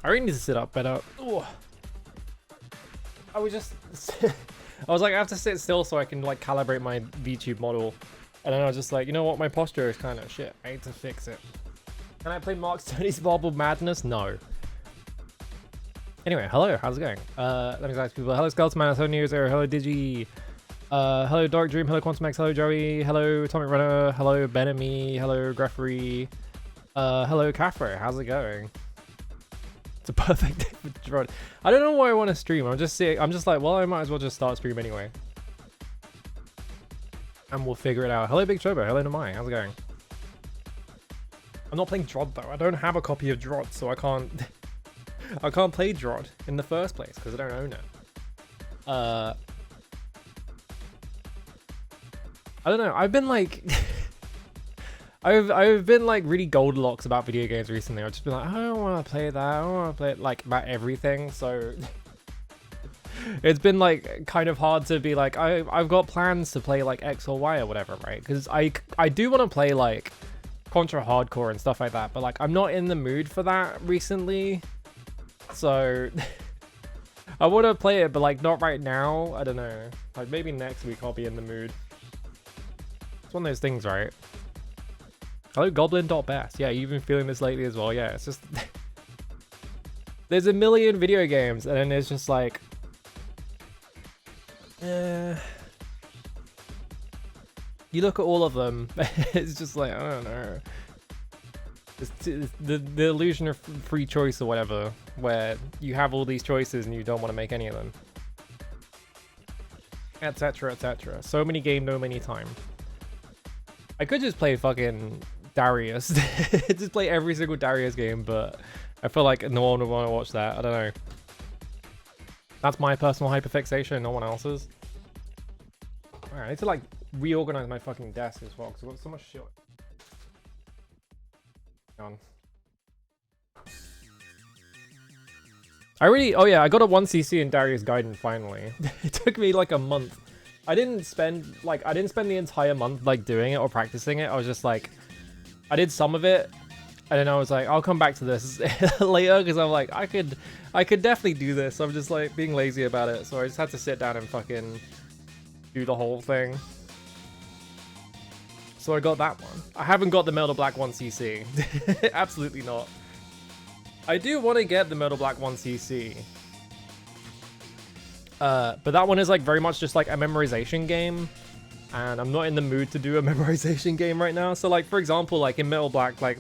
I really need to sit up better. Ooh. I was just... I was like, I have to sit still so I can like calibrate my VTube model. And then I was just like, you know what? My posture is kind of shit. I need to fix it. Can I play Mark Stoney's Marble Madness? No. Anyway, hello. How's it going? Let me guys people. Hello, Skeleton Man. Hello, Neo Zero. Hello, Digi. Hello, Dark Dream. Hello, Quantum X. Hello, Joey. Hello, Atomic Runner. Hello, Benemy. Hello, Greffery. Hello, Caffrey. How's it going? It's a perfect day for Drod. I don't know why I want to stream. I'm just like, well, I might as well just start stream anyway. And we'll figure it out. Hello, Big Turbo. Hello, Namai. How's it going? I'm not playing Drod though. I don't have a copy of Drod, so I can't I can't play Drod in the first place because I don't own it. I don't know. I've been like I've been like really Goldilocks about video games recently. I've just been like, I don't want to play that. I don't want to play it like about everything. So it's been like kind of hard to be like, I've got plans to play like X or Y or whatever, right? Because I do want to play like Contra Hardcore and stuff like that, but like I'm not in the mood for that recently. So I want to play it, but like not right now. I don't know. Like maybe next week I'll be in the mood. It's one of those things, right? Hello, Goblin.Best. Yeah, you've been feeling this lately as well. Yeah, it's just... There's a million video games, and then it's just like... You look at all of them, it's just like, I don't know. It's the illusion of free choice or whatever, where you have all these choices and you don't want to make any of them. Etc, etc. So many game, no many time. I could just play fucking... Darius. Just play every single Darius game, but I feel like no one would want to watch that. I don't know. That's my personal hyperfixation, no one else's. Alright, I need to like reorganize my fucking desk as well because I've got so much shit on. Oh yeah, I got a 1cc in Darius Gaiden finally. It took me like a month. I didn't spend the entire month like doing it or practicing it. I was just like, I did some of it, and then I was like, I'll come back to this later because I'm like, I could definitely do this. I'm just like being lazy about it, so I just had to sit down and fucking do the whole thing. So I got that one. I haven't got the Metal Black 1cc. Absolutely not. I do want to get the Metal Black 1cc. But that one is like very much just like a memorization game. And I'm not in the mood to do a memorization game right now. So like, for example, like in Metal Black, like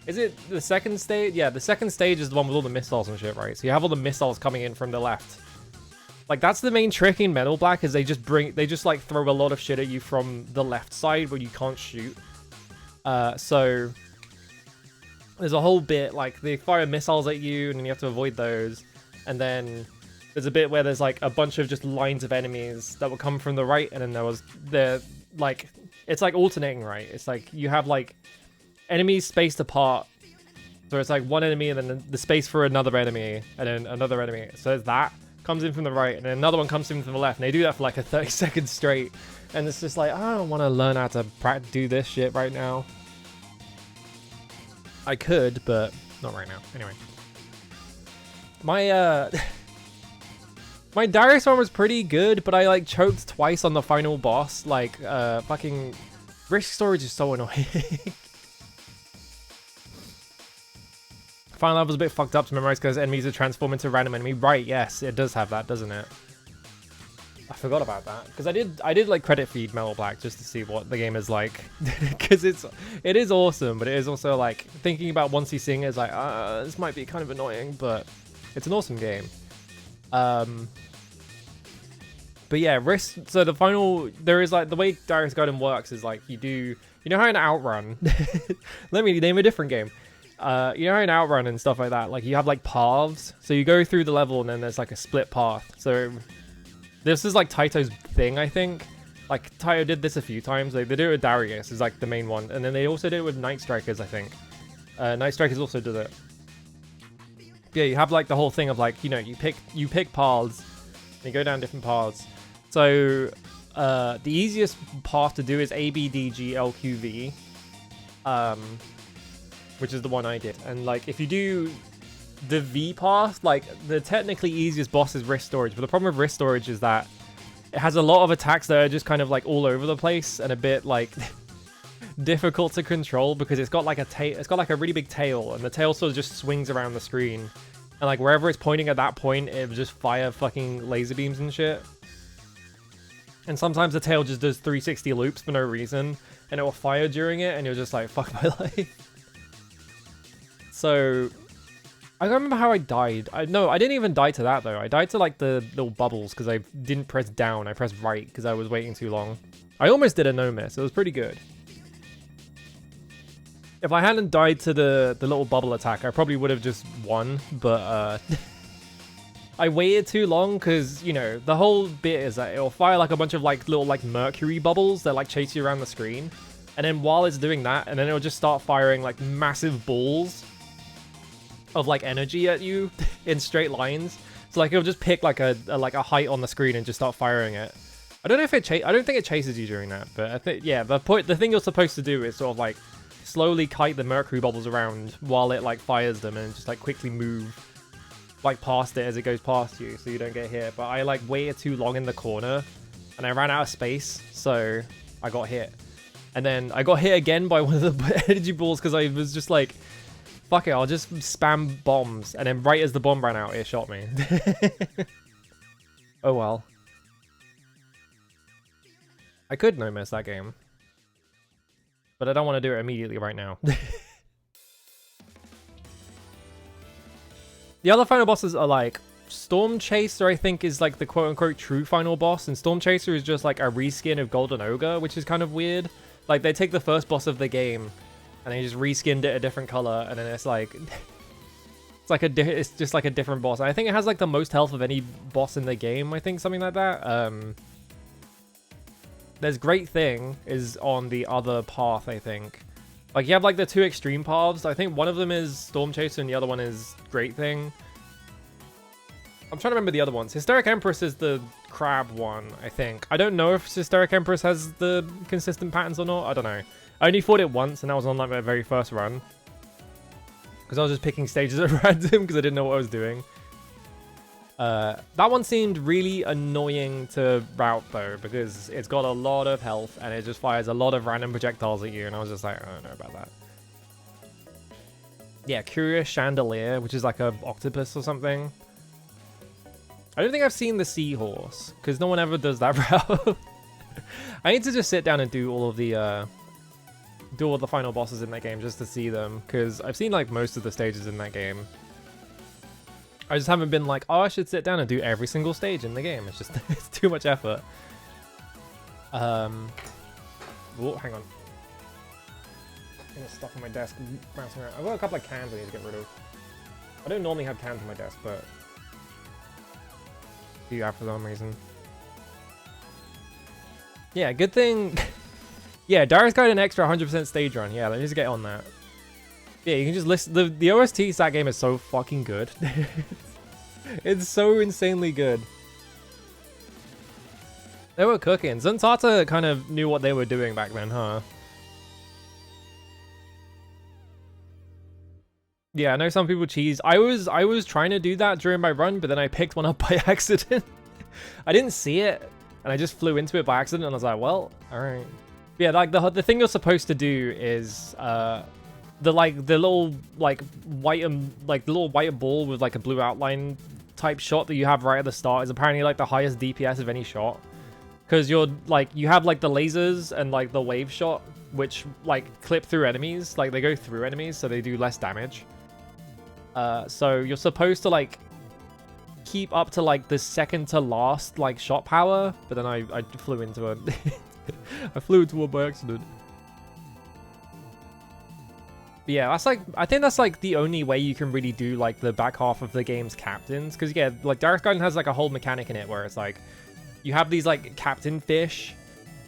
is it the second stage? Yeah, the second stage is the one with all the missiles and shit, right? So you have all the missiles coming in from the left. Like that's the main trick in Metal Black is they just like throw a lot of shit at you from the left side where you can't shoot. So there's a whole bit like they fire missiles at you and then you have to avoid those. And then there's a bit where there's like a bunch of just lines of enemies that will come from the right, and then it's like alternating, right? It's like you have like enemies spaced apart, so it's like one enemy and then the space for another enemy and then another enemy. So that comes in from the right, and then another one comes in from the left, and they do that for like a 30 seconds straight. And it's just like, I don't want to learn how to do this shit right now. I could, but not right now. Anyway, my Darius one was pretty good, but I like choked twice on the final boss. Like, fucking risk storage is so annoying. Final level was a bit fucked up to memorize because enemies are transform into random enemy. Right? Yes, it does have that, doesn't it? I forgot about that because I did like credit feed Metal Black just to see what the game is like because it is awesome, but it is also like thinking about 1cc is like this might be kind of annoying, but it's an awesome game. But yeah, risk. So the final, there is like the way Darius Garden works is like you know how in Outrun, let me name a different game. You know how in Outrun and stuff like that, like you have like paths. So you go through the level and then there's like a split path. So this is like Taito's thing, I think. Like Taito did this a few times. Like they do it with Darius is like the main one, and then they also did it with Night Strikers, I think. Night Strikers also did it. Yeah, you have like the whole thing of like, you know, you pick paths, and you go down different paths. So the easiest path to do is A, B, D, G, L, Q, V, which is the one I did. And like if you do the V path, like the technically easiest boss is wrist storage, but the problem with wrist storage is that it has a lot of attacks that are just kind of like all over the place and a bit like difficult to control because it's got like a tail, it's got like a really big tail, and the tail sort of just swings around the screen, and like wherever it's pointing at that point, it will just fire fucking laser beams and shit. And sometimes the tail just does 360 loops for no reason, and it will fire during it, and you're just like, fuck my life. So I don't remember how I died. No, I didn't even die to that though. I died to like the little bubbles because I didn't press down. I pressed right because I was waiting too long. I almost did a no miss. It was pretty good. If I hadn't died to the little bubble attack, I probably would have just won, but I waited too long because, you know, the whole bit is that it'll fire like a bunch of like little like mercury bubbles that like chase you around the screen. And then while it's doing that, and then it'll just start firing like massive balls of like energy at you in straight lines. So like it'll just pick like a height on the screen and just start firing it. I don't know if I don't think it chases you during that, but I think, yeah, the thing you're supposed to do is sort of like slowly kite the mercury bubbles around while it like fires them, and just like quickly move like past it as it goes past you so you don't get hit. But I like waited too long in the corner and I ran out of space, so I got hit. And then I got hit again by one of the energy balls because I was just like, fuck it, I'll just spam bombs. And then right as the bomb ran out, it shot me. Oh well. I could no miss that game, but I don't want to do it immediately right now. The other final bosses are like Storm Chaser, I think, is like the quote-unquote true final boss, and Storm Chaser is just like a reskin of Golden Ogre, which is kind of weird. Like they take the first boss of the game and they just reskinned it a different color, and then it's like it's just like a different boss. And I think it has like the most health of any boss in the game, I think, something like that. There's Great Thing is on the other path, I think. Like, you have, like, the two extreme paths. I think one of them is Storm Chaser and the other one is Great Thing. I'm trying to remember the other ones. Hysteric Empress is the crab one, I think. I don't know if Hysteric Empress has the consistent patterns or not. I don't know. I only fought it once, and that was on, like, my very first run. Because I was just picking stages at random because I didn't know what I was doing. That one seemed really annoying to route though, because it's got a lot of health and it just fires a lot of random projectiles at you, and I was just like, I don't know about that. Yeah, Curious Chandelier, which is like a octopus or something. I don't think I've seen the seahorse, because no one ever does that route. I need to just sit down and do all of the final bosses in that game just to see them, because I've seen like most of the stages in that game. I just haven't been like, oh, I should sit down and do every single stage in the game. It's just, it's too much effort. Oh, hang on. I'm gonna stuff on my desk, bouncing around. I've got a couple of cans I need to get rid of. I don't normally have cans on my desk, but I do have for some reason. Yeah, good thing. Yeah, Darius got an extra 100% stage run. Yeah, let me just get on that. Yeah, you can just listen. The OST to that game is so fucking good. It's so insanely good. They were cooking. Zuntata kind of knew what they were doing back then, huh? Yeah, I know some people cheese. I was trying to do that during my run, but then I picked one up by accident. I didn't see it, and I just flew into it by accident, and I was like, well, alright. Yeah, like the thing you're supposed to do is the little white ball with like a blue outline type shot that you have right at the start is apparently like the highest DPS of any shot, because you're like, you have like the lasers and like the wave shot which like clip through enemies, like they go through enemies so they do less damage. So you're supposed to like keep up to like the second to last like shot power, but then I flew into it. I flew into it by accident. But yeah, that's like, I think that's like the only way you can really do like the back half of the game's captains, because yeah, like Darius Garden has like a whole mechanic in it where it's like you have these like captain fish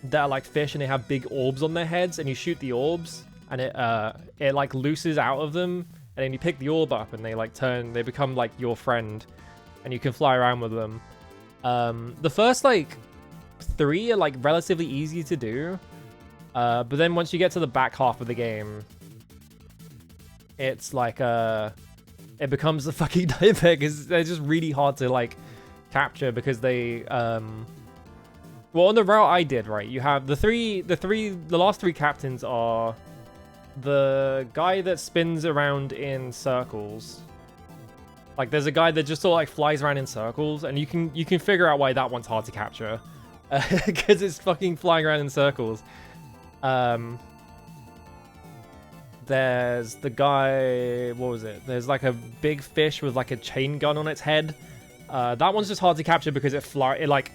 that are like fish and they have big orbs on their heads, and you shoot the orbs and it like looses out of them, and then you pick the orb up and they like they become like your friend and you can fly around with them. The first like 3 are like relatively easy to do, but then once you get to the back half of the game, it's like it becomes a fucking nightmare because they're just really hard to like capture because they well, on the route I did, right, you have the last three captains are the guy that spins around in circles. Like, there's a guy that just sort of like flies around in circles, and you can figure out why that one's hard to capture, because it's fucking flying around in circles. There's the guy, what was it? There's like a big fish with like a chain gun on its head. That one's just hard to capture because it like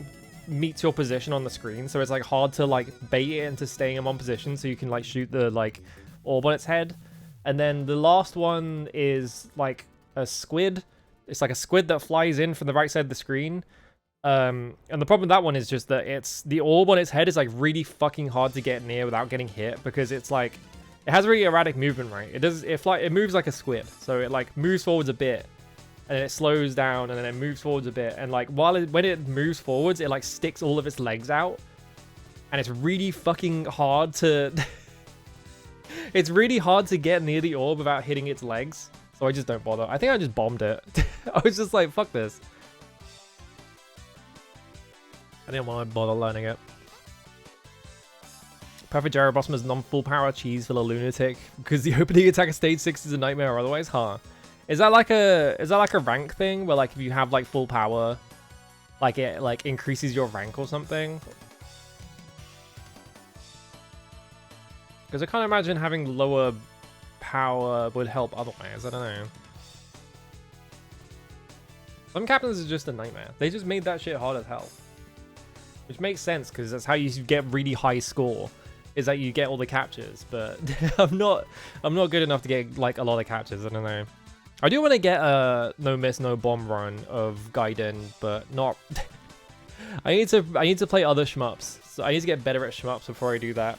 meets your position on the screen, so it's like hard to like bait it into staying in one position so you can like shoot the like orb on its head. And then the last one is like a squid. It's like a squid that flies in from the right side of the screen. And the problem with that one is just that it's the orb on its head is like really fucking hard to get near without getting hit, because it's like it has really erratic movement, right? It moves like a squid, so it like moves forwards a bit, and then it slows down, and then it moves forwards a bit, and like when it moves forwards, it like sticks all of its legs out, and it's really fucking hard to it's really hard to get near the orb without hitting its legs. So I just don't bother. I think I just bombed it. I was just like, fuck this. I didn't want to bother learning it. Perfect Gyroblossom non-full power cheese for the lunatic, because the opening attack of stage 6 is a nightmare otherwise, huh? Is that like a rank thing where like if you have like full power, like it like increases your rank or something? Because I can't imagine having lower power would help otherwise. I don't know. Some captains are just a nightmare. They just made that shit hard as hell. Which makes sense, because that's how you get really high score, is that you get all the captures. But I'm not good enough to get like a lot of captures. I don't know. I do want to get a no miss no bomb run of Gaiden, but not. I need to play other shmups. So I need to get better at shmups before I do that.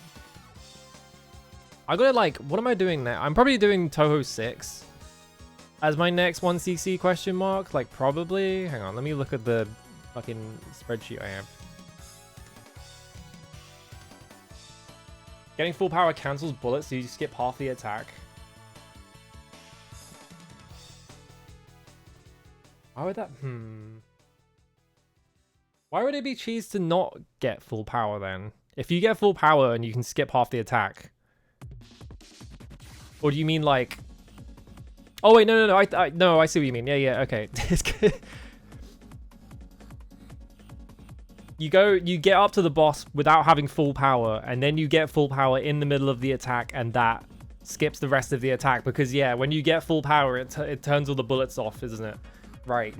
I gotta like, what am I doing now? I'm probably doing Touhou 6 as my next 1cc question mark. Like probably. Hang on, let me look at the fucking spreadsheet I have. Getting full power cancels bullets, so you skip half the attack. Why would that? Why would it be cheese to not get full power then? If you get full power and you can skip half the attack. Or do you mean like... Oh wait, no. No, I see what you mean. Yeah, okay. You get up to the boss without having full power, and then you get full power in the middle of the attack, and that skips the rest of the attack. Because yeah, when you get full power, it turns all the bullets off, isn't it? Right.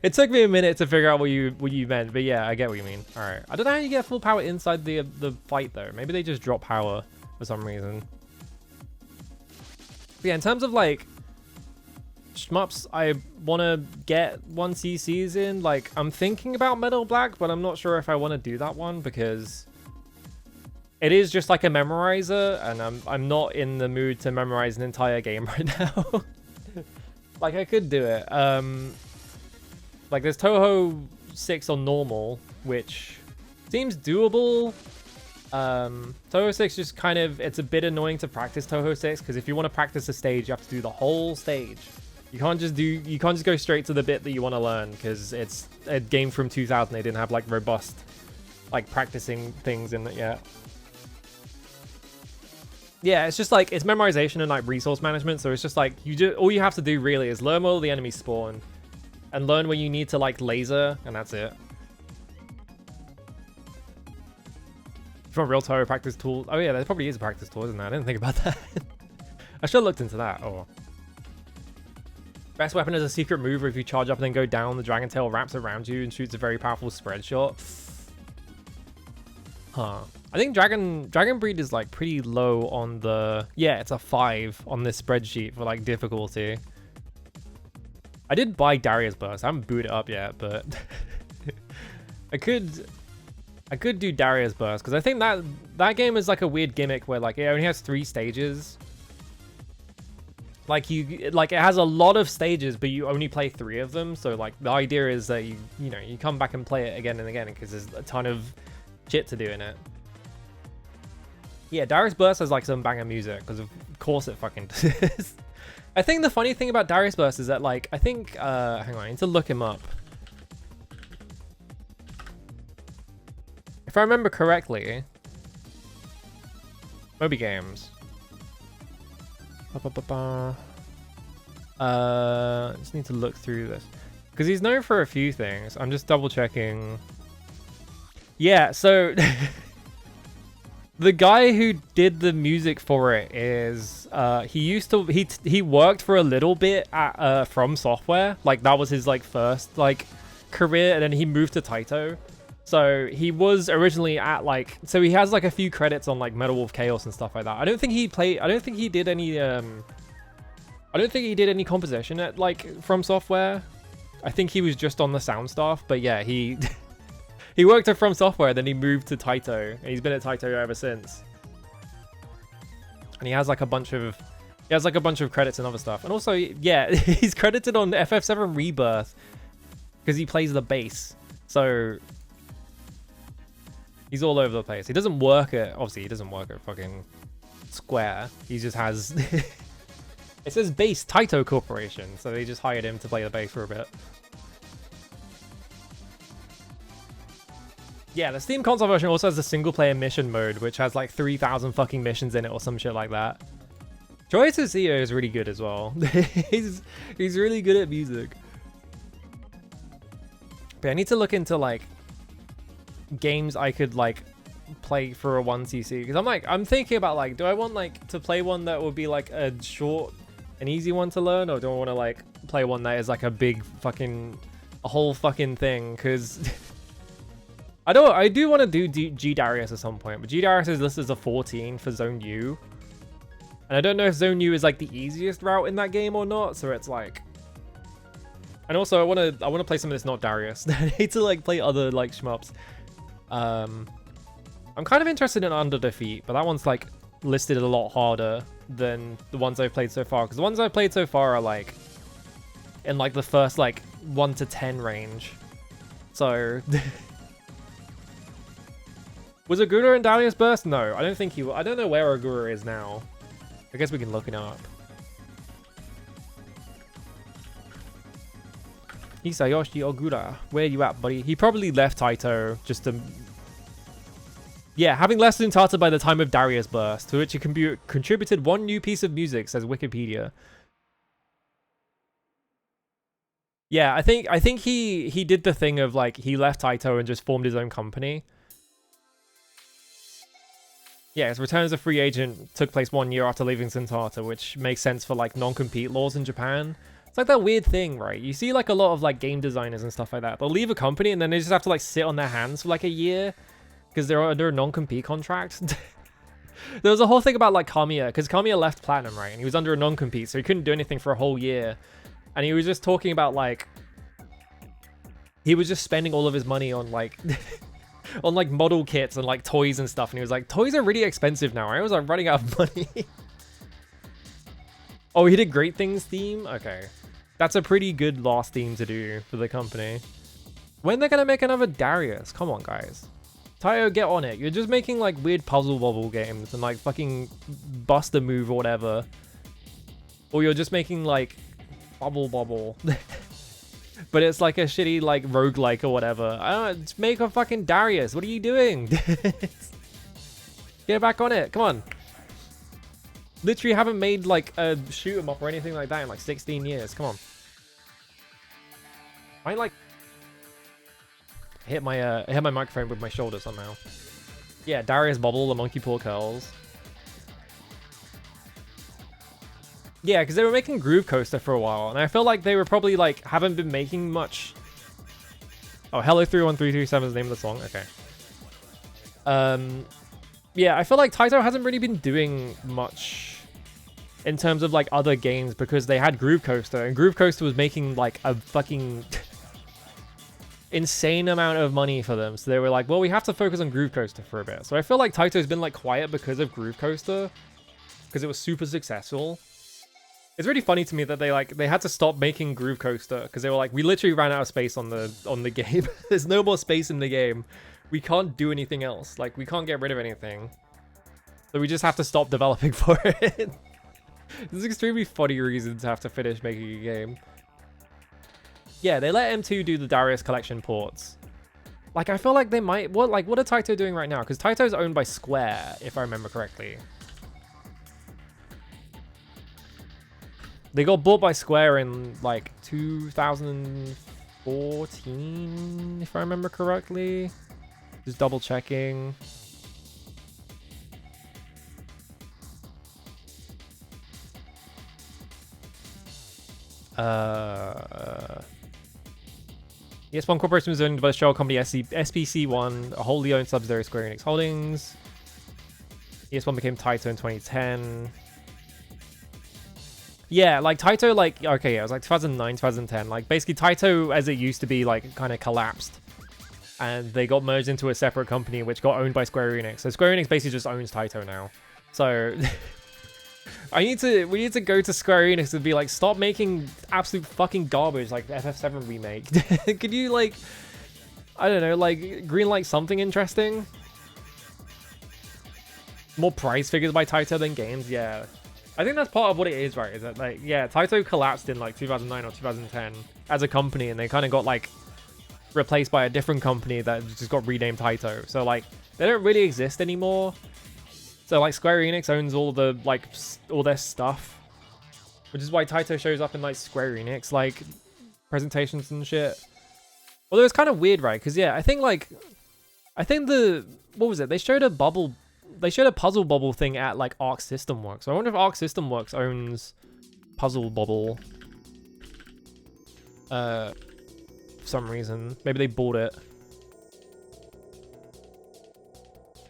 It took me a minute to figure out what you meant, but yeah, I get what you mean. All right. I don't know how you get full power inside the fight though. Maybe they just drop power for some reason. But yeah, in terms of like shmups I want to get 1cc's in, like I'm thinking about Metal Black, but I'm not sure if I want to do that one because it is just like a memorizer, and I'm not in the mood to memorize an entire game right now. Like I could do it. Like there's Touhou 6 on normal, which seems doable. Touhou 6 just kind of, it's a bit annoying to practice Touhou 6 because if you want to practice a stage, you have to do the whole stage. You can't just go straight to the bit that you want to learn because it's a game from 2000. They didn't have like robust like practicing things in it yet. Yeah, it's just like it's memorization and like resource management. So it's just like all you have to do really is learn where all the enemies spawn and learn when you need to like laser, and that's it. From real Touhou practice tool. Oh yeah, there probably is a practice tool, isn't there? I didn't think about that. I should have looked into that. Oh. Best weapon is a secret mover. If you charge up and then go down, the dragon tail wraps around you and shoots a very powerful spread shot. Huh. I think Dragon Breed is like pretty low on the... Yeah, it's a 5 on this spreadsheet for like difficulty. I did buy Darius Burst. I haven't booted it up yet, but... I could do Darius Burst because I think that game is like a weird gimmick where like it only has 3 stages. Like it has a lot of stages, but you only play 3 of them. So like the idea is that you come back and play it again and again because there's a ton of shit to do in it. Yeah, Darius Burst has like some banger music because of course it fucking does. I think the funny thing about Darius Burst is that, like, I think, hang on, I need to look him up. If I remember correctly, Moby Games. Just need to look through this. Because he's known for a few things. I'm just double checking. Yeah, so the guy who did the music for it is he worked for a little bit at From Software. Like that was his like first like career, and then he moved to Taito. So he was originally at like, so he has like a few credits on like Metal Wolf Chaos and stuff like that. I don't think he did any composition at like From Software. I think he was just on the sound staff, but yeah, he he worked at From Software, then he moved to Taito, and he's been at Taito ever since. And he has like a bunch of credits and other stuff. And also, yeah, he's credited on FF7 Rebirth because he plays the bass. So he's all over the place. He doesn't work at, obviously he doesn't work at fucking Square. He just has it says bass Taito Corporation, so they just hired him to play the bass for a bit. Yeah, the Steam console version also has a single-player mission mode, which has like 3,000 fucking missions in it or some shit like that. Joy Tsuchiya is really good as well. he's really good at music. But I need to look into like games I could like play for a 1cc, because I'm thinking about like, do I want like to play one that would be like a short and easy one to learn, or do I want to like play one that is like a big fucking whole fucking thing? Because I do want to do G Darius at some point, but G Darius is listed as a 14 for Zone U, and I don't know if Zone U is like the easiest route in that game or not. So it's like, and also I want to play something that's not Darius. I need to like play other like shmups. I'm kind of interested in Under Defeat, but that one's like listed a lot harder than the ones I've played so far, because the ones I've played so far are like in like the first like 1 to 10 range. So was Agura in Darius Burst? No, I don't think he. I don't know where Agura is now. I guess we can look it up. Hisayoshi Ogura, where you at, buddy? He probably left Taito just to... Yeah, having left Zuntata by the time of Darius Burst, to which he contributed one new piece of music, says Wikipedia. Yeah, I think he did the thing of like, he left Taito and just formed his own company. Yeah, his return as a free agent took place 1 year after leaving Zuntata, which makes sense for like non-compete laws in Japan. It's like that weird thing, right? You see like a lot of like game designers and stuff like that. They'll leave a company and then they just have to like sit on their hands for like a year because they're under a non-compete contract. There was a whole thing about like Kamiya, because Kamiya left Platinum, right? And he was under a non-compete, so he couldn't do anything for a whole year. And he was just talking about like, he was just spending all of his money on like on like model kits and like toys and stuff. And he was like, toys are really expensive now. I was like running out of money. Oh, he did Great Things theme? Okay. That's a pretty good last theme to do for the company. When they're gonna make another Darius? Come on, guys. Taito, get on it. You're just making like weird puzzle bobble games and like fucking bust a move or whatever. Or you're just making like bubble bobble. But it's like a shitty like roguelike or whatever. I don't know, just make a fucking Darius. What are you doing? Get back on it. Come on. Literally haven't made like a shoot 'em up or anything like that in like 16 years. Come on. I like hit my microphone with my shoulder somehow. Yeah, Darius Bobble, the monkey paw curls. Yeah, because they were making Groove Coaster for a while, and I feel like they were probably like haven't been making much. Oh, Hello 31337 is the name of the song. Okay. Yeah, I feel like Taito hasn't really been doing much in terms of like other games because they had Groove Coaster, and Groove Coaster was making like a fucking insane amount of money for them. So they were like, well, we have to focus on Groove Coaster for a bit. So I feel like Taito's been like quiet because of Groove Coaster, because it was super successful. It's really funny to me that they had to stop making Groove Coaster because they were like, we literally ran out of space on the game. There's no more space in the game. We can't do anything else. Like, we can't get rid of anything. So we just have to stop developing for it. This is extremely funny reason to have to finish making a game. Yeah, they let M2 do the Darius Collection ports. Like, I feel like they might... What are Taito doing right now? Because Taito's owned by Square, if I remember correctly. They got bought by Square in, like, 2014, if I remember correctly. Just double checking. ES1 Corporation was owned by the shell company SPC1, a wholly owned subsidiary of Square Enix Holdings. ES1 became Taito in 2010. Yeah, like Taito, like, okay, yeah, it was like 2009, 2010. Like, basically Taito, as it used to be, like, kind of collapsed. And they got merged into a separate company, which got owned by Square Enix. So Square Enix basically just owns Taito now. So... we need to go to Square Enix and be like, stop making absolute fucking garbage like the FF7 remake. Could you, like, I don't know, like, greenlight something interesting? More prize figures by Taito than games, yeah. I think that's part of what it is, right? Is that, like, yeah, Taito collapsed in, like, 2009 or 2010 as a company, and they kind of got, like, replaced by a different company that just got renamed Taito. So, like, they don't really exist anymore. So, like, Square Enix owns all the, like, all their stuff. Which is why Taito shows up in, like, Square Enix, like, presentations and shit. Although it's kind of weird, right? Because, yeah, I think what was it? They showed a puzzle bubble thing at, like, Arc System Works. So I wonder if Arc System Works owns Puzzle Bubble. For some reason. Maybe they bought it.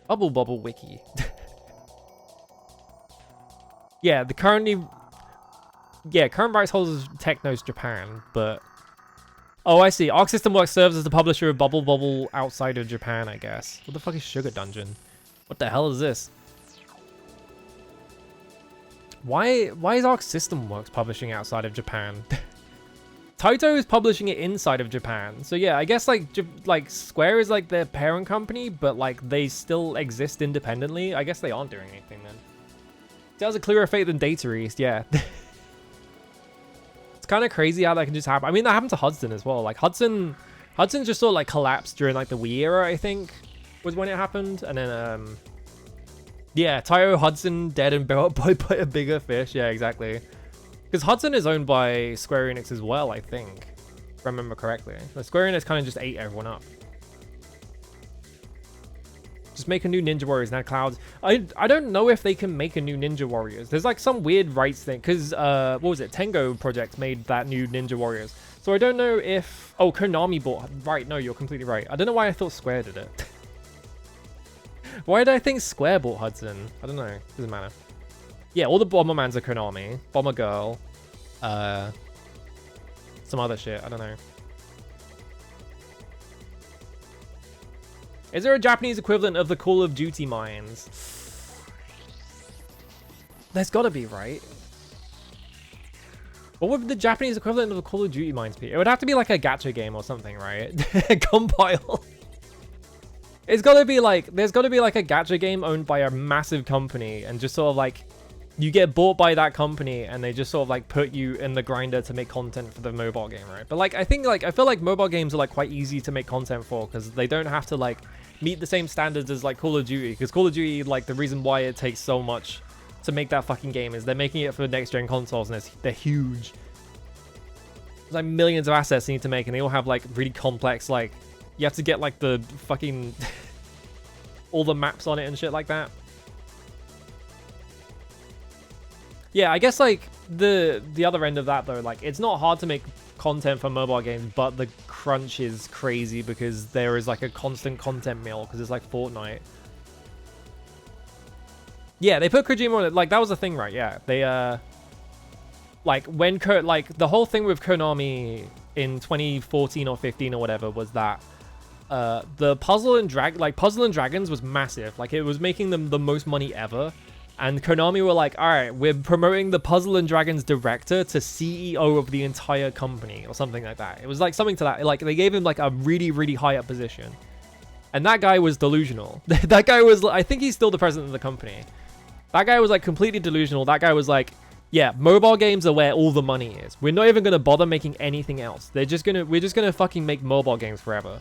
Bubble Wiki. Yeah, current rights holders Techno's Japan, but... Oh, I see. Arc System Works serves as the publisher of Bubble outside of Japan, I guess. What the fuck is Sugar Dungeon? What the hell is this? Why is Arc System Works publishing outside of Japan? Taito is publishing it inside of Japan. So yeah, I guess like Square is like their parent company, but like they still exist independently. I guess they aren't doing anything then. That was a clearer fate than Data East, yeah. It's kind of crazy how that can just happen. I mean, that happened to Hudson as well. Like Hudson just sort of like collapsed during like the Wii era, I think, was when it happened. And then, yeah, Taiyo Hudson dead and bought by a bigger fish. Yeah, exactly. Because Hudson is owned by Square Enix as well, I think, if I remember correctly. But Square Enix kind of just ate everyone up. Just make a new Ninja Warriors now, Clouds. I don't know if they can make a new Ninja Warriors. There's like some weird rights thing, because, what was it? Tengo Project made that new Ninja Warriors. So I don't know if... Oh, Konami bought... Right, no, you're completely right. I don't know why I thought Square did it. Why did I think Square bought Hudson? I don't know. Doesn't matter. Yeah, all the Bombermans are Konami. Bomber Girl. Some other shit. I don't know. Is there a Japanese equivalent of the Call of Duty mines? There's gotta be, right? What would the Japanese equivalent of the Call of Duty mines be? It would have to be like a gacha game or something, right? Compile. It's gotta be like, there's gotta be like a gacha game owned by a massive company and just sort of like, you get bought by that company and they just sort of like put you in the grinder to make content for the mobile game, right? But like, I think like, I feel like mobile games are like quite easy to make content for because they don't have to like meet the same standards as like Call of Duty. Because Call of Duty, like the reason why it takes so much to make that fucking game is they're making it for next gen consoles and they're huge. There's like millions of assets you need to make and they all have like really complex, like you have to get like the fucking all the maps on it and shit like that. Yeah, I guess like the other end of that though, like it's not hard to make content for mobile games, but the crunch is crazy because there is like a constant content mill because it's like Fortnite. Yeah, they put Kojima on it, like that was the thing, right? Yeah, they like when like the whole thing with Konami in 2014 or 15 or whatever was that the Puzzle and Dragons was massive, like it was making them the most money ever. And Konami were like, all right, we're promoting the Puzzle and Dragons director to CEO of the entire company or something like that. It was like something to that. Like they gave him like a really, really high up position. And that guy was delusional. That guy was, I think he's still the president of the company. That guy was like completely delusional. That guy was like, Yeah, mobile games are where all the money is. We're not even gonna bother making anything else. We're just gonna fucking make mobile games forever.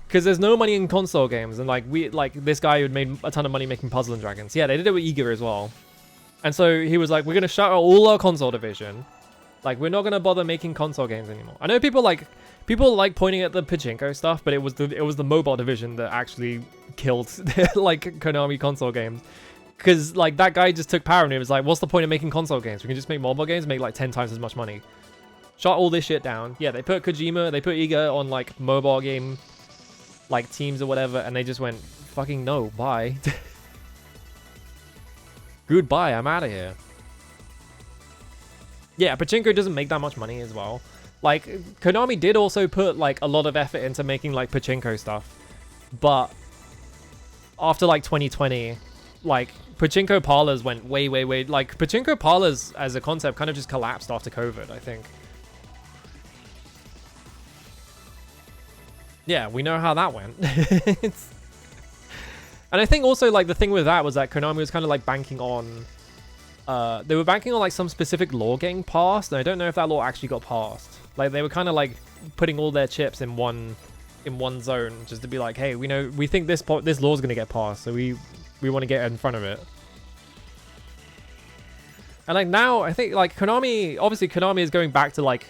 Because there's no money in console games, and like this guy who had made a ton of money making Puzzle and Dragons. Yeah, they did it with Eager as well. And so he was like, we're gonna shut out all our console division. Like, we're not gonna bother making console games anymore. I know people like pointing at the pachinko stuff, but it was the mobile division that actually killed like Konami console games. Because like that guy just took power and he was like, what's the point of making console games? We can just make mobile games, make like 10 times as much money. Shut all this shit down. Yeah, they put Kojima, they put Iga on like mobile game like teams or whatever, and they just went, fucking no, bye. Goodbye, I'm out of here. Yeah, pachinko doesn't make that much money as well. Like, Konami did also put like a lot of effort into making like pachinko stuff, but after like 2020, like pachinko parlors went way, like pachinko parlors as a concept kind of just collapsed after COVID, I think. Yeah, we know how that went. And I think also like the thing with that was that Konami was kind of like banking on they were banking on like some specific law getting passed, and I don't know if that law actually got passed. Like they were kind of like putting all their chips in one zone just to be like, hey, we think this law is going to get passed, so we want to get in front of it. And like now I think like Konami is going back to like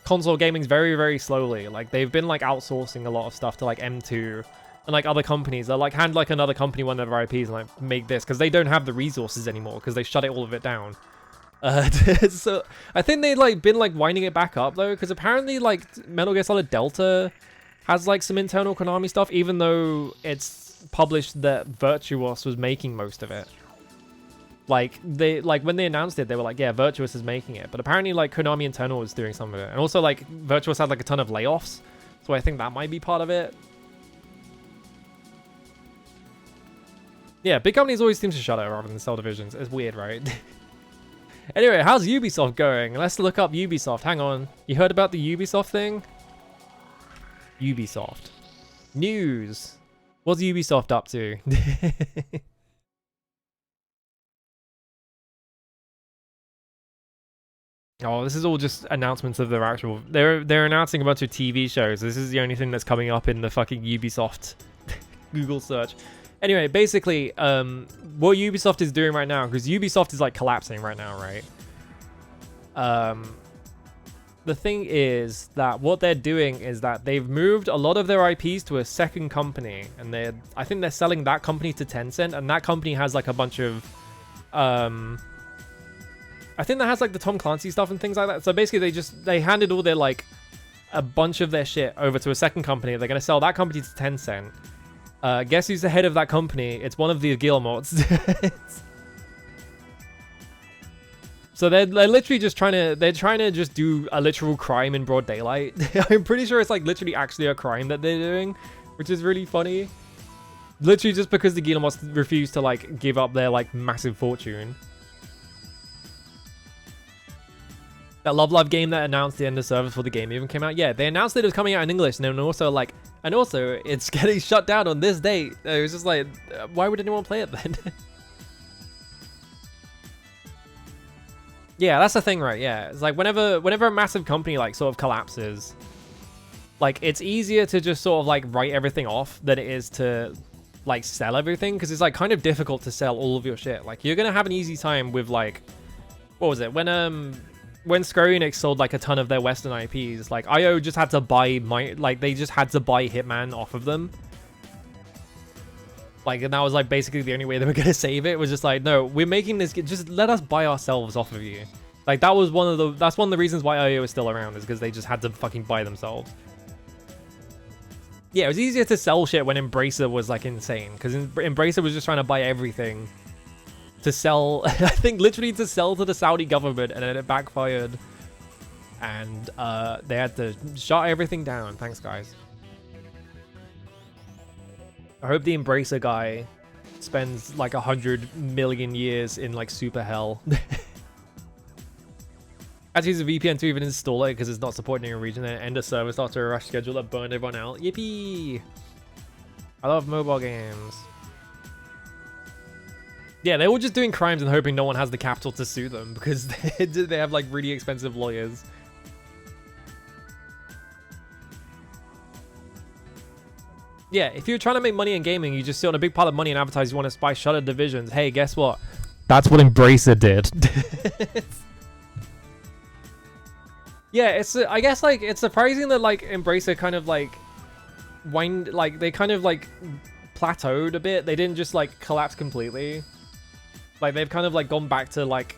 console gaming very slowly. Like they've been like outsourcing a lot of stuff to like M2 and like other companies. They'll like hand like another company one of their IPs and like make this because they don't have the resources anymore because they shut all of it down. So I think they like been like winding it back up though, because apparently like Metal Gear Solid Delta has like some internal Konami stuff, even though it's published that Virtuos was making most of it. Like they when they announced it, they were like, yeah, Virtuos is making it, but apparently like Konami internal was doing some of it, and also like Virtuos had like a ton of layoffs, so I think that might be part of it. Yeah, big companies always seem to shut it rather than sell divisions. It's weird, right? Anyway, how's Ubisoft going? Let's look up Ubisoft. Hang on. You heard about the Ubisoft thing? Ubisoft. News. What's Ubisoft up to? Oh, this is all just announcements of their actual... They're announcing a bunch of TV shows. This is the only thing that's coming up in the fucking Ubisoft Google search. Anyway, basically, what Ubisoft is doing right now, because Ubisoft is like collapsing right now, right? The thing is that what they're doing is that they've moved a lot of their IPs to a second company, and I think they're selling that company to Tencent, and that company has like a bunch of, I think that has like the Tom Clancy stuff and things like that. So basically they handed all their like, a bunch of their shit over to a second company. They're going to sell that company to Tencent. Guess who's the head of that company? It's one of the Guillemets. So they're literally just trying to just do a literal crime in broad daylight. I'm pretty sure it's like literally actually a crime that they're doing, which is really funny. Literally just because the Guillemets refuse to like give up their like massive fortune. That Love Live game that announced the end of service for the game even came out. Yeah, they announced that it was coming out in English, and then also it's getting shut down on this date. It was just like, why would anyone play it then? Yeah, that's the thing, right? Yeah, it's like whenever a massive company like sort of collapses, like it's easier to just sort of like write everything off than it is to like sell everything, because it's like kind of difficult to sell all of your shit. Like you're gonna have an easy time with like, what was it, when Square Enix sold like a ton of their Western IPs, like IO just had to buy they just had to buy Hitman off of them. Like, and that was like basically the only way they were gonna save it, was just like, no, we're making this, just let us buy ourselves off of you. Like that's one of the reasons why IO is still around, is because they just had to fucking buy themselves. Yeah, it was easier to sell shit when Embracer was like insane, because Embracer was just trying to buy everything to sell, I think literally to sell to the Saudi government, and then it backfired, and they had to shut everything down. Thanks, guys. I hope the Embracer guy spends like 100 million years in like super hell. I had to use a VPN to even install it because it's not supporting a region and end a service after a rush schedule that burned everyone out. Yippee! I love mobile games. Yeah, they're all just doing crimes and hoping no one has the capital to sue them because they have like really expensive lawyers. Yeah, if you're trying to make money in gaming, you just sit on a big pile of money and advertise you want to buy Shuttered Divisions. Hey, guess what? That's what Embracer did. Yeah, I guess like it's surprising that like Embracer kind of like they kind of like plateaued a bit. They didn't just like collapse completely. Like they've kind of like gone back to like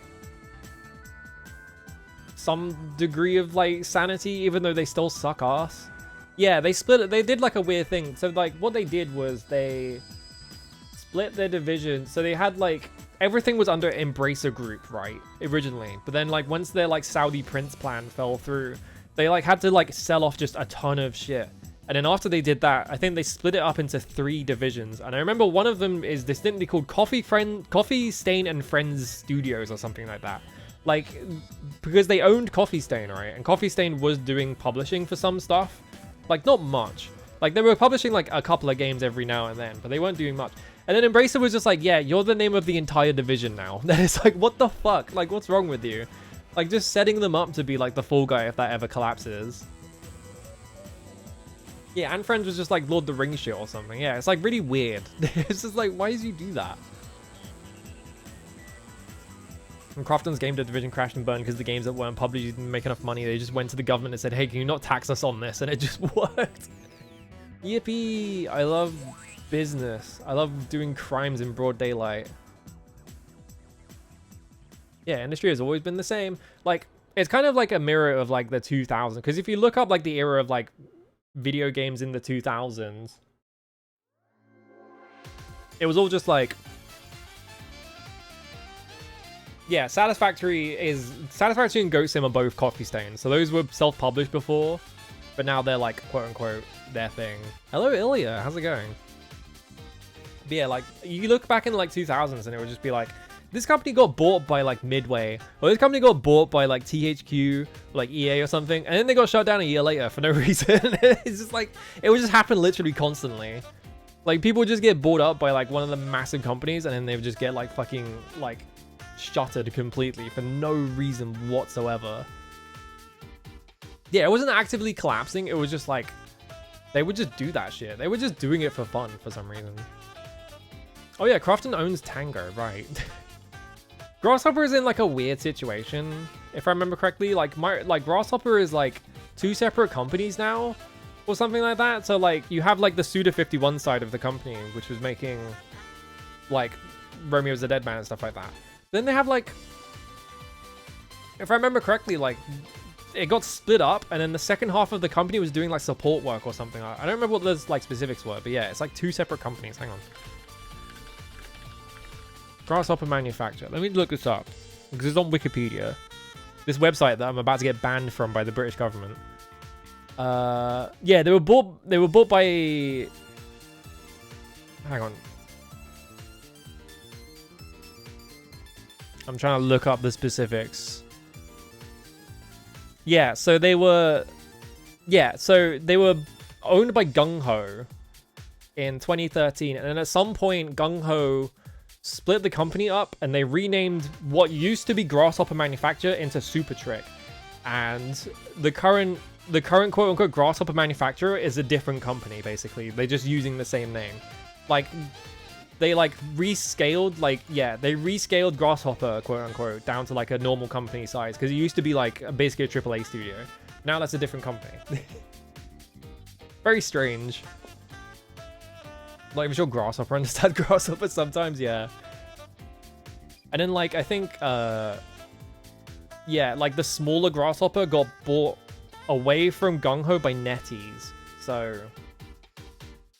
some degree of like sanity, even though they still suck ass. Yeah, they split it. They did like a weird thing. So like what they did was they split their division. So they had like everything was under Embracer Group, right? Originally. But then like once their like Saudi Prince plan fell through, they like had to like sell off just a ton of shit. And then after they did that, I think they split it up into 3 divisions. And I remember one of them is distinctly called Coffee Stain and Friends Studios or something like that. Like, because they owned Coffee Stain, right? And Coffee Stain was doing publishing for some stuff. Like, not much. Like, they were publishing like a couple of games every now and then, but they weren't doing much. And then Embracer was just like, yeah, you're the name of the entire division now. Then it's like, what the fuck? Like, what's wrong with you? Like, just setting them up to be like the fall guy if that ever collapses. Yeah, and Friends was just like Lord of the Rings shit or something. Yeah, it's like really weird. It's just like, why did you do that? And Crofton's game division crashed and burned because the games that weren't published didn't make enough money. They just went to the government and said, hey, can you not tax us on this? And it just worked. Yippee! I love business. I love doing crimes in broad daylight. Yeah, industry has always been the same. Like, it's kind of like a mirror of like the 2000s. Because if you look up like the era of like video games in the 2000s, it was all just like, yeah, Satisfactory and Goat Sim are both Coffee Stains. So those were self-published before, but now they're like quote-unquote their thing. Hello Ilya, how's it going? But yeah, like you look back in like 2000s and it would just be like, this company got bought by like Midway, or this company got bought by like THQ, like EA or something, and then they got shut down a year later for no reason. It's just like, it would just happen literally constantly. Like people would just get bought up by like one of the massive companies and then they would just get like fucking like shuttered completely for no reason whatsoever. Yeah, it wasn't actively collapsing, it was just like, they would just do that shit. They were just doing it for fun for some reason. Oh yeah, Crofton owns Tango, right. Grasshopper is in like a weird situation, if I remember correctly. Like Grasshopper is like 2 separate companies now, or something like that. So like you have like the Suda51 side of the company, which was making like Romeo's the Dead Man and stuff like that. Then they have like, if I remember correctly, like it got split up, and then the second half of the company was doing like support work or something. I don't remember what those like specifics were, but yeah, it's like 2 separate companies. Hang on. Grasshopper manufacturer. Let me look this up because it's on Wikipedia. This website that I'm about to get banned from by the British government. Yeah, they were bought by. Hang on. I'm trying to look up the specifics. Yeah, so they were. Yeah, so they were owned by Gung Ho in 2013, and then at some point Gung Ho split the company up and they renamed what used to be Grasshopper Manufacture into Super Trick, and the current quote-unquote Grasshopper Manufacturer is a different company. Basically they're just using the same name. Like they like rescaled, like, yeah, they rescaled Grasshopper quote-unquote down to like a normal company size, because it used to be like basically a AAA studio. Now that's a different company. Very strange. Like, I'm sure Grasshopper understand Grasshopper sometimes, yeah. And then, like, I think, yeah, like, the smaller Grasshopper got bought away from Gung Ho by NetEase. So,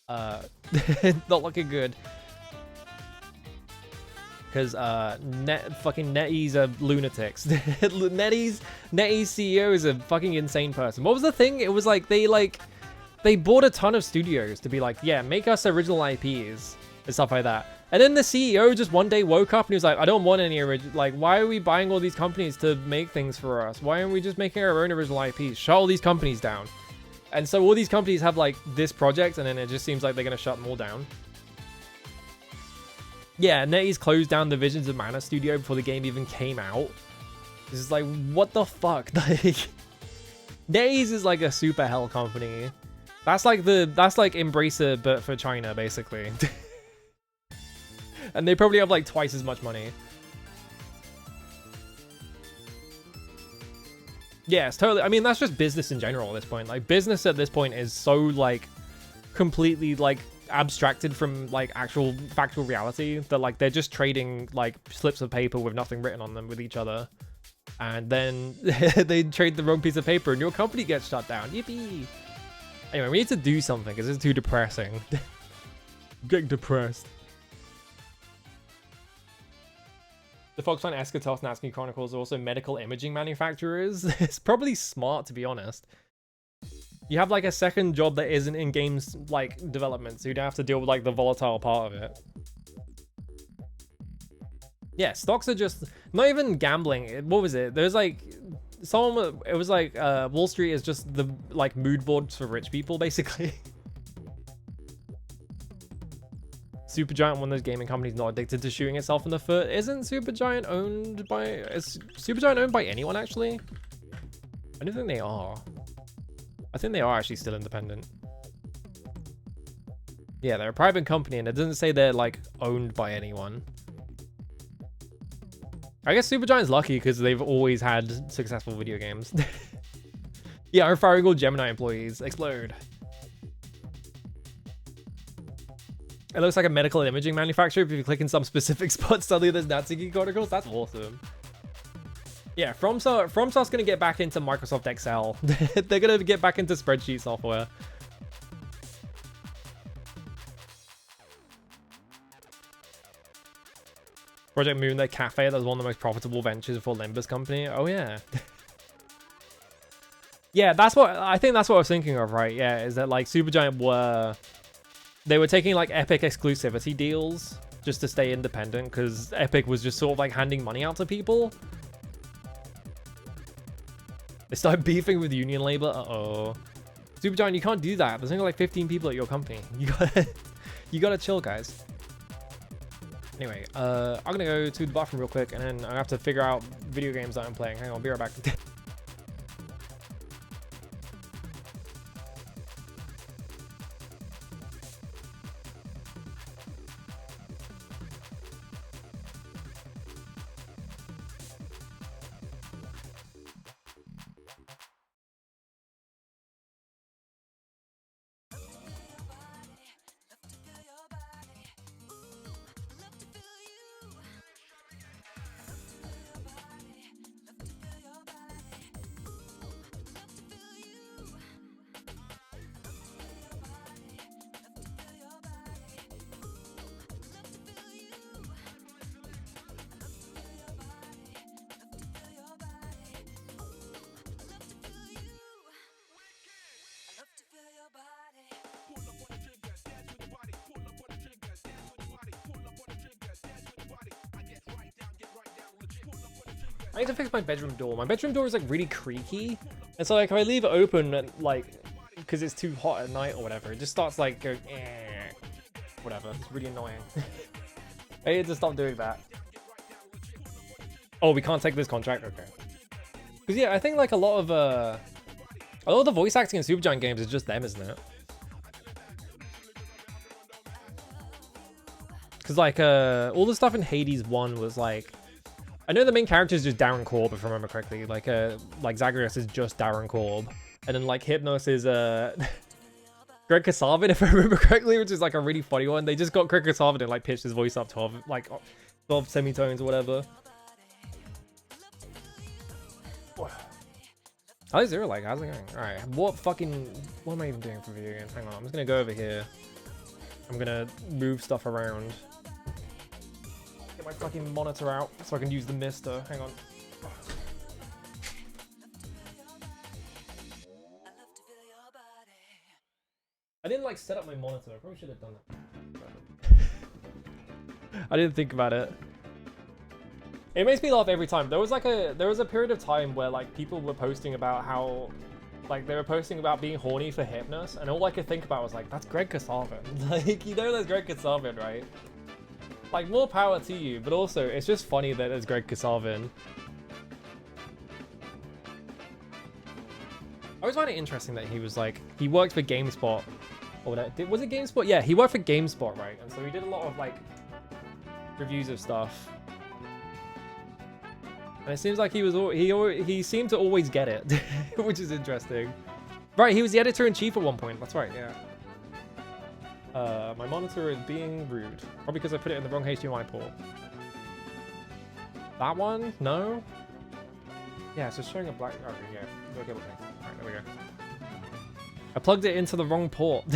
not looking good. Because, fucking NetEase are lunatics. NetEase CEO is a fucking insane person. What was the thing? It was like, they bought a ton of studios to be like, yeah, make us original IPs and stuff like that. And then the CEO just one day woke up and he was like, I don't want any original, like, why are we buying all these companies to make things for us? Why aren't we just making our own original IPs? Shut all these companies down. And so all these companies have like this project, and then it just seems like they're going to shut them all down. Yeah, NetEase closed down the Visions of Mana studio before the game even came out. This is like, what the fuck? Like, NetEase is like a super hell company. That's like Embracer but for China, basically. And they probably have like twice as much money. Yeah, it's totally, I mean, that's just business in general at this point. Like, business at this point is so like completely like abstracted from like actual factual reality that like they're just trading like slips of paper with nothing written on them with each other. And then they trade the wrong piece of paper and your company gets shut down. Yippee! Anyway, we need to do something because it's too depressing. Getting depressed. The Foxconn Eschatos Natsuki Chronicles are also medical imaging manufacturers. It's probably smart, to be honest. You have like a second job that isn't in games like development, so you don't have to deal with like the volatile part of it. Yeah, stocks are just not even gambling. What was it? There's like someone. It was like Wall Street is just the like mood boards for rich people, basically. Supergiant, one of those gaming companies not addicted to shooting itself in the foot. Isn't Supergiant owned by? Is Supergiant owned by anyone actually? I don't think they are. I think they are actually still independent. Yeah, they're a private company, and it doesn't say they're like owned by anyone. I guess Supergiant's lucky because they've always had successful video games. Yeah, are firing all Gemini employees. Explode. It looks like a medical imaging manufacturer. If you click in some specific spot, suddenly there's Natsuki Chronicles. That's awesome. Yeah, FromSoft's gonna get back into Microsoft Excel. They're gonna get back into spreadsheet software. Project Moon, their cafe, that was one of the most profitable ventures for Limbus company. Oh yeah. Yeah, I think that's what I was thinking of, right? Yeah, is that like Supergiant they were taking like Epic exclusivity deals just to stay independent because Epic was just sort of like handing money out to people. They started beefing with union labor. Uh-oh. Supergiant, you can't do that. There's only like 15 people at your company. You gotta chill, guys. Anyway, I'm gonna go to the bathroom real quick and then I have to figure out video games that I'm playing. Hang on, I'll be right back. I need to fix my bedroom door. My bedroom door is like really creaky. And so like if I leave it open and like, because it's too hot at night or whatever, it just starts like going, eh, whatever. It's really annoying. I need to stop doing that. Oh, we can't take this contract? Okay. Because yeah, I think like a lot of the voice acting in Supergiant games is just them, isn't it? Because like all the stuff in Hades 1 was like, I know the main character is just Darren Korb, if I remember correctly. Like Zagreus is just Darren Korb, and then like Hypnos is Greg Kasavin, if I remember correctly, which is like a really funny one. They just got Greg Kasavin and like pitched his voice up 12 semitones or whatever. How's Zero like? How's it going? All right, what am I even doing for video games? Hang on, I'm just gonna go over here. I'm gonna move stuff around. My fucking monitor out so I can use the mister. Hang on. I didn't like set up my monitor. I probably should have done that. I didn't think about it. It makes me laugh every time. There was a period of time where like people were posting about how they were posting about being horny for Hypnos, and all I could think about was like, that's Greg Kasavin. Like, you know that's Greg Kasavin, right? Like, more power to you, but also, it's just funny that there's Greg Kasavin. I always find it interesting that he was like, he worked for GameSpot. Or whatever. Was it GameSpot? Yeah, he worked for GameSpot, right? And so he did a lot of, like, reviews of stuff. And it seems like he seemed to always get it, which is interesting. Right, he was the editor-in-chief at one point. That's right, yeah. My monitor is being rude. Probably because I put it in the wrong HDMI port. That one? No? Yeah, it's just showing a black... Okay, yeah. Okay, alright, there we go. I plugged it into the wrong port.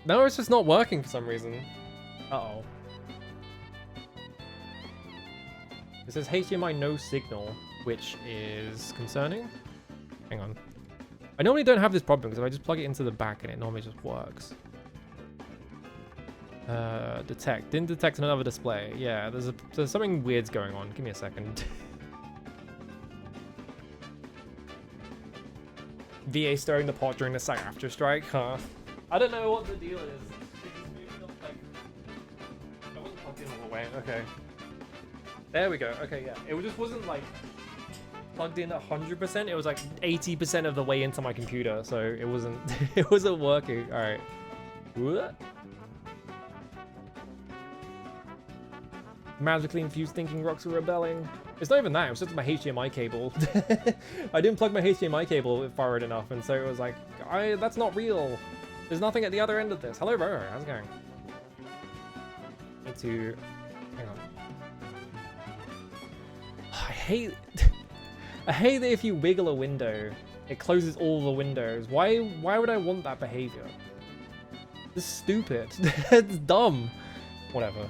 No, it's just not working for some reason. Uh-oh. It says HDMI no signal, which is concerning. Hang on. I normally don't have this problem because if I just plug it into the back and it normally just works. Detect. Didn't detect another display. Yeah, there's something weird's going on. Give me a second. VA stirring the pot during the SAG-AFTRA strike, huh? I don't know what the deal is. Maybe not, like... I wasn't plugged in all the way. Okay. There we go. Okay, yeah. It just wasn't, like, plugged in 100%. It was, like, 80% of the way into my computer, so it wasn't... it wasn't working. Alright. Magically infused thinking rocks were rebelling. It's not even that, it was just my HDMI cable. I didn't plug my HDMI cable forward enough, and so it was like, that's not real. There's nothing at the other end of this. Hello, bro. How's it going? Need to... Hang on. I hate that if you wiggle a window, it closes all the windows. Why would I want that behavior? It's stupid. It's dumb. Whatever.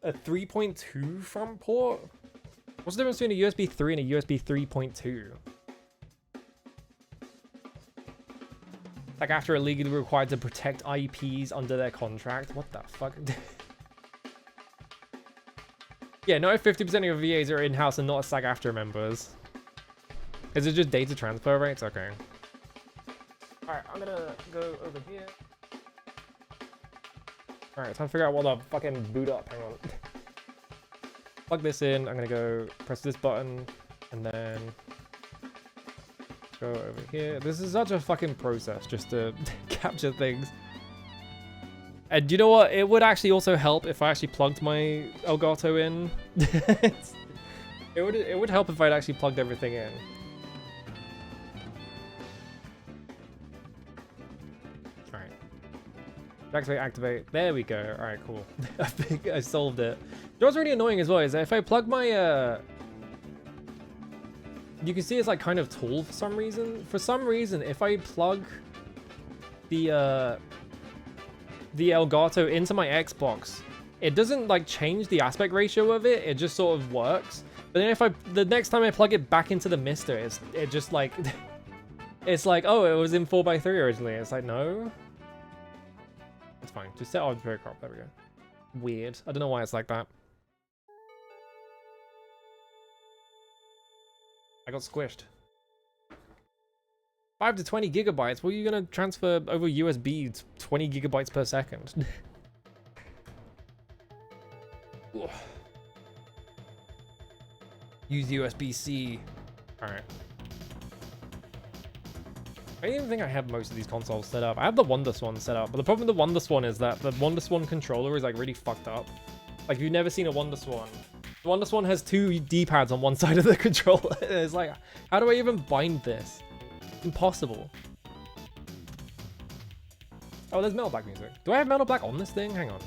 A 3.2 front port? What's the difference between a USB 3 and a USB 3.2? Like after illegally required to protect IPs under their contract? What the fuck? Yeah, not if 50% of your VAs are in-house and not as SAG-AFTRA members. Is it just data transfer rates? Okay. Alright, I'm gonna go over here. Alright, time to figure out what the fucking boot up. Hang on. Plug this in. I'm gonna go press this button and then go over here. This is such a fucking process just to capture things. And you know what? It would actually also help if I actually plugged my Elgato in. It would help if I'd actually plugged everything in. Activate, activate. There we go. Alright, cool. I think I solved it. You know what's really annoying as well is that if I plug my, you can see it's like kind of tall for some reason. For some reason, if I plug the Elgato into my Xbox, it doesn't like change the aspect ratio of it. It just sort of works. But then the next time I plug it back into the Mister, it just like, it's like, oh, it was in 4:3 originally. It's like, no. It's fine. Just set arbitrary crop. There we go. Weird. I don't know why it's like that. I got squished. 5 to 20 gigabytes? Well, you're going to transfer over USB 20 gigabytes per second. Use USB-C. Alright. I don't even think I have most of these consoles set up. I have the WonderSwan set up, but the problem with the WonderSwan is that the WonderSwan controller is like really fucked up. Like, if you've never seen a WonderSwan, the WonderSwan has 2 D-pads on one side of the controller. It's like, how do I even bind this? Impossible. Oh, there's Metal Black music. Do I have Metal Black on this thing? Hang on.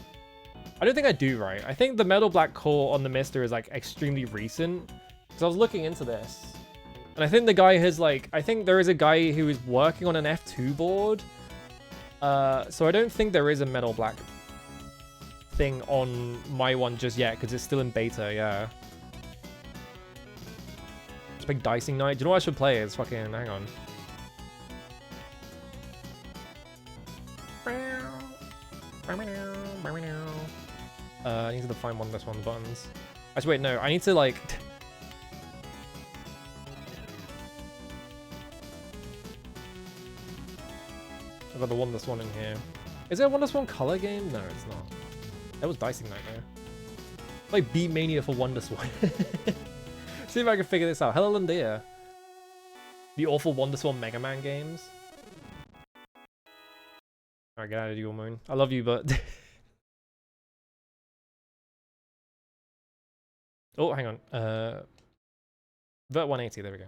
I don't think I do, right? I think the Metal Black core on the Mister is like extremely recent. Because I was looking into this. And I think the guy has like, I think there is a guy who is working on an F2 board. So I don't think there is a Metal Black thing on my one just yet, because it's still in beta, yeah. It's a big dicing night. Do you know what I should play? It's fucking, hang on. I need to find one of this one buttons. Actually, wait, no, I need to like... I've got the Wonder Swan in here. Is there a Wonder Swan color game? No, it's not. That was Dicing Nightmare. Like Beat Mania for Wonder Swan. See if I can figure this out. Hello, Landia. The awful Wonder Swan Mega Man games. Alright, get out of your moon. I love you, but... Oh, hang on. Vert 180, there we go.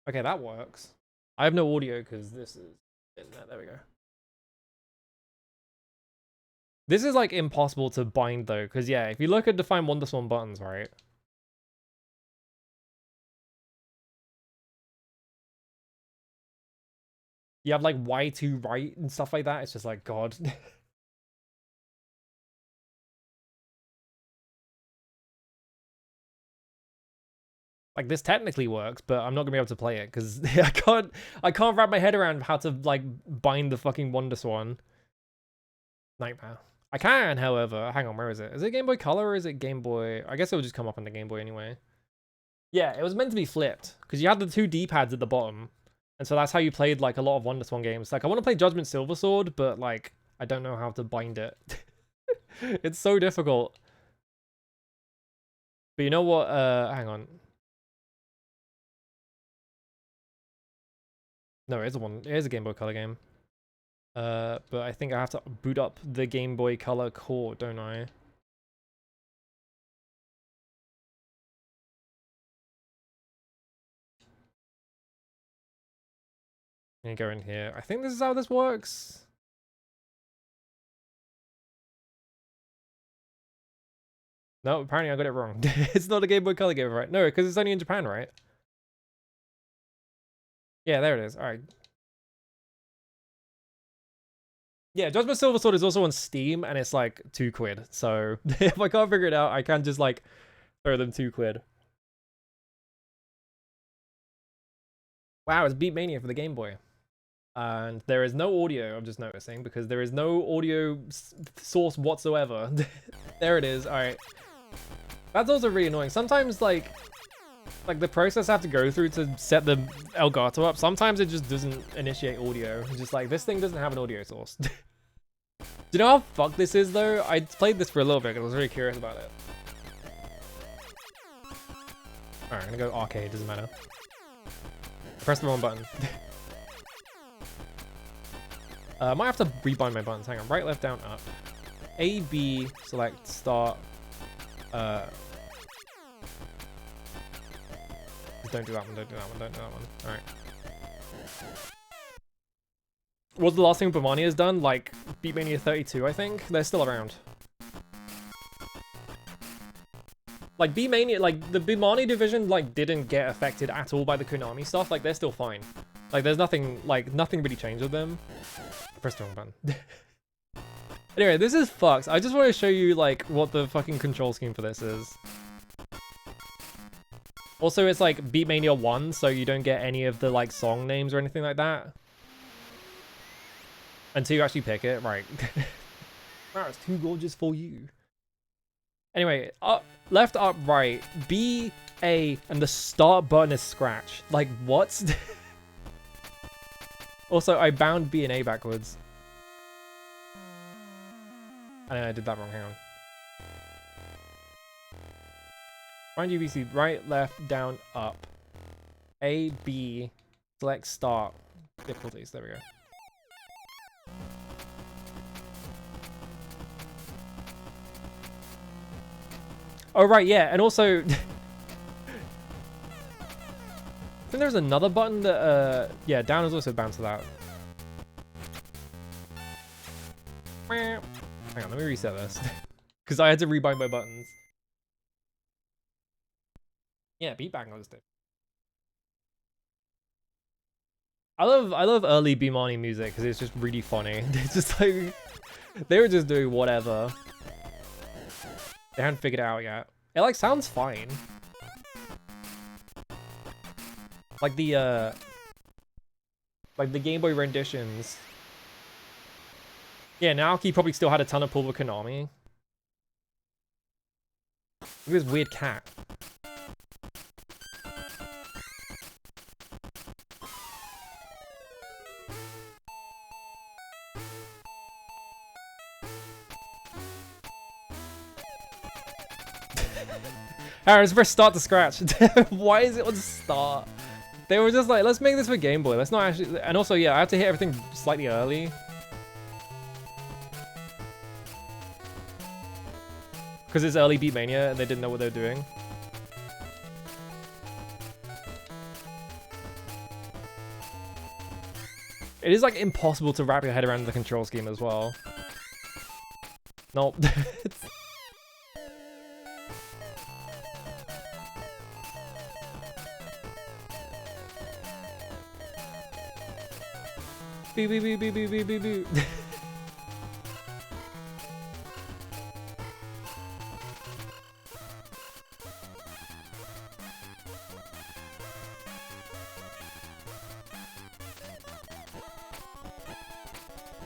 Okay, that works. I have no audio because this is... There we go. This is like impossible to bind though, because yeah, if you look at Define Wonder Swan buttons, right? You have like Y2 right and stuff like that. It's just like, God. Like this technically works, but I'm not gonna be able to play it because I can't wrap my head around how to like bind the fucking Wonder Swan. Nightmare. I can, however, hang on, where is it? Is it Game Boy Color or is it Game Boy? I guess it will just come up on the Game Boy anyway. Yeah, it was meant to be flipped because you had the two D-pads at the bottom. And so that's how you played like a lot of Wonder Swan games. Like I want to play Judgment Silver Sword, but like I don't know how to bind it. It's so difficult. But you know what? Hang on. No, it is a Game Boy Color game. But I think I have to boot up the Game Boy Color core, don't I? Let me go in here. I think this is how this works. No, apparently I got it wrong. It's not a Game Boy Color game, right? No, because it's only in Japan, right? Yeah, there it is. All right. Yeah, Judgment Silver Sword is also on Steam, and it's like £2. So if I can't figure it out, I can just like throw them £2. Wow, it's Beat Mania for the Game Boy. And there is no audio, I'm just noticing, because there is no audio source whatsoever. There it is, alright. That's also really annoying. Sometimes, like the process I have to go through to set the Elgato up, sometimes it just doesn't initiate audio. It's just like, this thing doesn't have an audio source. Do you know how fucked this is, though? I played this for a little bit, because I was really curious about it. Alright, I'm gonna go arcade, doesn't matter. Press the wrong button. I might have to rebind my buttons. Hang on. Right, left, down, up. A, B, select, start. Don't do that one, don't do that one, don't do that one. Alright. What's the last thing Bimani has done? Like, Beatmania 32, I think? They're still around. Like, Beatmania, like, the Bimani division, like, didn't get affected at all by the Konami stuff. Like, they're still fine. Like, there's nothing, like, nothing really changed with them. Press the wrong button. Anyway, this is fucked. I just want to show you, like, what the fucking control scheme for this is. Also, it's, like, Beatmania 1, so you don't get any of the, like, song names or anything like that. Until you actually pick it. Right. Wow, it's too gorgeous for you. Anyway, up, left, up, right. B, A, and the start button is scratch. Like, what? Also, I bound B and A backwards. I did that wrong, hang on. Find UVC, right, left, down, up. A, B, select start. Difficulties, there we go. Oh, right, yeah, and also... I think there's another button that, yeah, down is also bound to that. Hang on, let me reset this. Because I had to rebind my buttons. Yeah, beat back on this thing. I love early Bimani music because it's just really funny. It's just like, they were just doing whatever. They hadn't figured it out yet. It like sounds fine. Like the Game Boy renditions. Yeah, Naoki probably still had a ton of pull with Konami. Look at this weird cat. Aaron's press start to scratch. Why is it on start? They were just like, let's make this for Game Boy. Let's not actually... And also, yeah, I have to hit everything slightly early. Because it's early Beatmania and they didn't know what they were doing. It is like impossible to wrap your head around the control scheme as well. Nope. Beep, beep, beep, beep, beep, beep, beep, beep.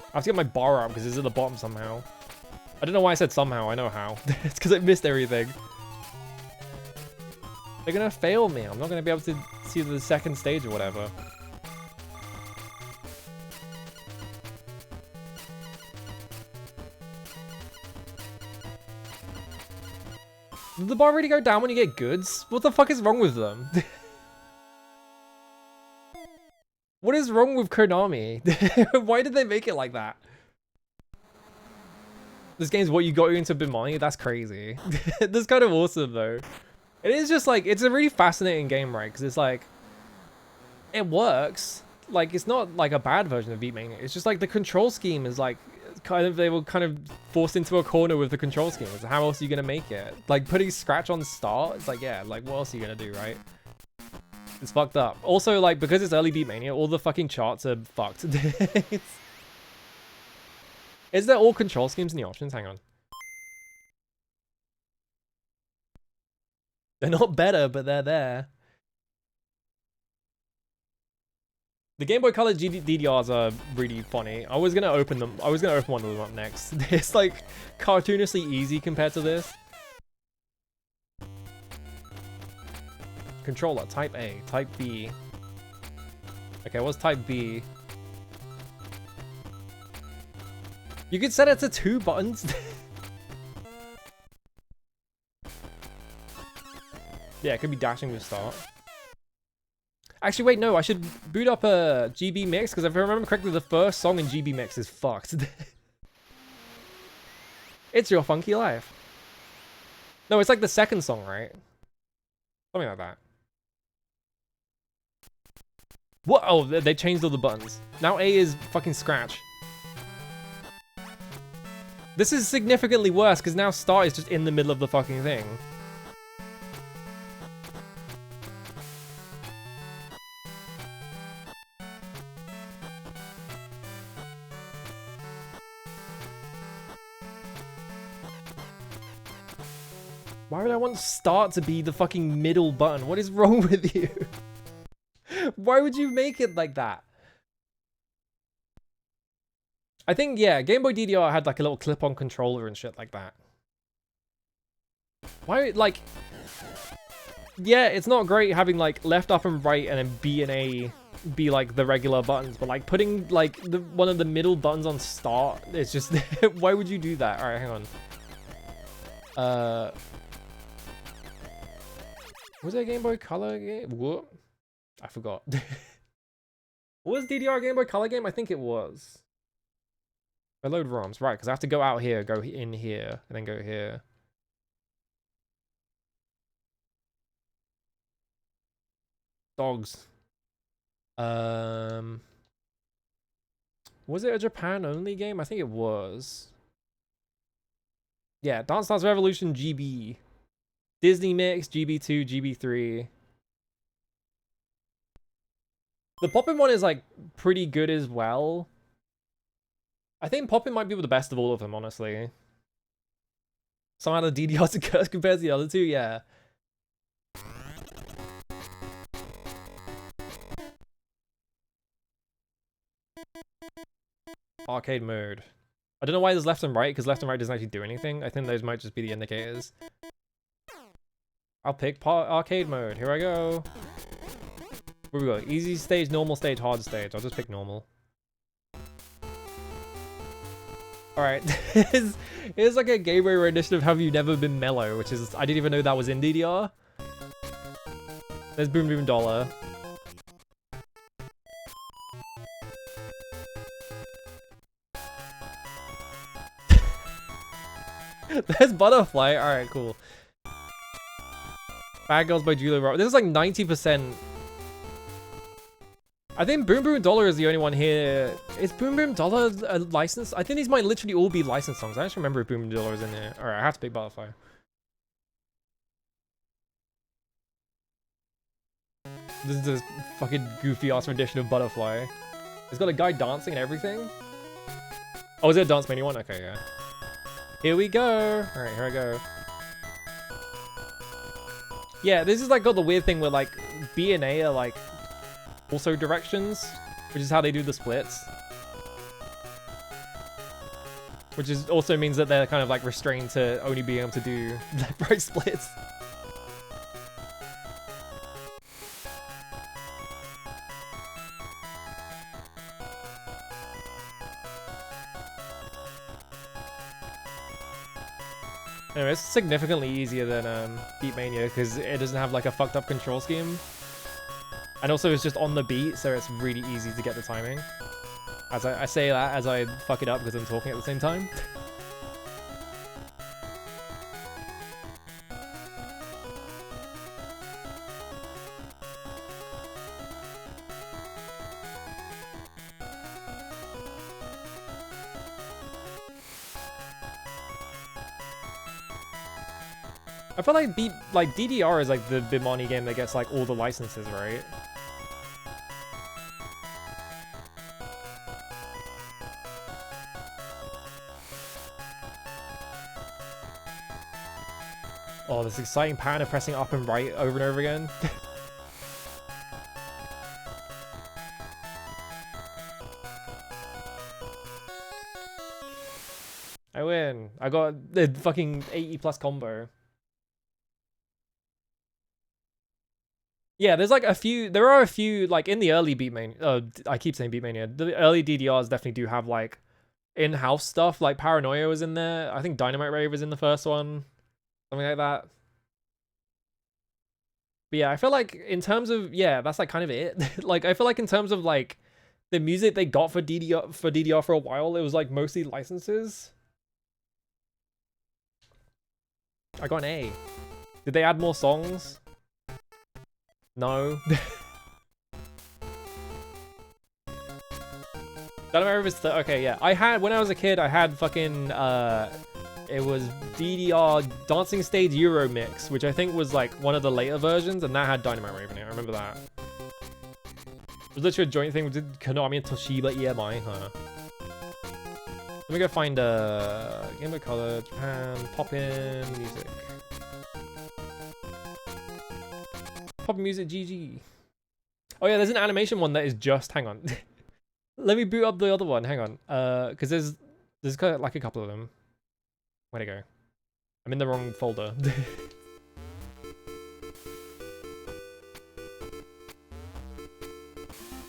I have to get my bar up because it's at the bottom somehow. I don't know why I said somehow, I know how. It's because I missed everything. They're gonna fail me. I'm not gonna be able to see the second stage or whatever. Did the bar really go down when you get goods? What the fuck is wrong with them? What is wrong with Konami? Why did they make it like that? This game's what you got into Bimani? That's crazy. That's kind of awesome though. It is just like, it's a really fascinating game, right? Because it's like, it works. Like, it's not like a bad version of Beatmania. It's just like the control scheme is like, they were kind of forced into a corner with the control scheme. So how else are you going to make it? Like putting Scratch on start, it's like, yeah, like what else are you going to do, right? It's fucked up. Also, like, because it's early Beatmania, all the fucking charts are fucked. Is there all control schemes in the options? Hang on. They're not better, but they're there. The Game Boy Color DDRs are really funny. I was gonna open them. I was gonna open one of them up next. It's like cartoonishly easy compared to this. Controller, type A, type B. Okay, what's type B? You could set it to 2 buttons. Yeah, it could be dashing with start. Actually, wait, no, I should boot up a GB mix, because if I remember correctly, the first song in GB mix is fucked. It's Your Funky Life. No, it's like the second song, right? Something like that. What? Oh, they changed all the buttons. Now A is fucking Scratch. This is significantly worse, because now start is just in the middle of the fucking thing. Why would I want start to be the fucking middle button? What is wrong with you? Why would you make it like that? I think, yeah, Game Boy DDR had like a little clip-on controller and shit like that. Why, like... Yeah, it's not great having like left, up, and right, and then B and A be like the regular buttons, but like putting like one of the middle buttons on start, it's just... Why would you do that? Alright, hang on. Was it a Game Boy Color game? Whoop. I forgot. Was DDR a Game Boy Color game? I think it was. I load ROMs, right, because I have to go out here, go in here, and then go here. Dogs. Was it a Japan only game? I think it was. Yeah, Dance Dance Revolution GB. Disney Mix, GB2, GB3. The Poppin' one is like pretty good as well. I think Poppin' might be the best of all of them, honestly. Somehow the DDR's a curse compared to the other two, yeah. Arcade mode. I don't know why there's left and right, because left and right doesn't actually do anything. I think those might just be the indicators. I'll pick arcade mode. Here I go. Where we go? Easy stage, normal stage, hard stage. I'll just pick normal. Alright, here's like a Game Boy rendition of Have You Never Been Mellow, which is, I didn't even know that was in DDR. There's Boom Boom Dollar. There's Butterfly. Alright, cool. Bad Girls by Julia Roberts. This is like 90%. I think Boom Boom Dollar is the only one here. Is Boom Boom Dollar a license? I think these might literally all be licensed songs. I just remember if Boom Boom Dollar is in here. Alright, I have to pick Butterfly. This is a fucking goofy ass rendition of Butterfly. It's got a guy dancing and everything. Oh, is it a Dance Mania one? Okay, yeah. Here we go. Alright, here I go. Yeah, this is like got the weird thing where like B and A are like also directions, which is how they do the splits. Which is also means that they're kind of like restrained to only being able to do left right splits. Anyway, it's significantly easier than Beatmania because it doesn't have like a fucked up control scheme. And also it's just on the beat, so it's really easy to get the timing. As I say that as I fuck it up because I'm talking at the same time. I feel like DDR is like the Bimani game that gets like all the licenses, right? Oh, this exciting pattern of pressing up and right over and over again. I win. I got the fucking 80 plus combo. Yeah, there's like a few, there are a few, like in the early Beatmania, I keep saying Beatmania, the early DDRs definitely do have like in-house stuff, like Paranoia was in there, I think Dynamite Rave was in the first one, something like that. But yeah, I feel like in terms of, yeah, that's like kind of it. Like, I feel like in terms of like the music they got for DDR for a while, it was like mostly licenses. I got an A. Did they add more songs? No. Dynamite Rave is okay, yeah. I had, when I was a kid, I had fucking, it was DDR Dancing Stage Euro Mix, which I think was like one of the later versions, and that had Dynamite Rave in it. I remember that. It was literally a joint thing with Konami and Toshiba EMI, huh? Let me go find Game Boy Color, Japan, Pop-In, Music. Pop Music GG. Oh yeah, there's an animation one that is just, hang on. Let me boot up the other one, hang on. Because there's kind of like a couple of them. Where'd it go? I'm in the wrong folder.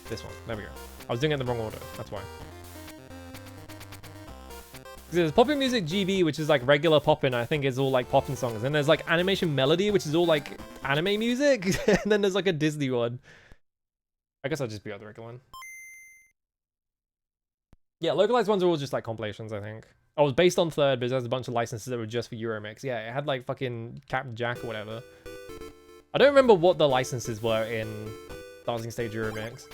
This one, there we go. I was doing it in the wrong order, that's why. There's Poppin' Music GB, which is like regular Poppin', I think is all like Poppin' songs. And there's like Animation Melody, which is all like anime music. And then there's like a Disney one. I guess I'll just be on the regular one. Yeah, localized ones are all just like compilations, I think. Oh, it was based on Third, but there's a bunch of licenses that were just for Euromix. Yeah, it had like fucking Captain Jack or whatever. I don't remember what the licenses were in Dancing Stage Euromix.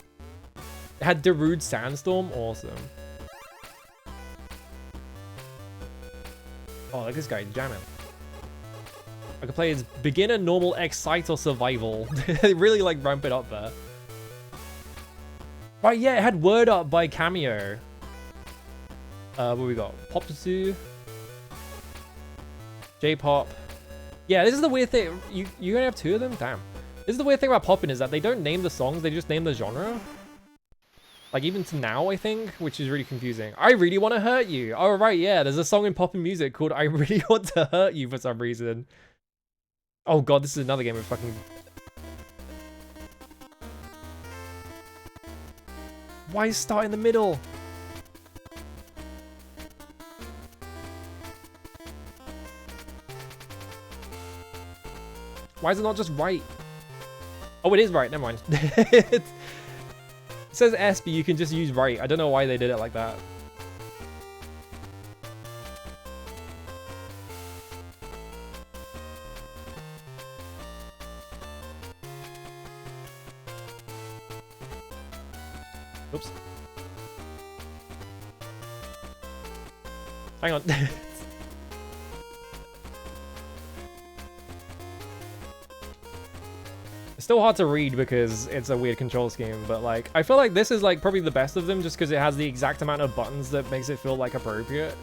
It had Darude Sandstorm, awesome. Oh, look at this guy jamming. I could play as beginner, normal, excite, or survival. They really like ramp it up there. Right, yeah, it had Word Up by Cameo. What we got? Popsu, J-pop. Yeah, this is the weird thing. You only have two of them? Damn. This is the weird thing about Poppin' is that they don't name the songs, they just name the genre. Like, even to now, I think, which is really confusing. I Really Want to Hurt You. Oh, right, yeah. There's a song in Poppin' Music called I Really Want to Hurt You for some reason. Oh, God, this is another game of fucking... Why start in the middle? Why is it not just right? Oh, it is right. Never mind. It says S, but you can just use right. I don't know why they did it like that. Oops. Hang on. It's still hard to read because it's a weird control scheme, but like, I feel like this is like probably the best of them just because it has the exact amount of buttons that makes it feel like appropriate.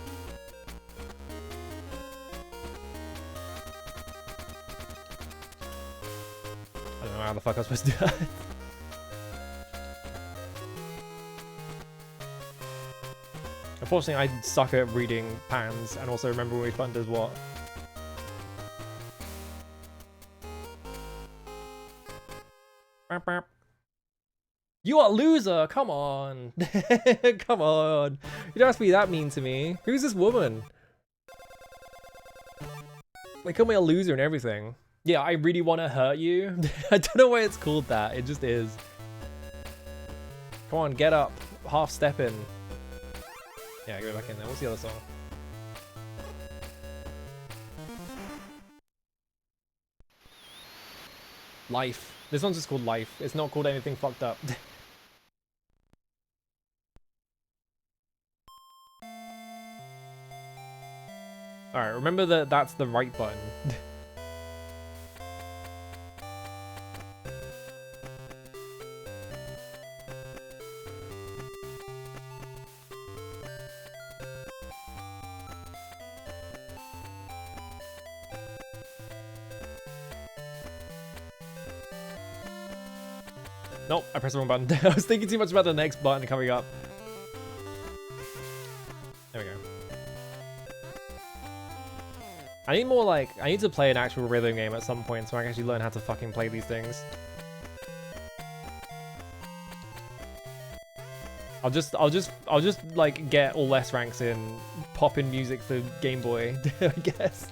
I don't know how the fuck I was supposed to do that. Unfortunately, I suck at reading patterns and also remembering which button does what. You are a loser! Come on! Come on! You don't have to be that mean to me. Who's this woman? They call me a loser and everything. Yeah, I really want to hurt you. I don't know why it's called that. It just is. Come on, get up. Half step in. Yeah, go back in there. What's the other song? Life. This one's just called Life. It's not called anything fucked up. Alright, remember that that's the right button. Nope, I pressed the wrong button. I was thinking too much about the next button coming up. There we go. I need more like, I need to play an actual rhythm game at some point so I can actually learn how to fucking play these things. I'll just like get all less ranks in, pop in music for Game Boy, I guess.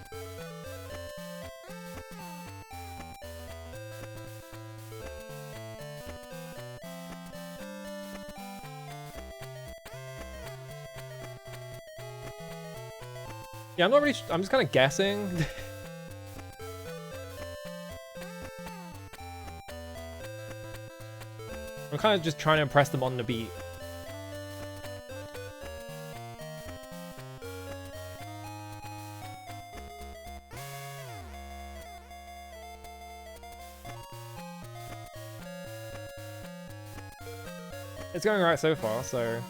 Yeah, I'm not really, I'm just kind of guessing. I'm kind of just trying to impress them on the beat. It's going right so far, so...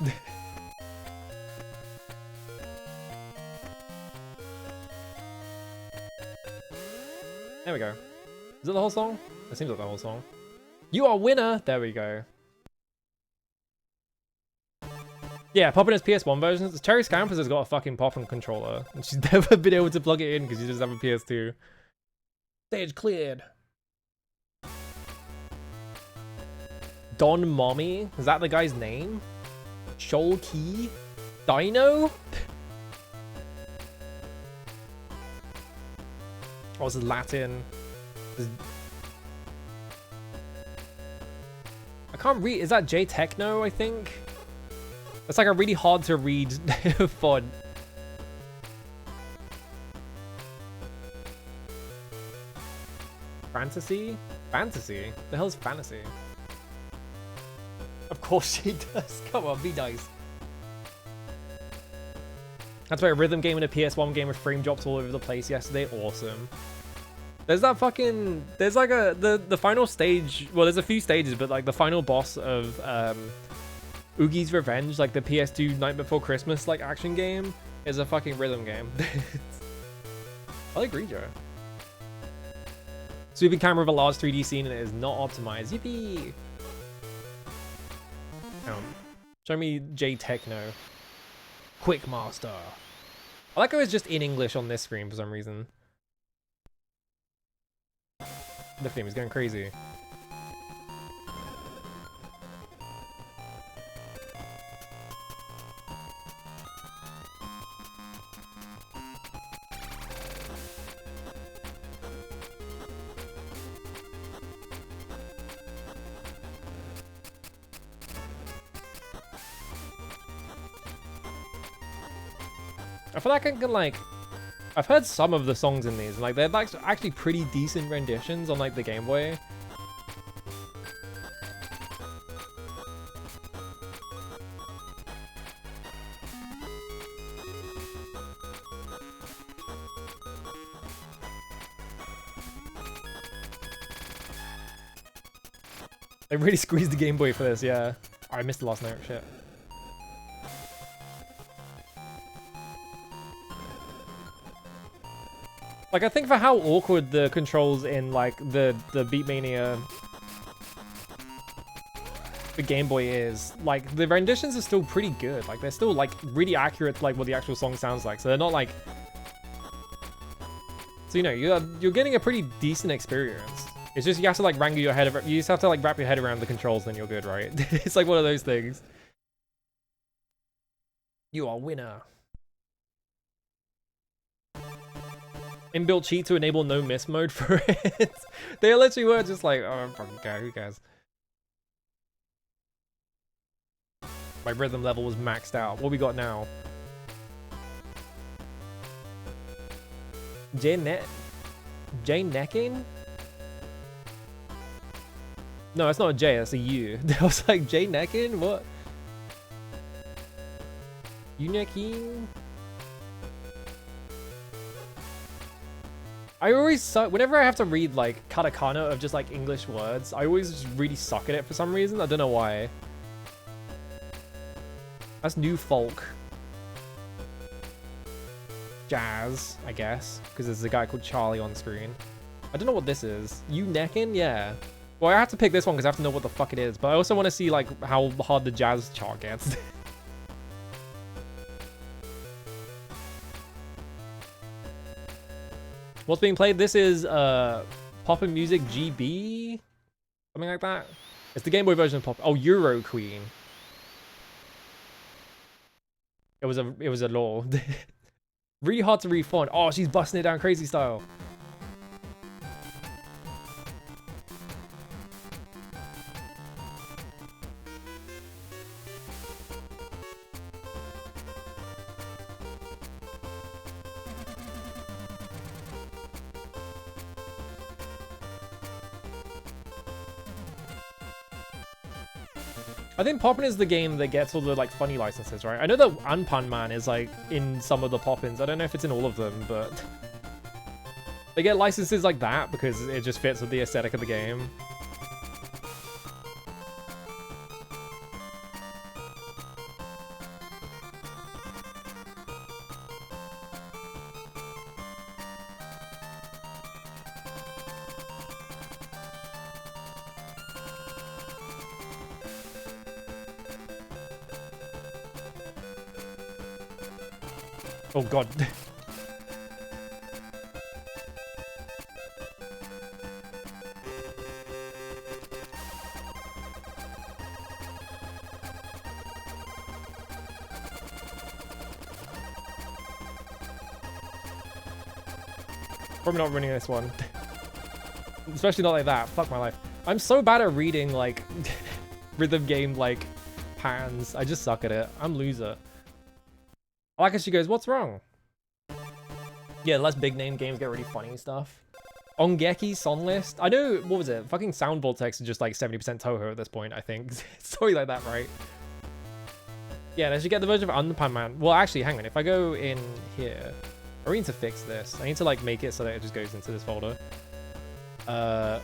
There we go. Is it the whole song? It seems like the whole song. You are winner! There we go. Yeah, pop in his PS1 versions. Cherry Scampers has got a fucking pop-in controller. And she's never been able to plug it in because she doesn't have a PS2. Stage cleared. Don Mommy? Is that the guy's name? Shoal Key? Dino? Oh, this is Latin. I can't read. Is that J Techno, I think? It's like a really hard to read font. Fantasy? Fantasy? The hell's fantasy? Of course she does. Come on, be nice. That's why a rhythm game and a PS1 game with frame drops all over the place yesterday. Awesome. There's that fucking... There's like a... The final stage... Well, there's a few stages, but like the final boss of Oogie's Revenge, like the PS2 Night Before Christmas like action game, is a fucking rhythm game. I agree, Joe. Sweeping camera with a large 3D scene and it is not optimized. Yippee! Show me J Techno. Quick Master. I like how it's just in English on this screen for some reason. The theme is going crazy. I feel like I can like, I've heard some of the songs in these, and like they're like actually pretty decent renditions on like the Game Boy. They really squeezed the Game Boy for this, yeah. Oh, I missed the last note, shit. Like, I think for how awkward the controls in, like, the Beatmania... the Game Boy is, like, the renditions are still pretty good. Like, they're still, like, really accurate to, like, what the actual song sounds like. So they're not, like... So, you know, you're getting a pretty decent experience. It's just you have to like wrangle your head. You just have to like wrap your head around the controls, then you're good, right? It's like one of those things. You are winner. Inbuilt cheat to enable no miss mode for it. They literally were just like, oh fucking god, who cares? My rhythm level was maxed out. What we got now? Jane necking? No, it's not a J, that's a U. I was like, J necking? What? You necking? I always suck. Whenever I have to read like katakana of just like English words, I always just really suck at it for some reason. I don't know why. That's new folk. Jazz, I guess, because there's a guy called Charlie on the screen. I don't know what this is. You necking? Yeah. Well, I have to pick this one because I have to know what the fuck it is, but I also want to see like how hard the jazz chart gets. What's being played? This is Poppin' Music GB? Something like that? It's the Game Boy version of Pop. Oh, Euro Queen. It was a law. Really hard to refund. Oh, she's busting it down crazy style. I think Poppin' is the game that gets all the like funny licenses, right? I know that Unpun Man is like in some of the Poppins. I don't know if it's in all of them, but they get licenses like that because it just fits with the aesthetic of the game. Oh god. Probably not running this one. Especially not like that. Fuck my life. I'm so bad at reading like rhythm game like patterns. I just suck at it. I'm loser. I like how she goes, what's wrong? Yeah, less big name games get really funny stuff. Ongeki song list. I know, what was it? Fucking Sound Vortex is just like 70% Toho at this point, I think. Something like that, right? Yeah, then you get the version of Underpan Man. Well, actually, hang on. If I go in here, I need to fix this. I need to like make it so that it just goes into this folder. I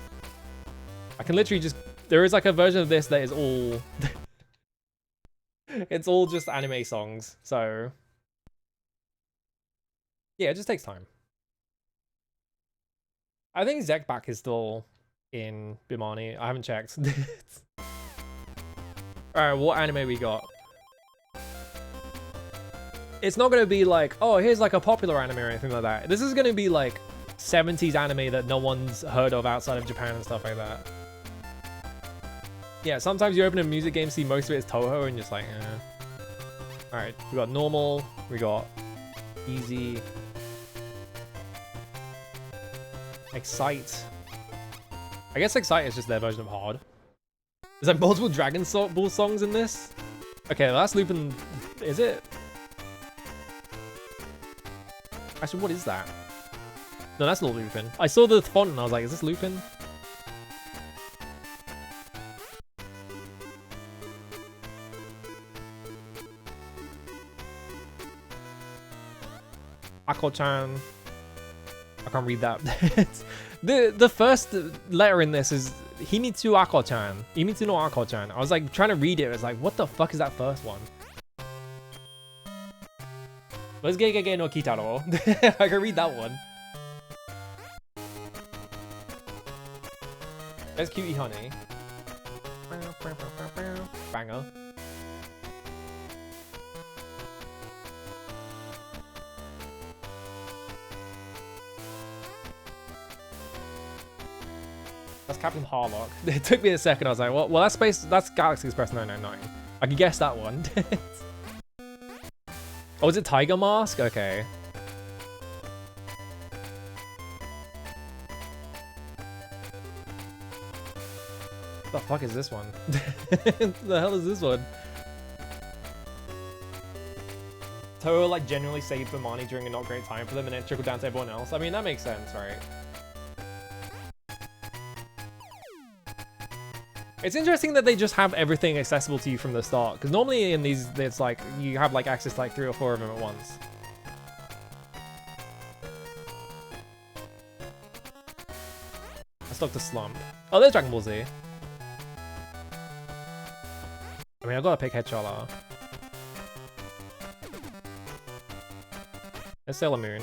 can literally just... There is like a version of this that is all... It's all just anime songs, so... Yeah, it just takes time. I think Zekbak is still in Bimani. I haven't checked. Alright, what anime we got? It's not going to be like, oh, here's like a popular anime or anything like that. This is going to be like 70s anime that no one's heard of outside of Japan and stuff like that. Yeah, sometimes you open a music game, see most of it is Toho, and just like, eh. Alright, we got normal, we got easy, Excite. I guess Excite is just their version of hard. Is there multiple Dragon Ball songs in this? Okay, Last Lupin, is it? Actually, what is that? No, that's not Lupin. I saw the font and I was like, is this Lupin? Ako-chan. I can't read that. the first letter in this is Himitsu Ako-chan. Himitsu no Ako-chan. I was like trying to read it. It's like, what the fuck is that first one? Where's Gegege no Kitaro? I can read that one. There's Cutie Honey. Banger. That's Captain Harlock. It took me a second. I was like, well, that's Galaxy Express 999. I could guess that one. Oh, is it Tiger Mask? Okay. What the fuck is this one? The hell is this one? Toho like genuinely saved for Marnie during a not great time for them and then trickled down to everyone else. I mean, that makes sense, right? It's interesting that they just have everything accessible to you from the start, because normally in these, it's like, you have like access to like 3 or 4 of them at once. Let's look to Slump. Oh, there's Dragon Ball Z. I mean, I gotta pick Headchala. There's Sailor Moon.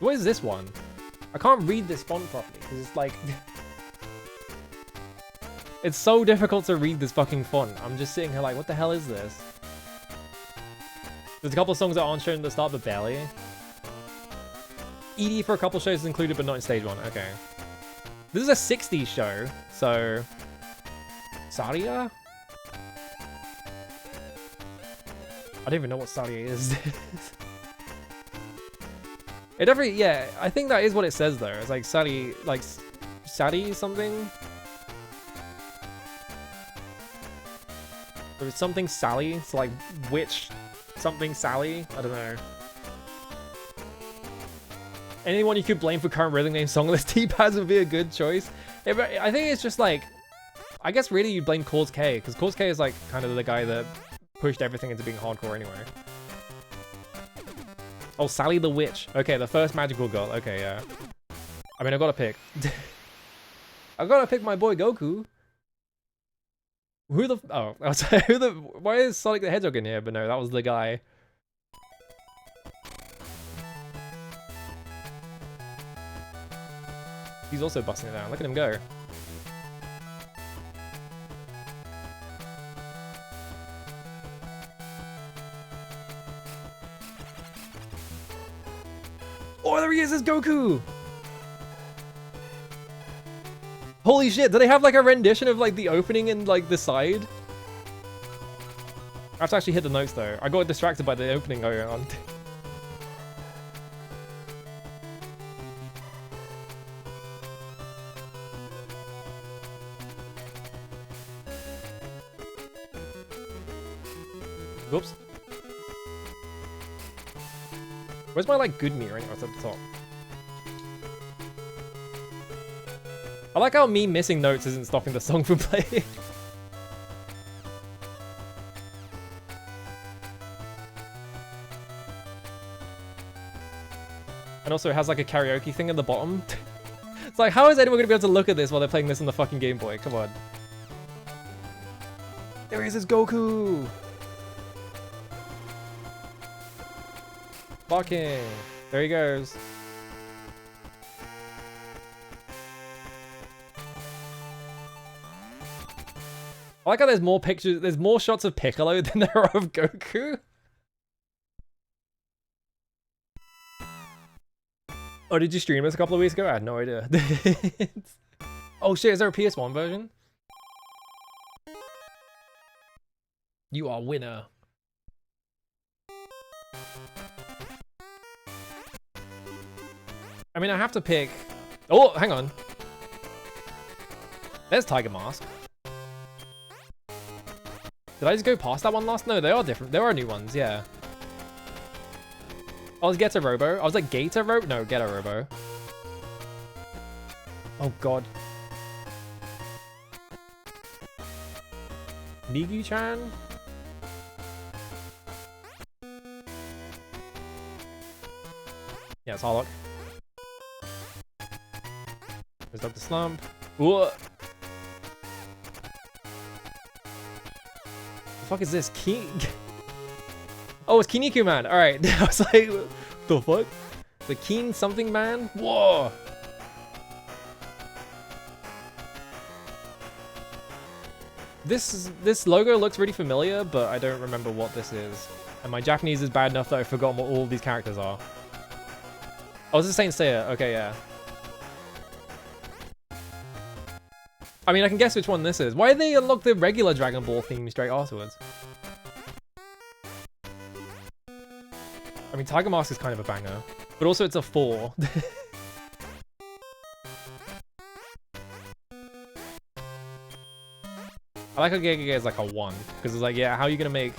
What is this one? I can't read this font properly, because it's like... It's so difficult to read this fucking font. I'm just sitting here like, what the hell is this? There's a couple of songs that aren't shown at the start, but barely. ED for a couple shows is included, but not in stage 1. Okay. This is a 60s show, so... Saria? I don't even know what Saria is. It definitely, yeah, I think that is what it says though. It's like Sari, like, Sari something? Or something Sally, it's like witch something Sally, I don't know. Anyone you could blame for current rhythm name song list, T-Pads would be a good choice. I think it's just like, I guess really you blame Cause K, because Cause K is like kind of the guy that pushed everything into being hardcore anyway. Oh, Sally the Witch. Okay, the first magical girl. Okay, yeah. I mean, I gotta pick. I gotta pick my boy Goku. Who the... Oh, I was like, who the... Why is Sonic the Hedgehog in here? But no, that was the guy. He's also busting it down. Look at him go. Oh, there he is, it's Goku! Holy shit, do they have like a rendition of like the opening and like the side? I have to actually hit the notes though. I got distracted by the opening going on. Whoops. Where's my like good meter anyway? It's at the top. I like how me missing notes isn't stopping the song from playing. And also it has like a karaoke thing at the bottom. It's like, how is anyone gonna be able to look at this while they're playing this on the fucking Game Boy? Come on. There he is, it's Goku! Fucking. There he goes. I like how there's more pictures, there's more shots of Piccolo than there are of Goku. Oh, did you stream this a couple of weeks ago? I had no idea. Oh shit, is there a PS1 version? You are winner. I mean, I have to pick... Oh, hang on. There's Tiger Mask. Did I just go past that one last? No, they are different. There are new ones, yeah. Oh, it's Getter Robo. I was like, Gator Robo? No, Getter Robo. Oh, God. Nigu-chan? Yeah, it's Harlock. There's Dr. Slump. Whoa! The fuck is this? Oh, it's Kiniku Man. Alright. I was like, what the fuck? The Keen something man? Whoa! This logo looks really familiar, but I don't remember what this is. And my Japanese is bad enough that I've forgotten what all of these characters are. Oh, this is Saint Seiya. Okay, yeah. I mean, I can guess which one this is. Why did they unlock the regular Dragon Ball theme straight afterwards? I mean, Tiger Mask is kind of a banger, but also it's a 4. I like how Gegege is like a 1, because it's like, yeah, how are you gonna make...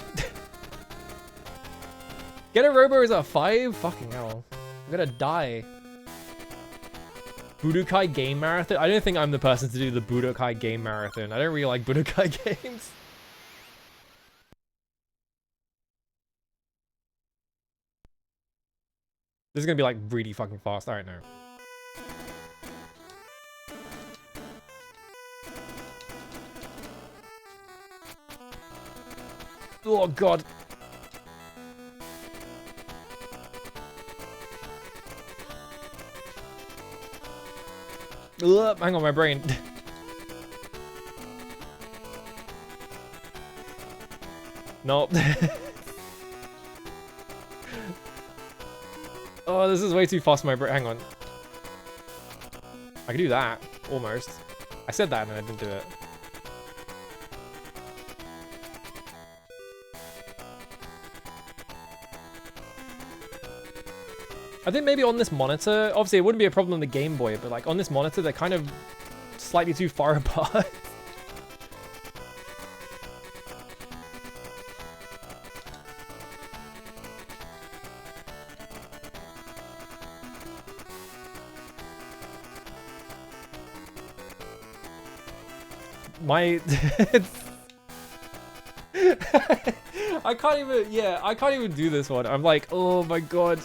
Getter Robo is a 5? Fucking hell. I'm gonna die. Budokai Game Marathon? I don't think I'm the person to do the Budokai Game Marathon. I don't really like Budokai games. This is gonna be like really fucking fast. Alright, no. Oh god. Ugh, hang on, my brain. Nope. Oh, this is way too fast for my brain. Hang on. I can do that. Almost. I said that and I didn't do it. I think maybe on this monitor, obviously it wouldn't be a problem on the Game Boy, but like on this monitor, they're kind of slightly too far apart. My... I can't even, yeah, I can't even do this one. I'm like, oh my god.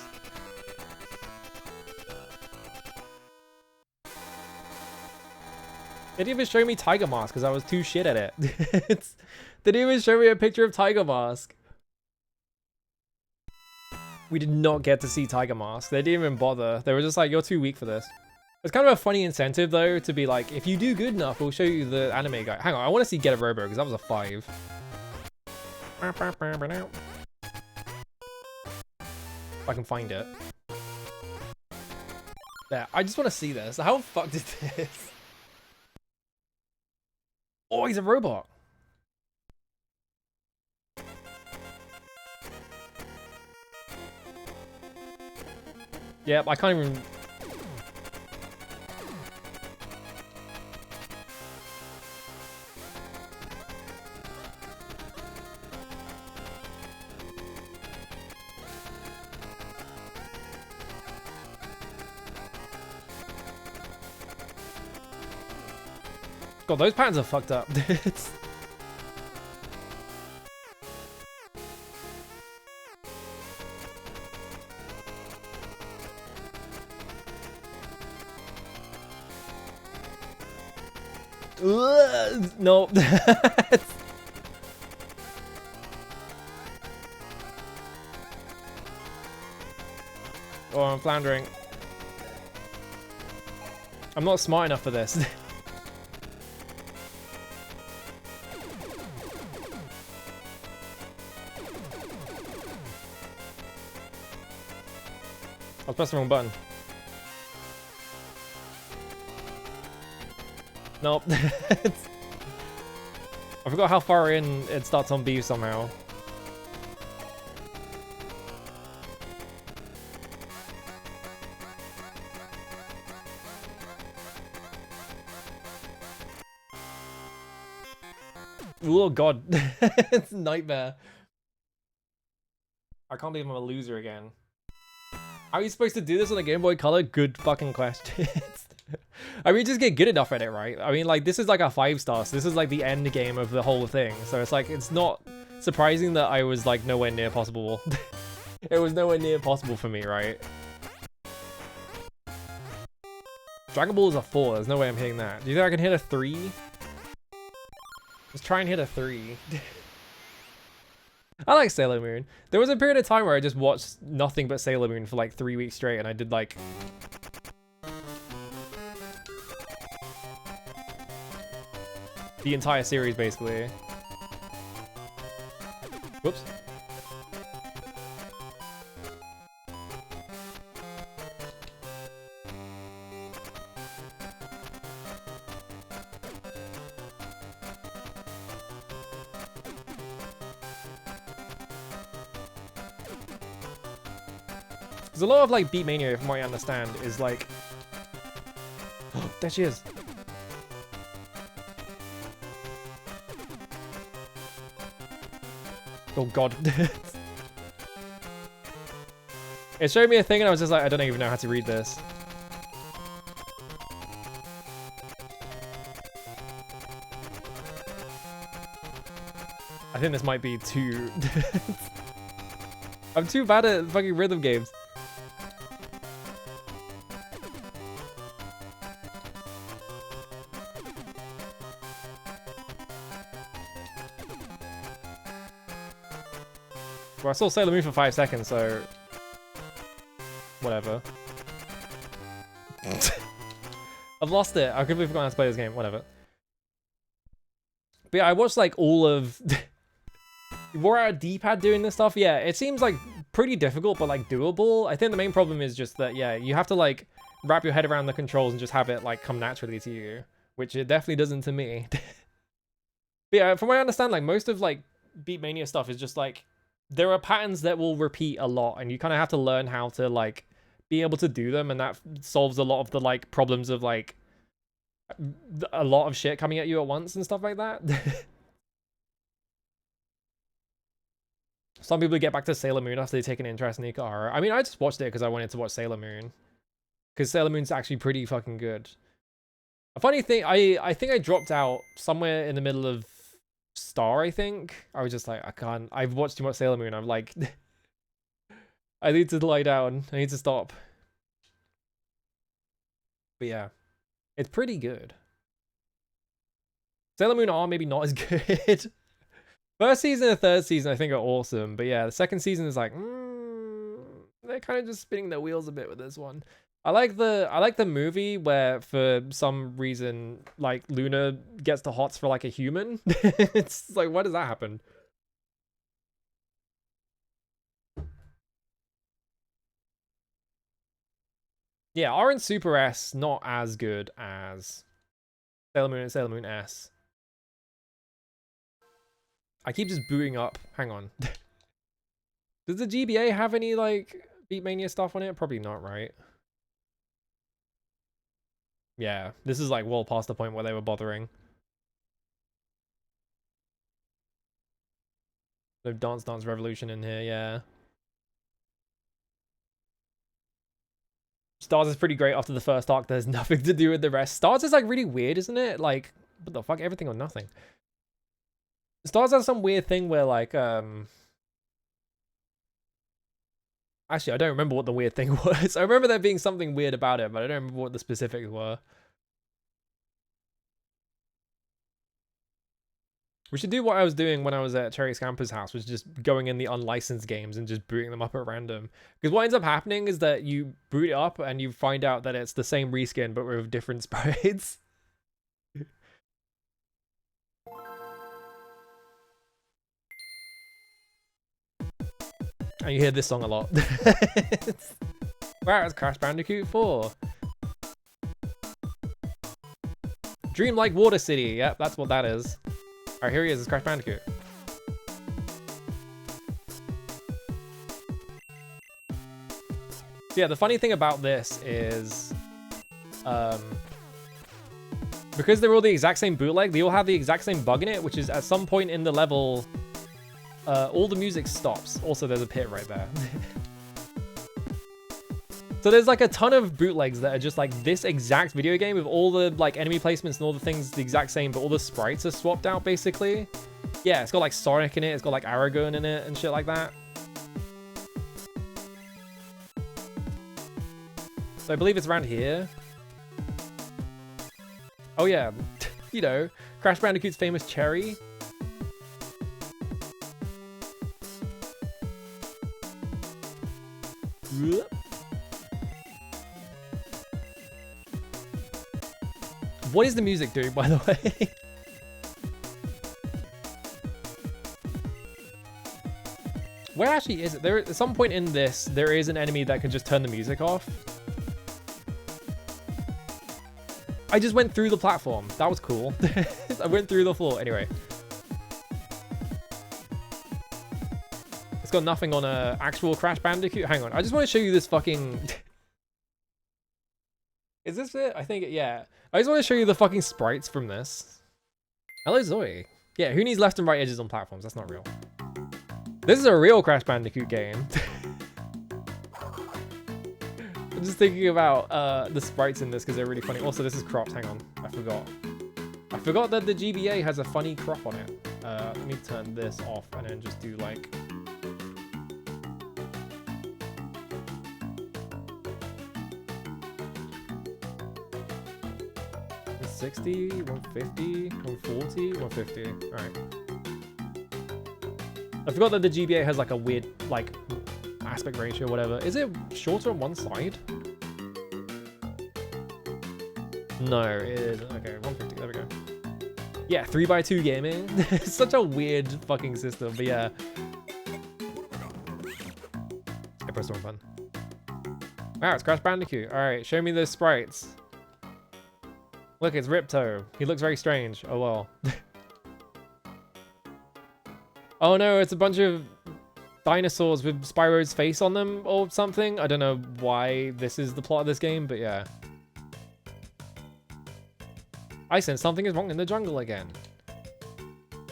They didn't even show me Tiger Mask because I was too shit at it. They didn't even show me a picture of Tiger Mask. We did not get to see Tiger Mask. They didn't even bother. They were just like, you're too weak for this. It's kind of a funny incentive though to be like, if you do good enough, we'll show you the anime guy. Hang on, I want to see Get a Robo because that was a 5. If I can find it. There, I just want to see this. How fucked is this? Oh, he's a robot. Yep, I can't even... God, those patterns are fucked up. Nope. Oh, I'm floundering. I'm not smart enough for this. I was pressing the wrong button. Nope. I forgot how far in it starts on B somehow. Oh god. It's a nightmare. I can't believe I'm a loser again. How are you supposed to do this on a Game Boy Color? Good fucking questions. I mean, just get good enough at it, right? I mean, like, this is like a 5-star, so this is like the end game of the whole thing. So it's like, it's not surprising that I was like nowhere near possible. It was nowhere near possible for me, right? Dragon Ball is a 4. There's no way I'm hitting that. Do you think I can hit a 3? Let's try and hit a 3. I like Sailor Moon. There was a period of time where I just watched nothing but Sailor Moon for like 3 weeks straight, and I did like... the entire series, basically. Whoops. Because a lot of like Beatmania, from what I understand, is like... Oh, there she is. Oh god. It showed me a thing and I was just like, I don't even know how to read this. I think this might be too... I'm too bad at fucking rhythm games. Well, I saw Sailor Moon for 5 seconds, so... whatever. I've lost it. I completely forgot how to play this game. Whatever. But yeah, I watched like all of... Wore out a D-pad doing this stuff. Yeah, it seems like pretty difficult, but like doable. I think the main problem is just that, yeah, you have to like wrap your head around the controls and just have it like come naturally to you. Which it definitely doesn't to me. But yeah, from what I understand, like most of like Beatmania stuff is just like... there are patterns that will repeat a lot, and you kind of have to learn how to like be able to do them, and that solves a lot of the like problems of like a lot of shit coming at you at once and stuff like that. Some people get back to Sailor Moon after they take an interest in Ikara. I mean, I just watched it because I wanted to watch Sailor Moon, because Sailor Moon's actually pretty fucking good. A funny thing, I think I dropped out somewhere in the middle of Star, I think. I was just like, I can't. I've watched too much Sailor Moon. I'm like, I need to lie down. I need to stop. But yeah, it's pretty good. Sailor Moon are maybe not as good. First season and third season I think are awesome, but yeah, the second season is like, they're kind of just spinning their wheels a bit with this one. I like the movie where for some reason like Luna gets the hots for like a human. It's like, why does that happen? Yeah, R and Super S not as good as Sailor Moon and Sailor Moon S. I keep just booting up. Hang on. Does the GBA have any like Beatmania stuff on it? Probably not, right? Yeah, this is like well past the point where they were bothering. No Dance Dance Revolution in here, yeah. Stars is pretty great after the first arc. There's nothing to do with the rest. Stars is like really weird, isn't it? Like, what the fuck? Everything or nothing. Stars has some weird thing where like, actually, I don't remember what the weird thing was. I remember there being something weird about it, but I don't remember what the specifics were. We should do what I was doing when I was at Cherry Scamper's house, was just going in the unlicensed games and just booting them up at random. Because what ends up happening is that you boot it up and you find out that it's the same reskin, but with different sprites. And you hear this song a lot. Wow, it's Crash Bandicoot 4. Dreamlike Water City. Yep, that's what that is. Alright, here he is. It's Crash Bandicoot. So yeah, the funny thing about this is... because they're all the exact same bootleg, they all have the exact same bug in it, which is at some point in the level... all the music stops. Also, there's a pit right there. So there's like a ton of bootlegs that are just like this exact video game with all the like enemy placements and all the things the exact same, but all the sprites are swapped out basically. Yeah, it's got like Sonic in it, it's got like Aragon in it and shit like that. So I believe it's around here. Oh yeah, you know, Crash Bandicoot's famous cherry. What is the music doing, by the way? Where actually is it? There, at some point in this, there is an enemy that can just turn the music off. I just went through the platform. That was cool. I went through the floor. Anyway. It's got nothing on a actual Crash Bandicoot. Hang on. I just want to show you this fucking... Is this it? I think, yeah. I just want to show you the fucking sprites from this. Hello, Zoe. Yeah, who needs left and right edges on platforms? That's not real. This is a real Crash Bandicoot game. I'm just thinking about the sprites in this because they're really funny. Also, this is cropped. Hang on. I forgot. I forgot that the GBA has a funny crop on it. Let me turn this off and then just do like... 60, 150, 140, 150. Alright. I forgot that the GBA has like a weird, like, aspect ratio or whatever. Is it shorter on one side? No, it isn't. Okay, 150. There we go. Yeah, 3x2 gaming. It's such a weird fucking system, but yeah. I pressed the wrong button. Wow, it's Crash Bandicoot. Alright, show me those sprites. Look, it's Ripto. He looks very strange. Oh well. Oh no, it's a bunch of dinosaurs with Spyro's face on them or something. I don't know why this is the plot of this game, but yeah. I sense something is wrong in the jungle again.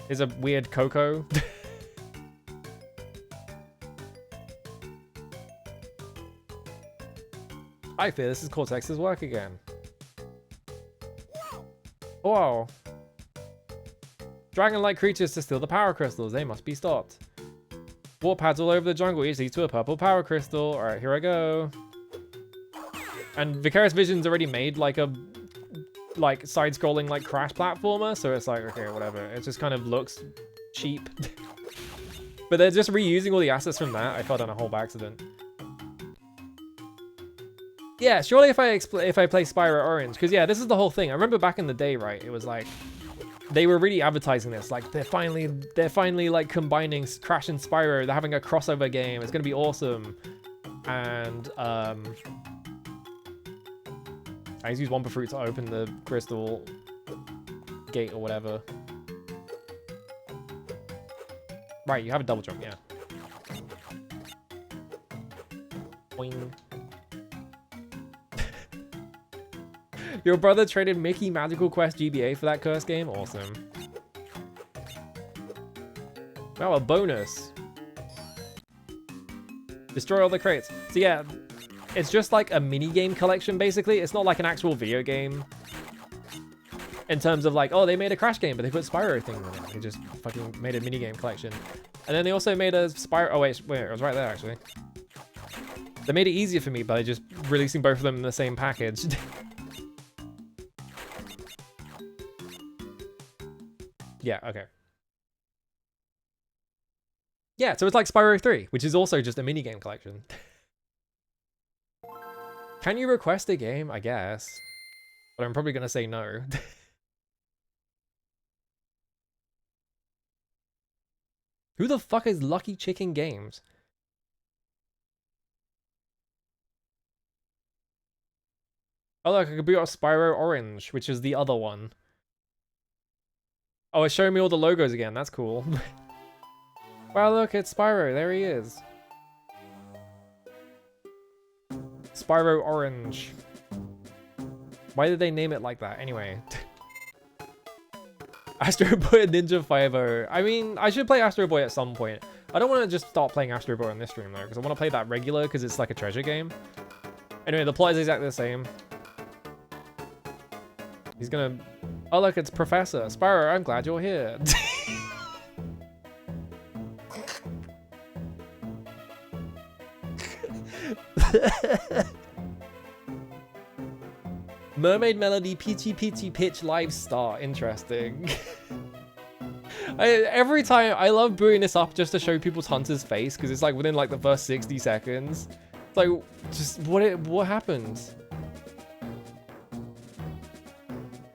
Is a weird Coco. I fear this is Cortex's work again. Whoa. Dragon-like creatures to steal the power crystals. They must be stopped. Warpads all over the jungle. Each leads to a purple power crystal. Alright, here I go. And Vicarious Vision's already made like a side-scrolling like Crash platformer, so it's like, okay, whatever. It just kind of looks cheap. But they're just reusing all the assets from that. I fell down a hole by accident. Yeah, surely if I play Spyro Orange, because yeah, this is the whole thing. I remember back in the day, right? It was like they were really advertising this, like they're finally like combining Crash and Spyro. They're having a crossover game. It's gonna be awesome. And I just use Wumpa Fruit to open the crystal gate or whatever. Right, you have a double jump, yeah. Boing. Your brother traded Mickey Magical Quest GBA for that cursed game? Awesome. Wow, a bonus. Destroy all the crates. So yeah, it's just like a mini-game collection, basically. It's not like an actual video game. In terms of like, oh, they made a Crash game, but they put Spyro things in it. They just fucking made a mini-game collection. And then they also made a Spyro... Oh, wait, it was right there, actually. They made it easier for me by just releasing both of them in the same package. Yeah, okay. Yeah, so it's like Spyro 3, which is also just a minigame collection. Can you request a game? I guess. But I'm probably going to say no. Who the fuck is Lucky Chicken Games? Oh look, I could boot up Spyro Orange, which is the other one. Oh, it's showing me all the logos again. That's cool. Wow, look, it's Spyro. There he is. Spyro Orange. Why did they name it like that? Anyway. Astro Boy and Ninja 5-0. I mean, I should play Astro Boy at some point. I don't want to just start playing Astro Boy on this stream, though, because I want to play that regular, because it's like a treasure game. Anyway, the plot is exactly the same. He's gonna... Oh, look, it's Professor. Spyro, I'm glad you're here. Mermaid Melody, Peachy Peachy Pitch Live Star. Interesting. Every time, I love booting this up just to show people's Hunter's face, because it's like within like the first 60 seconds. It's like, just, what happened?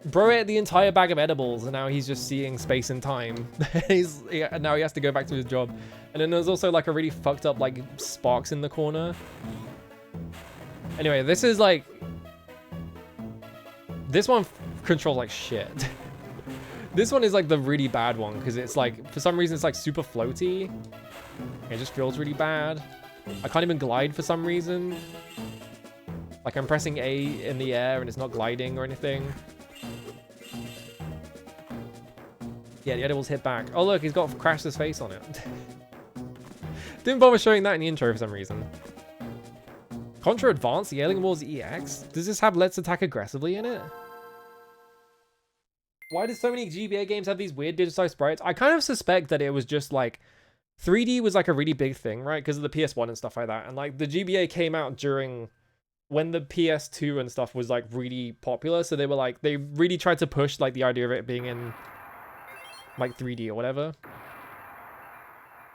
Bro ate the entire bag of edibles, and now he's just seeing space and time. Now he has to go back to his job. And then there's also like a really fucked up like sparks in the corner. Anyway, this is like... This one controls like shit. This one is like the really bad one, because it's like, for some reason it's like super floaty. It just feels really bad. I can't even glide for some reason. Like I'm pressing A in the air and it's not gliding or anything. Yeah, the edibles hit back. Oh look, he's got Crash's face on it. Didn't bother showing that in the intro for some reason. Contra Advanced, the Alien Wars EX? Does this have Let's Attack Aggressively in it? Why do so many GBA games have these weird digitized sprites? I kind of suspect that it was just like 3D was like a really big thing, right? Because of the PS1 and stuff like that. And like the GBA came out during when the PS2 and stuff was like really popular. So they were like, they really tried to push like the idea of it being in like 3D or whatever.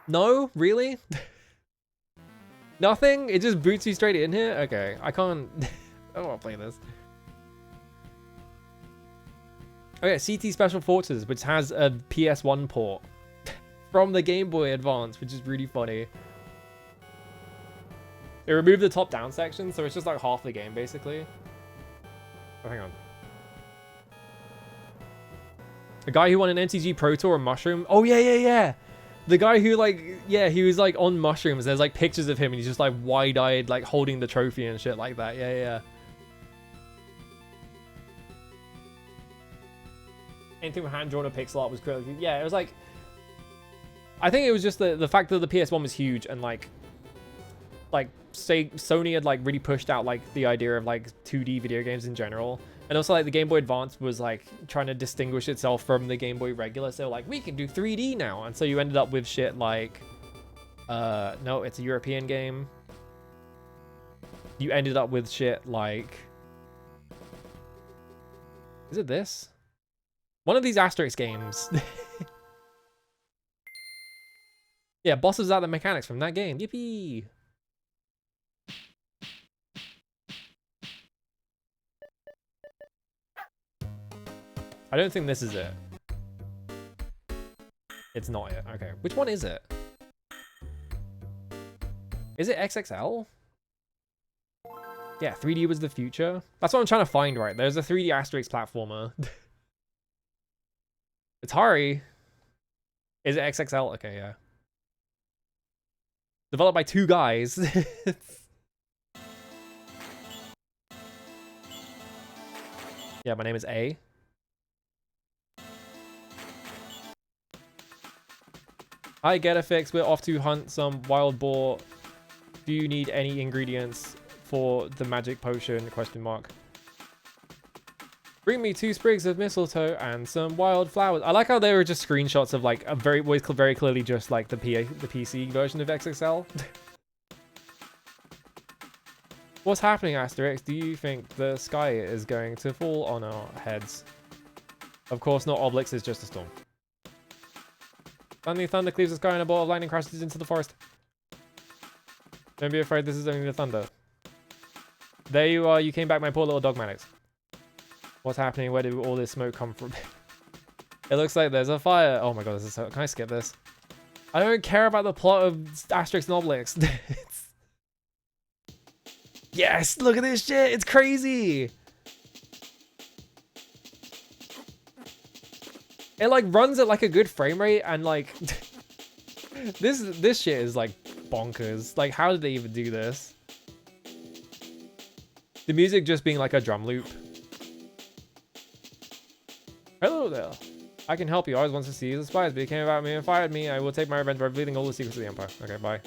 No, really? Nothing? It just boots you straight in here? Okay, I can't... I don't want to play this. Okay, CT Special Forces, which has a PS1 port from the Game Boy Advance, which is really funny. They removed the top-down section, so it's just like half the game, basically. Oh, hang on. A guy who won an MTG Pro Tour on Mushroom. Oh, yeah. The guy who, like, yeah, he was, like, on mushrooms. There's, like, pictures of him, and he's just, like, wide-eyed, like, holding the trophy and shit like that. Yeah. Anything with hand-drawn or pixel art was cool. Yeah, it was, like... I think it was just the fact that the PS1 was huge, and, like, say, Sony had, like, really pushed out, like, the idea of, like, 2D video games in general. And also, like, the Game Boy Advance was, like, trying to distinguish itself from the Game Boy Regular. So, like, we can do 3D now. And so you ended up with shit like... no, it's a European game. You ended up with shit like... Is it this? One of these Asterix games. Yeah, bosses out the mechanics from that game. Yippee! I don't think this is it. It's not it. Okay. Which one is it? Is it XXL? Yeah, 3D was the future. That's what I'm trying to find, right? There's a 3D Asterix platformer. Atari. Is it XXL? Okay, yeah. Developed by two guys. Yeah, my name is A. Hi, get a fix. We're off to hunt some wild boar. Do you need any ingredients for the magic potion? Question mark. Bring me 2 sprigs of mistletoe and some wild flowers. I like how they were just screenshots of like a very clearly just like the PC version of XXL. What's happening, Asterix? Do you think the sky is going to fall on our heads? Of course not. Obelix is just a storm. Suddenly thunder cleaves the sky and a ball of lightning crashes into the forest. Don't be afraid, this is only the thunder. There you are, you came back, my poor little dog Maddox. What's happening? Where did all this smoke come from? It looks like there's a fire. Oh my god, this is so... Can I skip this? I don't care about the plot of Asterix and Obelix. Yes, look at this shit, it's crazy! It like runs at like a good frame rate and like this shit is like bonkers. Like how did they even do this? The music just being like a drum loop. Hello there. I can help you. I always wanted to see you. The spies became about me and fired me. I will take my revenge by revealing all the secrets of the Empire. Okay, bye.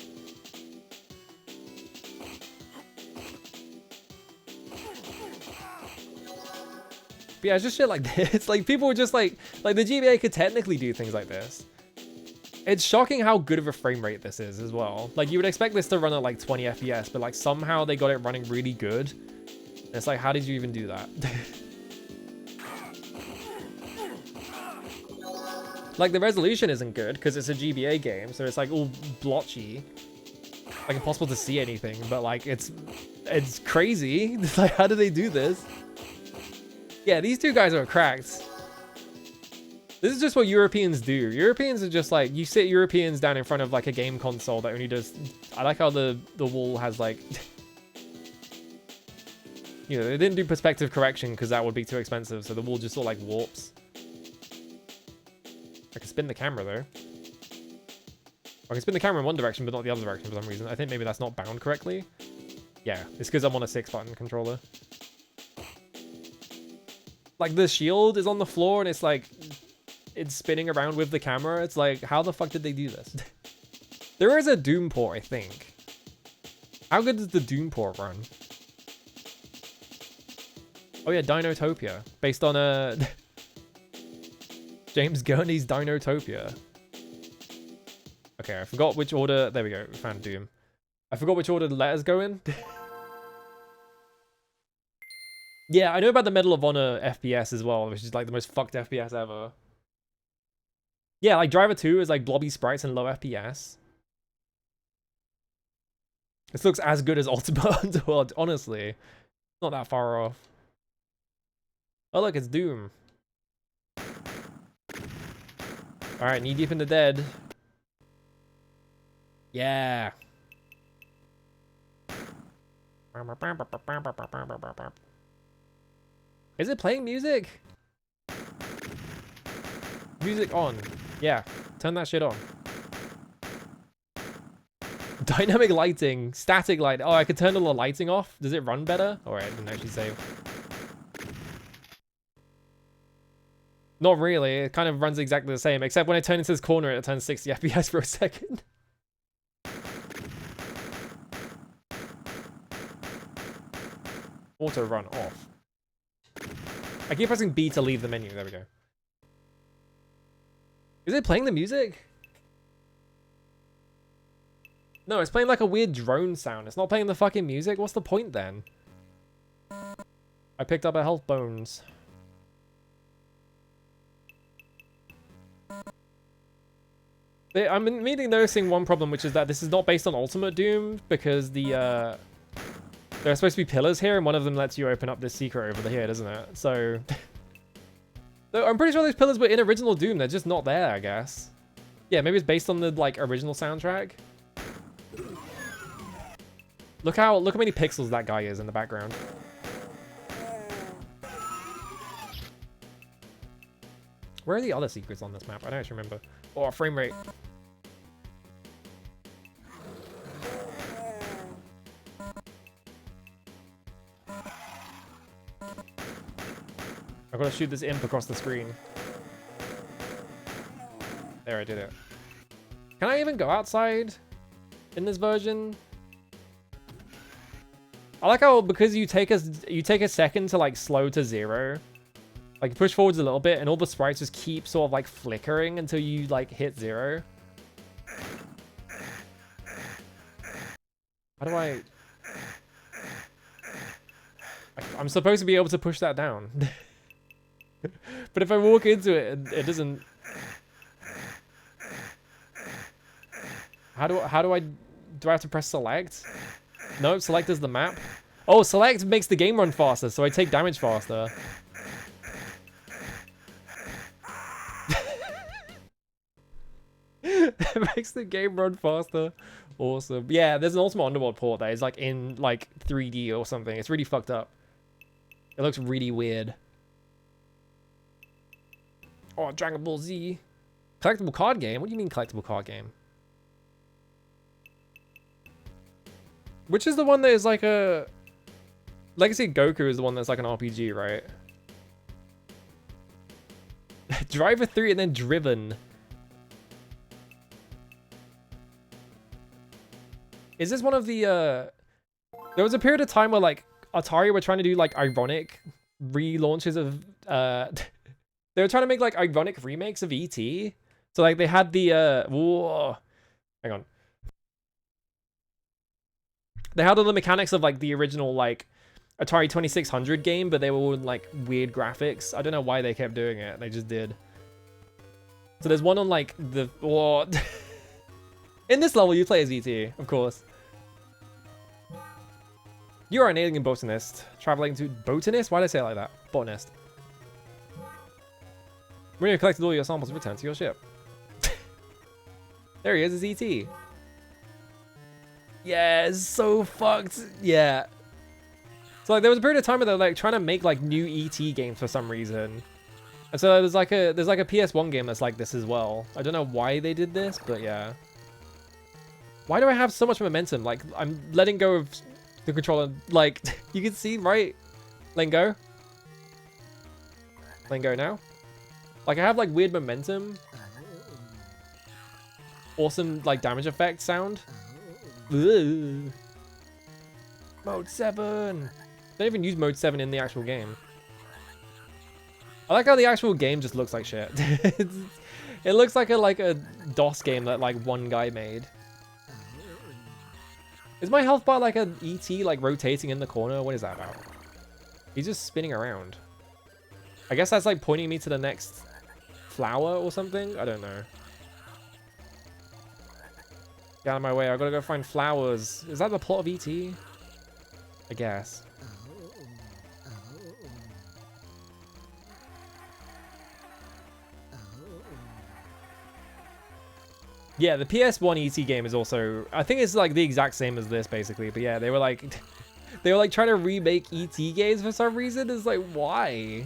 But yeah, it's just shit like this. Like, people were just like the GBA could technically do things like this. It's shocking how good of a frame rate this is as well. Like, you would expect this to run at like 20 FPS, but like somehow they got it running really good. And it's like, how did you even do that? Like, the resolution isn't good because it's a GBA game, so it's like all blotchy. Like, impossible to see anything, but like it's crazy. It's like, how do they do this? Yeah, these two guys are cracked. This is just what Europeans do. Europeans are just like, you sit Europeans down in front of like a game console that only does, I like how the wall has like, you know, they didn't do perspective correction because that would be too expensive, so the wall just sort of like warps. I can spin the camera though. I can spin the camera in one direction, but not the other direction for some reason. I think maybe that's not bound correctly. Yeah, it's because I'm on a 6-button controller. Like, the shield is on the floor and it's like, it's spinning around with the camera. It's like, how the fuck did they do this? There is a Doom port, I think. How good does the Doom port run? Oh yeah, Dinotopia. Based on a... James Gurney's Dinotopia. Okay, I forgot which order... There we go, we found Doom. I forgot which order the letters go in. Yeah, I know about the Medal of Honor FPS as well, which is like the most fucked FPS ever. Yeah, like Driver 2 is like blobby sprites and low FPS. This looks as good as Ultimate Underworld, honestly. Not that far off. Oh look, it's Doom. Alright, knee deep in the dead. Yeah. Is it playing music? Music on. Yeah, turn that shit on. Dynamic lighting, static light. Oh, I could turn all the lighting off. Does it run better? Alright, I didn't actually save. Not really, it kind of runs exactly the same, except when I turn into this corner, it turns 60 FPS for a second. Auto run off. I keep pressing B to leave the menu, there we go. Is it playing the music? No, it's playing like a weird drone sound. It's not playing the fucking music. What's the point then? I picked up a health bones. I'm immediately noticing one problem, which is that this is not based on Ultimate Doom, because the, there are supposed to be pillars here, and one of them lets you open up this secret over here, doesn't it? So, I'm pretty sure those pillars were in original Doom, they're just not there, I guess. Yeah, maybe it's based on the, like, original soundtrack. Look how many pixels that guy is in the background. Where are the other secrets on this map? I don't actually remember. Oh, frame rate. I've got to shoot this imp across the screen. There, I did it. Can I even go outside in this version? I like how, because you take a second to like slow to 0. Like, you push forwards a little bit and all the sprites just keep sort of like flickering until you like hit 0. How do I'm supposed to be able to push that down. But if I walk into it, it doesn't... Do I have to press select? No, select is the map. Oh, select makes the game run faster, so I take damage faster. It makes the game run faster. Awesome. Yeah, there's an Ultimate Underworld port that is like in like 3D or something. It's really fucked up. It looks really weird. Oh, Dragon Ball Z. Collectible card game? What do you mean collectible card game? Which is the one that is like a... Legacy Goku is the one that's like an RPG, right? Driver 3 and then Driven. Is this one of the... There was a period of time where like Atari were trying to do like ironic relaunches of they were trying to make like ironic remakes of ET. So like they had the whoa, hang on. They had all the mechanics of like the original like Atari 2600 game, but they were all in like weird graphics. I don't know why they kept doing it. They just did. So there's one on like the whoa. In this level, you play as ET, of course. You are an alien botanist traveling to botanist. Why did I say it like that? Botanist. When you collected all your samples, return to your ship. There he is, it's ET. Yeah, it's so fucked. Yeah. So like there was a period of time where they were like trying to make like new ET games for some reason. And so there's like a PS1 game that's like this as well. I don't know why they did this, but yeah. Why do I have so much momentum? Like I'm letting go of the controller. Like you can see, right? Letting go. Letting go now. Like I have like weird momentum. Awesome like damage effect sound. Ugh. Mode 7. Don't even use mode 7 in the actual game. I like how the actual game just looks like shit. It looks like a DOS game that like one guy made. Is my health bar like an ET like rotating in the corner? What is that about? He's just spinning around. I guess that's like pointing me to the next flower or something? I don't know. Get out of my way, I gotta go find flowers. Is that the plot of ET? I guess. Yeah, the PS1 ET game is also, I think it's like the exact same as this basically, but yeah, they were like trying to remake ET games for some reason. It's like, why?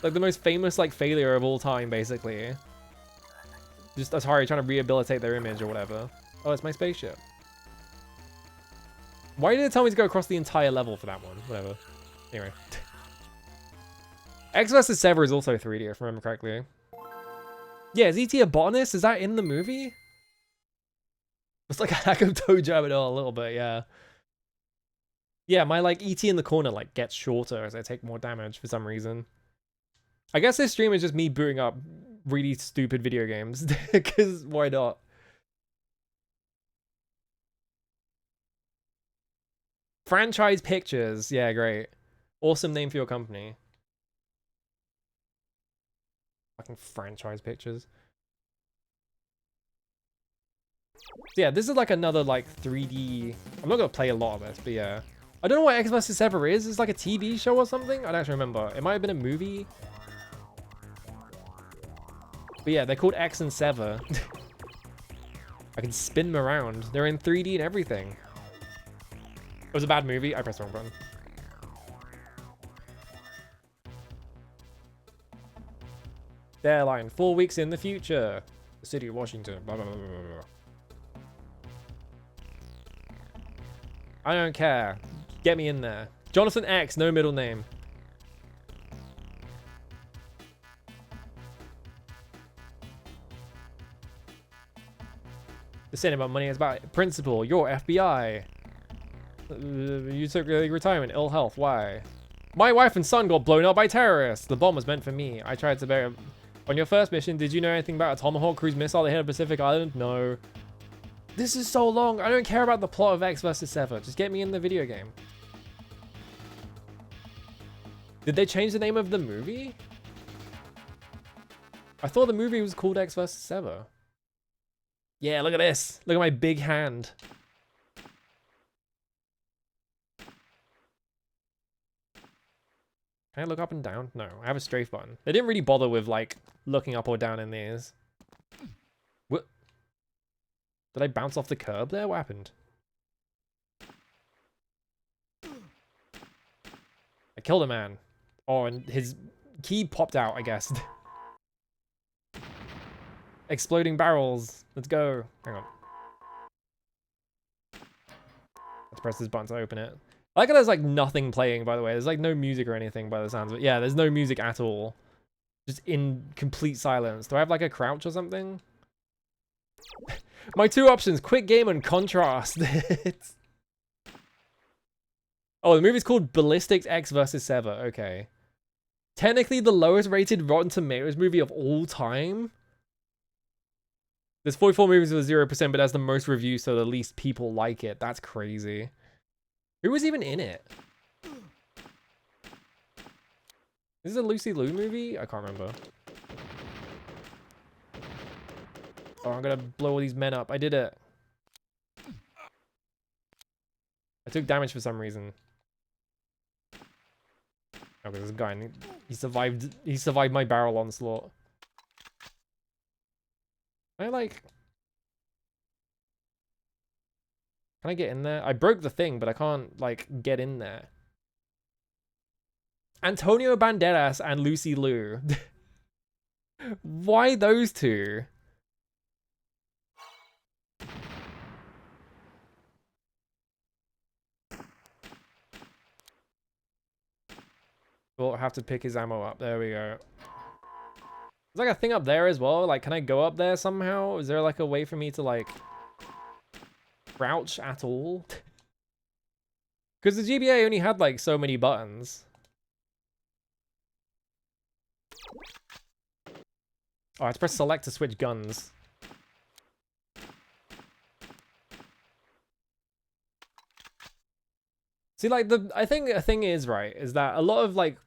Like the most famous like failure of all time basically. Just Atari trying to rehabilitate their image or whatever. Oh, it's my spaceship. Why did it tell me to go across the entire level for that one? Whatever. Anyway. X vs. Sever is also 3D, if I remember correctly. Yeah, is ET a botanist? Is that in the movie? It's like a hack of Toe Jam at all, a little bit, yeah. Yeah, my like ET in the corner like gets shorter as I take more damage for some reason. I guess this stream is just me booting up really stupid video games, because why not? Franchise Pictures. Yeah, great. Awesome name for your company. Fucking Franchise Pictures. So yeah, this is like another like 3D... I'm not going to play a lot of this, but yeah. I don't know what X vs. Sever is. It's like a TV show or something? I don't actually remember. It might have been a movie. But yeah, they're called X and Sever. I can spin them around. They're in 3D and everything. It was a bad movie. I pressed the wrong button. Airline, 4 weeks in the future. The city of Washington. Blah, blah, blah, blah, blah. I don't care. Get me in there. Jonathan X, no middle name. This ain't about money, it's about principle. You're FBI. You took early retirement, ill health, why? My wife and son got blown up by terrorists. The bomb was meant for me. I tried to bury... On your first mission, did you know anything about a Tomahawk cruise missile that hit a Pacific island? No. This is so long. I don't care about the plot of X vs. Sever. Just get me in the video game. Did they change the name of the movie? I thought the movie was called X vs. Sever. Yeah, look at this. Look at my big hand. Can I look up and down? No, I have a strafe button. They didn't really bother with like looking up or down in these. What? Did I bounce off the curb there? What happened? I killed a man. Oh, and his key popped out, I guess. Exploding barrels. Let's go. Hang on. Let's press this button to open it. I like how there's like nothing playing, by the way. There's like no music or anything by the sounds of it. Yeah, there's no music at all. Just in complete silence. Do I have like a crouch or something? My two options, quick game and contrast. Oh, the movie's called Ballistics X vs. Sever. Okay. Technically the lowest rated Rotten Tomatoes movie of all time. There's 44 movies with 0%, but that's the most reviews, so the least people like it. That's crazy. Who was even in it? Is this a Lucy Liu movie? I can't remember. Oh, I'm gonna blow all these men up. I did it. I took damage for some reason. Okay, there's a guy and he survived my barrel onslaught. Can I get in there? I broke the thing, but I can't like get in there. Antonio Banderas and Lucy Liu. Why those two? We'll have to pick his ammo up. There we go. There's like a thing up there as well. Like, can I go up there somehow? Is there like a way for me to like crouch at all? Because the GBA only had like so many buttons. Oh, I have to press select to switch guns. See, like, I think a thing is, right, is that a lot of, like,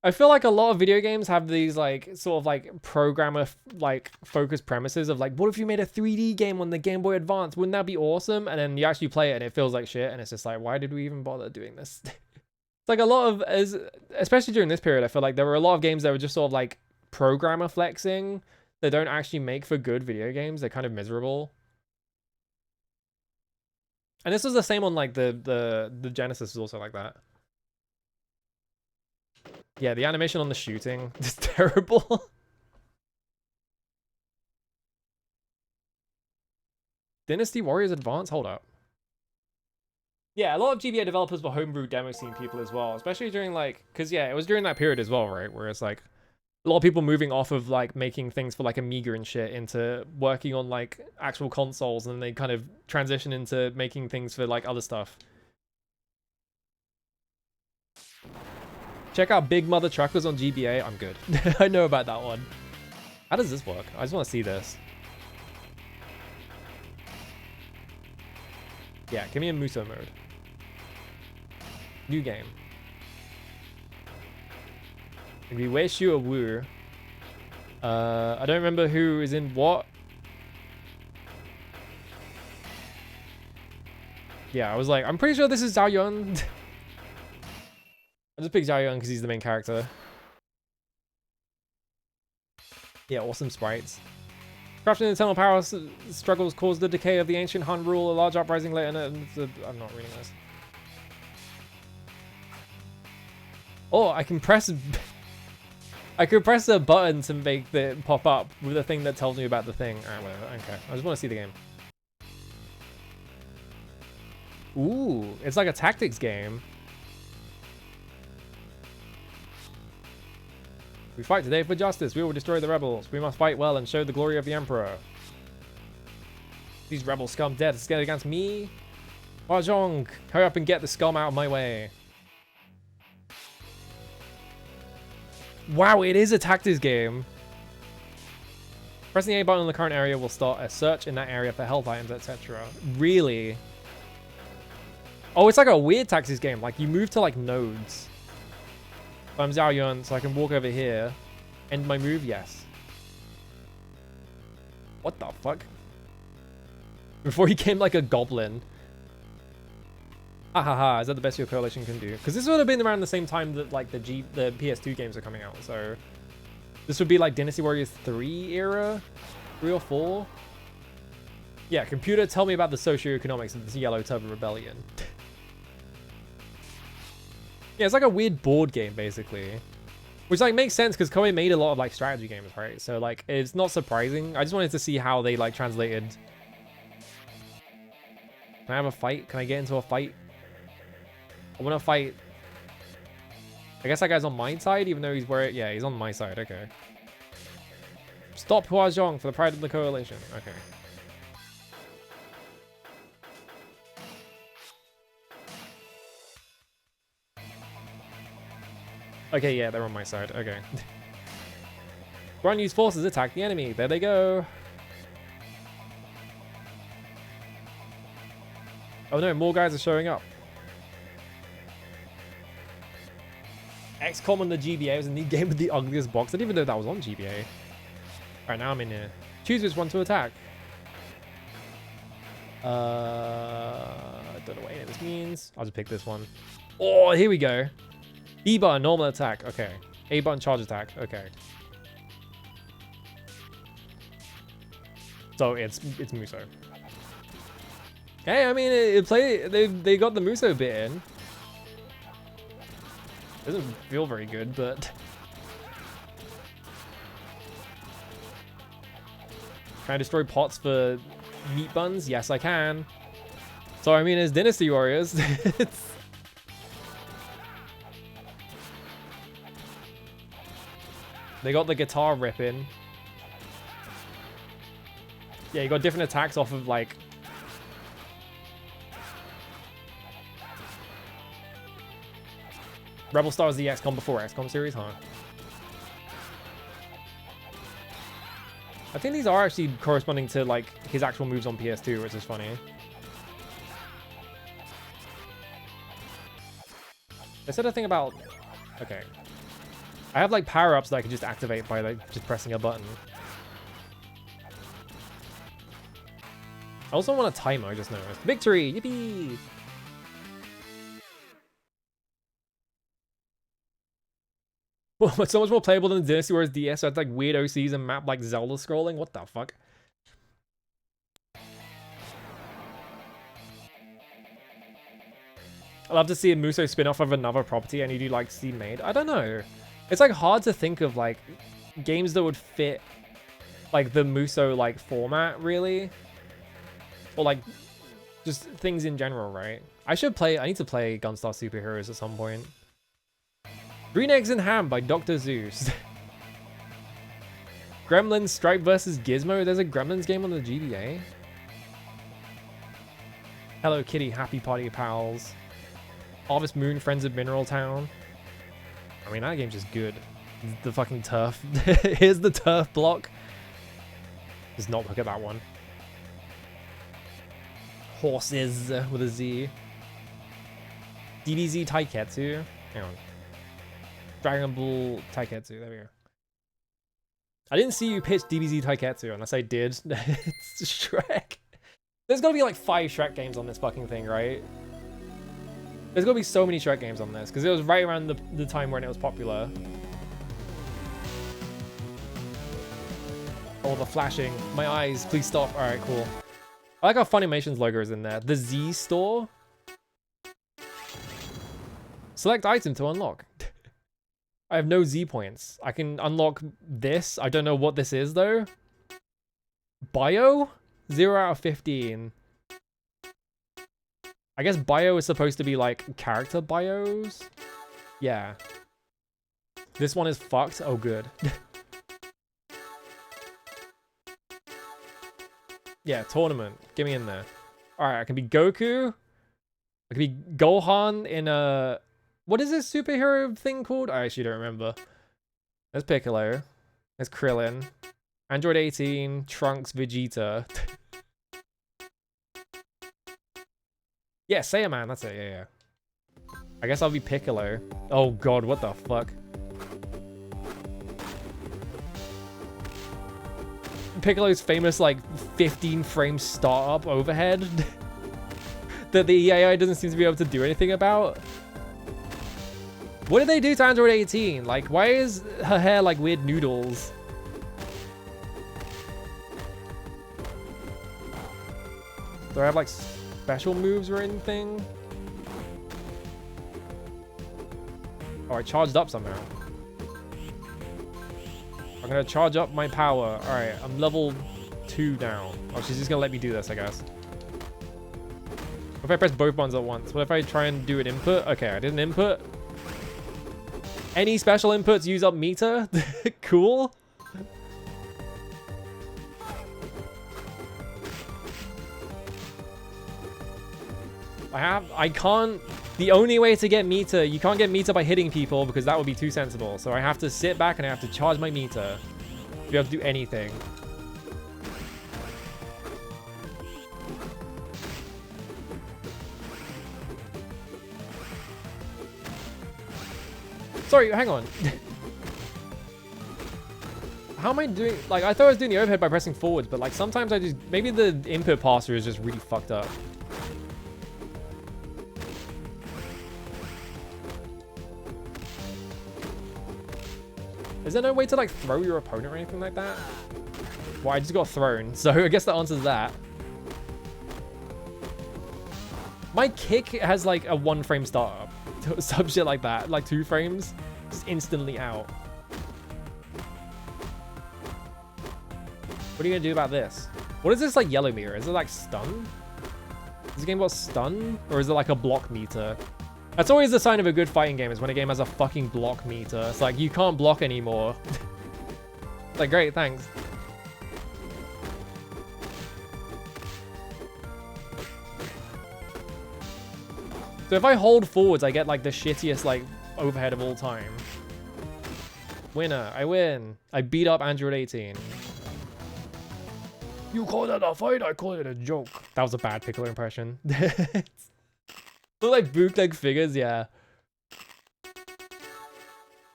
I feel like a lot of video games have these, like, sort of, like, programmer, like, focused premises of, like, what if you made a 3D game on the Game Boy Advance? Wouldn't that be awesome? And then you actually play it and it feels like shit, and it's just like, why did we even bother doing this? It's like a lot of, especially during this period, I feel like there were a lot of games that were just sort of, like, programmer flexing that don't actually make for good video games. They're kind of miserable. And this was the same on like the Genesis is also like that. Yeah, the animation on the shooting is terrible. Dynasty Warriors Advance? Hold up. Yeah, a lot of GBA developers were homebrew demo scene people as well, especially during like, because yeah, it was during that period as well, right? Where it's like a lot of people moving off of like making things for like Amiga and shit into working on like actual consoles, and they kind of transition into making things for like other stuff. Check out Big Mother Truckers on GBA. I'm good. I know about that one. How does this work? I just want to see this. Yeah, give me a Muso mode. New game. We wish you a woo. I don't remember who is in what. Yeah, I was like, I'm pretty sure this is Zhao Yun. I just picked Zhao Yun because he's the main character. Yeah, awesome sprites. Corruption and internal power struggles caused the decay of the ancient Han rule. A large uprising later. I'm not reading this. Oh, I can press. I could press a button to make it pop up with a thing that tells me about the thing. Alright, whatever. Okay. I just want to see the game. Ooh, it's like a tactics game. We fight today for justice. We will destroy the rebels. We must fight well and show the glory of the Emperor. These rebel scum dead scared against me. Hua Zhong, hurry up and get the scum out of my way. Wow, it is a tactics game. Pressing the A button in the current area will start a search in that area for health items, etc. Really? Oh, it's like a weird tactics game. Like, you move to, like, nodes. I'm Zhao Yun, so I can walk over here. End my move? Yes. What the fuck? Before he came like a goblin. Ha, is that the best your coalition can do? Because this would have been around the same time that like the PS2 games are coming out, so this would be like Dynasty Warriors 3 era, 3 or 4. Yeah, computer, tell me about the socioeconomics of this Yellow Turban Rebellion. Yeah, it's like a weird board game basically, which like makes sense because Koei made a lot of like strategy games, right? So like it's not surprising. I just wanted to see how they like translated. Can I have a fight? Can I get into a fight? I want to fight. I guess that guy's on my side, even though he's yeah, he's on my side. Okay. Stop Hua Zhong for the pride of the coalition. Okay. Okay, yeah, they're on my side. Okay. Ground use forces attack the enemy. There they go. Oh no, more guys are showing up. XCOM on the GBA was a neat game with the ugliest box. I didn't even know that was on GBA. Alright, now I'm in here. Choose which one to attack. I don't know what any of this means. I'll just pick this one. Oh, here we go. B button, normal attack. Okay. A button, charge attack. Okay. So it's Muso. Hey, I mean, they got the Muso bit in. Doesn't feel very good, but can I destroy pots for meat buns? Yes, I can. So I mean, as Dynasty Warriors, they got the guitar ripping. Yeah, you got different attacks off of like. Rebel Star is the XCOM before XCOM series, huh? I think these are actually corresponding to like his actual moves on PS2, which is funny. They said a thing about... Okay. I have like power-ups that I can just activate by like just pressing a button. I also want a timer, I just noticed. Victory! Yippee! But so much more playable than the Dynasty Warriors DS, so it's like weird OCs and map like Zelda scrolling. What the fuck? I'd love to see a Muso spin-off of another property and you do like Steam made. I don't know. It's like hard to think of like games that would fit like the Muso like format really. Or like just things in general, right? I need to play Gunstar Superheroes at some point. Green Eggs and Ham by Dr. Zeus. Gremlins Stripe vs. Gizmo. There's a Gremlins game on the GBA. Hello Kitty, Happy Party Pals. Harvest Moon, Friends of Mineral Town. I mean, that game's just good. The fucking turf. Here's the turf block. Just not look at that one. Horses with a Z. DBZ Taiketsu. Hang on. Dragon Ball Taiketsu. There we go. I didn't see you pitch DBZ Taiketsu unless I did. It's Shrek. There's gotta be like 5 Shrek games on this fucking thing, right? There's gotta be so many Shrek games on this because it was right around the time when it was popular. Oh, the flashing. My eyes, please stop. Alright, cool. I like how Funimation's logo is in there. The Z store. Select item to unlock. I have no Z points. I can unlock this. I don't know what this is though. Bio? 0 out of 15. I guess bio is supposed to be like character bios. Yeah. This one is fucked. Oh, good. Yeah, tournament. Get me in there. Alright, I can be Goku. I can be Gohan in a... What is this superhero thing called? I actually don't remember. There's Piccolo. There's Krillin. Android 18. Trunks. Vegeta. Yeah, Saiyaman. That's it. Yeah. I guess I'll be Piccolo. Oh god, what the fuck? Piccolo's famous like 15 frame startup overhead that the AI doesn't seem to be able to do anything about. What did they do to Android 18? Like, why is her hair like weird noodles? Do I have like special moves or anything? Oh, I charged up somehow. I'm gonna charge up my power. Alright, I'm level 2 now. Oh, she's just gonna let me do this, I guess. What if I press both buttons at once? What if I try and do an input? Okay, I did an input. Any special inputs use up meter? Cool. I can't The only way to get meter, you can't get meter by hitting people because that would be too sensible. So I have to sit back and I have to charge my meter to be able to do anything. Sorry, hang on. How am I doing? Like, I thought I was doing the overhead by pressing forwards, but like sometimes I just, maybe the input parser is just really fucked up. Is there no way to like throw your opponent or anything like that? Well, I just got thrown, so I guess that answers that. My kick has like a 1 frame startup. Some shit like that. Like 2 frames, just instantly out. What are you gonna do about this? What is this like yellow meter? Is it like stun? Is the game got stun? Or is it like a block meter? That's always the sign of a good fighting game, is when a game has a fucking block meter. It's like, you can't block anymore. It's like, great, thanks. So if I hold forwards, I get like the shittiest like overhead of all time. Winner, I win. I beat up Android 18. You call that a fight? I call it a joke. That was a bad Piccolo impression. Look like bootleg figures, yeah.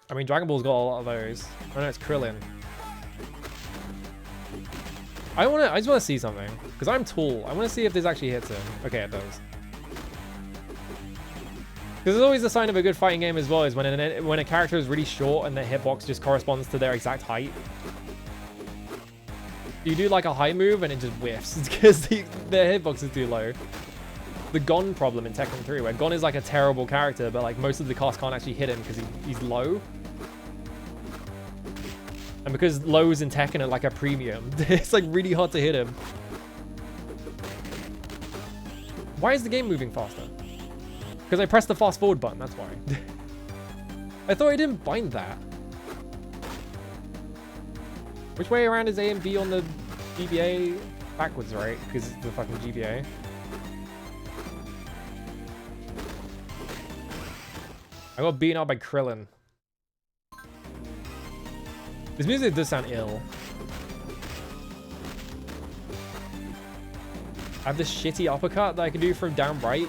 I mean, Dragon Ball's got a lot of those. Oh no, it's Krillin. I just wanna see something. Because I'm tall. I wanna see if this actually hits him. Okay, it does. Because it's always a sign of a good fighting game as well, is when a character is really short and their hitbox just corresponds to their exact height. You do like a high move and it just whiffs. It's because their hitbox is too low. The Gon problem in Tekken 3, where Gon is like a terrible character, but like most of the cast can't actually hit him because he's low. And because lows in Tekken are like a premium, it's like really hard to hit him. Why is the game moving faster? Because I pressed the fast forward button, that's why. I thought I didn't bind that. Which way around is A and B on the GBA? Backwards, right? Because it's the fucking GBA. I got beaten up by Krillin. This music does sound ill. I have this shitty uppercut that I can do from down right.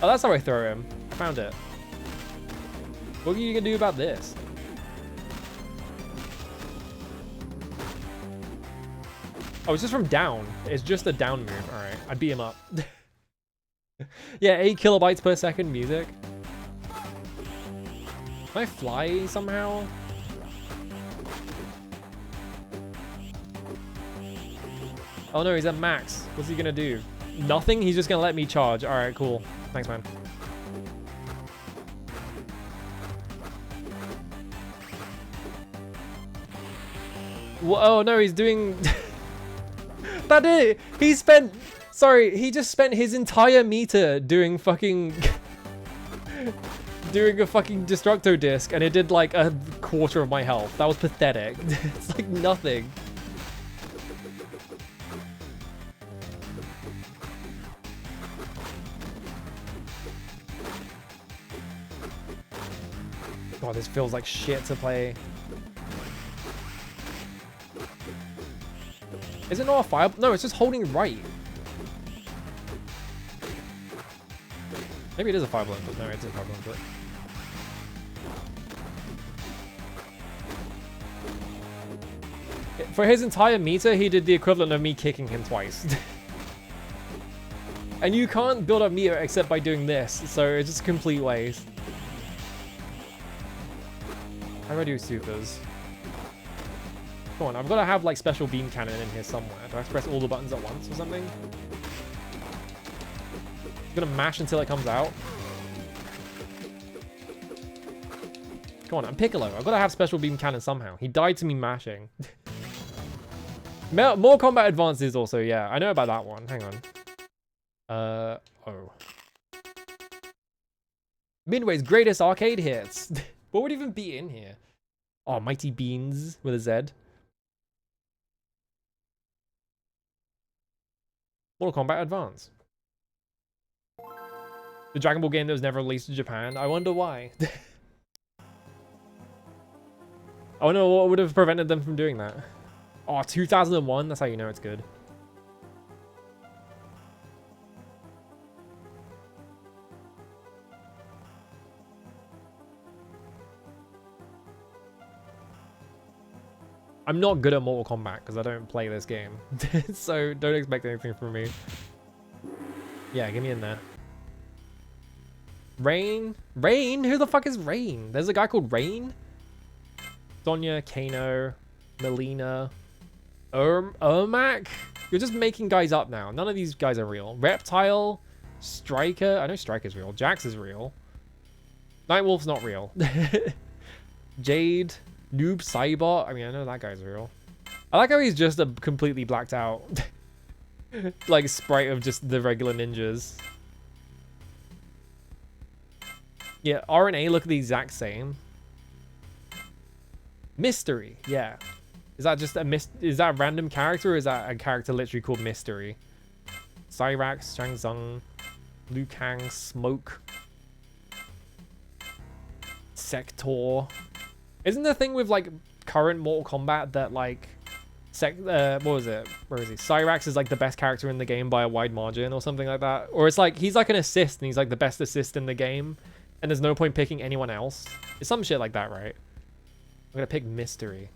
Oh, that's how I throw him. I found it. What are you gonna do about this? Oh, it's just from down. It's just a down move. All right, I beat him up. Yeah, 8 kilobytes per second music. Can I fly somehow? Oh no, he's at max. What's he gonna do? Nothing? He's just gonna let me charge. All right, cool. Thanks, man. Well, oh no, he's doing... That it. He spent... Sorry, he just spent his entire meter doing fucking... doing a fucking Destructo disc, and it did like a quarter of my health. That was pathetic. It's like nothing. God, this feels like shit to play. Is it not a fire? No, it's just holding right. Maybe it is a fireball input. No, it's a fireball input. For his entire meter, he did the equivalent of me kicking him twice. And you can't build up meter except by doing this, so it's just a complete waste. How do I do supers? Come on, I've got to have like special beam cannon in here somewhere. Do I have to press all the buttons at once or something? I'm gonna mash until it comes out. Come on, I'm Piccolo. I've got to have special beam cannon somehow. He died to me mashing. More Combat Advances also, yeah. I know about that one. Hang on. Oh. Midway's greatest arcade hits. What would even be in here? Oh, Mighty Beans with a Z. Mortal Kombat Advance. The Dragon Ball game that was never released in Japan. I wonder why. I wonder what would have prevented them from doing that. Oh, 2001? That's how you know it's good. I'm not good at Mortal Kombat because I don't play this game. So don't expect anything from me. Yeah, get me in there. Rain? Rain? Who the fuck is Rain? There's a guy called Rain? Sonya, Kano, Melina, Ermac? You're just making guys up now. None of these guys are real. Reptile, Striker. I know Striker's real. Jax is real. Nightwolf's not real. Jade, Noob Saibot. I mean, I know that guy's real. I like how he's just a completely blacked out like sprite of just the regular ninjas. Yeah, R and A look the exact same. Mystery, yeah. Is that just is that a random character or is that a character literally called Mystery? Cyrax, Shang Tsung, Liu Kang, Smoke, Sector. Isn't the thing with like current Mortal Kombat that like what was it? Where is he? Cyrax is like the best character in the game by a wide margin or something like that? Or it's like he's like an assist and he's like the best assist in the game and there's no point picking anyone else. It's some shit like that, right? I'm gonna pick Mystery.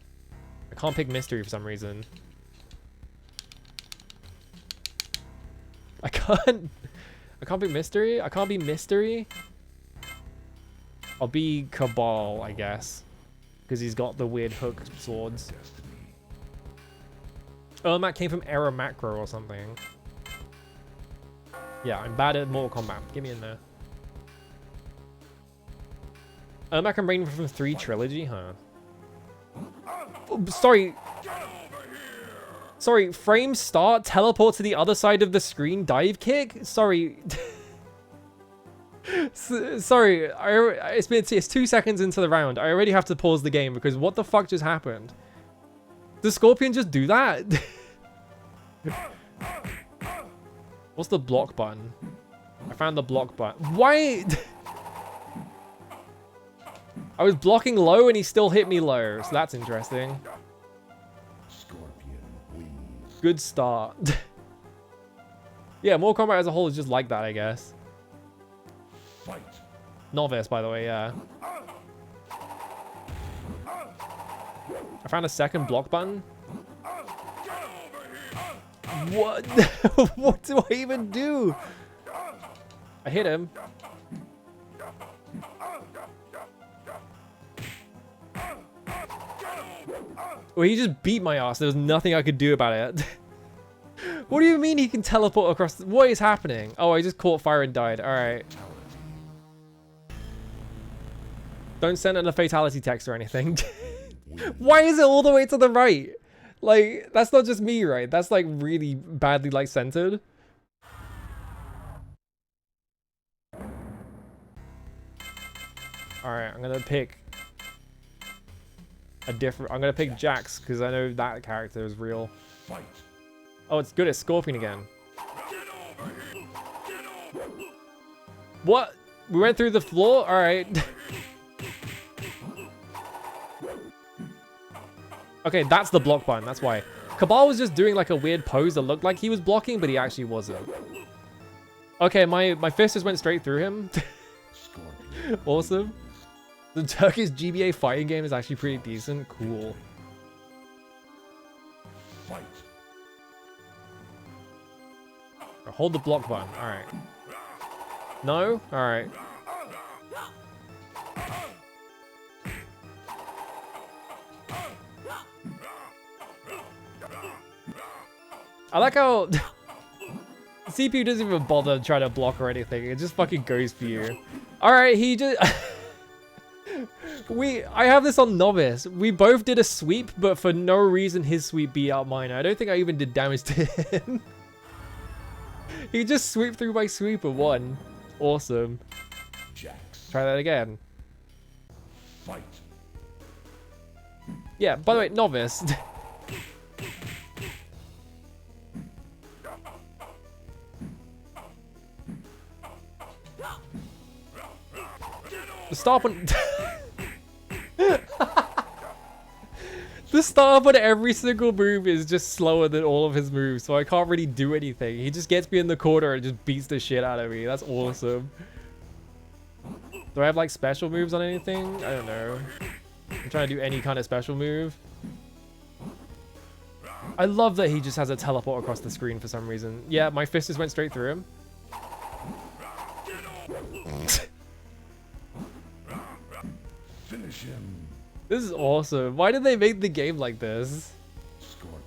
I can't pick Mystery for some reason. I can't pick Mystery? I can't be Mystery? I'll be Cabal, I guess. Because he's got the weird hook swords. Ermac came from Error Macro or something. Yeah, I'm bad at Mortal Kombat. Get me in there. Ermac and Rain from 3 Trilogy, huh? Oh, sorry. Sorry, frame start, teleport to the other side of the screen, dive kick? Sorry. Sorry, it's 2 seconds into the round. I already have to pause the game because what the fuck just happened? Does Scorpion just do that? What's the block button? I found the block button. Why? I was blocking low and he still hit me low, so that's interesting. Good start. Yeah, Mortal Kombat as a whole is just like that, I guess. Novice, by the way, yeah. I found a second block button. What? What do I even do? I hit him. Well, he just beat my ass. There was nothing I could do about it. What do you mean he can teleport across? What is happening? Oh, I just caught fire and died. All right. Don't send in a fatality text or anything. Why is it all the way to the right? Like, that's not just me, right? That's like really badly like centered. All right, I'm gonna pick a different. I'm gonna pick Jax because I know that character is real. Oh, it's good. It's Scorpion again. What? We went through the floor. All right. Okay, that's the block button. That's why. Cabal was just doing like a weird pose that looked like he was blocking, but he actually wasn't. Okay, my fist just went straight through him. Awesome. The Turkish GBA fighting game is actually pretty decent. Cool. Hold the block button. All right. No? All right. I like how CPU doesn't even bother trying to block or anything. It just fucking goes for you. All right, he just... I have this on Novice. We both did a sweep, but for no reason his sweep beat out mine. I don't think I even did damage to him. He just sweeped through my sweep and won. Awesome. Try that again. Fight. Yeah, by the way, Novice. The start on... The start on every single move is just slower than all of his moves, so I can't really do anything. He just gets me in the corner and just beats the shit out of me. That's awesome. Do I have like special moves on anything? I don't know. I'm trying to do any kind of special move. I love that he just has a teleport across the screen for some reason. Yeah, my fist just went straight through him. Finish him. This is awesome. Why did they make the game like this? Scorpion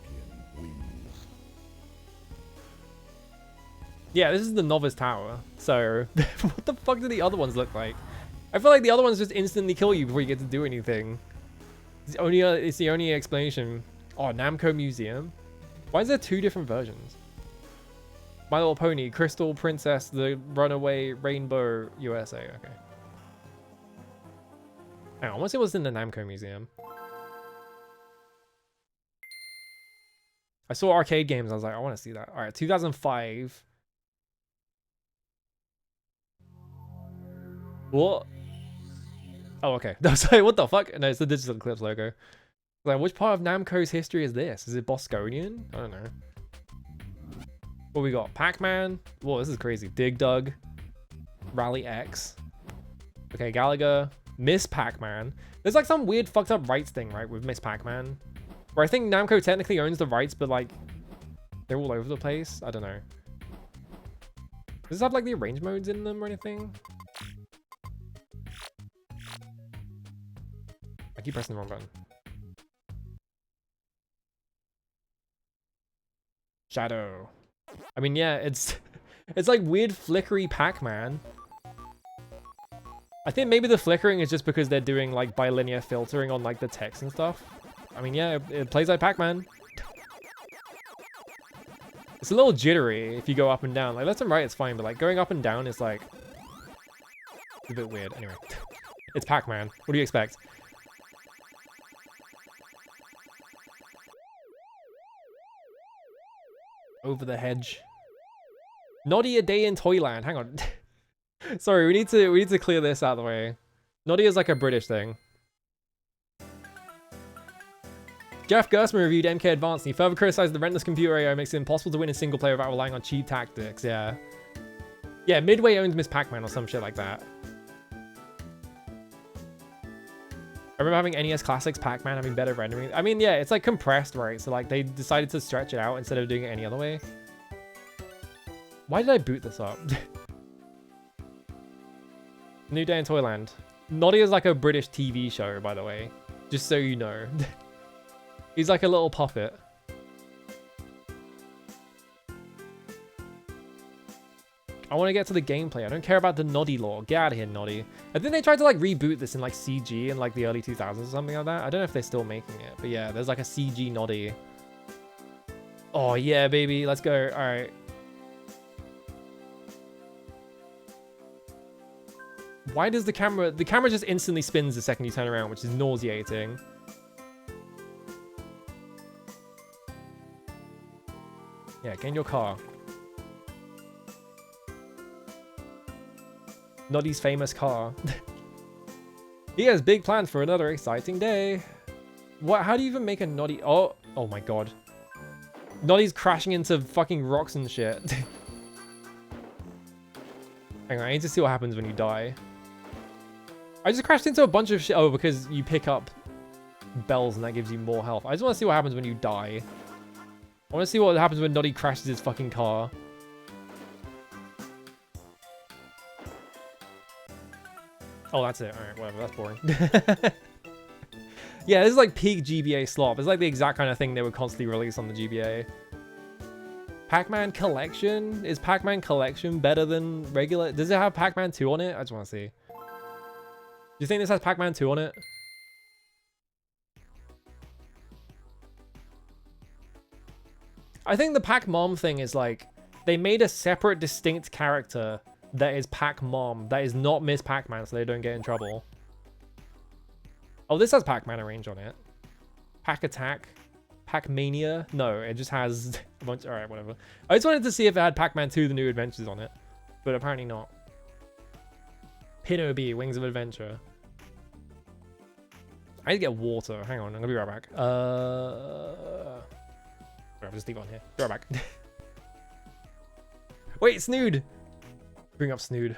wings. Yeah, this is the novice tower. So, what the fuck do the other ones look like? I feel like the other ones just instantly kill you before you get to do anything. It's the only explanation. Oh, Namco Museum. Why is there 2 different versions? My Little Pony, Crystal Princess, The Runaway, Rainbow, USA. Okay. Hang on, I want to see what's in the Namco Museum. I saw arcade games. I was like, I want to see that. All right, 2005. What? Oh, okay. I was like, what the fuck? No, it's the Digital Eclipse logo. Like, which part of Namco's history is this? Is it Bosconian? I don't know. What we got? Pac-Man. Whoa, this is crazy. Dig Dug. Rally X. Okay, Galaga. Miss Pac-Man. There's like some weird fucked up rights thing, right, with Miss Pac-Man. Where I think Namco technically owns the rights, but like, they're all over the place. I don't know. Does this have like the arrange modes in them or anything? I keep pressing the wrong button. Shadow. I mean, yeah, it's like weird flickery Pac-Man. I think maybe the flickering is just because they're doing like bilinear filtering on like the text and stuff. I mean, yeah, it plays like Pac-Man. It's a little jittery if you go up and down. Like left and right, it's fine, but like going up and down is like it's a bit weird. Anyway, it's Pac-Man. What do you expect? Over the hedge. Noddy a day in Toyland. Hang on. Sorry, we need to clear this out of the way. Noddy is like a British thing. Jeff Gersman reviewed MK Advance and he further criticized the rentless computer AI makes it impossible to win in single player without relying on cheat tactics. Yeah. Yeah, Midway owns Miss Pac-Man or some shit like that. I remember having NES Classics Pac-Man having better rendering. I mean, yeah, it's like compressed, right? So like they decided to stretch it out instead of doing it any other way. Why did I boot this up? New Day in Toyland. Noddy is like a British TV show, by the way. Just so you know. He's like a little puppet. I want to get to the gameplay. I don't care about the Noddy lore. Get out of here, Noddy. I think they tried to like reboot this in like CG in like the early 2000s or something like that. I don't know if they're still making it, but yeah, there's like a CG Noddy. Oh yeah, baby. Let's go. All right. Why does the camera just instantly spins the second you turn around, which is nauseating. Yeah, get in your car. Noddy's famous car. He has big plans for another exciting day. What? How do you even make a Noddy? Oh my god. Noddy's crashing into fucking rocks and shit. Hang on, I need to see what happens when you die. I just crashed into a bunch of shit. Oh, because you pick up bells and that gives you more health. I just want to see what happens when you die. I want to see what happens when Noddy crashes his fucking car. Oh, that's it. Alright, whatever. That's boring. Yeah, this is like peak GBA slop. It's like the exact kind of thing they would constantly release on the GBA. Pac-Man Collection? Is Pac-Man Collection better than regular? Does it have Pac-Man 2 on it? I just want to see. Do you think this has Pac-Man 2 on it? I think the Pac-Mom thing is like, they made a separate distinct character that is Pac-Mom, that is not Miss Pac-Man, so they don't get in trouble. Oh, this has Pac-Man arranged on it. Pac-Attack. Pac-Mania? No, it just has a bunch. Alright, whatever. I just wanted to see if it had Pac-Man 2 The New Adventures on it, but apparently not. Pinobi, Wings of Adventure. I need to get water. Hang on, I'm gonna be right back. I'll just leave it on here. Be right back. Wait, Snood! Bring up Snood.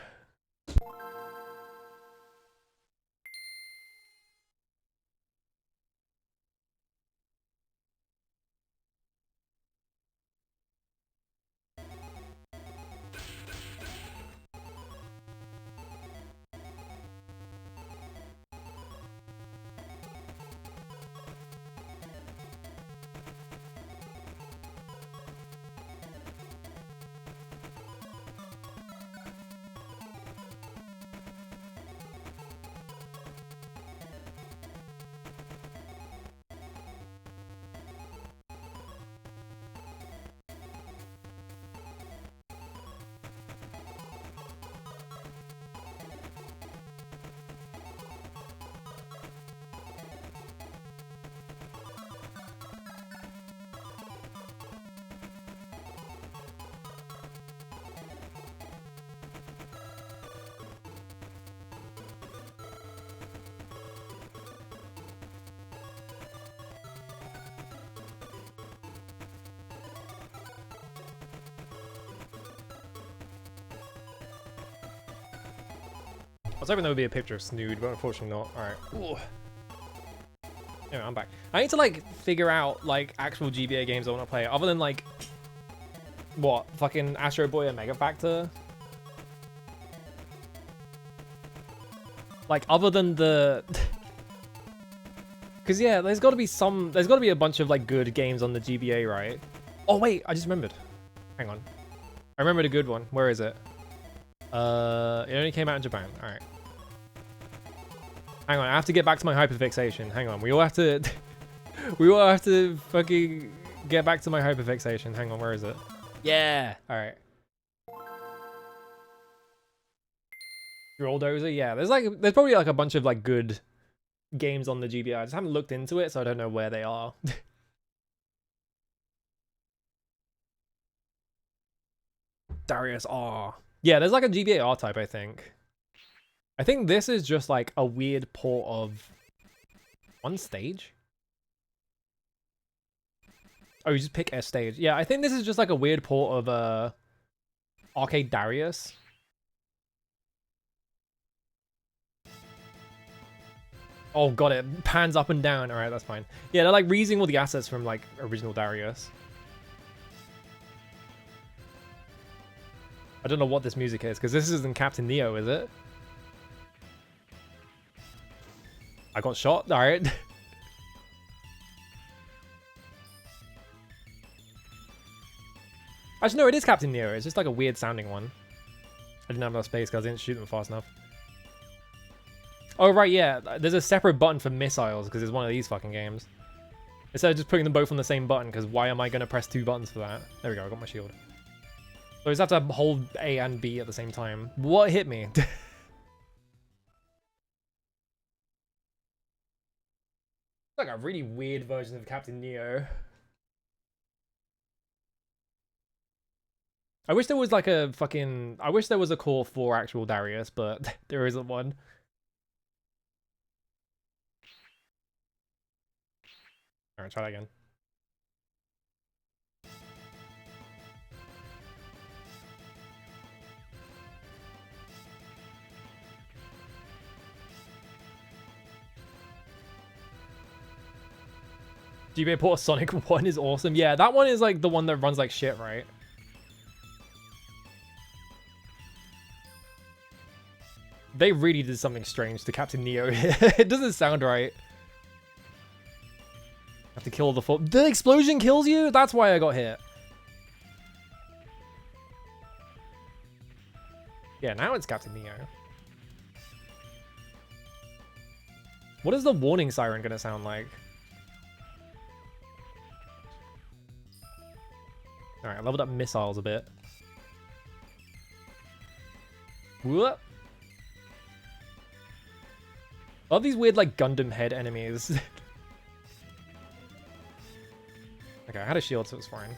I was hoping there would be a picture of Snood, but unfortunately not. Alright. Anyway, I'm back. I need to, like, figure out, like, actual GBA games I want to play, other than, like, what? Fucking Astro Boy and Mega Factor? Like, other than the... Because, yeah, there's got to be some... There's got to be a bunch of, like, good games on the GBA, right? Oh, wait, I just remembered. Hang on. I remembered a good one. Where is it? It only came out in Japan. Alright. Hang on, I have to get back to my hyperfixation. Hang on, we all have to... we all have to fucking get back to my hyperfixation. Hang on, where is it? Yeah! Alright. Dozer, yeah. There's probably like a bunch of like good games on the GBA. I just haven't looked into it, so I don't know where they are. Darius R. Yeah, there's like a GBA R type, I think. I think this is just like a weird port of one stage. Oh, you just pick a stage. Yeah, I think this is just like a weird port of Arcade Darius. Oh, got it. Pans up and down. All right, that's fine. Yeah, they're like reusing all the assets from like original Darius. I don't know what this music is, because this isn't Captain Neo, is it? I got shot? Alright. Actually, no, it is Captain Neo. It's just like a weird sounding one. I didn't have enough space because I didn't shoot them fast enough. Oh, right, yeah. There's a separate button for missiles, because it's one of these fucking games. Instead of just putting them both on the same button, because why am I going to press two buttons for that? There we go, I got my shield. So I just have to hold A and B at the same time. What hit me? Like a really weird version of Captain Neo. I wish there was like a fucking... I wish there was a core for actual Darius, but there isn't one. Alright, try that again. GBA Port Sonic 1 is awesome. Yeah, that one is like the one that runs like shit, right? They really did something strange to Captain Neo here. It doesn't sound right. Have to kill the full... The explosion kills you? That's why I got hit. Yeah, now it's Captain Neo. What is the warning siren gonna sound like? Alright, I leveled up missiles a bit. Whoop. All these weird, like, Gundam head enemies. Okay, I had a shield, so it's fine.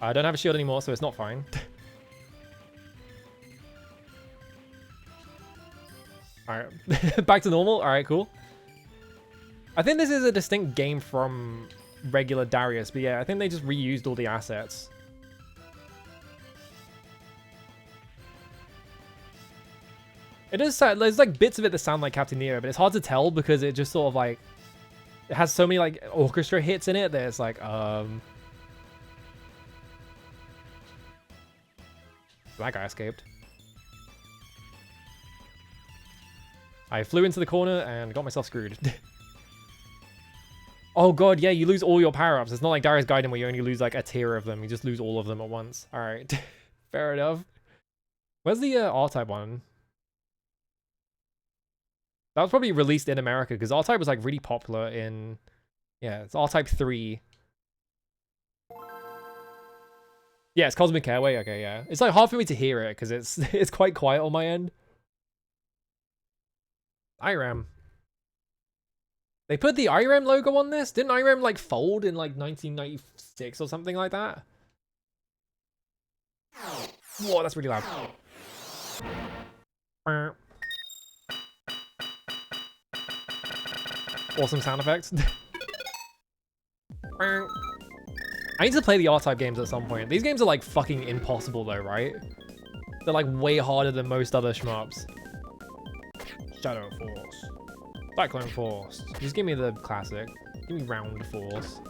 I don't have a shield anymore, so it's not fine. Alright, back to normal. Alright, cool. I think this is a distinct game from regular Darius, but yeah, I think they just reused all the assets. It is sad. There's like bits of it that sound like Captain Neo, but it's hard to tell because it just sort of like it has so many like orchestra hits in it that it's like that guy escaped. I flew into the corner and got myself screwed. Oh god, yeah, you lose all your power-ups. It's not like Darius Gaiden where you only lose like a tier of them. You just lose all of them at once. Alright, fair enough. Where's the R-Type one? That was probably released in America because R-Type was like really popular in... Yeah, it's R-Type 3. Yeah, it's Cosmic Airway. Okay, yeah. It's like hard for me to hear it because it's quite quiet on my end. IRAM. They put the IRAM logo on this? Didn't IRAM like fold in like 1996 or something like that? Whoa, that's really loud. Awesome sound effects. I need to play the R-Type games at some point. These games are like fucking impossible though, right? They're like way harder than most other shmups. Shadow Force. Cyclone Force. Just give me the classic. Give me Round Force.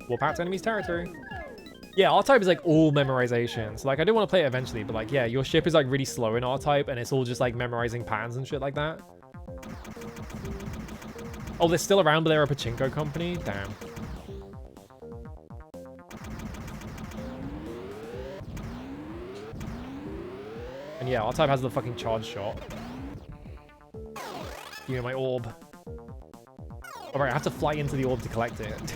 Warp out to enemy's territory. Yeah, R-Type is like all memorization. So like I do want to play it eventually, but like yeah, your ship is like really slow in R-Type and it's all just like memorizing patterns and shit like that. Oh, they're still around, but they're a pachinko company? Damn. And yeah, R-Type has the fucking charge shot. Give me my orb. Alright, I have to fly into the orb to collect it.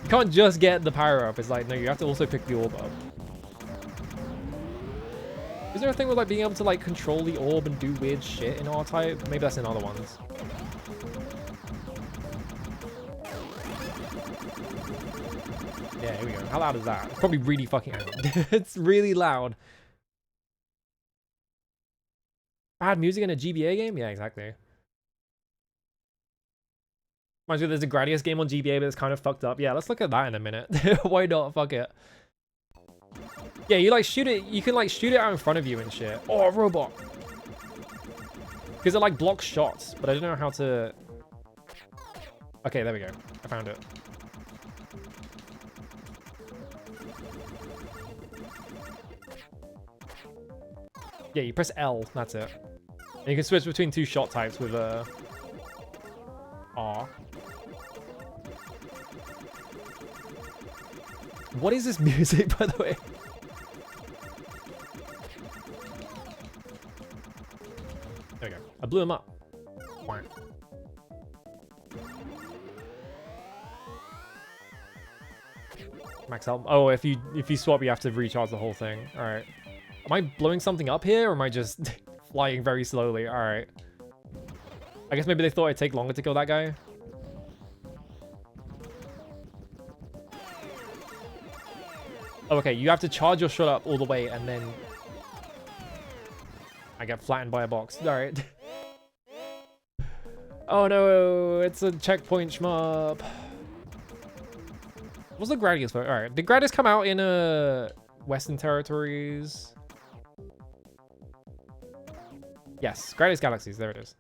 You can't just get the power up. It's like, no, you have to also pick the orb up. Is there a thing with like being able to like control the orb and do weird shit in R-Type? Maybe that's in other ones. Yeah, here we go. How loud is that? It's probably really fucking loud. It's really loud. Bad music in a GBA game? Yeah, exactly. Mind you, there's a Gradius game on GBA, but it's kind of fucked up. Yeah, let's look at that in a minute. Why not? Fuck it. Yeah, you like shoot it. You can like shoot it out in front of you and shit. Oh, a robot. Because it like blocks shots, but I don't know how to... Okay, there we go. I found it. Yeah, you press L. That's it. And you can switch between two shot types with R. What is this music, by the way? There we go. I blew him up. Max health. Oh, if you swap, you have to recharge the whole thing. All right. Am I blowing something up here, or am I just flying very slowly? All right. I guess maybe they thought it'd take longer to kill that guy. Oh, okay, you have to charge your shot up all the way, and then I get flattened by a box. All right. Oh no, it's a checkpoint shmup. What's the Gradius for? All right, did Gradius come out in Western territories? Yes, Gradius Galaxies. There it is.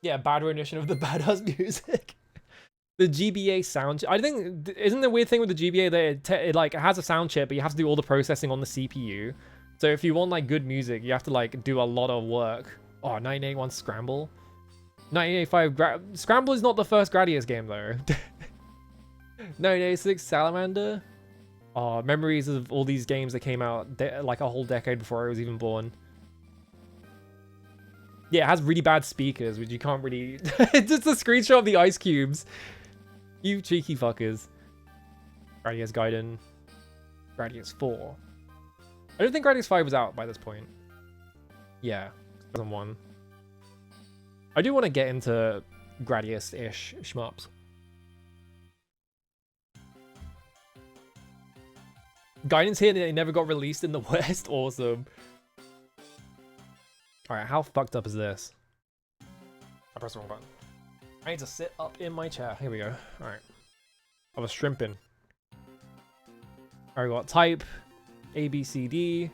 Yeah, bad rendition of the badass music. The GBA sound. I think isn't the weird thing with the GBA that it like it has a sound chip, but you have to do all the processing on the CPU. So if you want like good music, you have to like do a lot of work. Oh, 1981 Scramble. 1985 Scramble is not the first Gradius game though. 1986 Salamander. Oh, memories of all these games that came out like a whole decade before I was even born. Yeah, it has really bad speakers, which you can't really... It's just a screenshot of the ice cubes. You cheeky fuckers. Gradius Gaiden. Gradius 4. I don't think Gradius 5 was out by this point. Yeah, 2001. I do want to get into Gradius-ish shmups. Guidance hit and it never got released in the West. Awesome. Alright, how fucked up is this? I pressed the wrong button. I need to sit up in my chair. Here we go. Alright. I was shrimping. Alright, we got type. A, B, C, D.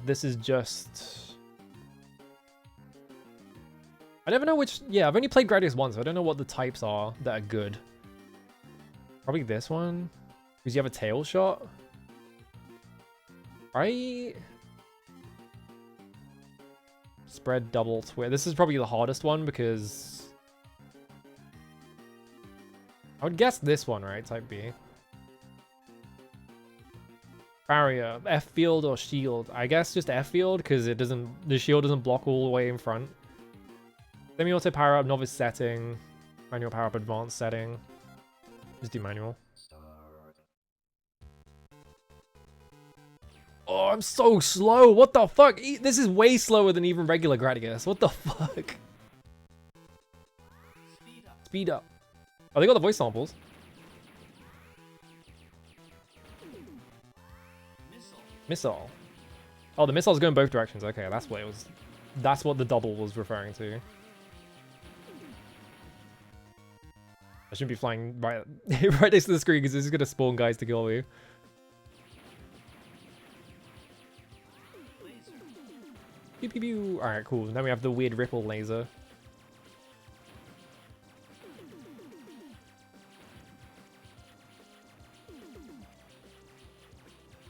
This is just... I never know which... Yeah, I've only played Gradius once, so I don't know what the types are that are good. Probably this one. Because you have a tail shot. Right? Spread, double, twist. This is probably the hardest one because... I would guess this one, right? Type B. Barrier, F field or shield? I guess just F field because it doesn't. The shield doesn't block all the way in front. Semi-auto power up, novice setting, manual power up, advanced setting. Just do manual. Oh, I'm so slow. What the fuck? This is way slower than even regular Gradius. What the fuck? Speed up. Oh, they got the voice samples. Missile. Oh, the missile's going both directions. Okay, that's what it was. That's what the double was referring to. I shouldn't be flying right, right next to the screen because this is going to spawn guys to kill you. Pew pew pew. Alright, cool. Then we have the weird ripple laser.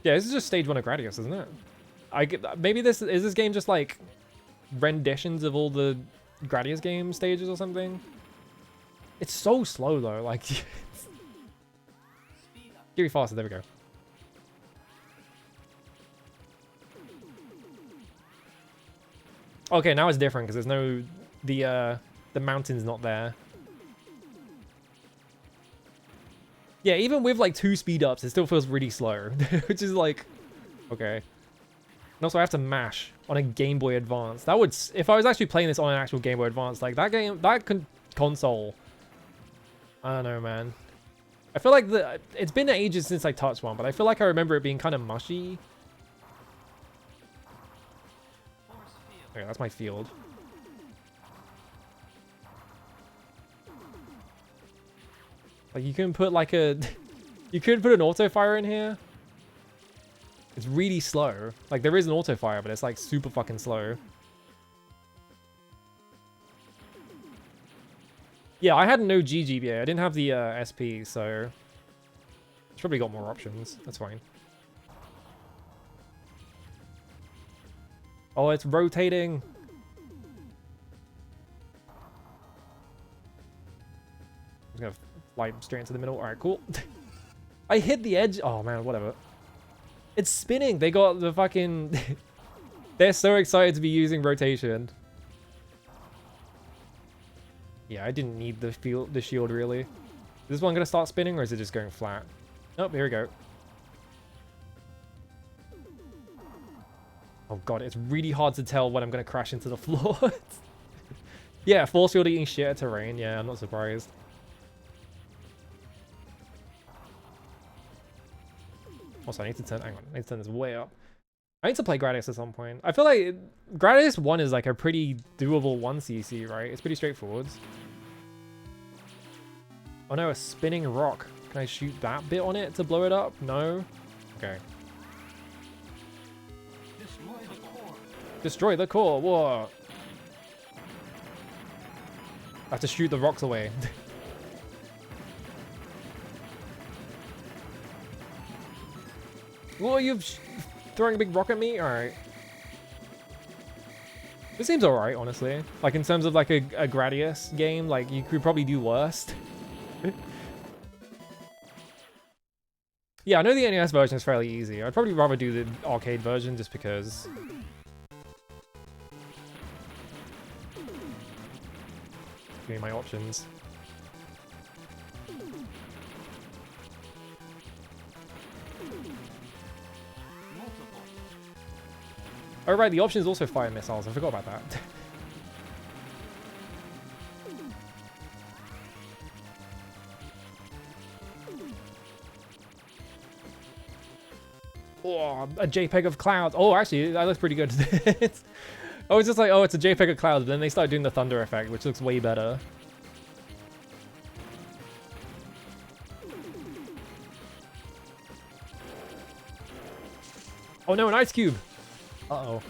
Yeah, this is just stage 1 of Gradius, isn't it? Maybe is this game just like renditions of all the Gradius game stages or something? It's so slow though, like give me faster, there we go. Okay, now it's different because there's no the mountain's not there. Yeah, even with like 2 speed ups, it still feels really slow, which is like, okay. And also I have to mash on a Game Boy Advance. That would, if I was actually playing this on an actual Game Boy Advance, like that console, I don't know, man. I feel like it's been ages since I touched one, but I feel like I remember it being kind of mushy. Okay, that's my field. Like you can put like you could put an auto fire in here. It's really slow. Like there is an auto fire, but it's like super fucking slow. Yeah, I had no GGBA. I didn't have the SP, so it's probably got more options. That's fine. Oh, it's rotating. I'm gonna fly straight into the middle. All right, cool. I hit the edge. Oh man, whatever. It's spinning. They got the fucking... They're so excited to be using rotation. Yeah, I didn't need the shield really. Is this one gonna start spinning or is it just going flat? Nope, here we go. Oh god, it's really hard to tell when I'm gonna crash into the floor. Yeah, force field eating shit at terrain. Yeah, I'm not surprised. Also, I need to turn. Hang on, I need to turn this way up. I need to play Gradius at some point. I feel like Gradius 1 is like a pretty doable 1cc, right? It's pretty straightforward. Oh no, a spinning rock. Can I shoot that bit on it to blow it up? No? Okay. Destroy the core. Whoa. I have to shoot the rocks away. Whoa, you're throwing a big rock at me? Alright. This seems alright, honestly. Like, in terms of, like, a Gradius game, like, you could probably do worse. Yeah, I know the NES version is fairly easy. I'd probably rather do the arcade version just because... Give me my options. Oh right, the option is also fire missiles. I forgot about that. Oh, a JPEG of clouds. Oh, actually, that looks pretty good. I was just like, oh, it's a JPEG of clouds, but then they started doing the thunder effect, which looks way better. Oh no, an ice cube! Uh-oh.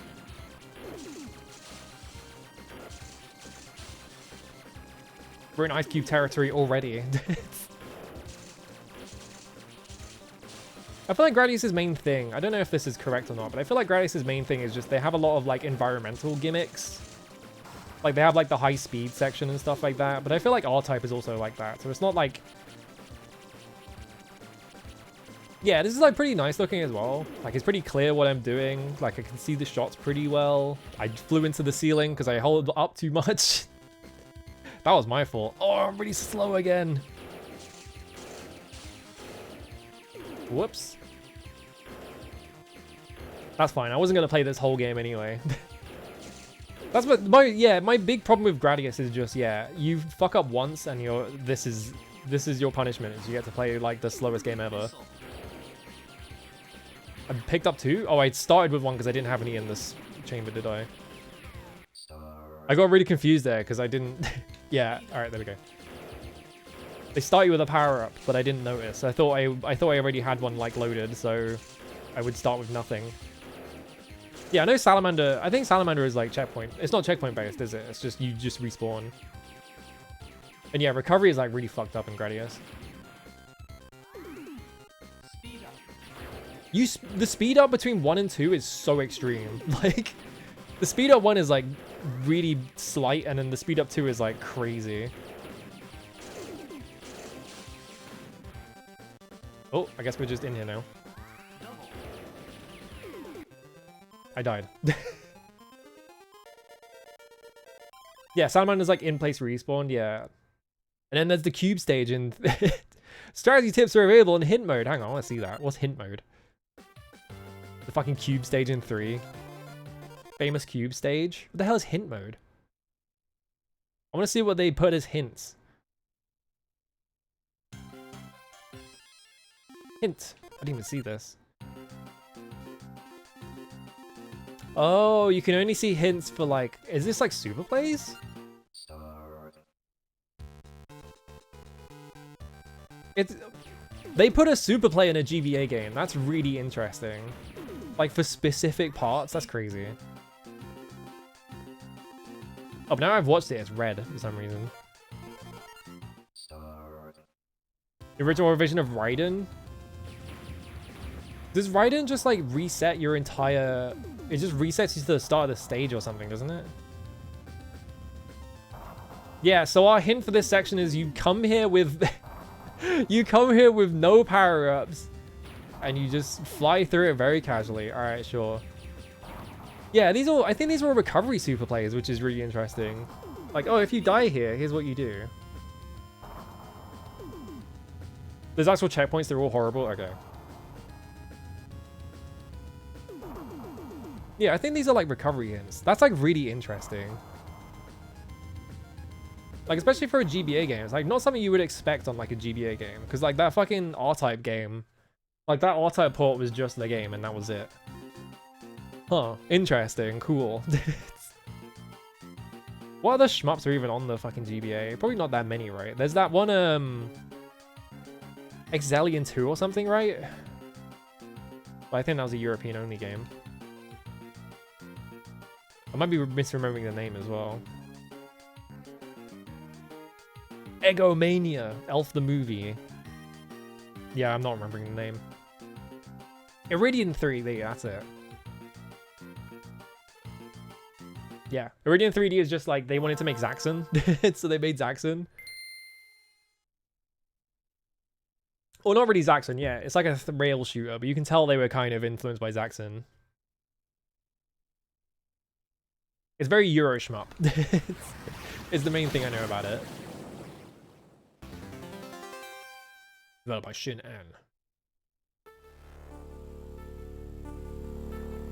We're in ice cube territory already. I feel like Gradius's main thing, I don't know if this is correct or not, but I feel like Gradius's main thing is just they have a lot of like environmental gimmicks. Like they have like the high speed section and stuff like that, but I feel like R-Type is also like that, so it's not like... Yeah, this is like pretty nice looking as well. Like it's pretty clear what I'm doing, like I can see the shots pretty well. I flew into the ceiling because I held up too much. That was my fault. Oh, I'm really slow again. Whoops. That's fine. I wasn't going to play this whole game anyway. That's what my big problem with Gradius is just, yeah, you fuck up once and this is your punishment, is you get to play like the slowest game ever. I picked up 2? Oh, I started with 1 because I didn't have any in this chamber, did I? I got really confused there because I didn't... Yeah, alright, there we go. They start you with a power-up, but I didn't notice. I thought I already had one like loaded, so I would start with nothing. Yeah, I know Salamander... I think Salamander is like checkpoint. It's not checkpoint based, is it? It's just, you just respawn. And yeah, recovery is like really fucked up in Gradius. The speed up between 1 and 2 is so extreme. Like, the speed up 1 is like really slight, and then the speed up 2 is like crazy. Oh, I guess we're just in here now. I died. Yeah, Salamander's like in-place respawn, yeah. And then there's the cube stage, and strategy tips are available in hint mode. Hang on, I want to see that. What's hint mode? The fucking cube stage in 3. Famous cube stage? What the hell is hint mode? I want to see what they put as hints. Hint. I didn't even see this. Oh, you can only see hints for like... Is this like super plays? They put a super play in a GBA game. That's really interesting. Like for specific parts, that's crazy. Oh, but now I've watched it, it's red for some reason. The original revision of Raiden? Does Raiden just like reset your entire... It just resets you to the start of the stage or something, doesn't it? Yeah, so our hint for this section is you come here with... you come here with no power-ups. And you just fly through it very casually. Alright, sure. Yeah, I think these are all recovery super plays, which is really interesting. Like, oh, if you die here, here's what you do. There's actual checkpoints, they're all horrible? Okay. Yeah, I think these are like recovery hints. That's like really interesting. Like, especially for a GBA game. It's like not something you would expect on like a GBA game. Because like that fucking R-Type game, like that R-Type port was just the game and that was it. Huh, interesting, cool. What other shmups are even on the fucking GBA? Probably not that many, right? There's that one, Exelion 2 or something, right? But I think that was a European-only game. I might be misremembering the name as well. Egomania, Elf the movie. Yeah, I'm not remembering the name. Iridian 3, that's it. Yeah, Iridian 3D is just like, they wanted to make Zaxxon, so they made Zaxxon. Or not really Zaxxon, yeah, it's like a rail shooter, but you can tell they were kind of influenced by Zaxxon. It's very Euro shmup. It's the main thing I know about it. Developed by Shin An.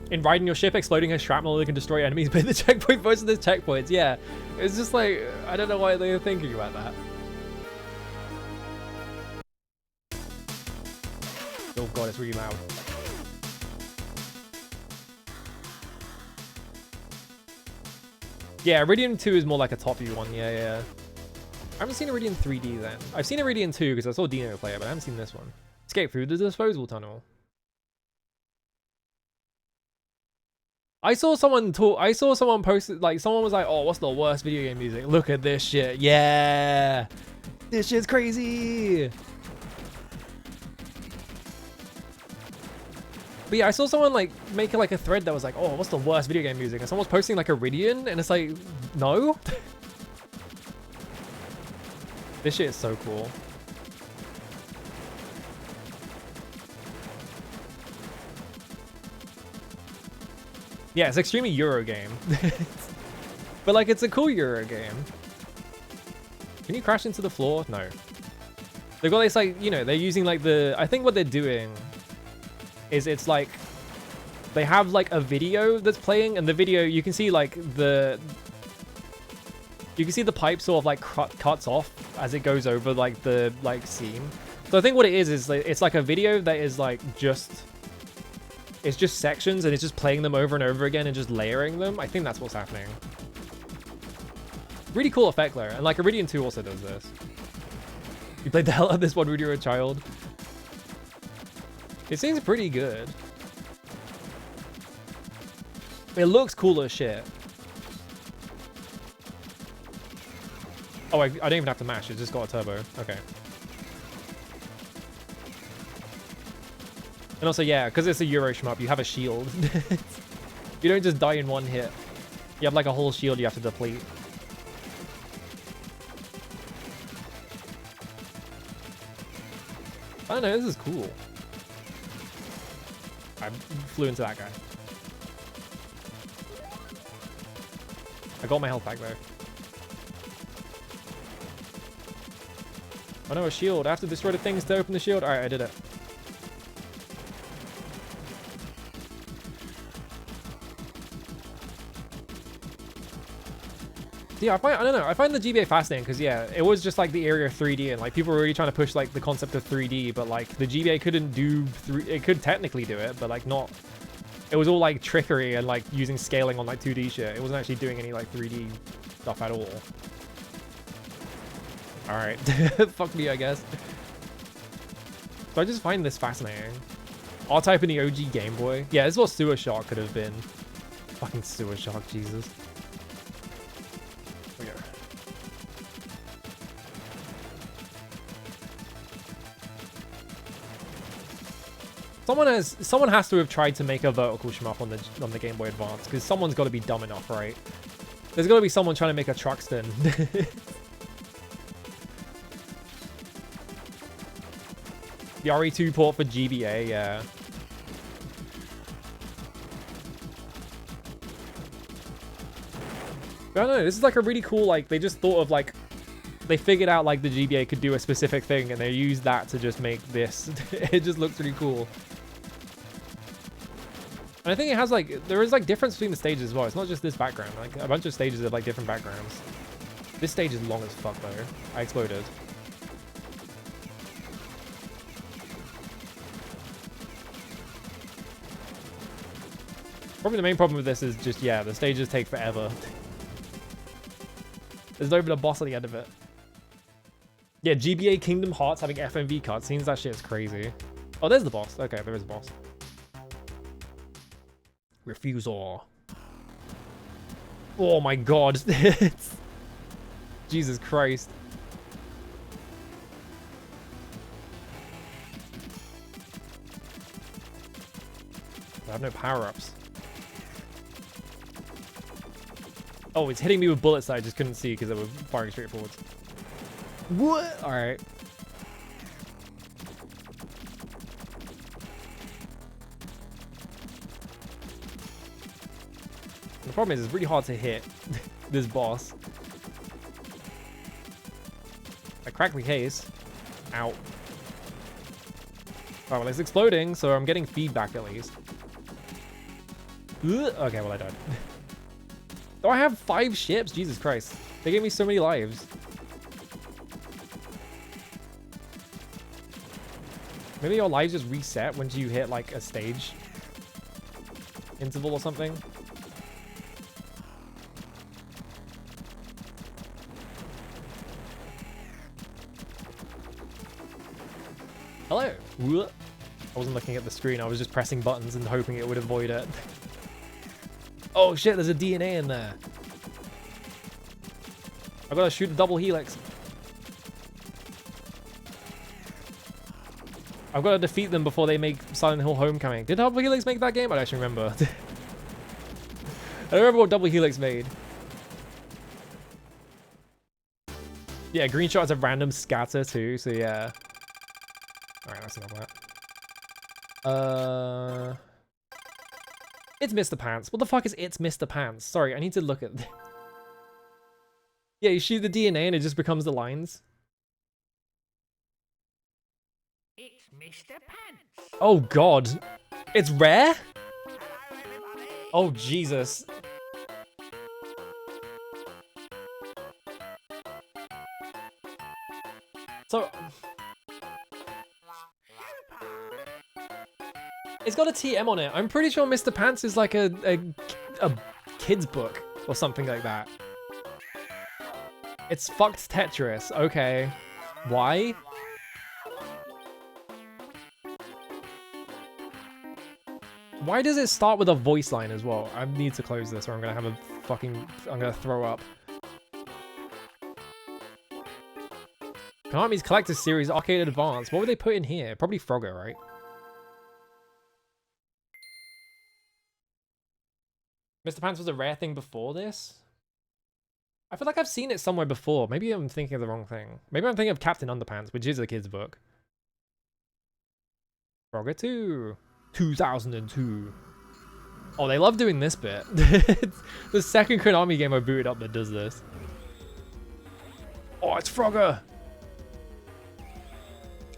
In riding your ship, exploding her shrapnel that can destroy enemies, but the checkpoint most of the checkpoints, yeah. It's just like, I don't know why they were thinking about that. Oh god, it's really loud. Yeah, Iridium 2 is more like a top view one. Yeah, yeah. I haven't seen Iridium 3D then. I've seen Iridium 2 because I saw Dino play it, but I haven't seen this one. Escape through the disposal tunnel. I saw someone post it, like someone was like, "Oh, what's the worst video game music? Look at this shit. Yeah. This shit's crazy." But yeah, I saw someone like making like a thread that was like, "Oh, what's the worst video game music?" And someone was posting like Iridium, and it's like, no. This shit is so cool. Yeah, it's extremely Euro game. But like, it's a cool Euro game. Can you crash into the floor? No. They've got this like, you know, they're using like the, I think what they're doing is it's like, they have like a video that's playing, and the video, you can see like the pipe sort of like cuts off as it goes over like the like scene. So I think what it is like, it's like a video that is like it's just sections, and it's just playing them over and over again and just layering them. I think that's what's happening. Really cool effect there. And like Iridium 2 also does this. You played the hell out of this one when you were a child. It seems pretty good. It looks cool as shit. Oh, I don't even have to mash. It just got a turbo. Okay. And also, yeah, because it's a Euro shmup, you have a shield. You don't just die in one hit. You have like a whole shield you have to deplete. I don't know, this is cool. I flew into that guy. I got my health back though. Oh no, a shield. I have to destroy the things to open the shield. Alright, I did it. Yeah, I don't know. I find the GBA fascinating because, yeah, it was just like the area of 3D, and like people were really trying to push like the concept of 3D, but like the GBA couldn't do it could technically do it, but like not. It was all like trickery and like using scaling on like 2D shit. It wasn't actually doing any like 3D stuff at all. All right, fuck me, I guess. So I just find this fascinating. I'll type in the OG Game Boy. Yeah, this is what Sewer Shark could have been. Fucking Sewer Shark, Jesus. Here we go. Someone has to have tried to make a vertical shmup on the Game Boy Advance, because someone's got to be dumb enough, right? There's got to be someone trying to make a Truxton. The RE2 port for GBA, yeah. I don't know, this is like a really cool, like, they just thought of like, they figured out like the GBA could do a specific thing, and they used that to just make this. It just looks really cool. And I think it has like, there is like difference between the stages as well. It's not just this background, like a bunch of stages have like different backgrounds. This stage is long as fuck though. I exploded. Probably the main problem with this is just, yeah, the stages take forever. There's not even a boss at the end of it. Yeah, GBA Kingdom Hearts having FMV cutscenes, that shit is crazy. Oh, there's the boss. Okay, there is a boss. Refusal. Oh my god. Jesus Christ. I have no power-ups. Oh, it's hitting me with bullets that I just couldn't see because they were firing straight forwards. What? Alright. The problem is it's really hard to hit this boss. I cracked the case. Ow. Oh, well, it's exploding, so I'm getting feedback at least. Okay, well, I died. Oh, I have 5 ships? Jesus Christ. They gave me so many lives. Maybe your lives just reset once you hit, like, a stage interval or something. I wasn't looking at the screen, I was just pressing buttons and hoping it would avoid it. Oh shit, there's a DNA in there. I gotta shoot the double helix. I've got to defeat them before they make Silent Hill Homecoming. Did Double Helix make that game? I don't actually remember. I don't remember what Double Helix made. Yeah, green shots of random scatter too, so yeah. Alright, that's enough of that. It's Mr. Pants. What the fuck is It's Mr. Pants? Sorry, I need to look at... Yeah, you shoot the DNA and it just becomes the lines. It's Mr. Pants. Oh god. It's rare? Hello, everybody. Oh Jesus. So... It's got a TM on it. I'm pretty sure Mr. Pants is like a kid's book or something like that. It's fucked Tetris. Okay. Why? Why does it start with a voice line as well? I need to close this or I'm gonna have a fucking... I'm gonna throw up. Konami's Collector's Series Arcade Advance. What would they put in here? Probably Frogger, right? Mr. Pants was a rare thing before this? I feel like I've seen it somewhere before. Maybe I'm thinking of the wrong thing. Maybe I'm thinking of Captain Underpants, which is a kid's book. Frogger 2. 2002. Oh, they love doing this bit. It's the second Konami game I booted up that does this. Oh, it's Frogger!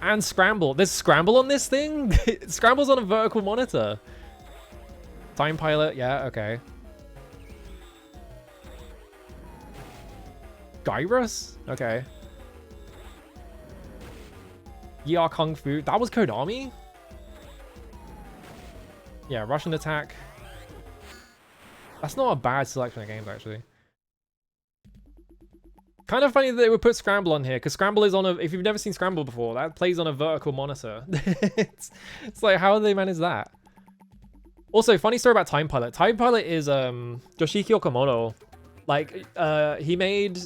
And Scramble. There's Scramble on this thing? Scramble's on a vertical monitor. Time Pilot, yeah, okay. Gyrus? Okay. Yeah, Kung Fu. That was Konami? Yeah, Russian Attack. That's not a bad selection of games, actually. Kind of funny that they would put Scramble on here, because Scramble is on a... If you've never seen Scramble before, that plays on a vertical monitor. it's like, how did they manage that? Also, funny story about Time Pilot. Time Pilot is Yoshiki Okamoto. Like, he made...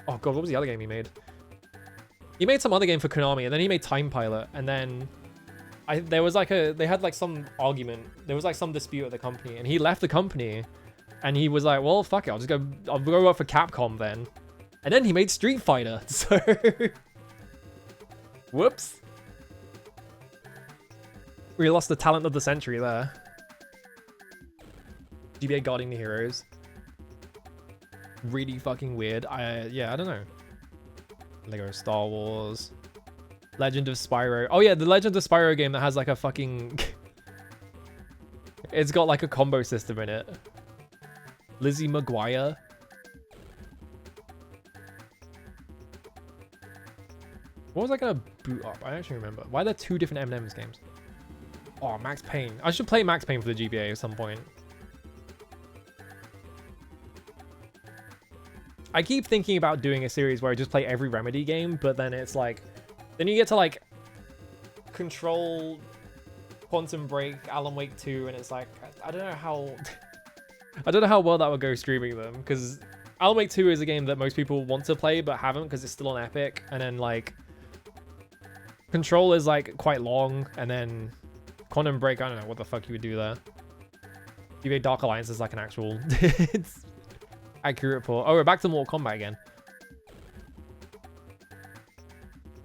Oh god, what was the other game he made? He made some other game for Konami, and then he made Time Pilot, and then... there was like a... They had like some argument. There was like some dispute at the company, and he left the company, and he was like, well, fuck it, I'll go work for Capcom then. And then he made Street Fighter, so... Whoops. We lost the talent of the century there. GBA Guarding the Heroes. Really fucking weird. Yeah, I don't know. Lego Star Wars. Legend of Spyro. Oh yeah, the Legend of Spyro game that has like a fucking... It's got like a combo system in it. Lizzie McGuire. What was I gonna boot up? I don't actually remember. Why are there two different M&M's games? Oh, Max Payne. I should play Max Payne for the GBA at some point. I keep thinking about doing a series where I just play every Remedy game, but then it's like... Then you get to like... Control... Quantum Break, Alan Wake 2, and it's like... I don't know how... I don't know how well that would go streaming them, because... Alan Wake 2 is a game that most people want to play, but haven't, because it's still on Epic, and then like... Control is like quite long, and then... Quantum Break, I don't know what the fuck you would do there. GBA Dark Alliance is like an actual... it's... accurate for... Oh, we're back to Mortal Kombat again.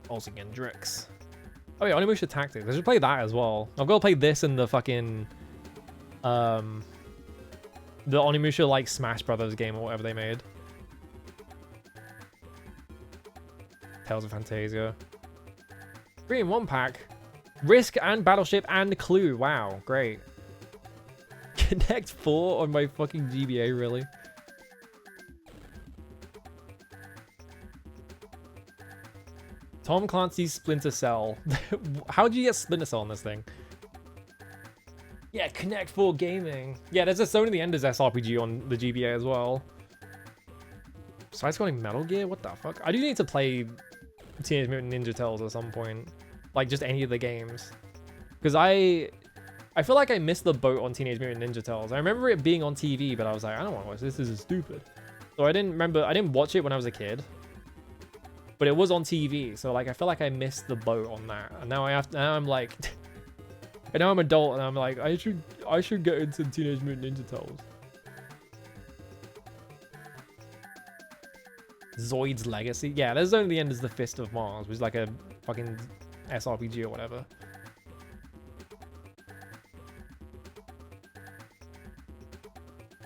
Also again, Drix. Oh yeah, Onimusha Tactics. I should play that as well. I've got to play this and the fucking... the Onimusha, like, Smash Brothers game or whatever they made. Tales of Fantasia. 3-in-1 pack. Risk and Battleship and Clue. Wow, great. Connect 4 on my fucking GBA, really? Tom Clancy's Splinter Cell. How do you get Splinter Cell on this thing? Yeah, Connect 4 Gaming. Yeah, there's a Sony the Enders SRPG on the GBA as well. Side-scrolling Metal Gear? What the fuck? I do need to play Teenage Mutant Ninja Turtles at some point. Like just any of the games. Because I feel like I missed the boat on Teenage Mutant Ninja Turtles. I remember it being on TV, but I was like, I don't want to watch this. This is stupid. So I didn't watch it when I was a kid. But it was on TV, so like I feel like I missed the boat on that. And now I'm like and now I'm adult and I'm like, I should get into Teenage Mutant Ninja Turtles. Zoid's Legacy. Yeah, there's only the end is the Fist of Mars, which is like a fucking SRPG or whatever.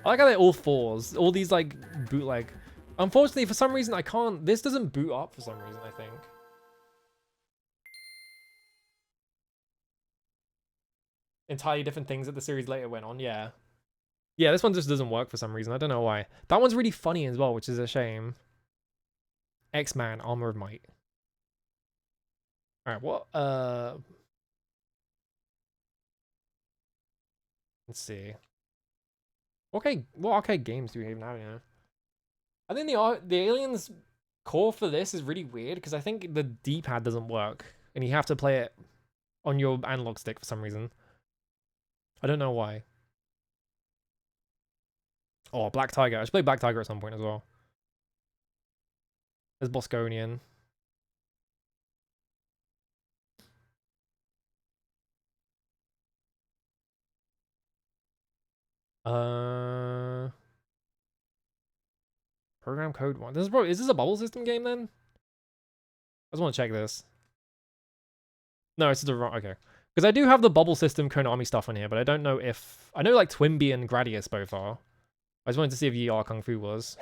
I like how they're all fours. All these like bootleg. Unfortunately, for some reason I can't. This doesn't boot up for some reason, I think. Entirely different things that the series later went on, yeah. Yeah, this one just doesn't work for some reason. I don't know why. That one's really funny as well, which is a shame. X-Man, Armor of Might. Alright, what? Let's see. What arcade games do we even have here? I think the Aliens core for this is really weird because I think the D-pad doesn't work and you have to play it on your analog stick for some reason. I don't know why. Oh, Black Tiger. I should play Black Tiger at some point as well. There's Bosconian. Program code 1. Is this a bubble system game then? I just want to check this. No, it's the wrong. Okay, because I do have the bubble system Konami stuff on here, but I don't know if I know like Twinbee and Gradius both are. I just wanted to see if Yi Kung Fu was.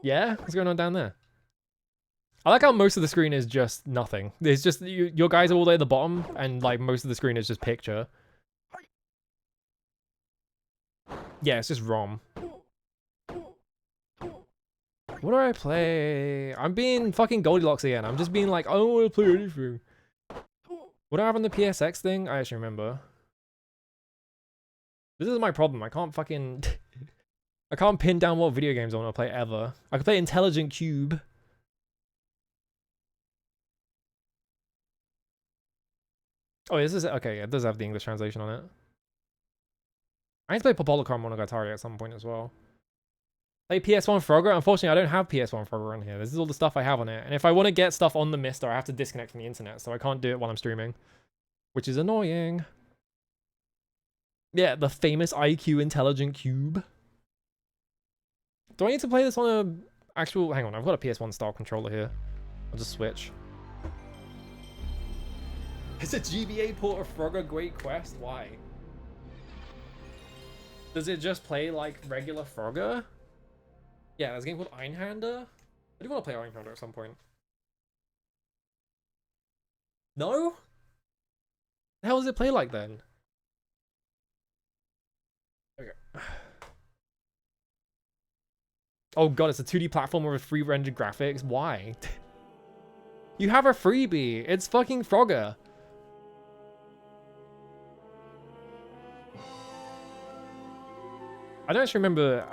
Yeah, what's going on down there? I like how most of the screen is just nothing. It's just your guys are all the way at the bottom, and like most of the screen is just picture. Yeah, it's just ROM. What do I play? I'm being fucking Goldilocks again. I'm just being like, I don't want to play anything. What do I have on the PSX thing? I actually remember. This is my problem. I can't fucking... I can't pin down what video games I want to play ever. I can play Intelligent Cube. Oh, this is... Okay, it does have the English translation on it. I need to play Popolocron Monogatari at some point as well. Play PS1 Frogger? Unfortunately, I don't have PS1 Frogger on here. This is all the stuff I have on it. And if I want to get stuff on the Mister, I have to disconnect from the internet, so I can't do it while I'm streaming. Which is annoying. Yeah, the famous IQ Intelligent Cube. Do I need to play this on a actual... Hang on, I've got a PS1 style controller here. I'll just switch. It's a GBA port of Frogger Great Quest? Why? Does it just play like regular Frogger? Yeah, there's a game called Einhander. I do want to play Einhander at some point. No? How does it play like then? Okay. Oh god, it's a 2D platformer with free rendered graphics. Why? You have a freebie. It's fucking Frogger. I don't actually remember.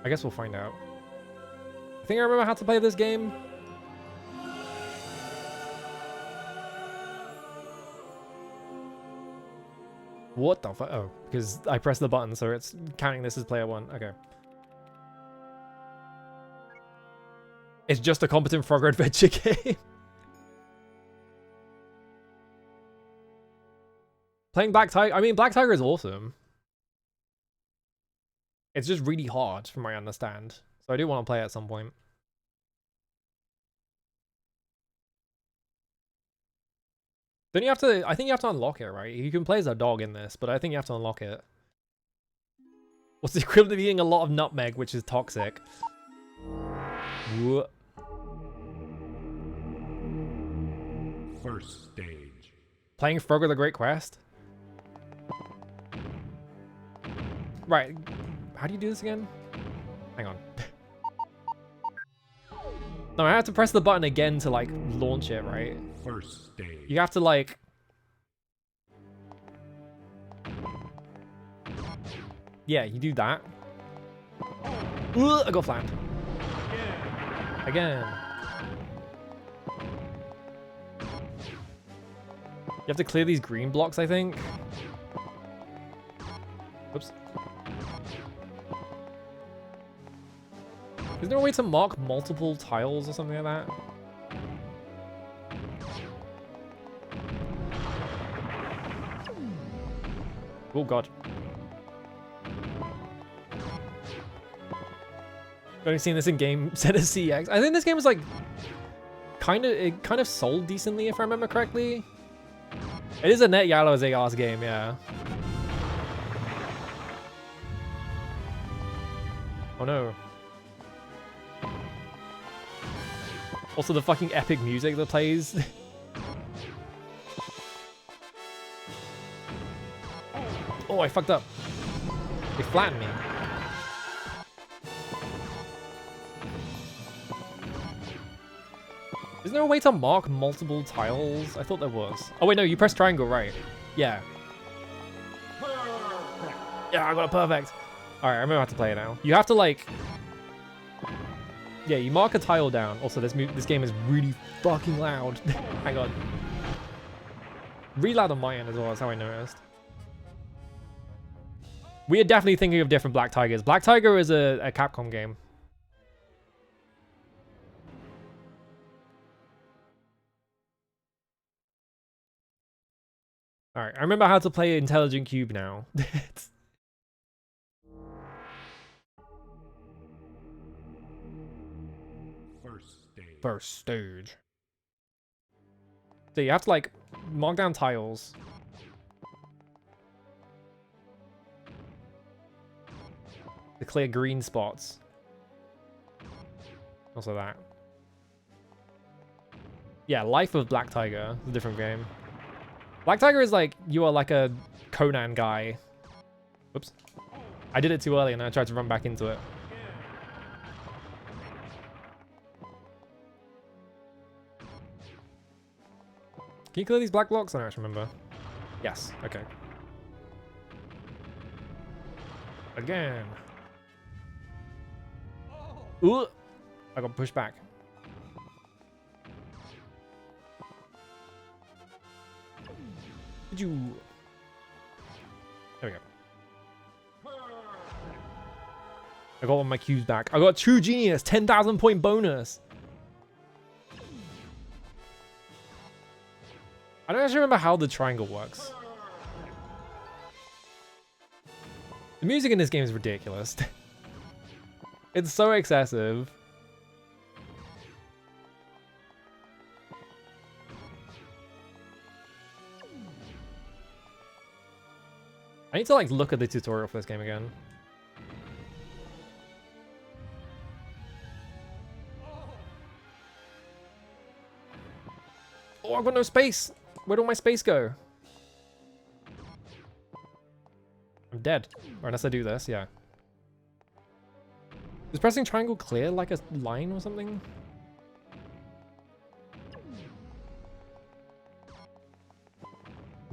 I guess we'll find out. I think I remember how to play this game. What the fuck? Oh, because I pressed the button, so it's counting this as player one. Okay. It's just a competent Frogger adventure game. Playing Black Tiger. I mean, Black Tiger is awesome. It's just really hard, from what I understand. So I do want to play it at some point. Don't you have to... I think you have to unlock it, right? You can play as a dog in this, but I think you have to unlock it. What's the equivalent of eating a lot of nutmeg, which is toxic? Whoa. First stage. Playing Frogger the Great Quest? Right. How do you do this again? Hang on. No, I have to press the button again to, like, launch it, right? First stage. You have to, like... Yeah, you do that. Ugh, I got flattened. Again. You have to clear these green blocks, I think. Oops. Is there a way to mark multiple tiles or something like that? Oh god. I've only seen this in game set as CX. I think this game was like it kind of sold decently if I remember correctly. It is a net yellow ass game, yeah. Oh no. Also the fucking epic music that plays. Oh, I fucked up. They flattened me. Is there a way to mark multiple tiles? I thought there was. Oh wait, no, you press triangle, right? Yeah. Yeah, I got it perfect. Alright, I remember how to play it now. You have to like... Yeah, you mark a tile down. Also, this game is really fucking loud. Hang on. Really loud on my end as well, that's how I noticed. We are definitely thinking of different Black Tigers. Black Tiger is a Capcom game. Alright, I remember how to play Intelligent Cube now. First stage. So you have to like mark down tiles. To clear green spots. Also that. Yeah, Life of Black Tiger is a different game. Black Tiger is like, you are like a Conan guy. Whoops. I did it too early and I tried to run back into it. Can you clear these black blocks? I don't actually remember. Yes, okay. Again. Ooh! I got pushed back. Did you... There we go. I got one of my cubes back. I got True Genius, 10,000 point bonus. I don't actually remember how the triangle works. The music in this game is ridiculous. It's so excessive. I need to like look at the tutorial for this game again. Oh, I've got no space. Where'd all my space go? I'm dead. Or unless I do this, yeah. Is pressing triangle clear like a line or something?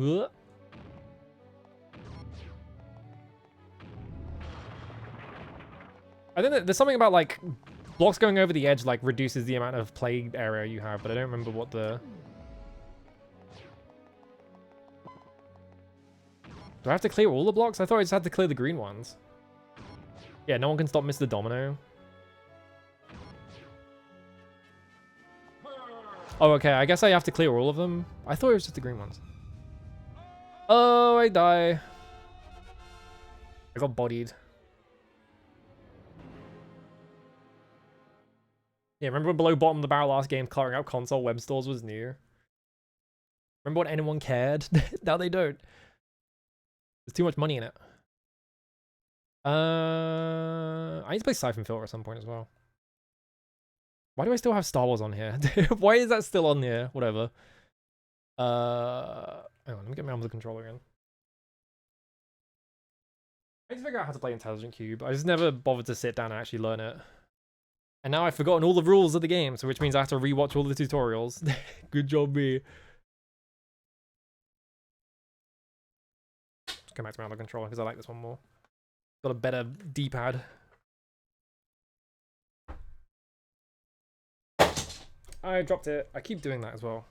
Ugh. I think that there's something about like blocks going over the edge like reduces the amount of play area you have, but I don't remember what the... Do I have to clear all the blocks? I thought I just had to clear the green ones. Yeah, no one can stop Mr. Domino. Oh, okay. I guess I have to clear all of them. I thought it was just the green ones. Oh, I die. I got bodied. Yeah, remember when below bottom of the barrel last game clearing out console web stores was new? Remember when anyone cared? Now they don't. There's too much money in it. I need to play Siphon Filter at some point as well. Why do I still have Star Wars on here? Why is that still on here? Whatever. Hang on, let me get my arms of control again. I need to figure out how to play Intelligent Cube. I just never bothered to sit down and actually learn it. And now I've forgotten all the rules of the game, so which means I have to rewatch all the tutorials. Good job, me. Just come back to my other controller because I like this one more. Got a better D-pad. I dropped it. I keep doing that as well.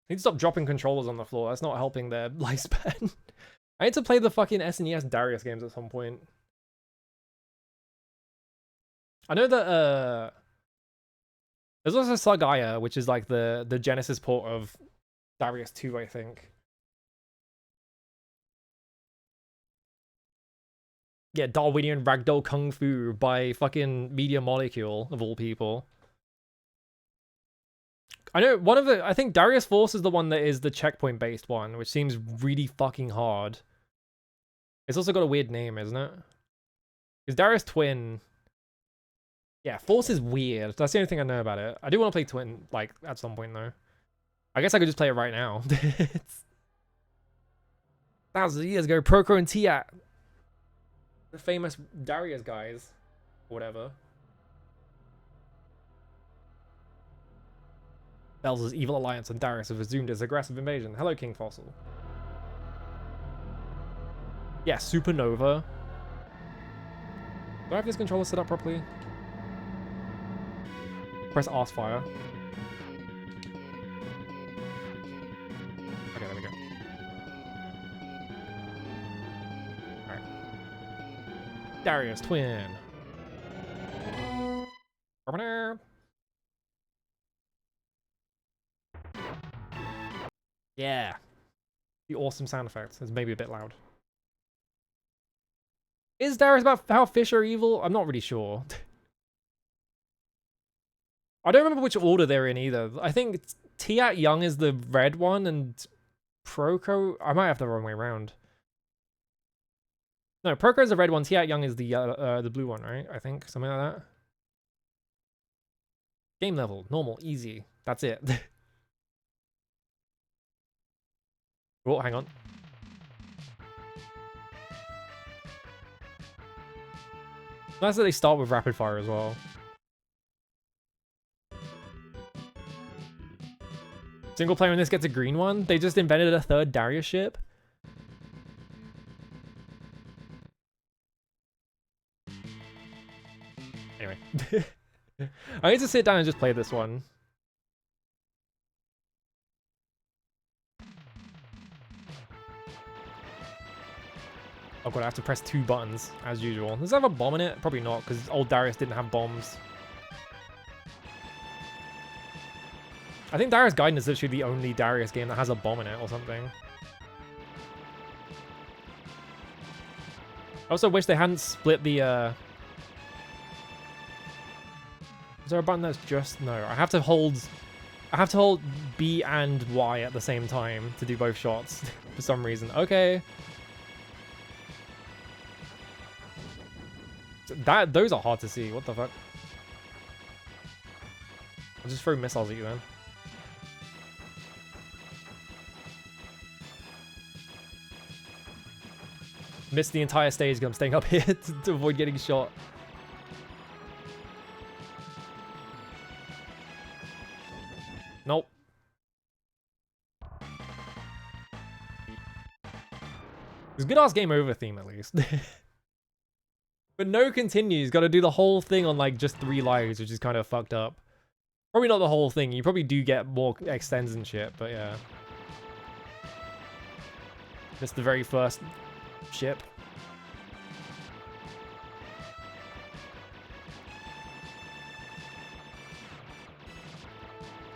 I need to stop dropping controllers on the floor. That's not helping their lifespan. I need to play the fucking SNES Darius games at some point. I know that there's also Sagaya, which is like the Genesis port of Darius 2, I think. Yeah, Darwinian Ragdoll Kung Fu by fucking Media Molecule, of all people. I know I think Darius Force is the one that is the checkpoint based one, which seems really fucking hard. It's also got a weird name, isn't it? Because Darius Twin... Yeah, Force is weird. That's the only thing I know about it. I do want to play Twin, like, at some point, though. I guess I could just play it right now. Thousands of years ago, Proco and Tiat. The famous Darius guys. Or whatever. Belz's evil alliance and Darius have resumed its aggressive invasion. Hello, King Fossil. Yeah, Supernova. Do I have this controller set up properly? Press Arse Fire. Okay, there we go. Alright. Darius Twin. Yeah. The awesome sound effects. It's maybe a bit loud. Is Darius about how fish are evil? I'm not really sure. I don't remember which order they're in either. I think Tiat Young is the red one and Proco... I might have the wrong way around. No, Proco is the red one. Tiat Young is the blue one, right? I think. Something like that. Game level. Normal. Easy. That's it. Oh, hang on. Nice that they start with rapid fire as well. Single player in this gets a green one. They just invented a third Darius ship. Anyway. I need to sit down and just play this one. Oh god, I have to press 2 buttons, as usual. Does it have a bomb in it? Probably not, because old Darius didn't have bombs. I think Darius Gaiden is literally the only Darius game that has a bomb in it or something. I also wish they hadn't split the, Is there a button that's just... No, I have to hold B and Y at the same time to do both shots for some reason. Okay. Those are hard to see. What the fuck? I'll just throw missiles at you then. Missed the entire stage because I'm staying up here to avoid getting shot. Nope. It's a good ass game over theme at least. But no continues. Got to do the whole thing on like just 3 lives, which is kind of fucked up. Probably not the whole thing. You probably do get more extends and shit, but yeah. Missed the very first ship.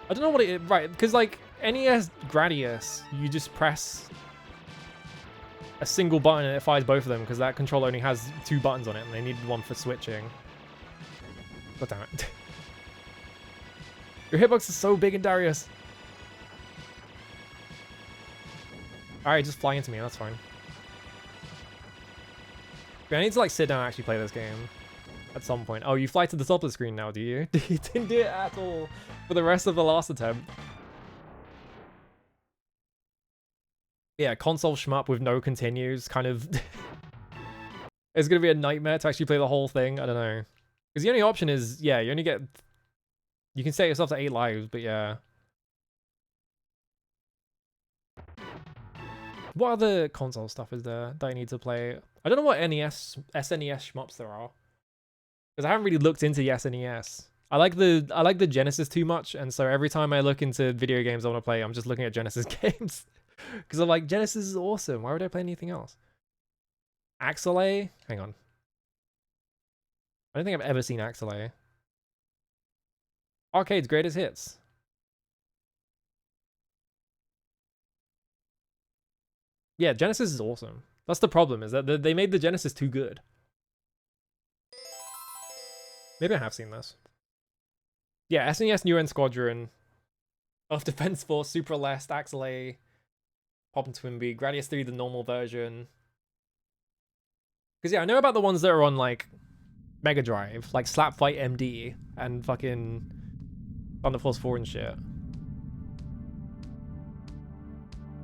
I don't know what it is. Right, because like NES Gradius, you just press a single button and it fires both of them because that controller only has 2 buttons on it and they needed one for switching. God damn it. Your hitbox is so big in Darius. Alright, just fly into me, that's fine. I need to like sit down and actually play this game at some point. Oh, you fly to the top of the screen now, do you? You didn't do it at all for the rest of the last attempt. Yeah, console shmup with no continues, kind of... It's gonna be a nightmare to actually play the whole thing, I don't know. Because the only option is, yeah, you only get... You can set yourself to 8 lives, but yeah. What other console stuff is there that I need to play? I don't know what SNES shmups there are. Because I haven't really looked into the SNES. I like the Genesis too much, and so every time I look into video games I want to play, I'm just looking at Genesis games. Because I'm like, Genesis is awesome. Why would I play anything else? Axelay? Hang on. I don't think I've ever seen Axelay. Arcade's greatest hits. Yeah, Genesis is awesome. That's the problem, is that they made the Genesis too good. Maybe I have seen this. Yeah, SNES New End Squadron, Earth Defense Force, Super Lest, Axelay, Pop and Twinbee, Gradius 3, the normal version. Because yeah, I know about the ones that are on like Mega Drive, like Slap Fight MD and fucking Thunder Force 4 and shit.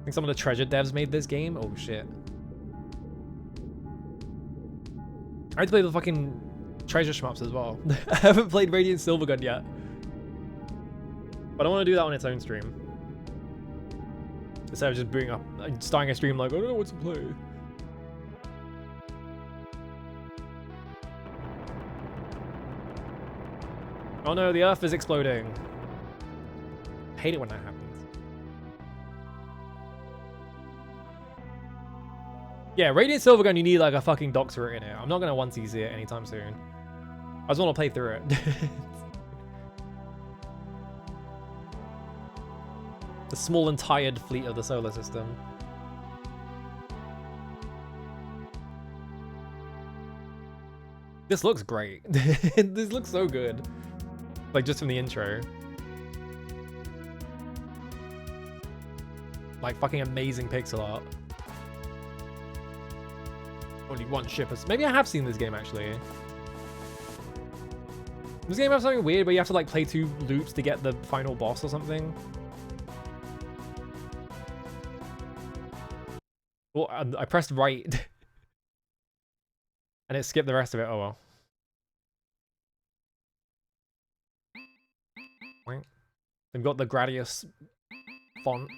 I think some of the Treasure devs made this game. Oh shit. I had to play the fucking Treasure shmups as well. I haven't played Radiant Silvergun yet. But I want to do that on its own stream. Instead of just starting a stream like, I don't know what to play. Oh no, the Earth is exploding. I hate it when that happens. Yeah, Radiant Silvergun, you need like a fucking doctorate in it. I'm not gonna onesies it anytime soon. I just want to play through it. The small and tired fleet of the solar system. This looks great. This looks so good. Like just from the intro. Like fucking amazing pixel art. Only one ship is... Maybe I have seen this game actually. This game has something weird where you have to like play 2 loops to get the final boss or something. Well, I pressed right. And it skipped the rest of it. Oh well. They've got the Gradius font.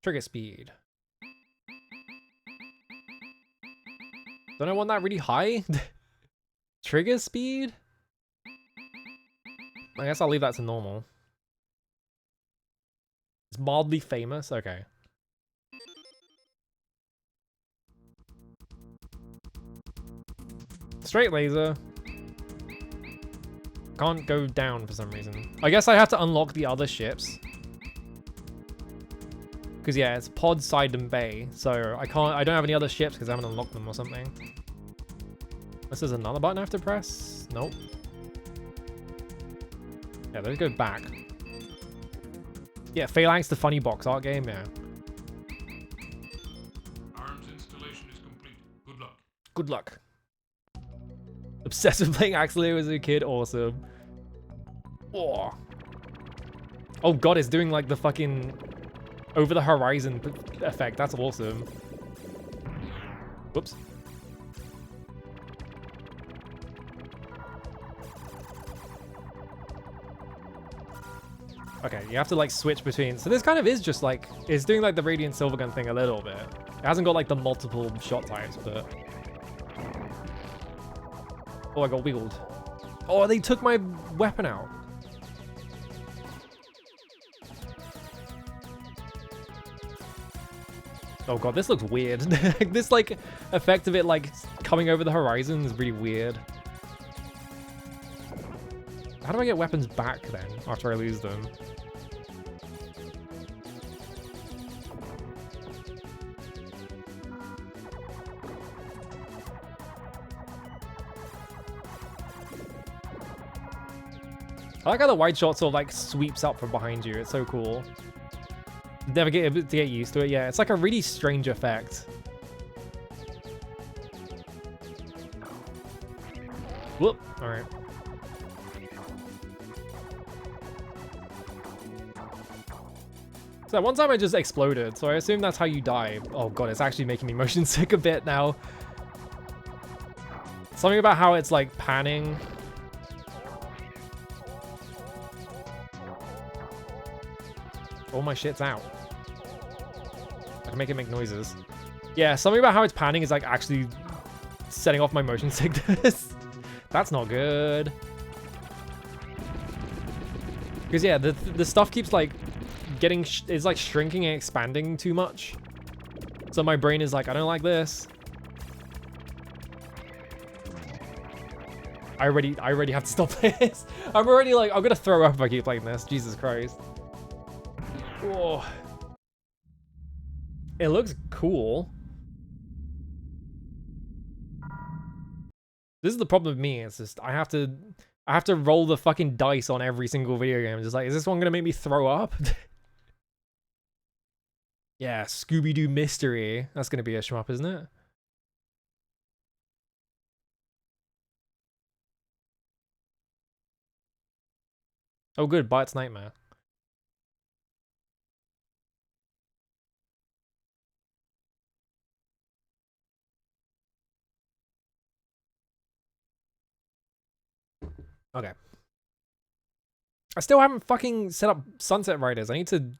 Trigger speed. Don't I want that really high? Trigger speed? I guess I'll leave that to normal. It's mildly famous? Okay. Straight laser. Can't go down for some reason. I guess I have to unlock the other ships. Because yeah, it's Pod, Side, and Bay. So I don't have any other ships because I haven't unlocked them or something. This is another button I have to press? Nope. Yeah, let's go back. Yeah, Phalanx, the funny box art game, yeah. Arms installation is complete. Good luck. Good luck. Obsessed with playing Axelay as a kid, awesome. Oh. Oh god, it's doing like the fucking over the horizon effect. That's awesome. Whoops. Okay, you have to like switch between. So this kind of is just like, it's doing like the Radiant Silvergun thing a little bit. It hasn't got like the multiple shot types, but... Oh, I got wiggled. Oh, they took my weapon out. Oh god, this looks weird. This like effect of it like coming over the horizon is really weird. How do I get weapons back then after I lose them? I like how the wide shot sort of like sweeps up from behind you. It's so cool. Never get to get used to it. Yeah, it's like a really strange effect. Whoop. All right. So one time I just exploded, so I assume that's how you die. Oh god, it's actually making me motion sick a bit now. Something about how it's like panning. All my shit's out. I can make it make noises. Yeah, something about how it's panning is like actually setting off my motion sickness. That's not good. Because yeah, the stuff keeps like getting, it's like shrinking and expanding too much. So my brain is like, I don't like this. I already have to stop playing this. I'm already like, I'm gonna throw up if I keep playing this. Jesus Christ. Oh. It looks cool. This is the problem with me. It's just I have to roll the fucking dice on every single video game. Just like, is this one gonna make me throw up? Yeah, Scooby-Doo Mystery. That's gonna be a shmup, isn't it? Oh good, Bite's Nightmare. Okay. I still haven't fucking set up Sunset Riders. I need to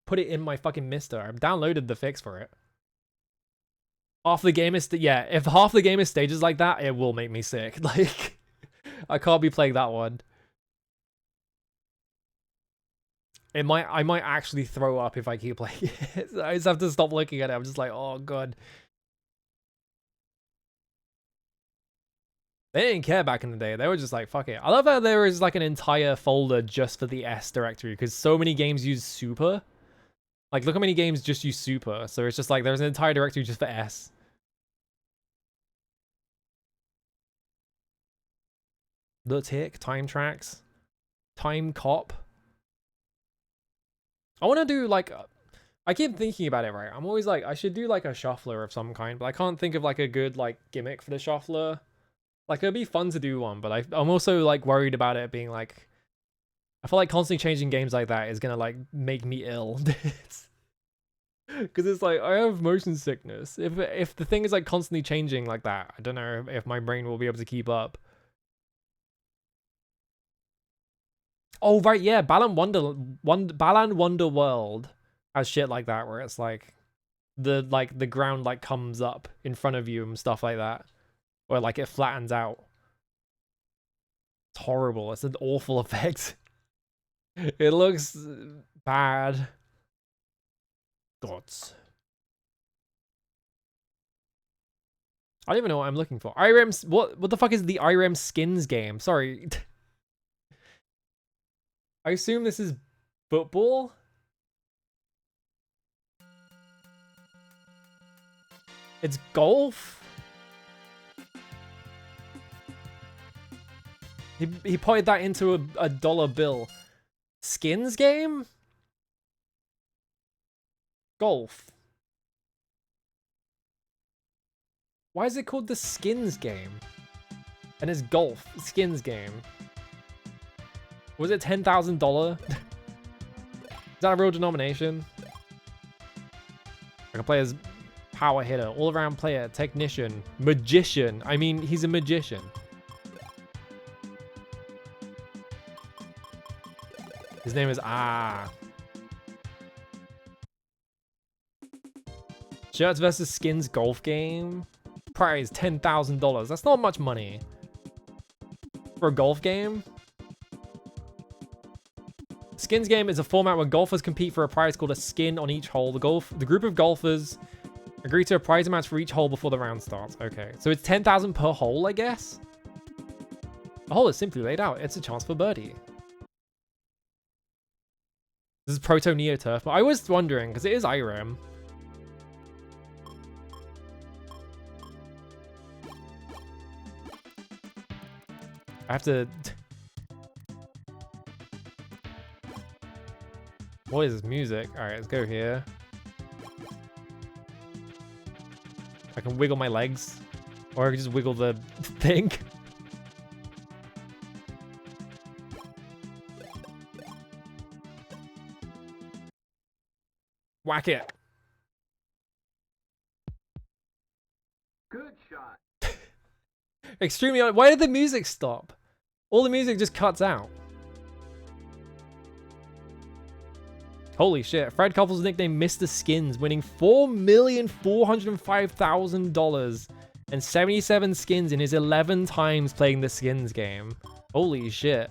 put it in my fucking Mister. I've downloaded the fix for it. Half the game is, yeah, if half the game is stages like that, it will make me sick. Like, I can't be playing that one. I might actually throw up if I keep playing it. I just have to stop looking at it. I'm just like, oh god. They didn't care back in the day. They were just like, fuck it. I love how there is like an entire folder just for the S directory because so many games use Super. Like, look how many games just use Super. So it's just like, there's an entire directory just for S. The Tick, Time Tracks, Time Cop. I want to do like, I keep thinking about it, right? I'm always like, I should do like a shuffler of some kind, but I can't think of like a good like gimmick for the shuffler. Like, it'd be fun to do one, but I'm also like worried about it being like, I feel like constantly changing games like that is gonna like make me ill. Because it's like, I have motion sickness. If the thing is like constantly changing like that, I don't know if my brain will be able to keep up. Oh right, yeah, Balan Wonder World has shit like that where it's like the ground like comes up in front of you and stuff like that, or like it flattens out. It's horrible. It's an awful effect. It looks bad. Gods. I don't even know what I'm looking for. IREM. What the fuck is the IREM skins game? Sorry. I assume this is football? It's golf? He pointed that into a dollar bill. Skins game? Golf. Why is it called the Skins game? And it's golf. Skins game. Was it $10,000? Is that a real denomination? I can play as power hitter, all-around player, technician, magician. I mean, he's a magician. His name is Shirts versus Skins golf game. Prize $10,000. That's not much money for a golf game. Skins game is a format where golfers compete for a prize called a skin on each hole. The group of golfers agree to a prize amount for each hole before the round starts. Okay, so it's 10,000 per hole, I guess. The hole is simply laid out. It's a chance for birdie. This is Proto Neo Turf, but I was wondering because it is IREM. I have to. What is this music? All right, let's go here. I can wiggle my legs, or I can just wiggle the thing. Whack it. Good shot. Extremely. Why did the music stop? All the music just cuts out. Holy shit. Fred Koppel's nickname Mr. Skins, winning $4,405,000 and 77 skins in his 11 times playing the skins game. Holy shit.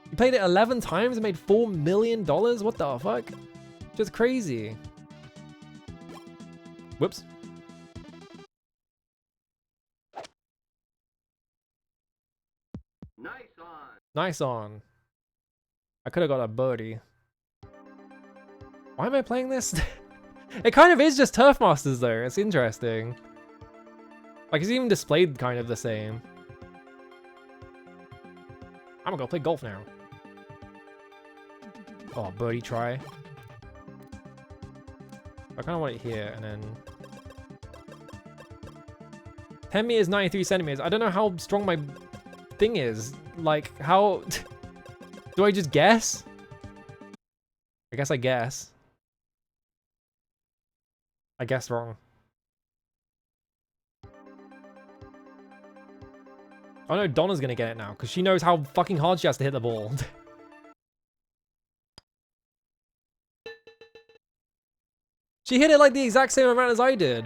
He played it 11 times and made $4 million? What the fuck? Just crazy. Whoops. Nice on. Nice on. I could have got a birdie. Why am I playing this? It kind of is just Turf Masters though. It's interesting. Like it's even displayed kind of the same. I'm gonna go play golf now. Oh, birdie try. I kind of want it here and then 10 meters, 93 centimeters. I don't know how strong my thing is. Like, how... Do I just guess? I guess I guess. I guessed wrong. Oh no, Donna's gonna get it now, because she knows how fucking hard she has to hit the ball. She hit it like the exact same amount as I did.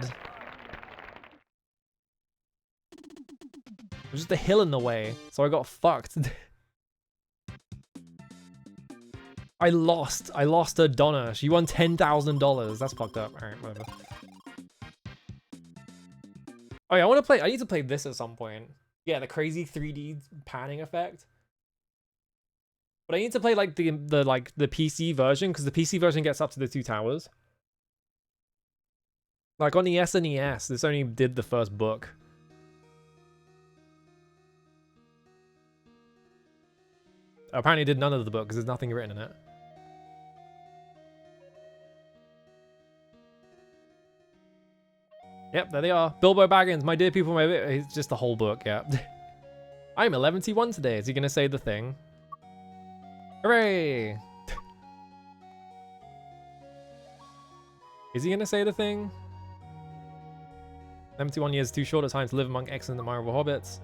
There's just a hill in the way, so I got fucked. I lost to Donna. She won $10,000. That's fucked up. Alright, whatever. Oh yeah, I need to play this at some point. Yeah, the crazy 3D panning effect. But I need to play like the PC version, because the PC version gets up to the 2 towers. Like on the SNES, this only did the first book. Apparently it did none of the book because there's nothing written in it. Yep, there they are. Bilbo Baggins, my dear people, it's just the whole book, yeah. I'm 11T1 today. Is he gonna say the thing? Hooray! Is he gonna say the thing? 71 years too short a time to live among excellent admirable hobbits.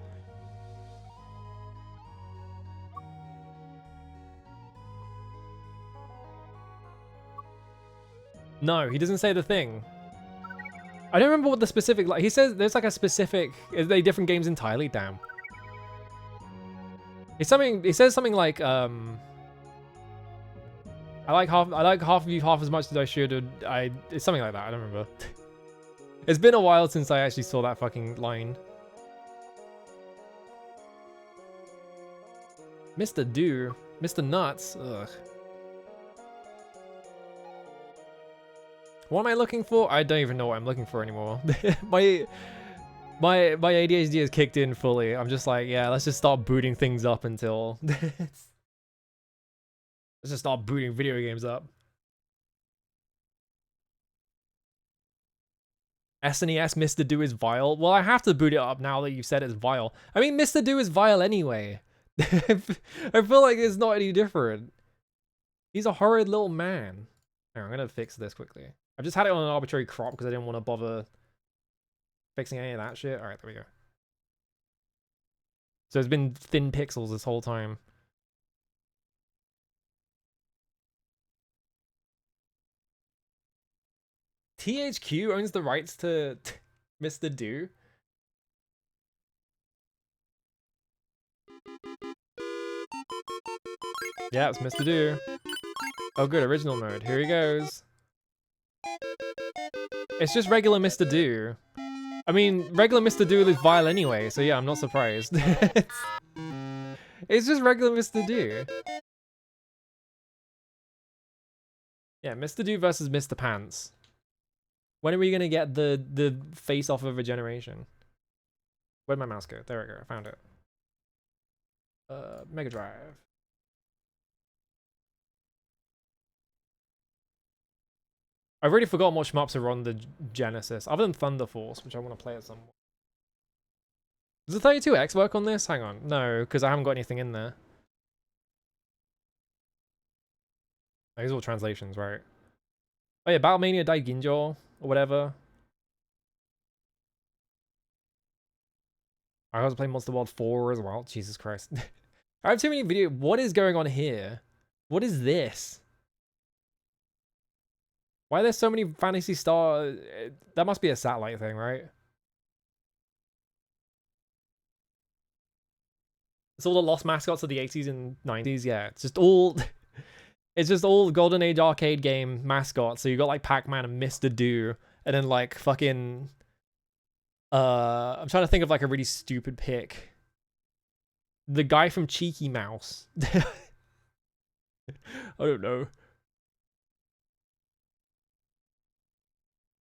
No, he doesn't say the thing. I don't remember what the specific, like, he says there's like a specific, are they different games entirely? Damn. It's something, he says something like, I like half of you half as much as I should, or it's something like that, I don't remember. It's been a while since I actually saw that fucking line. Mr. Do, Mr. Nuts, ugh. What am I looking for? I don't even know what I'm looking for anymore. my ADHD has kicked in fully. I'm just like, yeah, let's just start booting things up until... Let's just start booting video games up. SNES Mr. Do is vile. Well, I have to boot it up now that you've said it's vile. I mean, Mr. Do is vile anyway. I feel like it's not any different. He's a horrid little man. Here, I'm gonna fix this quickly. I've just had it on an arbitrary crop because I didn't want to bother fixing any of that shit. Alright, there we go. So it's been thin pixels this whole time. THQ owns the rights to Mr. Do. Yeah, it's Mr. Do. Oh good, original mode. Here he goes. It's just regular Mr. Do. I mean, regular Mr. Do is vile anyway, so yeah, I'm not surprised. It's just regular Mr. Do. Yeah, Mr. Do versus Mr. Pants. When are we gonna get the face off of a generation? Where'd my mouse go? There we go, I found it. Mega Drive. I've already forgotten what shmups are on the Genesis, other than Thunder Force, which I want to play at some point. Does the 32X work on this? Hang on. No, because I haven't got anything in there. Oh, these are all translations, right? Oh yeah, Battlemania Daiginjo, or whatever. I also play Monster World 4 as well. Jesus Christ. I have too many videos. What is going on here? What is this? Why are there so many Fantasy Star? That must be a satellite thing, right? It's all the lost mascots of the 80s and 90s. Yeah, it's just all it's just all Golden Age arcade game mascots. So you got like Pac-Man and Mr. Do, and then like fucking I'm trying to think of like a really stupid pick. The guy from Cheeky Mouse. I don't know.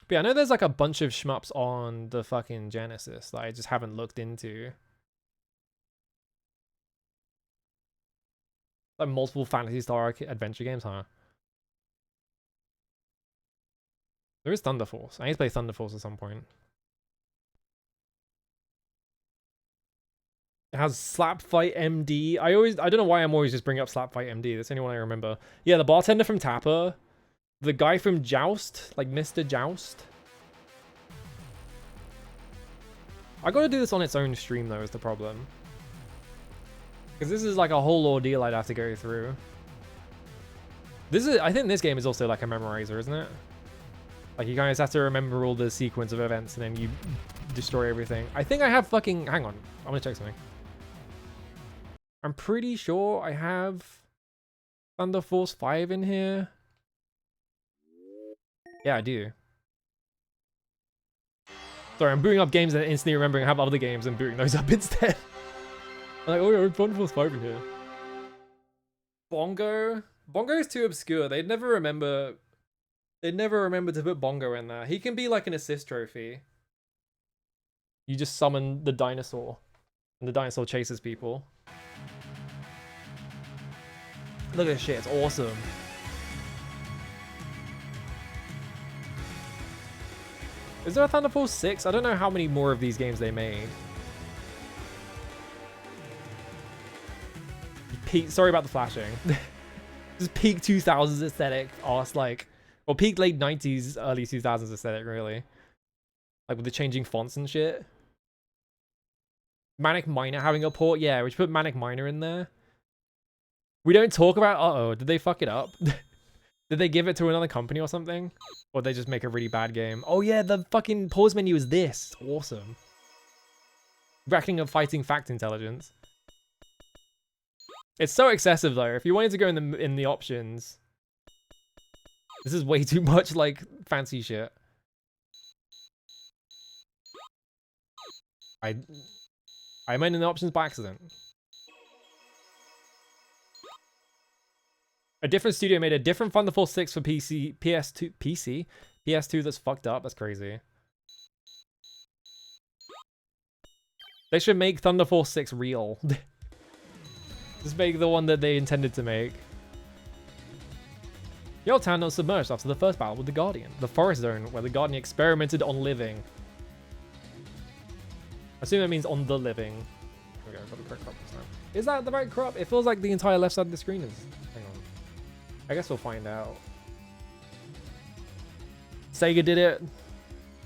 But yeah, I know there's like a bunch of shmups on the fucking Genesis that I just haven't looked into. Like multiple Phantasy Star adventure games, huh? There is Thunder Force. I need to play Thunder Force at some point. It has Slap Fight MD. I don't know why I'm always just bringing up Slap Fight MD. That's the only one I remember. Yeah, the bartender from Tapper. The guy from Joust, like Mr. Joust. I gotta do this on its own stream though, is the problem. Because this is like a whole ordeal I'd have to go through. I think this game is also like a memorizer, isn't it? Like you guys have to remember all the sequence of events and then you destroy everything. I think I have fucking... Hang on. I'm gonna check something. I'm pretty sure I have Thunder Force 5 in here. Yeah, I do. Sorry, I'm booting up games and instantly remembering I have other games and booting those up instead. I'm like, oh yeah, Thunder Force 5 in here. Bongo? Bongo is too obscure. They'd never remember to put Bongo in there. He can be like an assist trophy. You just summon the dinosaur, and the dinosaur chases people. Look at this shit, it's awesome. Is there a Thunder Force 6? I don't know how many more of these games they made. Sorry about the flashing. Just peak 2000s aesthetic, arse like, or peak late 90s, early 2000s aesthetic, really. Like with the changing fonts and shit. Manic Miner having a port, yeah, we should put Manic Miner in there. We don't talk about, uh-oh, did they fuck it up? Did they give it to another company or something? Or did they just make a really bad game? Oh yeah, the fucking pause menu is this. It's awesome. Racking up fighting fact intelligence. It's so excessive though. If you wanted to go in the options, this is way too much like fancy shit. I went in the options by accident. A different studio made a different Thunder Force 6 for PC, PS2 that's fucked up. That's crazy. They should make Thunder Force 6 real. Just make the one that they intended to make. Your town was submerged after the first battle with the Guardian, the forest zone where the Guardian experimented on living. I assume that means on the living. Okay, I've got the correct crop this time. Is that the right crop? It feels like the entire left side of the screen is. Hang on. I guess we'll find out. Sega did it.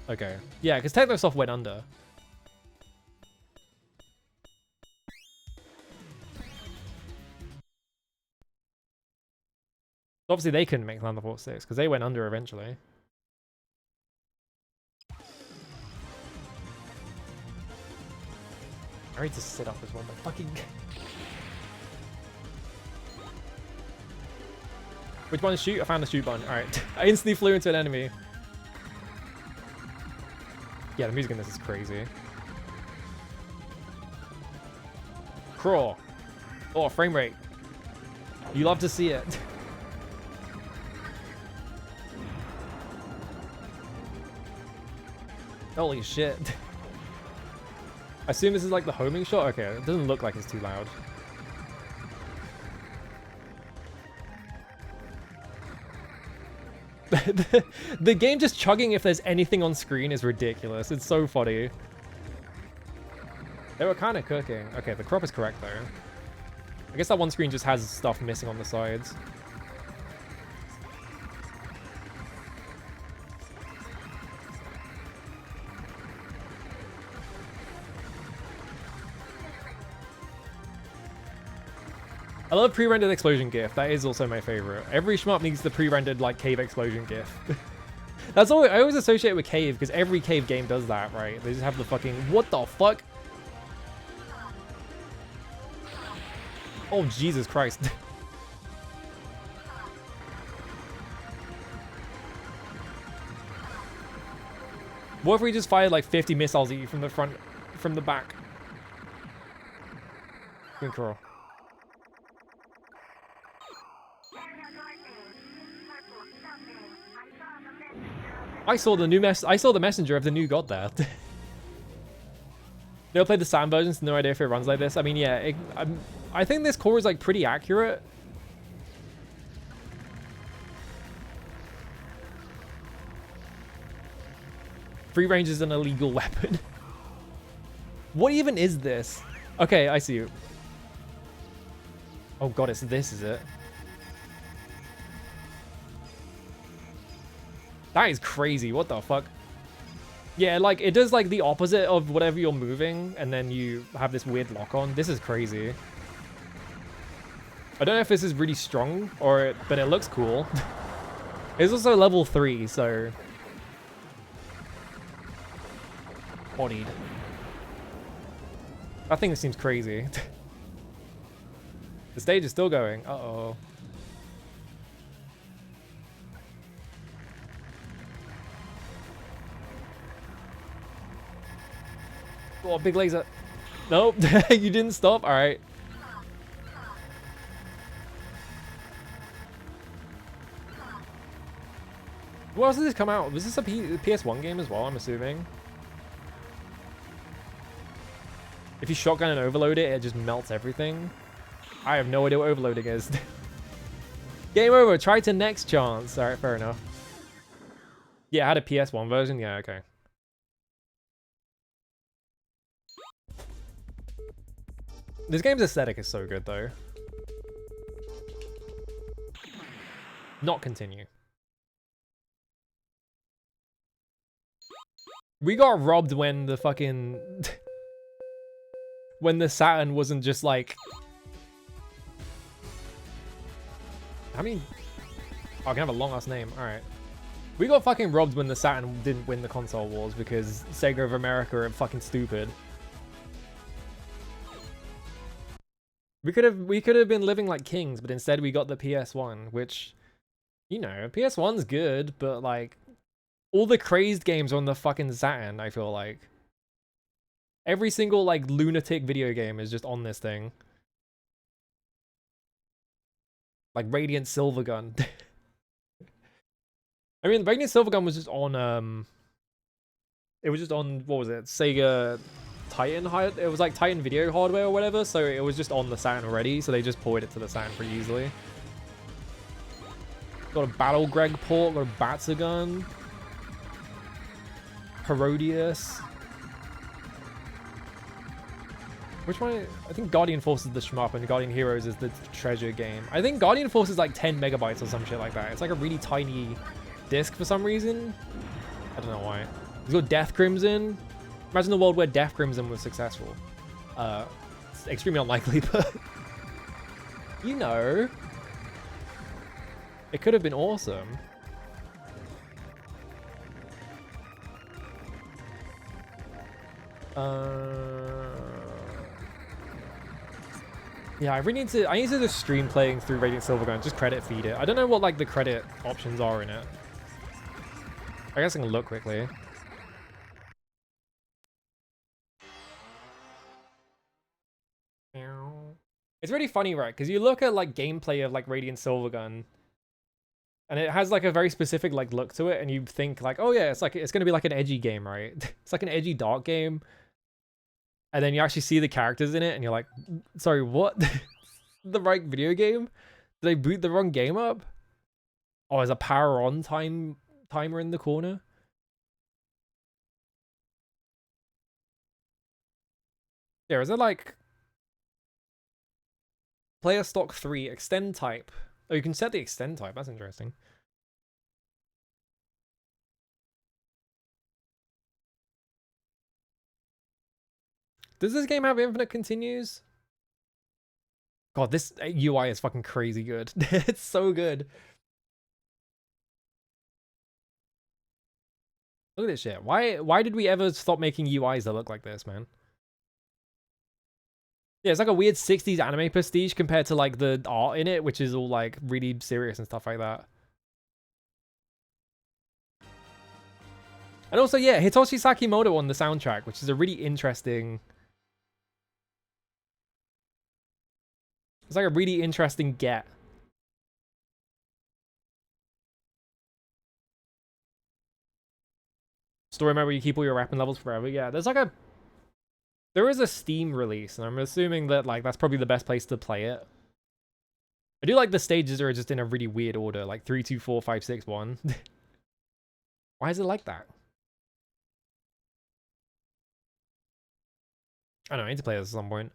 Okay. Yeah, because Technosoft went under. Obviously, they couldn't make Thunder Force 6 because they went under eventually. I need to sit up as well, but fucking... Which one is shoot? I found the shoot button. Alright. I instantly flew into an enemy. Yeah, the music in this is crazy. Crawl. Oh, frame rate. You love to see it. Holy shit. I assume this is like the homing shot? Okay, it doesn't look like it's too loud. The game just chugging if there's anything on screen is ridiculous. It's so funny. They were kind of cooking. Okay, the crop is correct though. I guess that one screen just has stuff missing on the sides. I love pre-rendered explosion gif. That is also my favorite. Every shmup needs the pre-rendered like cave explosion gif. That's all I always associate with cave, because every cave game does that, right? They just have the fucking, what the fuck? Oh, Jesus Christ. What if we just fired like 50 missiles at you from the front, from the back? Good crawl. I saw the messenger of the new god there. Never played the SAM version, so no idea if it runs like this. I mean, yeah, I think this core is like pretty accurate. Free range is an illegal weapon. What even is this? Okay, I see you. Oh god, it's this, is it? That is crazy. What the fuck? Yeah, like, it does, like, the opposite of whatever you're moving, and then you have this weird lock-on. This is crazy. I don't know if this is really strong, but it looks cool. It's also level 3, so... Bodied. That thing seems crazy. The stage is still going. Uh-oh. Oh, big laser. Nope. You didn't stop? Alright. What else did this come out? Was this a PS1 game as well, I'm assuming? If you shotgun and overload it, it just melts everything. I have no idea what overloading is. Game over. Try to next chance. Alright, fair enough. Yeah, I had a PS1 version. Yeah, okay. This game's aesthetic is so good, though. Not continue. We got robbed when the fucking... when the Saturn wasn't just like... I mean... Oh, I can have a long-ass name. Alright. We got fucking robbed when the Saturn didn't win the console wars because Sega of America are fucking stupid. We could have been living like kings, but instead we got the PS1, which, you know, PS1's good, but like all the crazed games are on the fucking Saturn, I feel like. Every single like lunatic video game is just on this thing. Like Radiant Silvergun. I mean, Radiant Silvergun was just on it was just on, what was it? Sega Titan, it was like Titan Video Hardware or whatever, so it was just on the Saturn already, so they just ported it to the Saturn pretty easily. Got a Battle Greg port, got a Batsagun, Herodias. Which one? I think Guardian Force is the shmup and Guardian Heroes is the treasure game. I think Guardian Force is like 10 megabytes or some shit like that. It's like a really tiny disc for some reason. I don't know why. He's got Death Crimson. Imagine the world where Death Crimson was successful. It's extremely unlikely, but you know, it could have been awesome. Yeah, I need to just stream playing through Radiant Silvergun, just credit feed it. I don't know what like the credit options are in it. I guess I can look quickly. It's really funny, right? Because you look at like gameplay of like Radiant Silvergun, and it has like a very specific like look to it, and you think like, oh yeah, it's gonna be like an edgy game, right? It's like an edgy dark game, and then you actually see the characters in it, and you're like, sorry, what? The right video game? Did I boot the wrong game up? Oh, there's a power on timer in the corner. Yeah, is it like player stock 3 extend type? Oh, you can set the extend type. That's interesting. Does this game have infinite continues? God, this UI is fucking crazy good. It's so good. Look at this shit. Why did we ever stop making UIs that look like this, man? Yeah, it's like a weird 60s anime prestige compared to like the art in it, which is all like really serious and stuff like that. And also, yeah, Hitoshi Sakimoto on the soundtrack, which is a really interesting... It's like a really interesting get. Story mode where you keep all your weapon levels forever. Yeah, there's like a... There is a Steam release, and I'm assuming that like that's probably the best place to play it. I do like the stages are just in a really weird order, like 3, 2, 4, 5, 6, 1. Why is it like that? I don't know, I need to play this at some point.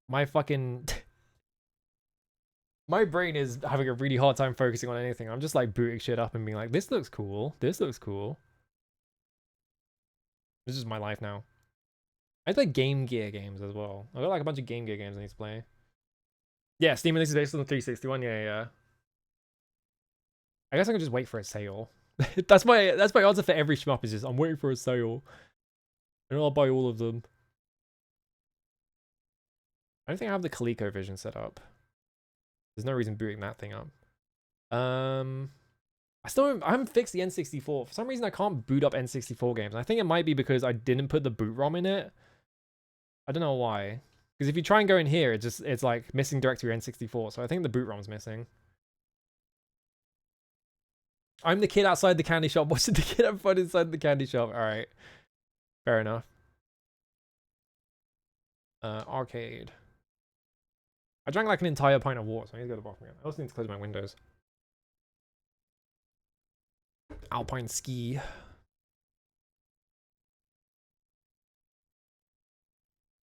My fucking... My brain is having a really hard time focusing on anything. I'm just like booting shit up and being like, this looks cool. This looks cool. This is my life now. I play Game Gear games as well. I've got like a bunch of Game Gear games I need to play. Yeah, Steam release is based on the 361. Yeah. I guess I can just wait for a sale. that's my answer for every shmup is just I'm waiting for a sale. And I'll buy all of them. I don't think I have the ColecoVision set up. There's no reason booting that thing up. I haven't fixed the N64. For some reason I can't boot up N64 games. I think it might be because I didn't put the boot ROM in it. I don't know why. Because if you try and go in here, it's like missing directory N64. So I think the boot ROM's missing. I'm the kid outside the candy shop watching the kid have fun inside the candy shop. Alright. Fair enough. Arcade. I drank like an entire pint of water, so I need to go to the bathroom again. I also need to close my windows. Alpine ski.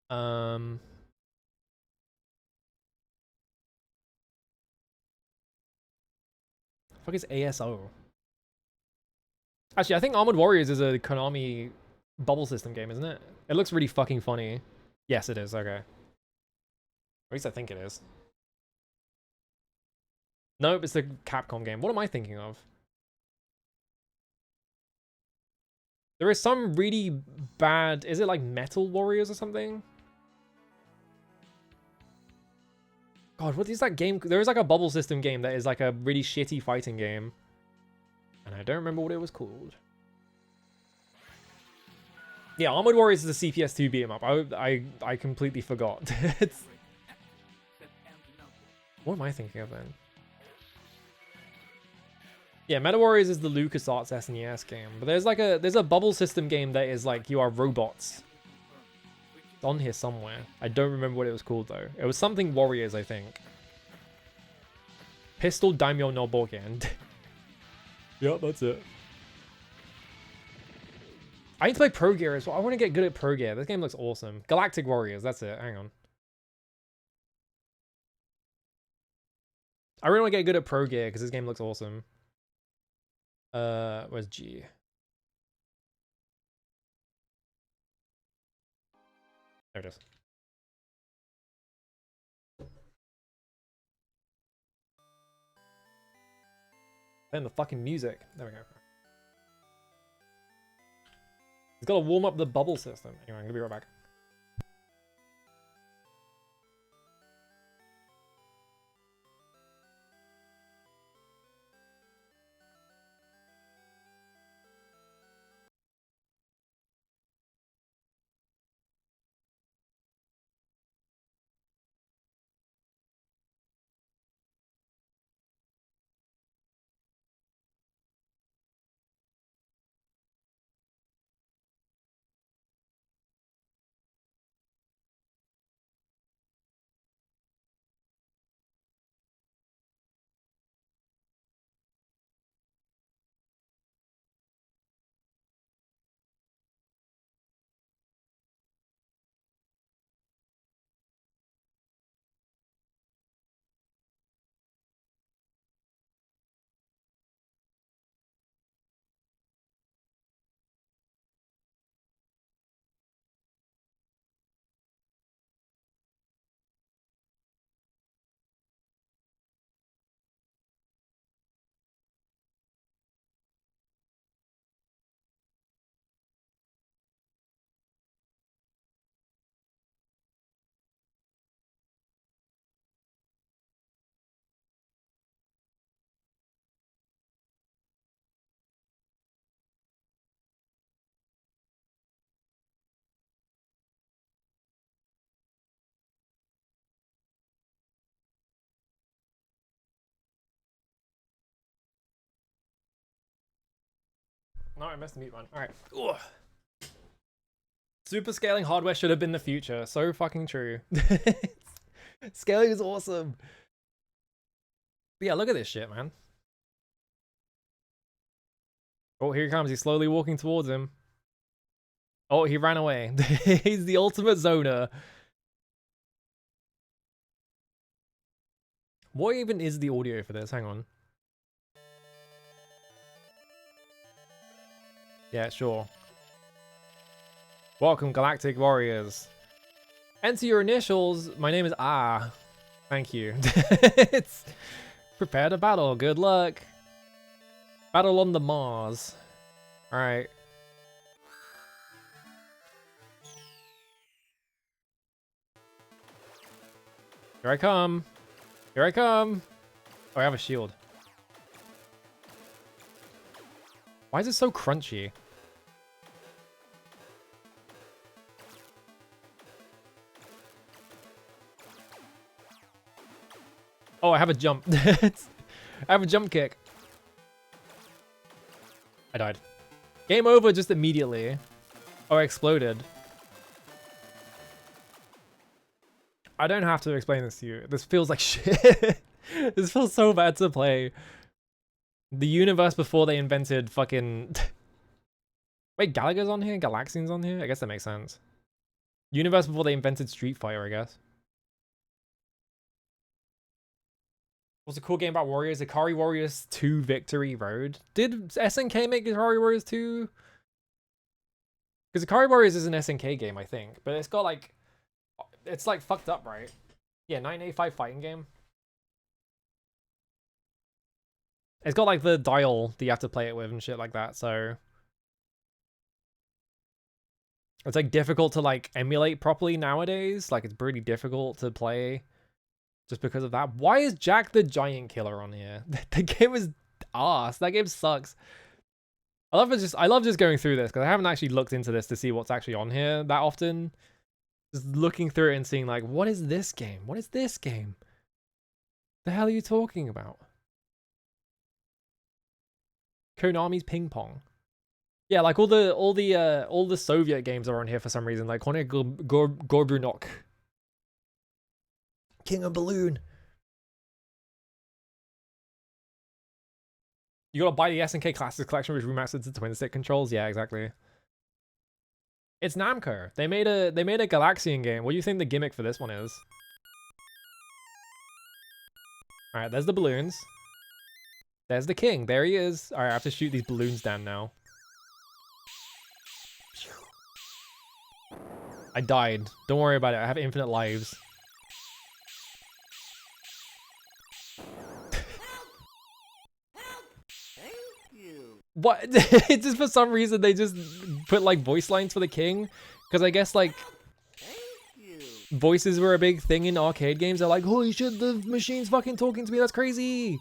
Fuck is ASO? Actually, I think Armored Warriors is a Konami bubble system game, isn't it? It looks really fucking funny. Yes, it is. Okay. At least I think it is. Nope, it's the Capcom game. What am I thinking of? There is some really bad... Is it like Metal Warriors or something? God, what is that game? There is like a bubble system game that is like a really shitty fighting game. And I don't remember what it was called. Yeah, Armored Warriors is a CPS2 beat 'em up. I completely forgot. It's... What am I thinking of then? Yeah, Meta Warriors is the LucasArts SNES game. But there's a bubble system game that is like you are robots. It's on here somewhere. I don't remember what it was called though. It was something Warriors, I think. Pistol Daimyo no Boken. Yep, that's it. I need to play Pro Gear as well. I want to get good at Pro Gear. This game looks awesome. Galactic Warriors, that's it. Hang on. I really want to get good at Pro Gear because this game looks awesome. Where's G? There it is. Then the fucking music. There we go. He's got to warm up the bubble system. Anyway, I'm gonna be right back. No, I missed the mute one. Alright. Super scaling hardware should have been the future. So fucking true. Scaling is awesome. But yeah, look at this shit, man. Oh, here he comes. He's slowly walking towards him. Oh, he ran away. He's the ultimate zoner. What even is the audio for this? Hang on. Yeah, sure. Welcome, Galactic Warriors. Enter your initials. My name is Ah. Thank you. It's prepare to battle. Good luck. Battle on the Mars. Alright. Here I come. Here I come. Oh, I have a shield. Why is it so crunchy? Oh, I have a jump. I have a jump kick. I died. Game over just immediately. Oh, I exploded. I don't have to explain this to you. This feels like shit. This feels so bad to play. The universe before they invented fucking... Wait, Gallagher's on here? Galaxian's on here? I guess that makes sense. Universe before they invented Street Fighter, I guess. What's a cool game about Warriors? Ikari Warriors 2 Victory Road. Did SNK make Ikari Warriors 2? Because Ikari Warriors is an SNK game, I think. But it's got like... It's like fucked up, right? Yeah, 985 fighting game. It's got like the dial that you have to play it with and shit like that, so... It's like difficult to like emulate properly nowadays. Like it's pretty difficult to play just because of that. Why is Jack the Giant Killer on here? The game is arse. That game sucks. I love just going through this because I haven't actually looked into this to see what's actually on here that often. Just looking through it and seeing like, what is this game? What is this game? The hell are you talking about? Konami's Ping Pong. Yeah, like all the Soviet games are on here for some reason, like Konik Gorbunok. King of Balloon. You gotta buy the SNK Classics collection, which remastered to twin stick controls. Yeah, exactly. It's Namco. They made a Galaxian game. What do you think the gimmick for this one is? All right, there's the balloons. There's the king. There he is. All right, I have to shoot these balloons down now. I died. Don't worry about it. I have infinite lives. What? It's just for some reason they just put like voice lines for the king. Because I guess like voices were a big thing in arcade games. They're like, holy shit, the machine's fucking talking to me. That's crazy.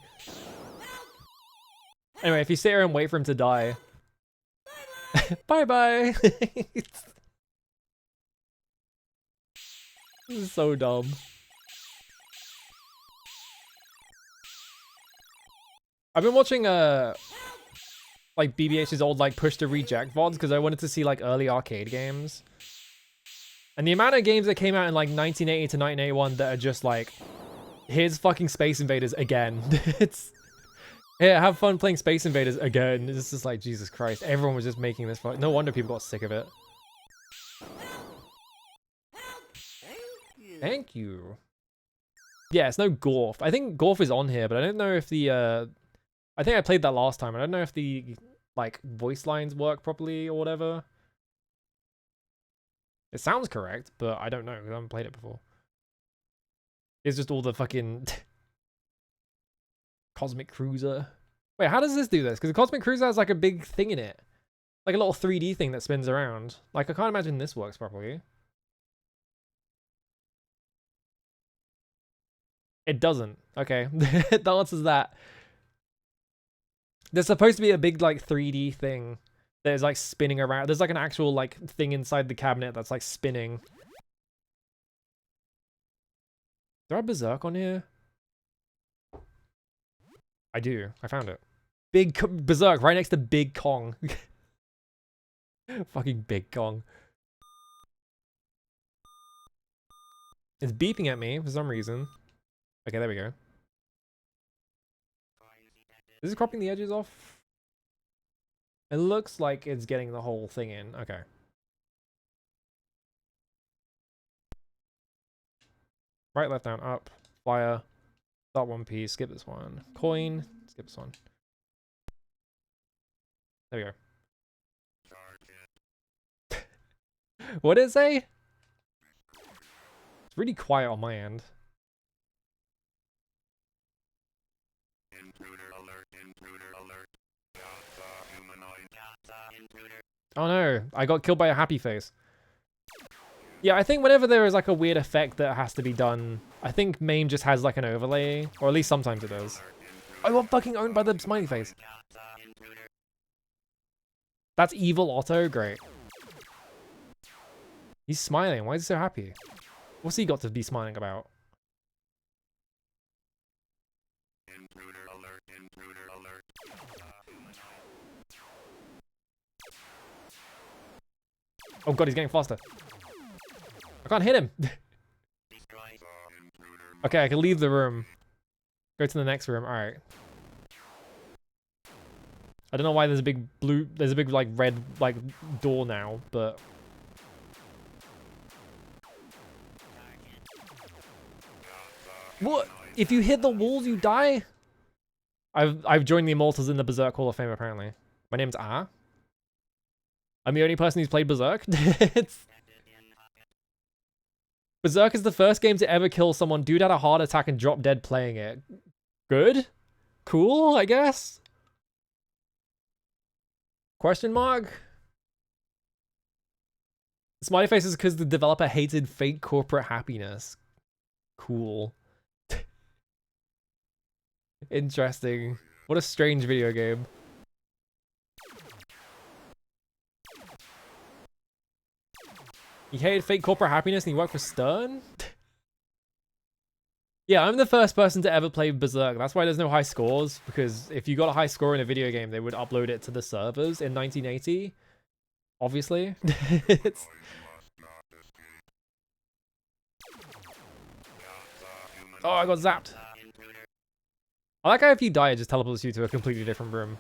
Anyway, if you sit here and wait for him to die. Bye-bye. This is so dumb. I've been watching like BBH's old like push to reject VODs because I wanted to see like early arcade games. And the amount of games that came out in like 1980 to 1981 that are just like, here's fucking Space Invaders again. It's yeah, have fun playing Space Invaders again. It's just like, Jesus Christ. Everyone was just making this fun. No wonder people got sick of it. Thank you. Yeah, it's no Gorf. I think Gorf is on here, but I don't know if the I think I played that last time. I don't know if the like voice lines work properly or whatever. It sounds correct, but I don't know because I haven't played it before. It's just all the fucking Cosmic Cruiser. Wait, how does this do this? Because the Cosmic Cruiser has like a big thing in it. Like a little 3D thing that spins around. Like I can't imagine this works properly. It doesn't. Okay. That answers that. There's supposed to be a big like 3D thing that is like spinning around. There's like an actual like thing inside the cabinet that's like spinning. Is there a Berserk on here? I do. I found it. Big Berserk right next to Big Kong. Fucking big Kong. It's beeping at me for some reason. Okay, there we go. Is it cropping the edges off? It looks like it's getting the whole thing in. Okay. Right, left, down, up. Fire. Start one piece. Skip this one. Coin. Skip this one. There we go. What did it say? It's really quiet on my end. Intruder alert, intruder alert. Humanoid. Oh no, I got killed by a happy face. Yeah, I think whenever there is like a weird effect that has to be done, I think MAME just has like an overlay, or at least sometimes it does. I got fucking owned by the smiley face. That's evil Otto, great. He's smiling, why is he so happy? What's he got to be smiling about? Intruder alert, intruder alert. Oh god, he's getting faster. I can't hit him. Okay, I can leave the room. Go to the next room, alright. I don't know why there's a big like red like door now, but what? If you hit the walls, you die? I've joined the Immortals in the Berserk Hall of Fame apparently. My name's Ah. I'm the only person who's played Berserk. Berserk is the first game to ever kill someone. Dude had a heart attack and dropped dead playing it. Good? Cool, I guess? Question mark? Smiley face is because the developer hated fake corporate happiness. Cool. Interesting. What a strange video game. He hated fake corporate happiness and he worked for Stern? Yeah, I'm the first person to ever play Berserk. That's why there's no high scores, because if you got a high score in a video game, they would upload it to the servers in 1980. Obviously. Oh, I got zapped. I like how if you die, it just teleports you to a completely different room.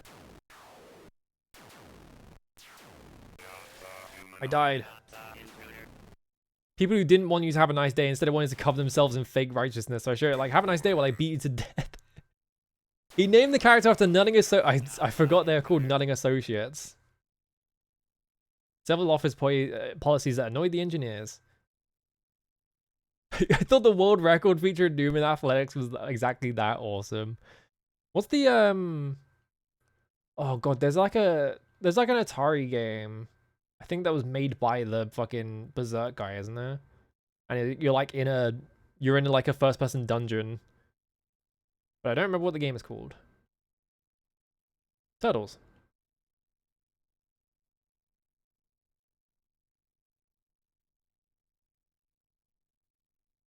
I died. People who didn't want you to have a nice day instead wanted to cover themselves in fake righteousness. So I showed it like, have a nice day while I beat you to death. He named the character after Nutting I forgot they're called Nutting Associates. Several office policies that annoyed the engineers. I thought the world record feature in Doom in athletics was exactly that awesome. What's the oh god, there's like an Atari game. I think that was made by the fucking Berserk guy, isn't there? And you're like you're in like a first person dungeon. But I don't remember what the game is called. Turtles.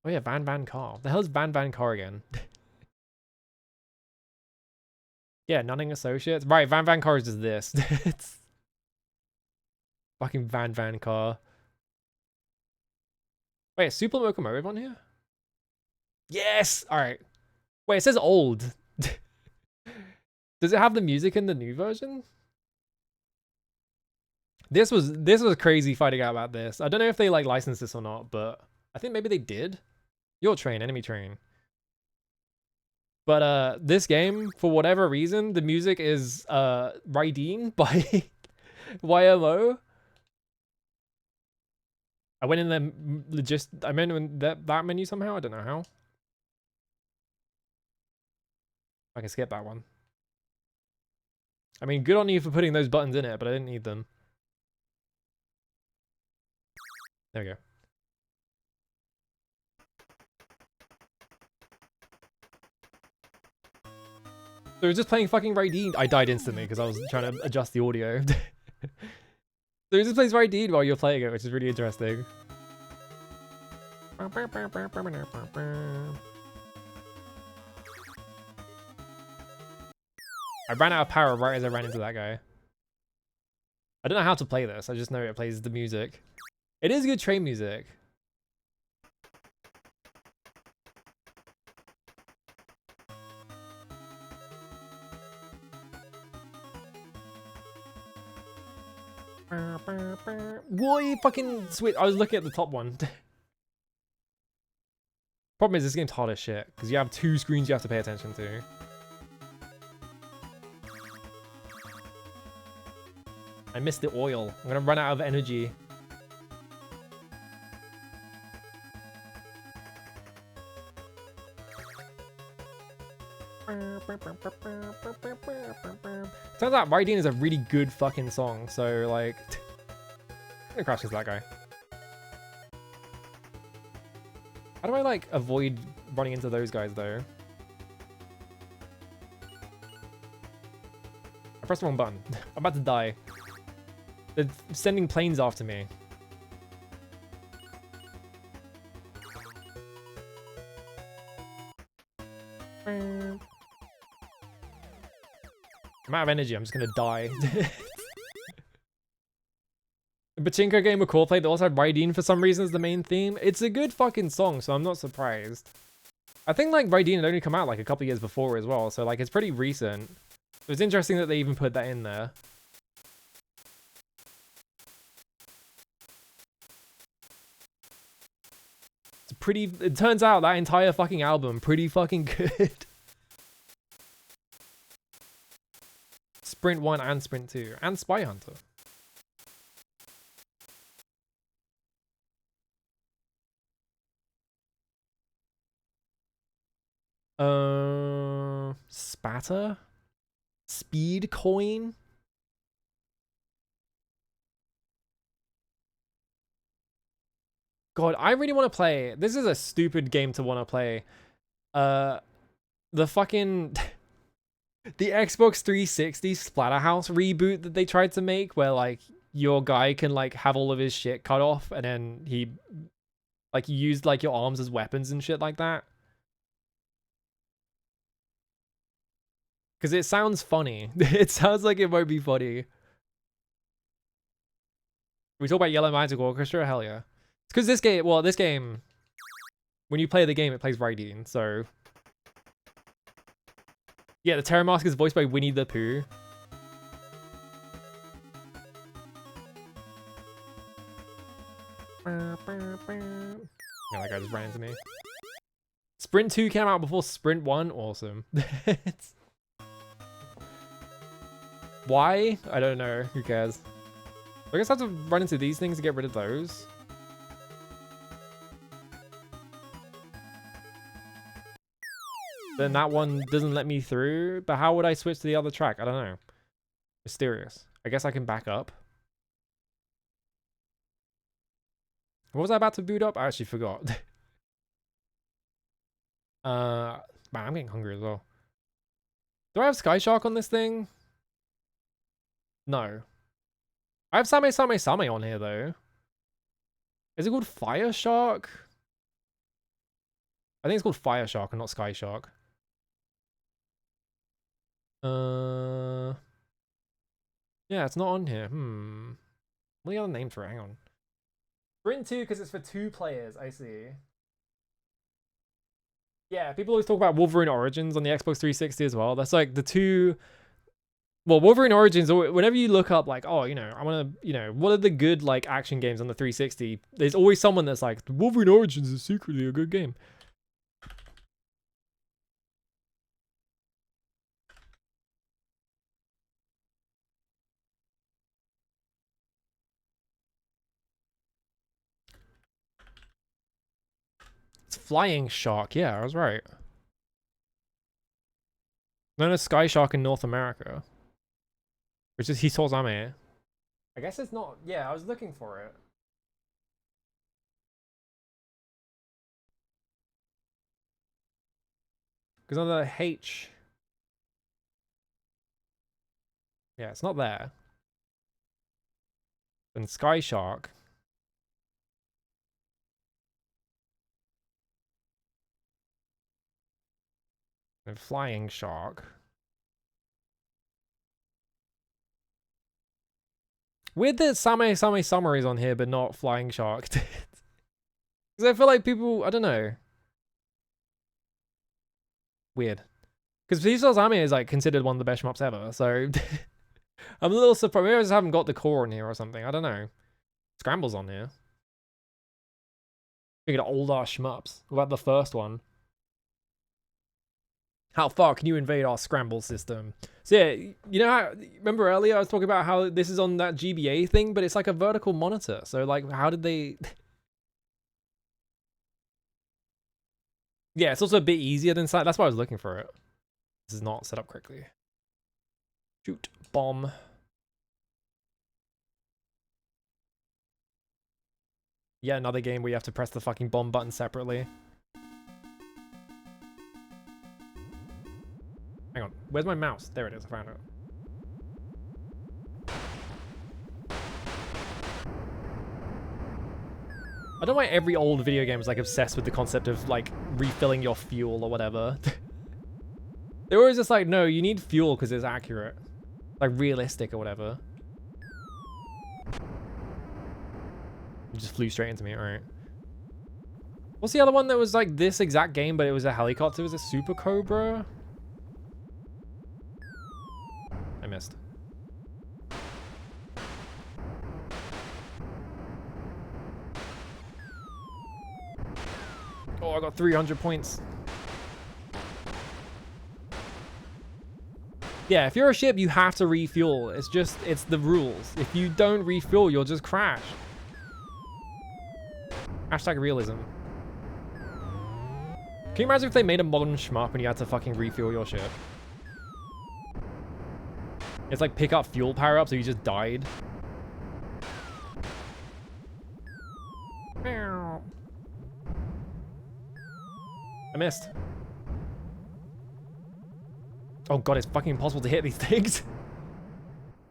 Oh yeah, Van Car. The hell's Van Car again? Yeah, Nutting Associates. Right, Van Car is just this. It's fucking Van Car. Wait, is Super Locomotive on here? Yes! Alright. Wait, it says old. Does it have the music in the new version? This was crazy finding out about this. I don't know if they like licensed this or not, but I think maybe they did. Your train, enemy train. But this game, for whatever reason, the music is Raideen by YMO. I went in the I went in that menu somehow. I don't know how. I can skip that one. I mean, good on you for putting those buttons in it, but I didn't need them. There we go. So we're just playing fucking Raideen. I died instantly because I was trying to adjust the audio. So it just plays Raideen while you're playing it, which is really interesting. I ran out of power right as I ran into that guy. I don't know how to play this. I just know it plays the music. It is good train music. Why fucking switch? I was looking at the top one. Problem is this game's hard as shit because you have 2 screens you have to pay attention to. I missed the oil. I'm gonna run out of energy. Turns out Riding is a really good fucking song, so like I'm gonna crash into that guy. How do I like avoid running into those guys though? I pressed the wrong button. I'm about to die. They're sending planes after me. I'm out of energy. I'm just gonna die. The Pachinko game with core play that also had Raideen for some reason as the main theme. It's a good fucking song, so I'm not surprised. I think like Raideen had only come out like a couple years before as well, so like it's pretty recent. So it's interesting that they even put that in there. It's pretty. It turns out that entire fucking album pretty fucking good. Sprint 1 and Sprint 2 and Spy Hunter. Spatter? Speed coin? God, I really want to play. This is a stupid game to want to play. The fucking the Xbox 360 Splatterhouse reboot that they tried to make, where like your guy can like have all of his shit cut off, and then he like used like your arms as weapons and shit like that. Because it sounds funny. It sounds like it might be funny. We talk about Yellow Magic Orchestra? Hell yeah. It's because this game, well, this game, when you play the game, it plays Raideen, so. Yeah, the Terra Mask is voiced by Winnie the Pooh. Yeah, that guy just ran into me. Sprint 2 came out before Sprint 1? Awesome. Why? I don't know. Who cares? I guess I have to run into these things to get rid of those. Then that one doesn't let me through. But how would I switch to the other track? I don't know. Mysterious. I guess I can back up. What was I about to boot up? I actually forgot. Man, I'm getting hungry as well. Do I have Sky Shark on this thing? No. I have Same Same Same on here though. Is it called Fire Shark? I think it's called Fire Shark and not Sky Shark. Yeah, it's not on here. What are the other names for it? Hang on. Sprint 2 because it's for 2 players, I see. Yeah, people always talk about Wolverine Origins on the Xbox 360 as well. That's like the 2. Well, Wolverine Origins, whenever you look up like, oh, you know, I want to, you know, what are the good like action games on the 360? There's always someone that's like, Wolverine Origins is secretly a good game. It's Flying Shark. Yeah, I was right. Known as Sky Shark in North America. Which is Hisozame. I guess it's not. Yeah, I was looking for it. Because on the H. Yeah, it's not there. And Sky Shark. And Flying Shark. Weird that Same Summer is on here, but not Flying Shark. Because I feel like people, I don't know. Weird. Because Visual Same is like considered one of the best shmups ever, so I'm a little surprised. Maybe I just haven't got the core on here or something. I don't know. Scramble's on here. We got old ass shmups. What about the first one? How far can you invade our scramble system? So yeah, you know how, remember earlier I was talking about how this is on that GBA thing, but it's like a vertical monitor. So like, how did they... Yeah, it's also a bit easier than side. That's why I was looking for it. This is not set up correctly. Shoot. Bomb. Yeah, another game where you have to press the fucking bomb button separately. Hang on, where's my mouse? There it is, I found it. I don't know why every old video game is like obsessed with the concept of like refilling your fuel or whatever. They're always just like, no, you need fuel because it's accurate. Like realistic or whatever. You just flew straight into me, alright. What's the other one that was like this exact game, but it was a helicopter? Was it Super Cobra? I missed. Oh, I got 300 points. Yeah, if you're a ship, you have to refuel. It's the rules. If you don't refuel, you'll just crash. Hashtag realism. Can you imagine if they made a modern shmup and you had to fucking refuel your ship? It's like pick up fuel power-up, so you just died. I missed. Oh god, it's fucking impossible to hit these things.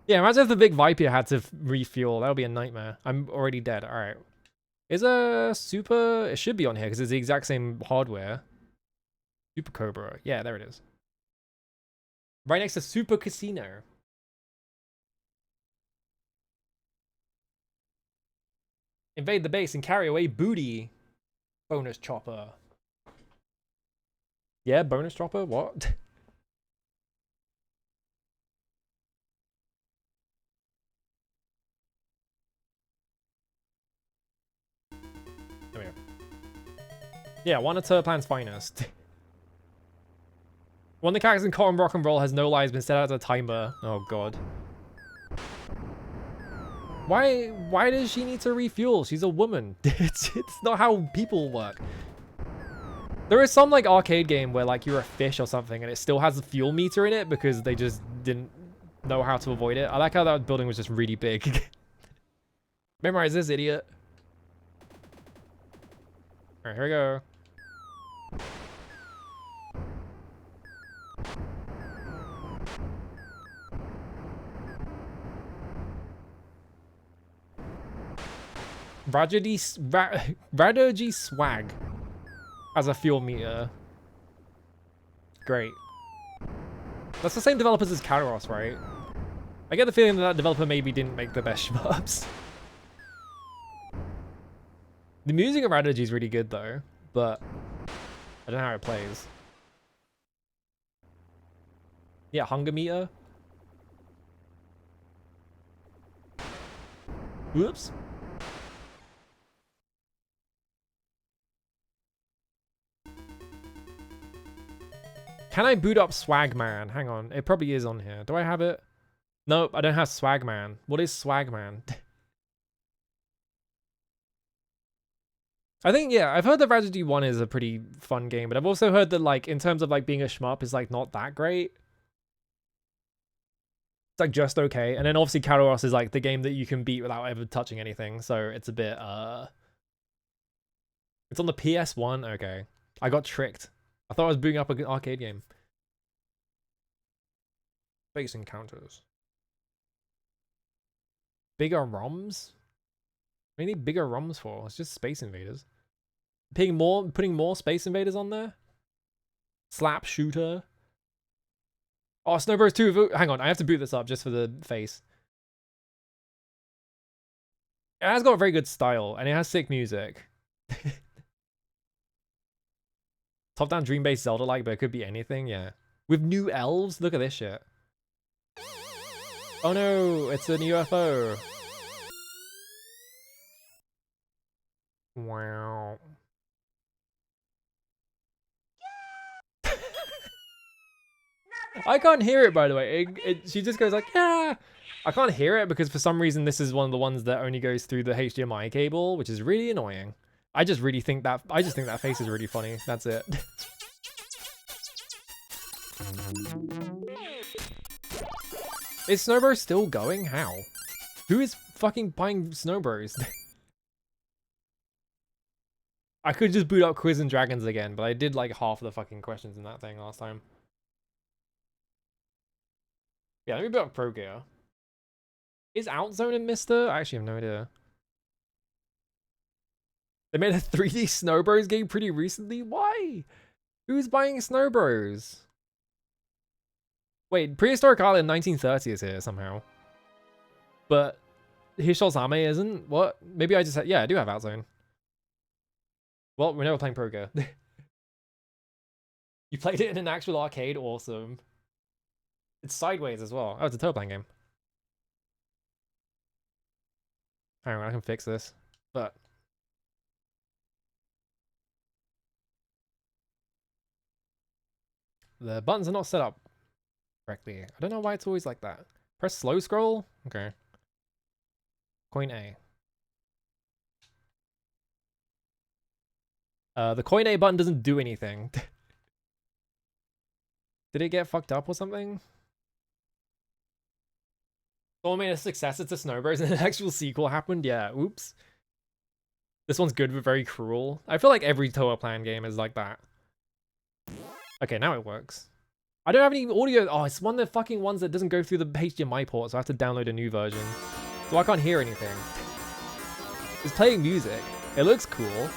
Yeah, imagine if the big Viper had to refuel. That would be a nightmare. I'm already dead. Alright. Is a Super... It should be on here because it's the exact same hardware. Super Cobra. Yeah, there it is. Right next to Super Casino. Invade the base and carry away booty. Bonus chopper. Yeah, bonus chopper? What? There we go. Yeah, one of Turplan's finest. One of the characters in Cotton Rock and Roll has no lives, been set out as a timer. Oh god. Why does she need to refuel? She's a woman. It's not how people work. There is some like arcade game where like you're a fish or something and it still has a fuel meter in it because they just didn't know how to avoid it. I like how that building was just really big. Memorize this, idiot. Alright, here we go. Radoji Swag as a fuel meter. Great. That's the same developers as Kairos, right? I get the feeling that developer maybe didn't make the best shmups. The music of Radoji is really good though, but I don't know how it plays. Yeah, hunger meter. Whoops. Can I boot up Swagman? Hang on, it probably is on here. Do I have it? Nope, I don't have Swagman. What is Swagman? I think, yeah, I've heard that Radoji 1 is a pretty fun game, but I've also heard that, like, in terms of, like, being a shmup is, like, not that great. It's, like, just okay. And then, obviously, Kairos is, like, the game that you can beat without ever touching anything, so it's a bit, It's on the PS1? Okay. I got tricked. I thought I was booting up an arcade game. Space encounters. Bigger ROMs? What do you need bigger ROMs for? It's just Space Invaders. Putting more Space Invaders on there? Slap Shooter. Oh, Snowbirds 2. Hang on, I have to boot this up just for the face. It has got very good style, and it has sick music. Top-down dream-based Zelda-like, but it could be anything, yeah. With new elves? Look at this shit. Oh no, it's an UFO. Wow. I can't hear it, by the way. She just goes like, yeah. I can't hear it because for some reason this is one of the ones that only goes through the HDMI cable, which is really annoying. I just think that face is really funny. That's it. Is Snowbro still going? How? Who is fucking buying Snowbros? I could just boot up Quiz and Dragons again, but I did like half of the fucking questions in that thing last time. Yeah, let me boot up Pro Gear. Is Outzone in Mister? I actually have no idea. They made a 3D Snowbros game pretty recently? Why? Who's buying Snowbros? Wait, Prehistoric Island 1930 is here somehow. But Hishosame isn't? What? Maybe I just had... Yeah, I do have Outzone. Well, we're never playing Pro Gear. You played it in an actual arcade? Awesome. It's sideways as well. Oh, it's a Turbo game. Hang on, I can fix this. But... the buttons are not set up correctly. I don't know why it's always like that. Press slow scroll? Okay. Coin A. The coin A button doesn't do anything. Did it get fucked up or something? Someone made a successor to Snowbros and an actual sequel happened? Yeah, oops. This one's good but very cruel. I feel like every Toa Plan game is like that. Okay, now it works. I don't have any audio. Oh, it's one of the fucking ones that doesn't go through the HDMI port, so I have to download a new version. So I can't hear anything. It's playing music. It looks cool.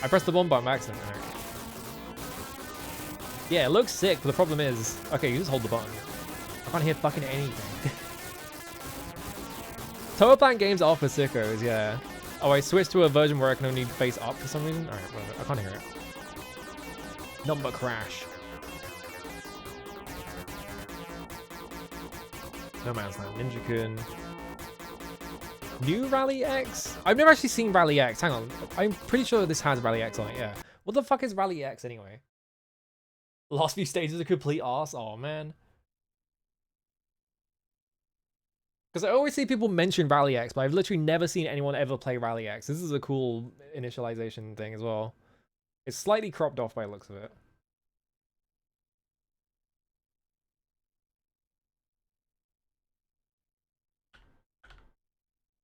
I pressed the bomb button by accident. Right. Yeah, it looks sick, but the problem is... Okay, you just hold the button. I can't hear fucking anything. Toa Plan games are for sickos, yeah. Oh, I switched to a version where I can only face up for some reason. Alright, whatever. I can't hear it. Number crash. No Man's Land. Ninja-kun. New Rally X? I've never actually seen Rally X. Hang on. I'm pretty sure this has Rally X on it, yeah. What the fuck is Rally X anyway? Last few stages are complete arse. Oh, man. Because I always see people mention Rally X, but I've literally never seen anyone ever play Rally X. This is a cool initialization thing as well. It's slightly cropped off by the looks of it.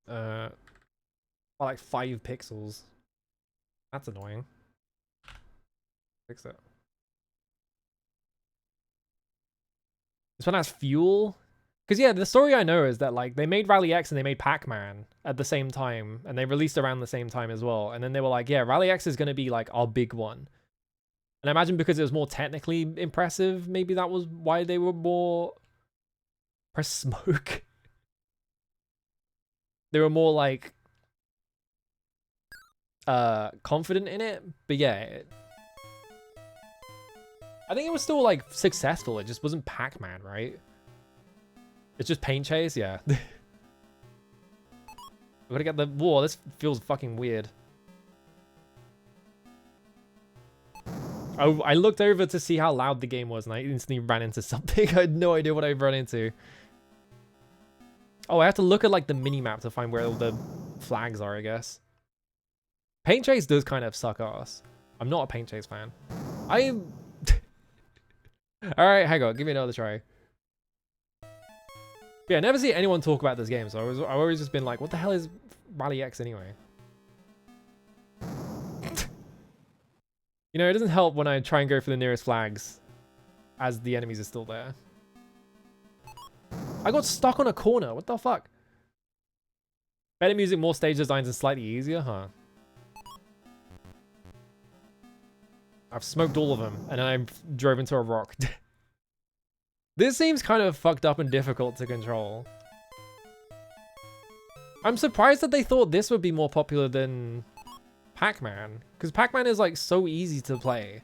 By like 5 pixels. That's annoying. Fix it. This one has fuel. Because yeah, the story I know is that like they made Rally X and they made Pac-Man at the same time, and they released around the same time as well. And then they were like, yeah, Rally X is going to be like our big one. And I imagine because it was more technically impressive, maybe that was why they were more... Press smoke. They were more like confident in it. But yeah, I think it was still like successful. It just wasn't Pac-Man, right? It's just Paint Chase, yeah. We gotta get the... Whoa, this feels fucking weird. Oh, I looked over to see how loud the game was and I instantly ran into something. I had no idea what I'd run into. Oh, I have to look at like the mini-map to find where all the flags are, I guess. Paint Chase does kind of suck ass. I'm not a Paint Chase fan. I'm... Alright, hang on. Give me another try. Yeah, I never see anyone talk about this game, so I've always just been like, what the hell is Rally X anyway? You know, it doesn't help when I try and go for the nearest flags as the enemies are still there. I got stuck on a corner. What the fuck? Better music, more stage designs, and slightly easier, huh? I've smoked all of them, and then I drove into a rock. This seems kind of fucked up and difficult to control. I'm surprised that they thought this would be more popular than Pac-Man, because Pac-Man is like so easy to play.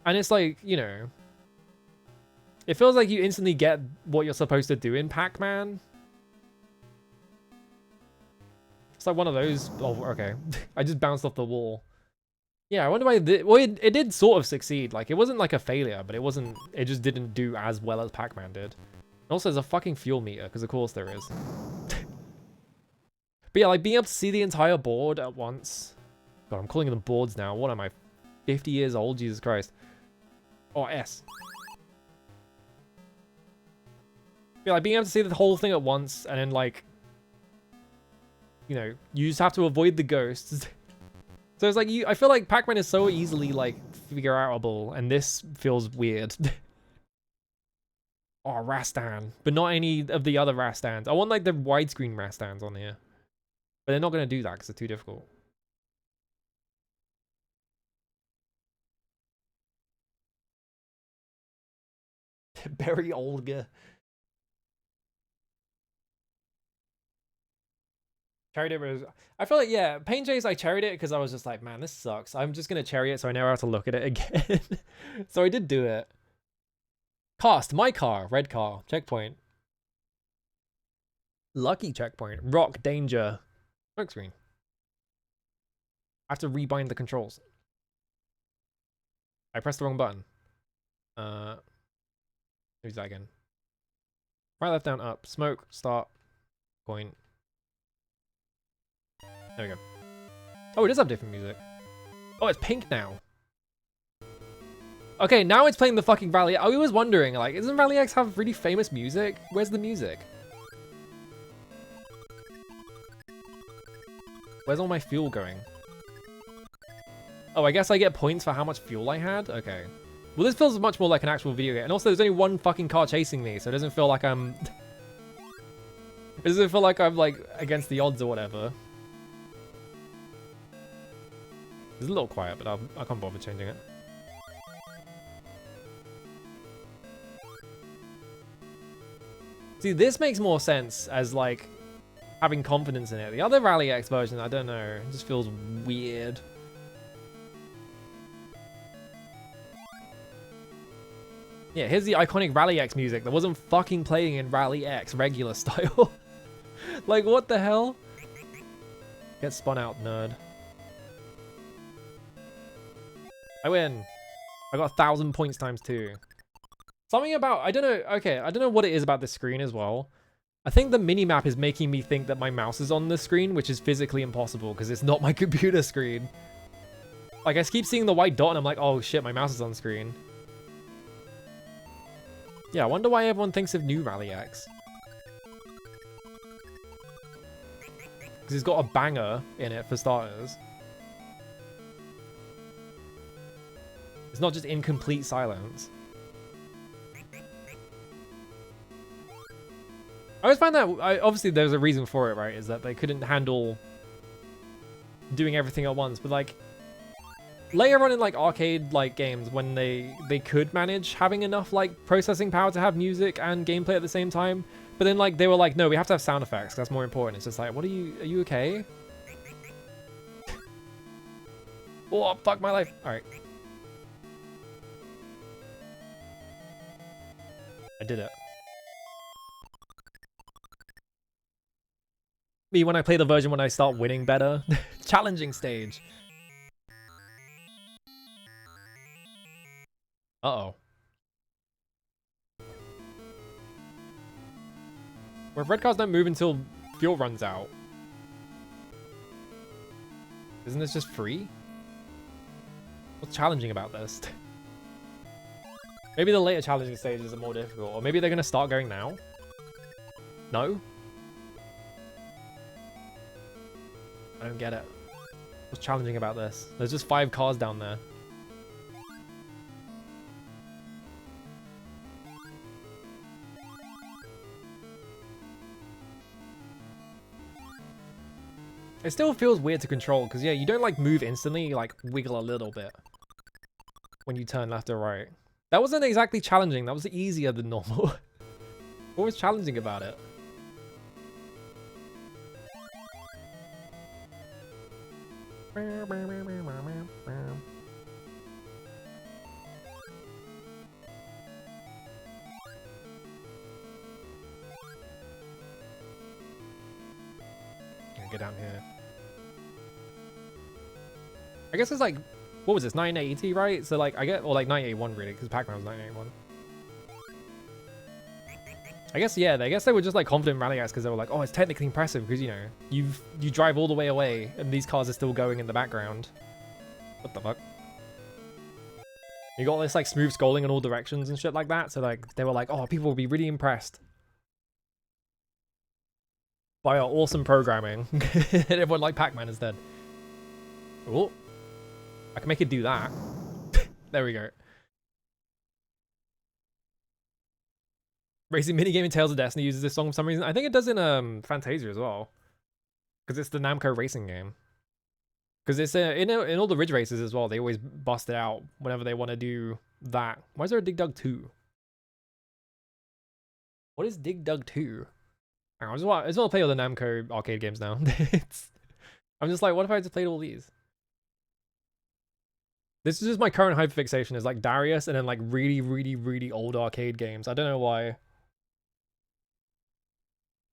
And it's like, you know, it feels like you instantly get what you're supposed to do in Pac-Man. It's like one of those. Oh, okay. I just bounced off the wall. Yeah, I wonder why. Well, it did sort of succeed. Like, it wasn't like a failure, but it wasn't. It just didn't do as well as Pac-Man did. And also, there's a fucking fuel meter, because of course there is. But yeah, like being able to see the entire board at once. God, I'm calling them boards now. What am I? 50 years old? Jesus Christ. Oh, S. Yeah, like being able to see the whole thing at once, and then like, you know, you just have to avoid the ghosts. So it's like I feel like Pac-Man is so easily like figure outable, and this feels weird. Oh, Rastan, but not any of the other Rastans. I want like the widescreen Rastans on here, but they're not gonna do that because they're too difficult. Barry Olga. Chariot was. I feel like, yeah, Pain Chase, I cherried it because I was just like, man, this sucks. I'm just going to chariot so I never have to look at it again. So I did do it. Cast, my car, red car, checkpoint. Lucky checkpoint. Rock, danger. Smoke screen. I have to rebind the controls. I pressed the wrong button. Use that again. Right, left, down, up. Smoke, start, point. There we go. Oh, it does have different music. Oh, it's pink now. Okay, now it's playing the fucking Rally. I was wondering, like, doesn't Rally X have really famous music? Where's the music? Where's all my fuel going? Oh, I guess I get points for how much fuel I had? Okay. Well, this feels much more like an actual video game. And also, there's only one fucking car chasing me, so it doesn't feel like I'm... It doesn't feel like I'm, like, against the odds or whatever. It's a little quiet, but I can't bother changing it. See, this makes more sense as, like, having confidence in it. The other Rally X version, I don't know. It just feels weird. Yeah, here's the iconic Rally X music that wasn't fucking playing in Rally X regular style. Like, what the hell? Get spun out, nerd. I win. I got 1,000 points times 2. Something about, I don't know, okay, I don't know what it is about this screen as well. I think the mini-map is making me think that my mouse is on the screen, which is physically impossible because it's not my computer screen. Like, I keep seeing the white dot and I'm like, oh shit, my mouse is on screen. Yeah, I wonder why everyone thinks of new Rally X. Because it's got a banger in it, for starters. It's not just incomplete silence. I always find that, obviously there's a reason for it, right? Is that they couldn't handle doing everything at once. But like, later on in like arcade like games, when they could manage having enough like processing power to have music and gameplay at the same time. But then like, they were like, no, we have to have sound effects. That's more important. It's just like, what are you okay? Oh, fuck my life. All right. I did it. Me when I play the version when I start winning better. Challenging stage. Uh-oh. Where red cars don't move until fuel runs out. Isn't this just free? What's challenging about this? Maybe the later challenging stages are more difficult. Or maybe they're going to start going now? No? I don't get it. What's challenging about this? There's just 5 cars down there. It still feels weird to control because, yeah, you don't like move instantly, you like wiggle a little bit when you turn left or right. That wasn't exactly challenging. That was easier than normal. What was challenging about it? Get down here. I guess it's like, what was this, 980, right? So like, I get, or like 981 really, because Pac-Man was 981. I guess, yeah, I guess they were just like confident rally guys because they were like, oh, it's technically impressive because, you know, you drive all the way away and these cars are still going in the background. What the fuck? You got this like smooth scrolling in all directions and shit like that. So like, they were like, oh, people will be really impressed by our awesome programming. And everyone like Pac-Man instead. Oh, I can make it do that. There we go. Racing minigame in Tales of Destiny uses this song for some reason. I think it does in Fantasia as well, because it's the Namco racing game. Because it's in all the Ridge races as well. They always bust it out whenever they want to do that. Why is there a Dig Dug 2? What is Dig Dug 2? I just want to play all the Namco arcade games now. I'm just like, what if I just played all these? This is just my current hyperfixation is like Darius and then like really, really, really old arcade games. I don't know why.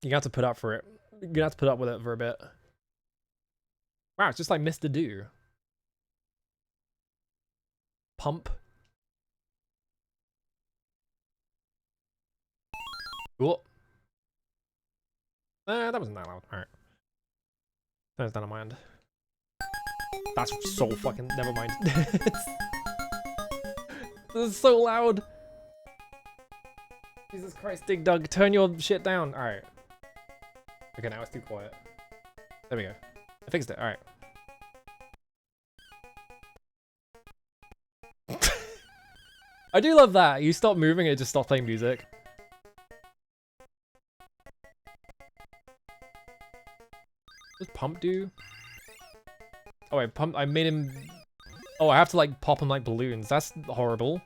You have to put up for it. You're gonna have to put up with it for a bit. Wow, it's just like Mr. Do. Pump. Cool. That wasn't that loud. Alright. Turns down on my end. That's so fucking... Never mind. This is so loud. Jesus Christ, Dig Dug, turn your shit down. Alright. Okay, now it's too quiet. There we go. I fixed it. Alright. I do love that. You stop moving, it just stops playing music. What does Pump do? Oh wait, Pump, I made him... Oh, I have to like pop him like balloons. That's horrible.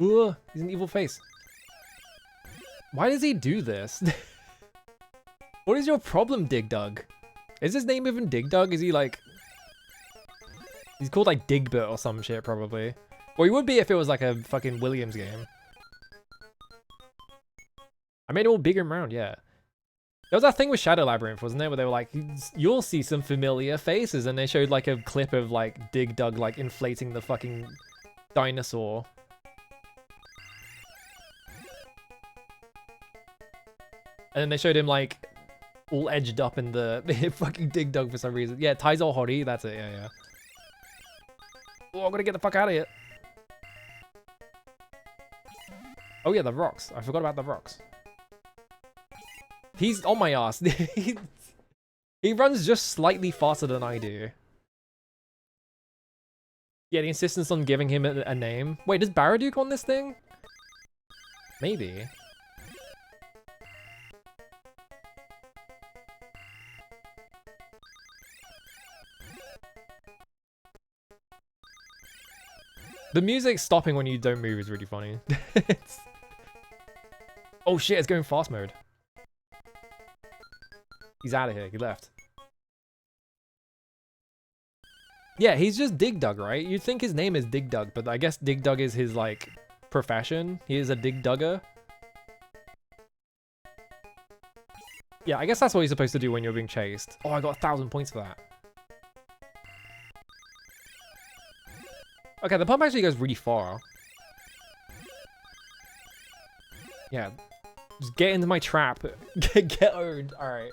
Ooh, he's an evil face. Why does he do this? What is your problem, Dig Dug? Is his name even Dig Dug? Is he like... He's called like Digbert or some shit, probably. Well, he would be if it was like a fucking Williams game. I made it all bigger and round, yeah. There was that thing with Shadow Labyrinth, wasn't there? Where they were like, you'll see some familiar faces. And they showed like a clip of like Dig Dug like inflating the fucking dinosaur. And then they showed him like all edged up in the fucking Dig Dug for some reason. Yeah, Taizo Hori, that's it, yeah, yeah. Oh, I'm gonna get the fuck out of here. Oh yeah, the rocks. I forgot about the rocks. He's on my ass. He runs just slightly faster than I do. Yeah, the insistence on giving him a name. Wait, does Baraduke on this thing? Maybe. The music stopping when you don't move is really funny. Oh shit, it's going fast mode. He's out of here, he left. Yeah, he's just Dig Dug, right? You'd think his name is Dig Dug, but I guess Dig Dug is his, like, profession. He is a Dig Dugger. Yeah, I guess that's what you're supposed to do when you're being chased. Oh, I got 1,000 points for that. Okay, the pump actually goes really far. Yeah. Just get into my trap. Get owned. Alright.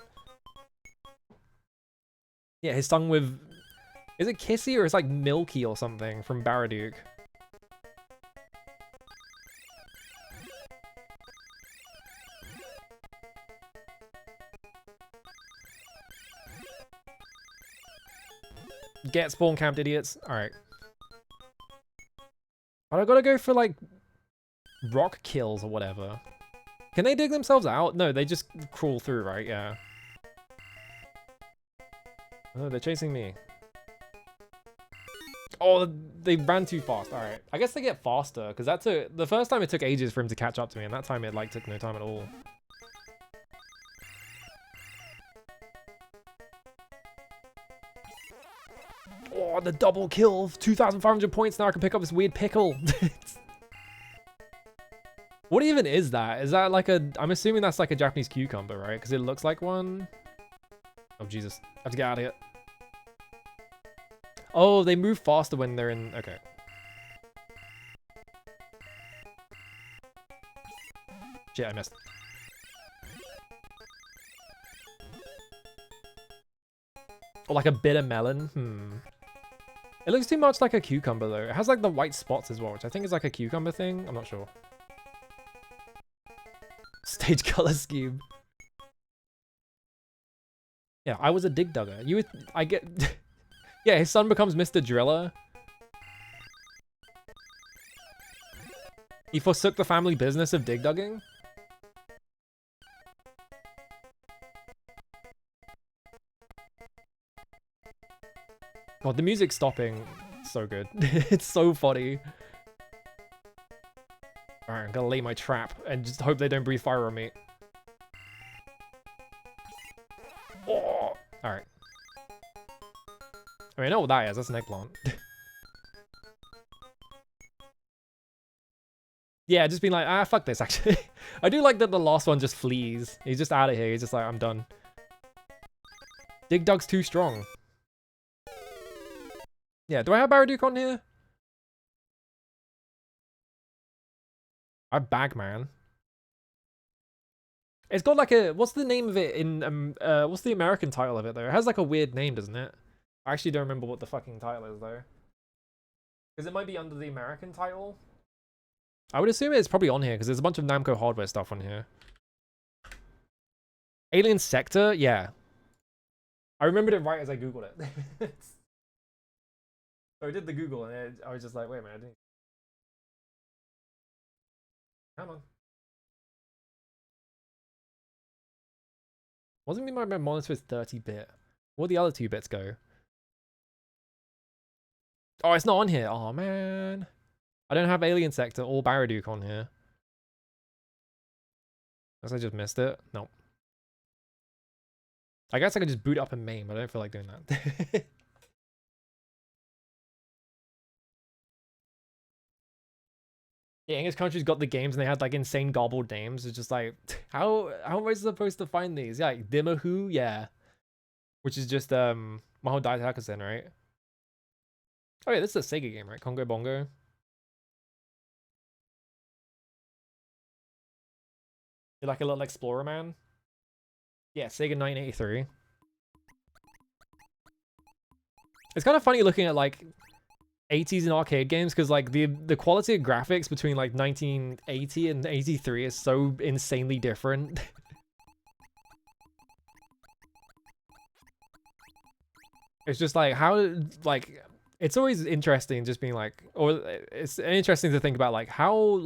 Yeah, his song with... Is it Kissy or it's like Milky or something from Baraduke? Get spawn camped, idiots. Alright. But I gotta go for like rock kills or whatever. Can they dig themselves out? No, they just crawl through, right? Yeah. Oh, they're chasing me. Oh, they ran too fast. All right. I guess they get faster because the first time it took ages for him to catch up to me, and that time it like took no time at all. Oh, the double kill. 2,500 points. Now I can pick up this weird pickle. What even is that? Is that like a... I'm assuming that's like a Japanese cucumber, right? Because it looks like one. Oh, Jesus. I have to get out of here. Oh, they move faster when they're in... Okay. Shit, I missed. Or like a bitter melon. It looks too much like a cucumber, though. It has like the white spots as well, which I think is like a cucumber thing. I'm not sure. Stage color scheme. Yeah, I was a dig dugger. You would... I get... Yeah, his son becomes Mr. Driller. He forsook the family business of dig dugging. God, the music's stopping. So good. It's so funny. Alright, I'm gonna lay my trap and just hope they don't breathe fire on me. Oh! Alright. I mean, I know what that is. That's an eggplant. Yeah, just being like, ah, fuck this, actually. I do like that the last one just flees. He's just out of here. He's just like, I'm done. Dig Dug's too strong. Yeah, do I have Baraduke on here? I have Bagman. It's got like a... What's the name of it in... what's the American title of it, though? It has like a weird name, doesn't it? I actually don't remember what the fucking title is, though. Because it might be under the American title. I would assume it's probably on here, because there's a bunch of Namco hardware stuff on here. Alien Sector? Yeah. I remembered it right as I Googled it. So I did the Google, and I was just like, wait a minute, I didn't... Come on. Wasn't me my monitor is 30-bit. Where'd the other 2 bits go? Oh, it's not on here. Oh, man. I don't have Alien Sector or Baraduke on here. Guess I just missed it. Nope. I guess I could just boot up and MAME, but I don't feel like doing that. Yeah, English countries got the games and they had like insane garbled names. It's just like, how am I supposed to find these? Yeah, like Dimahu, yeah. Which is just Maho Daitakusen, right? Oh yeah, this is a Sega game, right? Congo Bongo. You're like a little explorer man. Yeah, Sega 1983. It's kind of funny looking at like 80s and arcade games because like the quality of graphics between like 1980 and 83 is so insanely different. It's just like how like it's always interesting just being like, or it's interesting to think about like how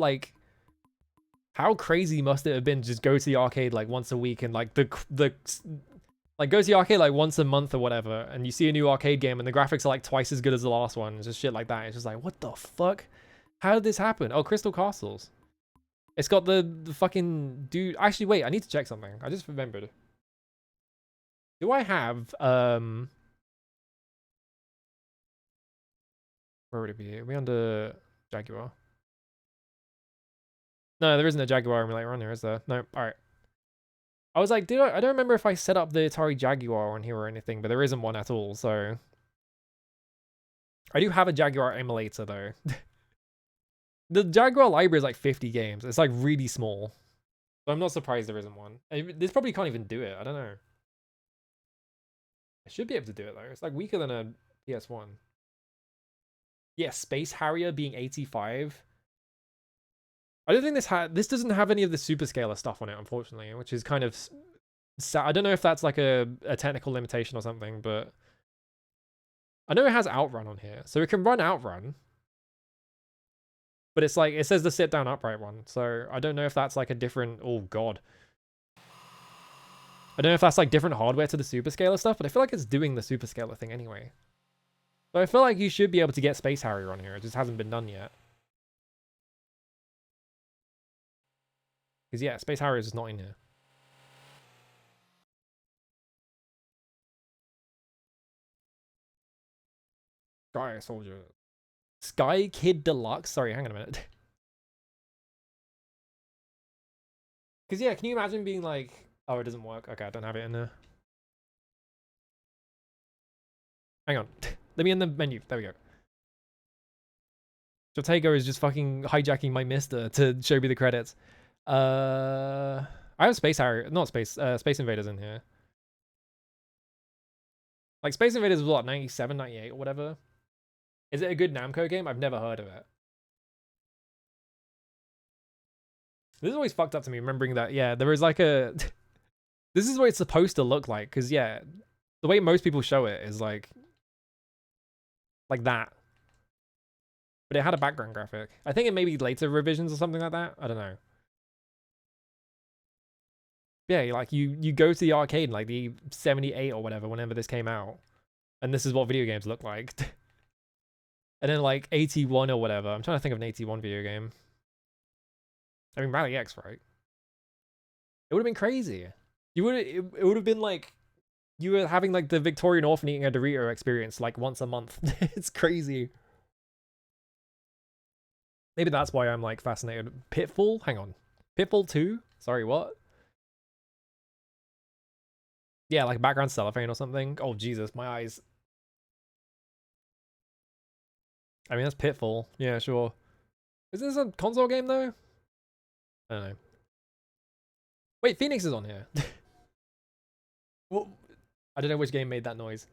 crazy must it have been to just go to the arcade like once a week and like like go to the arcade like once a month or whatever, and you see a new arcade game and the graphics are like twice as good as the last one. It's just shit like that. It's just like, what the fuck? How did this happen? Oh, Crystal Castles. It's got the fucking dude. Actually, wait, I need to check something. I just remembered. Do I have where would it be? Are we under Jaguar? No, there isn't a Jaguar emulator on here, is there? No. All right. I was like, I don't remember if I set up the Atari Jaguar on here or anything, but there isn't one at all, so... I do have a Jaguar emulator, though. The Jaguar library is like 50 games. It's like really small. So I'm not surprised there isn't one. This probably can't even do it. I don't know. I should be able to do it, though. It's like weaker than a PS1. Yeah, Space Harrier being 85. I don't think this doesn't have any of the superscaler stuff on it, unfortunately, which is kind of sad. I don't know if that's like a technical limitation or something, but I know it has Outrun on here, so it can run Outrun. But it's like, it says the sit down upright one, so I don't know if that's like a different, oh god. I don't know if that's like different hardware to the superscaler stuff, but I feel like it's doing the superscaler thing anyway. But I feel like you should be able to get Space Harrier on here. It just hasn't been done yet. Because yeah, Space Harrier is just not in here. Sky Soldier. Sky Kid Deluxe? Sorry, hang on a minute. Because yeah, can you imagine being like... Oh, it doesn't work. Okay, I don't have it in there. Hang on. Let me in the menu. There we go. Jotego is just fucking hijacking my mister to show me the credits. I have Space Harrier. Not Space... Space Invaders in here. Like, Space Invaders was what, 97, 98 or whatever? Is it a good Namco game? I've never heard of it. This is always fucked up to me, remembering that, yeah, there is like a... This is what it's supposed to look like, because, yeah, the way most people show it is like that. But it had a background graphic. I think it may be later revisions or something like that. I don't know. Yeah, like, you go to the arcade in, like, the 78 or whatever, whenever this came out. And this is what video games look like. And then, like, 81 or whatever. I'm trying to think of an 81 video game. I mean, Rally X, right? It would have been crazy. It would have been like you were having like the Victorian orphan eating a Dorito experience like once a month. It's crazy. Maybe that's why I'm like fascinated. Pitfall? Hang on. Pitfall 2? Sorry, what? Yeah, like background cellophane or something. Oh, Jesus, my eyes. I mean, that's Pitfall. Yeah, sure. Is this a console game though? I don't know. Wait, Phoenix is on here. Well, I don't know which game made that noise.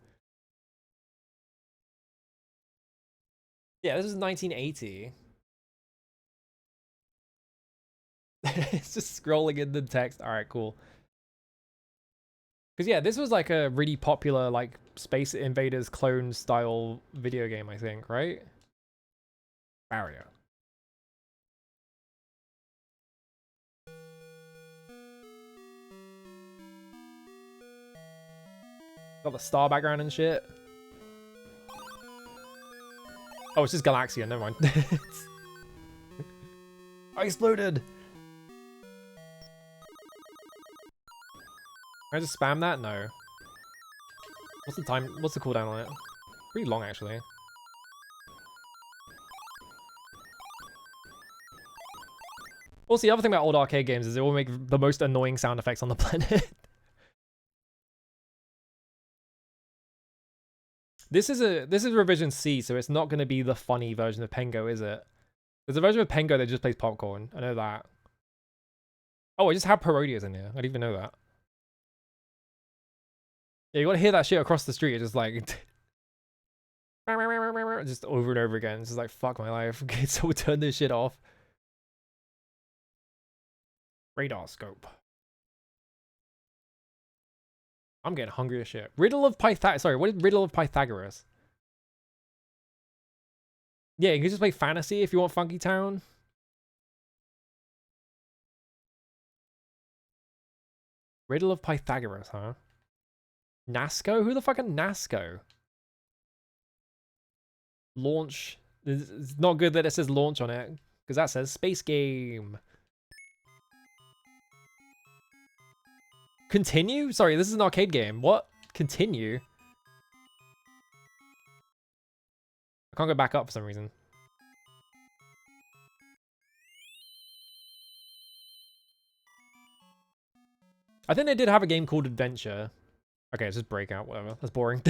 Yeah, this is 1980. It's just scrolling in the text. All right, cool. Because yeah, this was like a really popular like Space Invaders clone style video game, I think, right? Barrier. Got the star background and shit. Oh, it's just Galaxia, never mind. I exploded! Can I just spam that? No. What's the time? What's the cooldown on it? Pretty long, actually. Also, the other thing about old arcade games is they all make the most annoying sound effects on the planet. This is revision C, so it's not going to be the funny version of Pengo, is it? There's a version of Pengo that just plays popcorn. I know that. Oh, I just have parodias in here. I didn't even know that. Yeah, you gotta hear that shit across the street. It's just like... just over and over again. It's just like, fuck my life. Okay, so we'll turn this shit off. Radar scope. I'm getting hungry as shit. Riddle of Pythagoras. Sorry, what is Riddle of Pythagoras? Yeah, you can just play fantasy if you want Funky Town. Riddle of Pythagoras, huh? Nasco? Who the fuck are Nasco? Launch. It's not good that it says launch on it, because that says space game. Continue? Sorry, this is an arcade game. What? Continue? I can't go back up for some reason. I think they did have a game called Adventure. Okay, it's just Breakout, whatever. That's boring.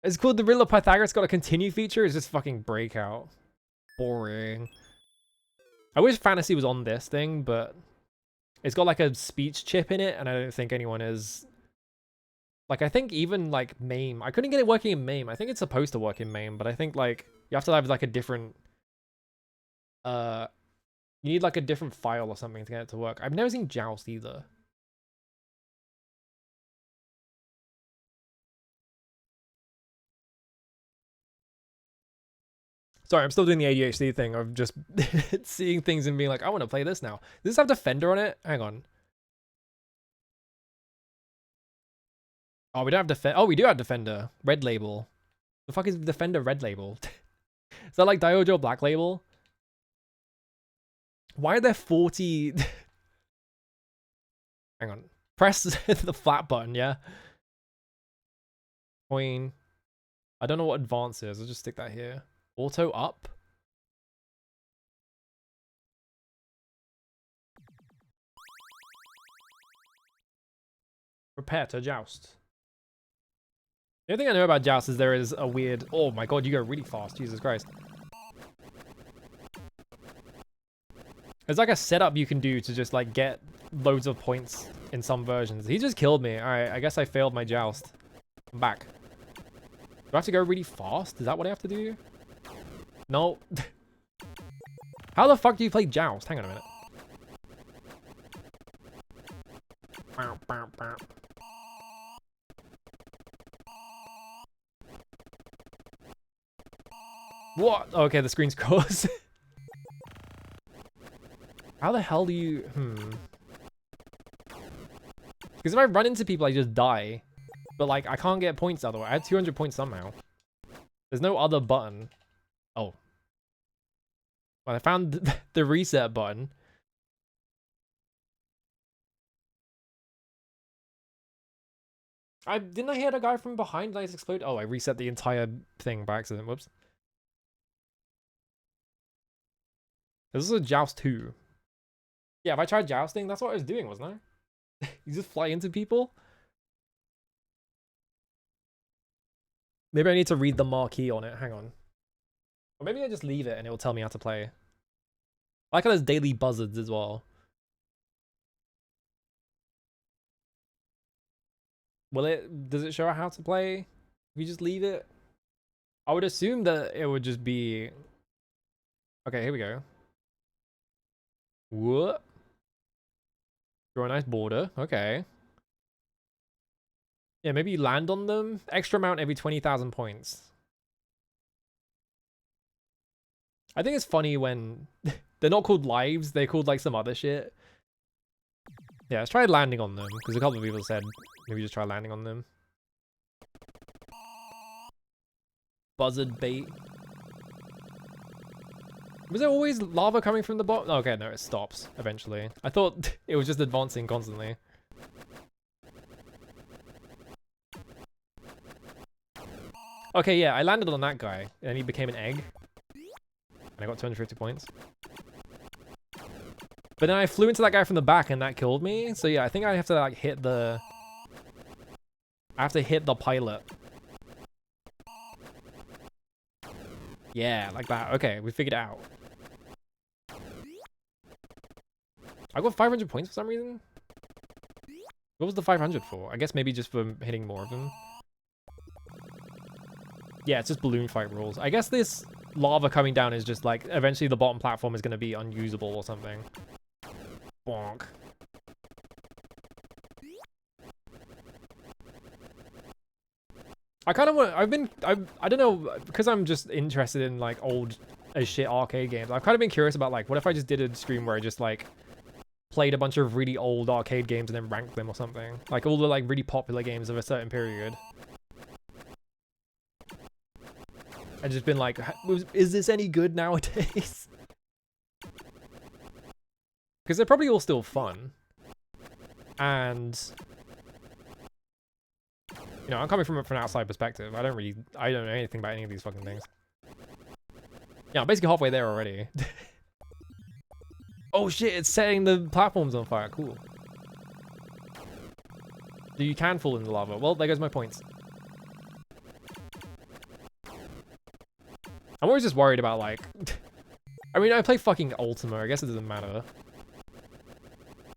It's called the Riddle of Pythagoras. It's got a continue feature. It's just fucking Breakout. Boring. I wish Fantasy was on this thing, but it's got like a speech chip in it, and I don't think anyone is... Like, I think even like MAME. I couldn't get it working in MAME. I think it's supposed to work in MAME, but I think like you have to have like a different... You need like a different file or something to get it to work. I've never seen Joust either. Sorry, I'm still doing the ADHD thing of just seeing things and being like, I want to play this now. Does this have Defender on it? Hang on. Oh, we don't have Defender. Oh, we do have Defender. Red Label. The fuck is Defender Red Label? Is that like Diojo Black Label? Why are there 40... Hang on. Press the flat button, yeah? Coin. I don't know what advance is. I'll just stick that here. Auto up. Prepare to joust. The only thing I know about joust is there is a weird... Oh my god, you go really fast. Jesus Christ. There's like a setup you can do to just like get loads of points in some versions. He just killed me. Alright, I guess I failed my joust. I'm back. Do I have to go really fast? Is that what I have to do? No. How the fuck do you play joust? Hang on a minute. Bow, bow, bow. What? Okay, the screen's closed. How the hell do you... Because if I run into people, I just die. But, like, I can't get points otherwise. I had 200 points somehow. There's no other button. Oh. Well, I found the reset button. Didn't I hear the guy from behind lights explode? Oh, I reset the entire thing by accident. Whoops. This is a Joust 2. Yeah, if I tried jousting, that's what I was doing, wasn't I? You just fly into people? Maybe I need to read the marquee on it. Hang on. Or maybe I just leave it and it will tell me how to play. I like how there's daily buzzards as well. Does it show how to play if you just leave it? I would assume that it would just be... Okay, here we go. What? Draw a nice border. Okay. Yeah, maybe you land on them. Extra amount every 20,000 points. I think it's funny when they're not called lives, they're called like some other shit. Yeah, let's try landing on them, because a couple of people said maybe just try landing on them. Buzzard bait. Was there always lava coming from the bottom? Okay, no, it stops eventually. I thought it was just advancing constantly. Okay, yeah, I landed on that guy, and he became an egg. And I got 250 points. But then I flew into that guy from the back, and that killed me. So yeah, I think I have to like hit the... I have to hit the pilot. Yeah, like that. Okay, we figured it out. I got 500 points for some reason. What was the 500 for? I guess maybe just for hitting more of them. Yeah, it's just balloon fight rules. I guess this lava coming down is just like, eventually the bottom platform is going to be unusable or something. Bonk. I kind of want, I don't know, because I'm just interested in like old as shit arcade games. I've kind of been curious about like, what if I just did a stream where I just like played a bunch of really old arcade games and then ranked them or something. Like all the like really popular games of a certain period. I've just been like, is this any good nowadays? Because they're probably all still fun. And... You know, I'm coming from an outside perspective. I don't know anything about any of these fucking things. Yeah, I'm basically halfway there already. Oh shit, it's setting the platforms on fire. Cool. So you can fall in the lava. Well, there goes my points. I'm always just worried about like... I mean, I play fucking Ultima. I guess it doesn't matter.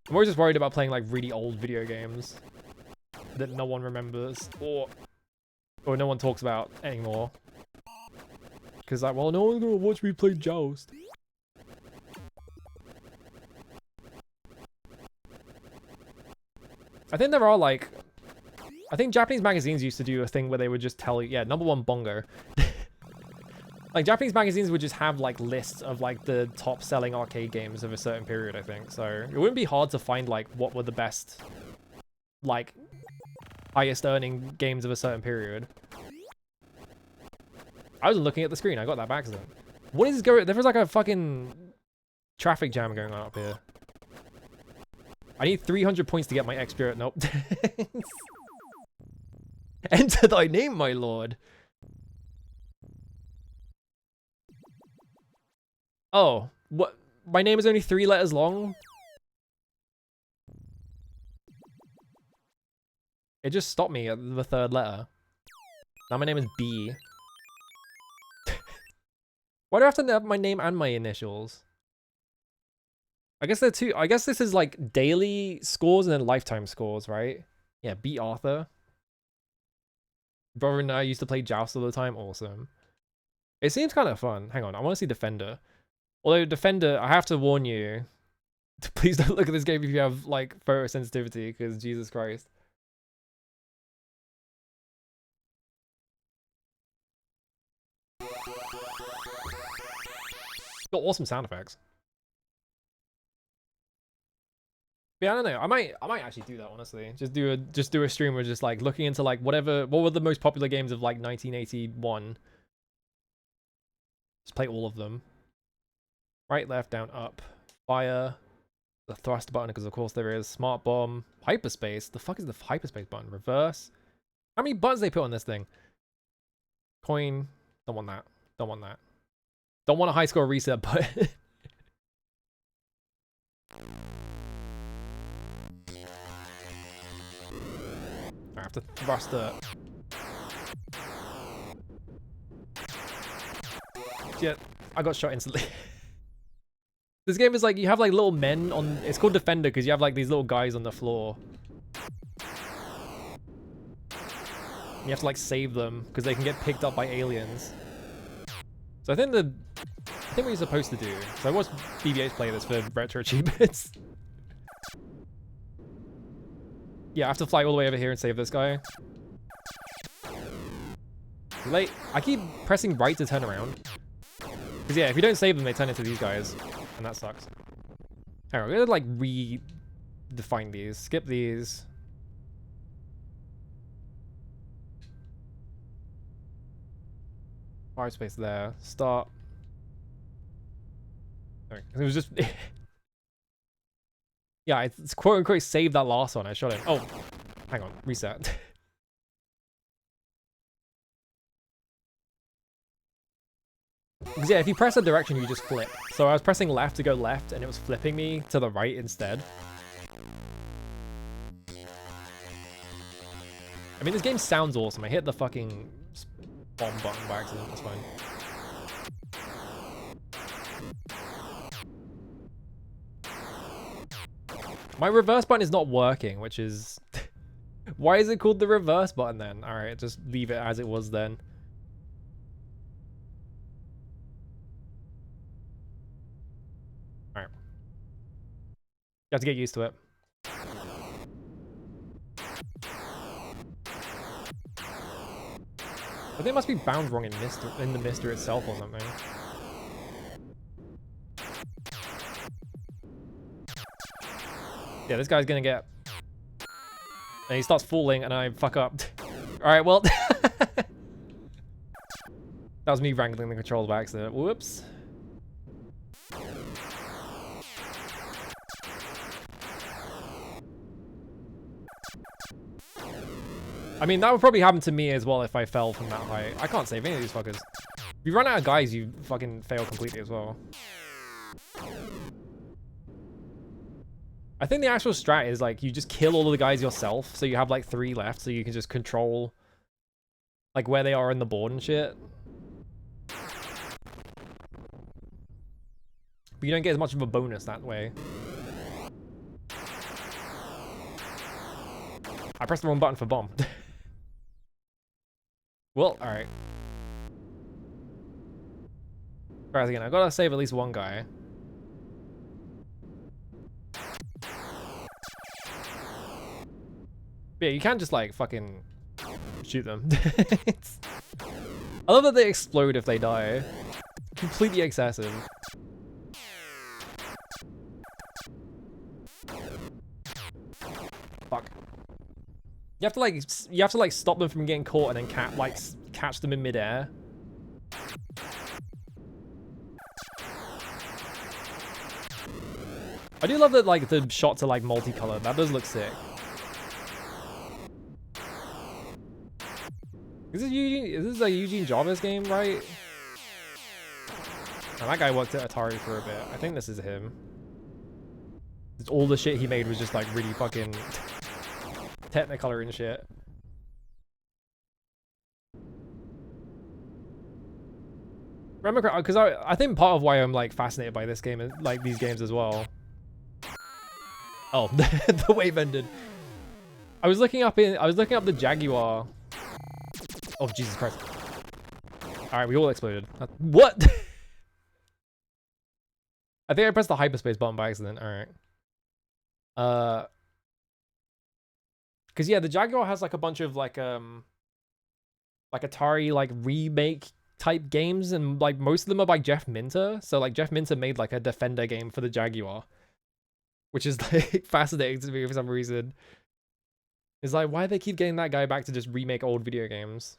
I'm always just worried about playing like really old video games that no one remembers or no one talks about anymore. Because like, well, no one's gonna watch me play Joust. I think there are like... I think Japanese magazines used to do a thing where they would just tell you... Yeah, number one, Bongo. Like, Japanese magazines would just have, like, lists of, like, the top-selling arcade games of a certain period, I think. So, it wouldn't be hard to find, like, what were the best, like, highest earning games of a certain period. I was looking at the screen. I got that by accident. What is going? There was like a fucking traffic jam going on up here. I need 300 points to get my extra. Nope. Enter thy name, my lord. Oh, what? My name is only 3 letters long? It just stopped me at the 3rd letter. Now my name is B. Why do I have to have my name and my initials? I guess they're two. I guess this is like daily scores and then lifetime scores, right? Yeah, B Arthur. Brother and I used to play Joust all the time. Awesome. It seems kind of fun. Hang on, I want to see Defender. Although Defender, I have to warn you, please don't look at this game if you have like photosensitivity, because Jesus Christ. Got awesome sound effects. But yeah, I don't know. I might actually do that, honestly. Just do a stream where just like looking into like what were the most popular games of like 1981. Just play all of them. Right, left, down, up, fire, the thrust button, because of course there is, smart bomb, hyperspace. The fuck is the hyperspace button? Reverse. How many buttons they put on this thing? Coin. Don't want that. Don't want that. Don't want a high score reset button. I have to thrust it. Yeah, I got shot instantly. This game is like, you have like little men on, it's called Defender because you have like these little guys on the floor. You have to like save them because they can get picked up by aliens. So I think what you're supposed to do, so I watched BB8 play this for retro achievements. Yeah, I have to fly all the way over here and save this guy. Late. I keep pressing right to turn around. Because yeah, if you don't save them, they turn into these guys. And that sucks. Hang on, we're gonna like redefine these. Skip these. Fire space there. Start. Sorry, it was just... Yeah, it's quote unquote save that last one. I shot it. Oh, hang on. Reset. Because yeah, if you press a direction, you just flip. So I was pressing left to go left, and it was flipping me to the right instead. I mean, this game sounds awesome. I hit the fucking bomb button by accident. That's fine. My reverse button is not working, which is... Why is it called the reverse button then? Alright, just leave it as it was then. Alright. You have to get used to it. I think it must be bound wrong in the Mister itself or something. Yeah, this guy's gonna get... And he starts falling and I fuck up. Alright, well... That was me wrangling the controls by accident. Whoops. I mean, that would probably happen to me as well if I fell from that height. I can't save any of these fuckers. If you run out of guys, you fucking fail completely as well. I think the actual strat is like you just kill all of the guys yourself, so you have like 3 left, so you can just control like where they are in the board and shit. But you don't get as much of a bonus that way. I pressed the wrong button for bomb. Well, alright. Try again. I gotta save at least one guy. Yeah, you can't just like fucking shoot them. I love that they explode if they die. Completely excessive. Fuck. you have to like stop them from getting caught and then catch them in midair. I do love that like the shots are like multicolored. That does look sick. Is this a Eugene Jarvis game, right? Oh, that guy worked at Atari for a bit. I think this is him. All the shit he made was just like really fucking Technicolor and shit. Remember, because I think part of why I'm like fascinated by this game is like these games as well. Oh, the wave ended. I was looking up the Jaguar. Oh Jesus Christ! All right, we all exploded. What? I think I pressed the hyperspace button by accident. All right. Because yeah, the Jaguar has like a bunch of like Atari like remake type games, and like most of them are by Jeff Minter. So like Jeff Minter made like a Defender game for the Jaguar, which is like fascinating to me for some reason. It's like, why do they keep getting that guy back to just remake old video games?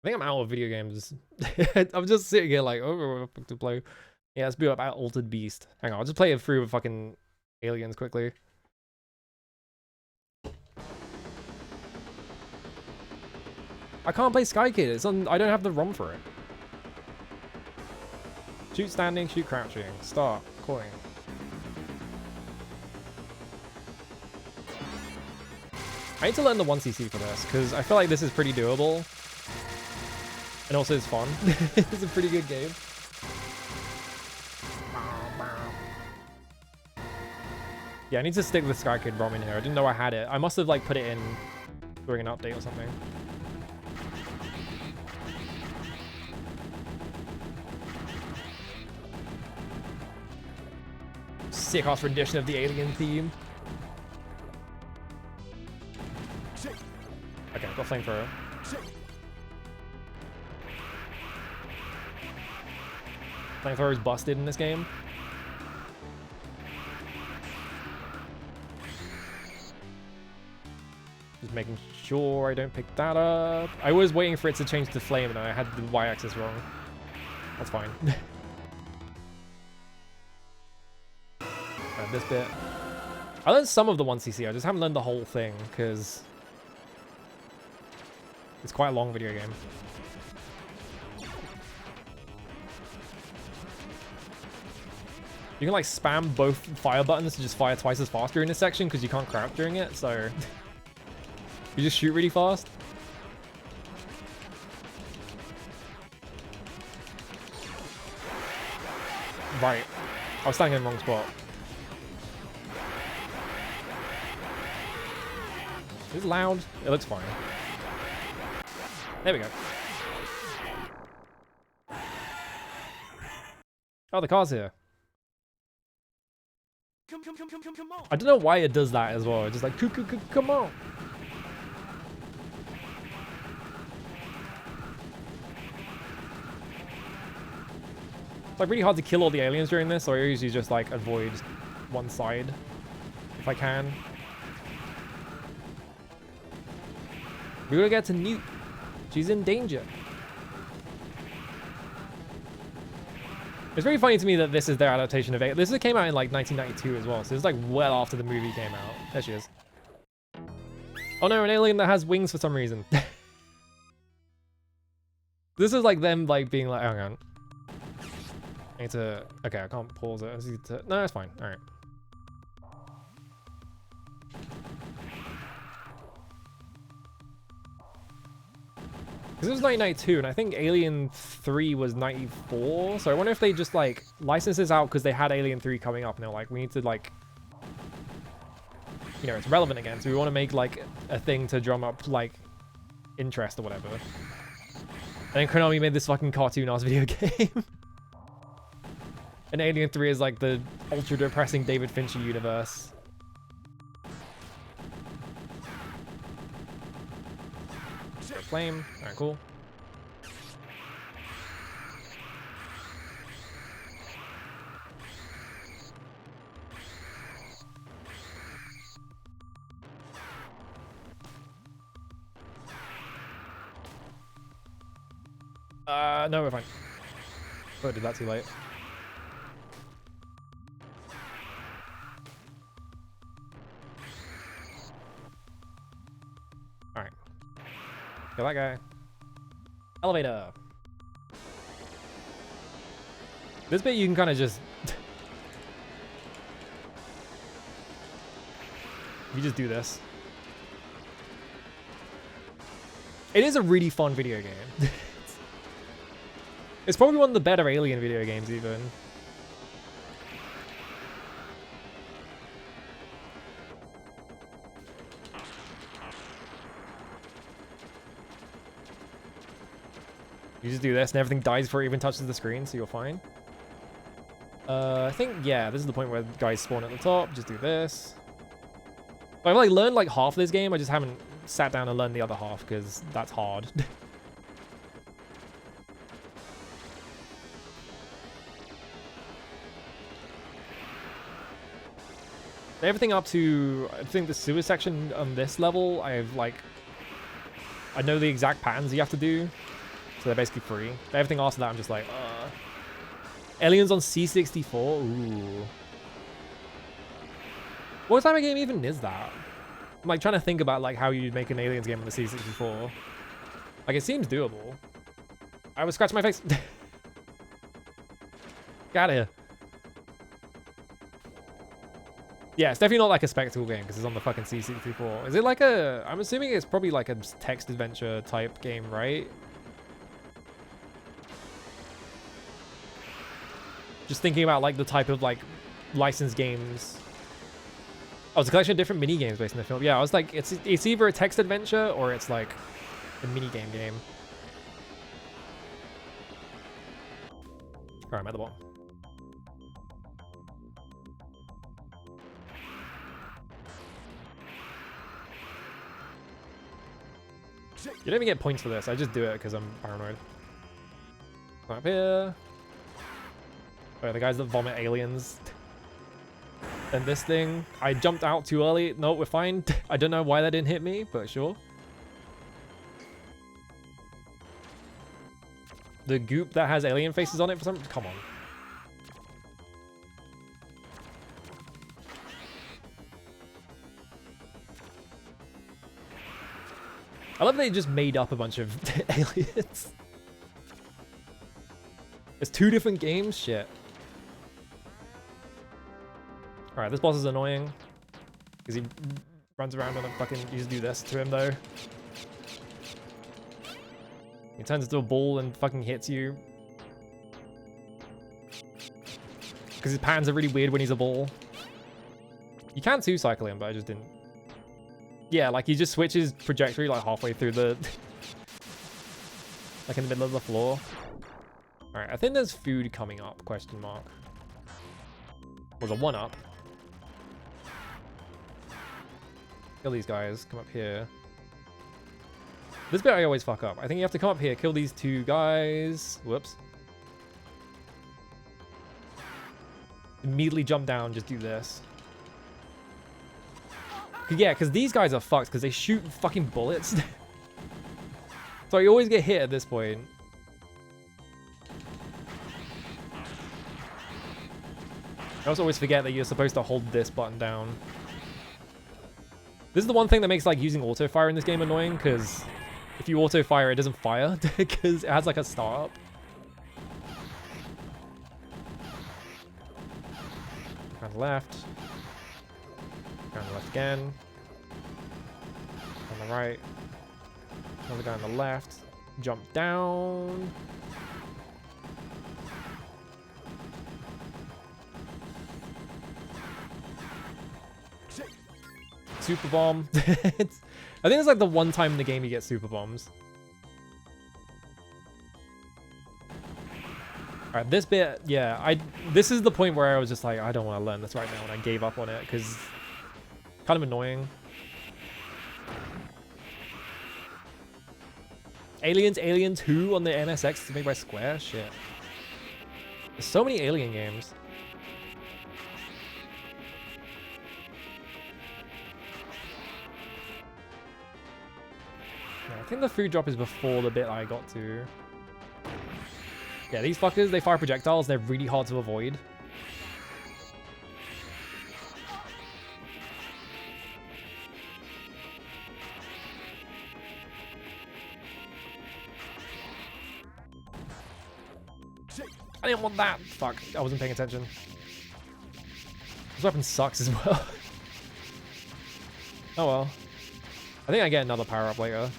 I think I'm out of video games. I'm just sitting here like, oh, what to play. Yeah, let's boot up Altered Beast. Hang on, I'll just play it through with fucking aliens quickly. I can't play Sky Kid. It's on. I don't have the ROM for it. Shoot standing, shoot crouching. Start. Calling. I need to learn the 1cc for this, because I feel like this is pretty doable. And also it's fun. It's a pretty good game. Yeah, I need to stick with Sky Kid ROM in here. I didn't know I had it. I must have like put it in during an update or something. Sick ass rendition of the alien theme. Okay, got flamethrower. Flamethrower is busted in this game. Just making sure I don't pick that up. I was waiting for it to change to flame and I had the y-axis wrong. That's fine. Right, this bit. I learned some of the 1cc, I just haven't learned the whole thing because it's quite a long video game. You can like spam both fire buttons to just fire twice as fast during this section because you can't crouch during it, so you just shoot really fast. Right. I was standing in the wrong spot. It's loud. It looks fine. There we go. Oh, the car's here. Come on. I don't know why it does that as well. It's just like, come on. It's like really hard to kill all the aliens during this, so I usually just like avoid one side if I can. We gotta get to Newt. She's in danger. It's very funny to me that this is their adaptation of it. This came out in like 1992 as well, so it's like well after the movie came out. There she is. Oh no, an alien that has wings for some reason. This is like them like being like, hang on. I need to, okay, I can't pause it. I need to, no, it's fine. All right. Because it was 1992, and I think Alien 3 was 94, so I wonder if they just, like, licensed this out because they had Alien 3 coming up, and they're like, we need to, like, you know, it's relevant again, so we want to make, like, a thing to drum up, like, interest or whatever. And then Konami made this fucking cartoon-ass video game. And Alien 3 is, like, the ultra-depressing David Fincher universe. Flame. Alright, cool. No, we're fine. Oh, did that too late. Alright. Kill that guy. Elevator. This bit you can kind of just... you just do this. It is a really fun video game. It's probably one of the better Alien video games even. You just do this and everything dies before it even touches the screen, so you're fine. I think, yeah, this is the point where guys spawn at the top. Just do this. I've like learned like half of this game. I just haven't sat down and learned the other half because that's hard. Everything up to, I think the sewer section on this level, I know the exact patterns you have to do. So they're basically free. Everything after that, I'm just like, Aliens on C64? Ooh. What type of game even is that? I'm like trying to think about like how you'd make an Aliens game on the C64. Like it seems doable. I was scratching my face. Get out of here. Yeah, it's definitely not like a spectacle game because it's on the fucking C64. Is it like a... I'm assuming it's probably like a text adventure type game, right? Just thinking about like the type of like licensed games. Oh, it's a collection of different mini games based in the film. Yeah, I was like, it's either a text adventure or it's like a mini game. All right, I'm at the bottom. You don't even get points for this. I just do it because I'm paranoid. Up here. Oh, the guys that vomit aliens. And this thing, I jumped out too early. No, we're fine. I don't know why that didn't hit me, but sure. The goop that has alien faces on it for some... Come on. I love they just made up a bunch of aliens. There's 2 different games? Shit. Alright, this boss is annoying. Because he runs around on a fucking... You just do this to him, though. He turns into a ball and fucking hits you. Because his patterns are really weird when he's a ball. You can too cycle him, but I just didn't. Yeah, like he just switches trajectory like halfway through the... like in the middle of the floor. Alright, I think there's food coming up, question mark. Was a 1-up. Kill these guys, come up here. This bit I always fuck up. I think you have to come up here, kill these 2 guys. Whoops. Immediately jump down, just do this. Yeah, because these guys are fucked because they shoot fucking bullets. So you always get hit at this point. I also always forget that you're supposed to hold this button down. This is the one thing that makes like using auto fire in this game annoying, because if you auto fire, it doesn't fire because it has like a startup. Round left. Down the left again. On the right. Another guy on the left. Jump down. Super bomb. I think it's like the one time in the game you get super bombs. Alright, this bit, yeah, this is the point where I was just like, I don't want to learn this right now, and I gave up on it, because kind of annoying. Alien 2 on the NSX is made by Square? Shit. There's so many Alien games. Yeah, I think the food drop is before the bit I got to. Yeah, these fuckers, they fire projectiles. They're really hard to avoid. I didn't want that. Fuck, I wasn't paying attention. This weapon sucks as well. Oh well. I think I get another power up later.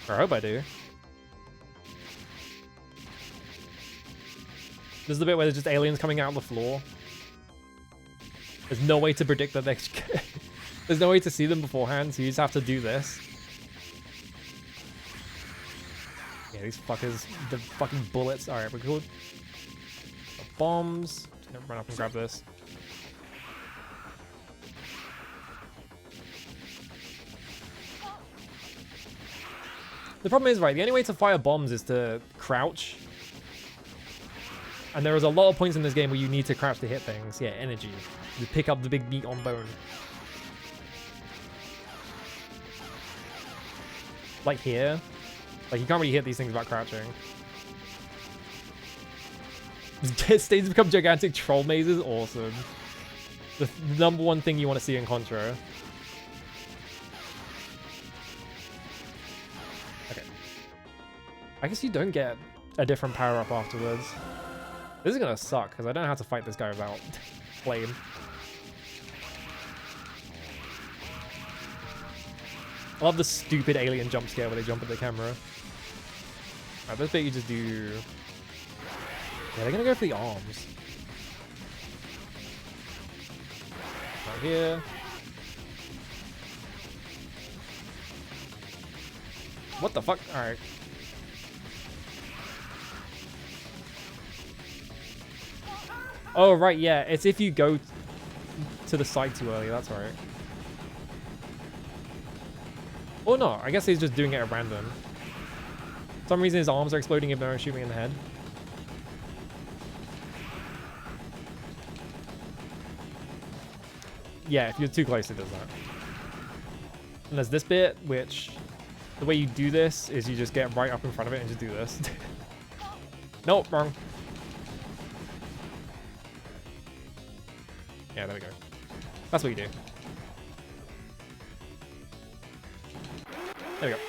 Or I hope I do. This is the bit where there's just aliens coming out of the floor. There's no way to predict that next. There's no way to see them beforehand, so you just have to do this. Yeah, these fuckers, the fucking bullets. Alright, we're good. Bombs. Just gonna run up and grab this. The problem is, right, the only way to fire bombs is to crouch. And there is a lot of points in this game where you need to crouch to hit things. Yeah, energy. You pick up the big meat on bone. Like here. Like, you can't really hit these things without crouching. Stages become gigantic troll mazes. Awesome. The number one thing you want to see in Contra. Okay. I guess you don't get a different power-up afterwards. This is gonna suck, because I don't know how to fight this guy without flame. I love the stupid alien jump scare where they jump at the camera. Alright, this bit you just do... Yeah, they're gonna go for the arms. Right here. What the fuck? Alright. Oh, right, yeah. It's if you go to the side too early. That's right. Or not. I guess he's just doing it at random. For some reason his arms are exploding if they're shooting in the head. Yeah, if you're too close, it does that. And there's this bit, which... The way you do this is you just get right up in front of it and just do this. Nope, wrong. Yeah, there we go. That's what you do. There we go.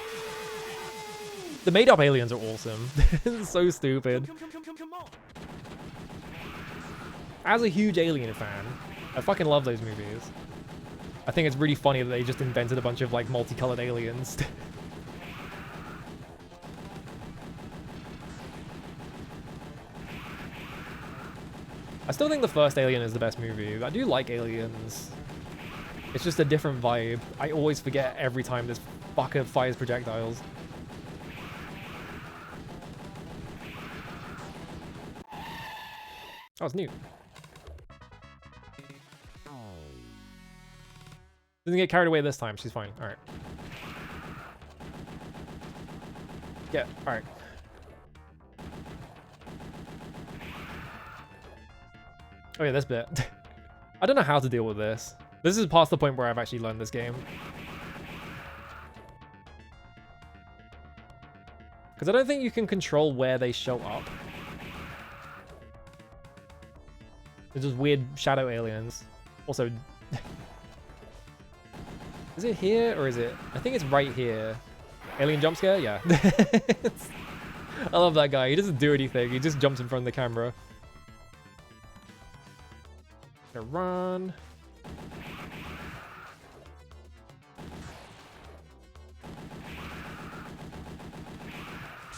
The made-up aliens are awesome. So stupid. As a huge Alien fan, I fucking love those movies. I think it's really funny that they just invented a bunch of, like, multicolored aliens. I still think the first Alien is the best movie. I do like Aliens. It's just a different vibe. I always forget every time this fucker fires projectiles. Oh, it's new. Doesn't get carried away this time. She's fine. All right. Yeah. All right. Oh yeah, this bit. I don't know how to deal with this. This is past the point where I've actually learned this game. Because I don't think you can control where they show up. They're just weird shadow aliens. Also... Is it here or is it... I think it's right here. Alien jump scare? Yeah. I love that guy. He doesn't do anything. He just jumps in front of the camera. Gonna run.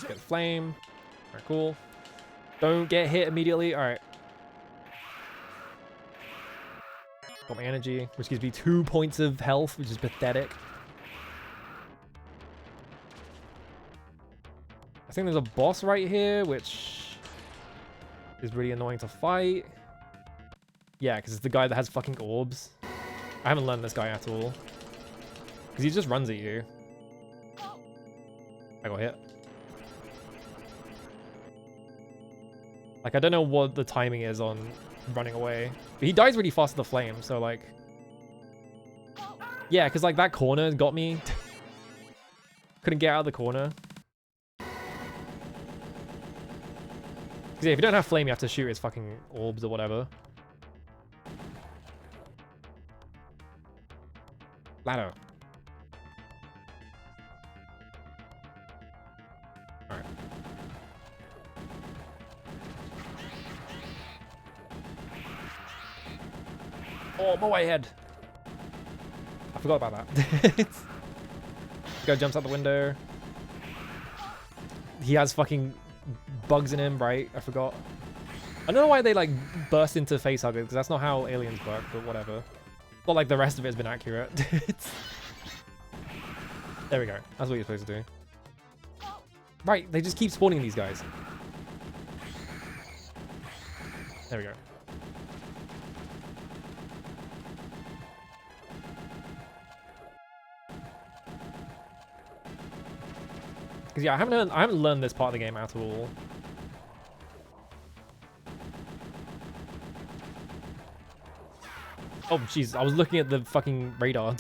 Get flame. Alright, cool. Don't get hit immediately. Alright. Got my energy, which gives me 2 points of health, which is pathetic. I think there's a boss right here, which is really annoying to fight. Yeah, because it's the guy that has fucking orbs. I haven't learned this guy at all. Because he just runs at you. I got hit. Like, I don't know what the timing is on running away. But he dies really fast in the flame, so like... Yeah, because like that corner got me. Couldn't get out of the corner. Because yeah, if you don't have flame, you have to shoot his fucking orbs or whatever. Ladder. Alright. Oh, my way ahead. I forgot about that. Guy jumps out the window. He has fucking bugs in him, right? I forgot. I don't know why they like burst into face huggers, because that's not how aliens work, but whatever. Not like the rest of it has been accurate. There we go. That's what you're supposed to do. Right, they just keep spawning these guys. There we go. Because yeah, I haven't learned this part of the game at all. Oh jeez, I was looking at the fucking radar.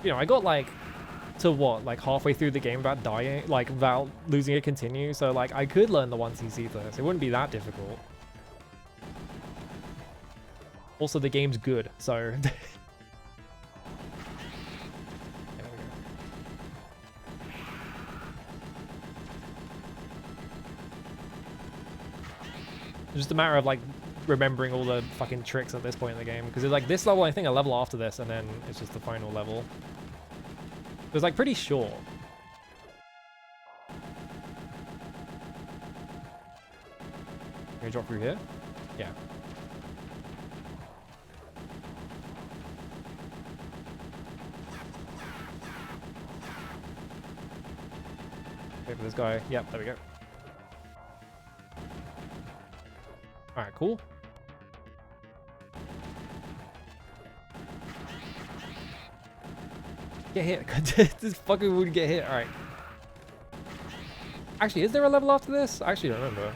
You know, I got like to what, like halfway through the game without dying, like without losing a continue. So like I could learn the 1cc first. It wouldn't be that difficult. Also, the game's good, so. There we go. It's just a matter of like remembering all the fucking tricks at this point in the game, because it's like this level, I think a level after this, and then it's just the final level. It was like pretty short. Can you drop through here? Yeah. Wait for this guy. Yep, there we go. Alright, cool. Get hit. This fucking would get hit. Alright. Actually, is there a level after this? I actually don't remember.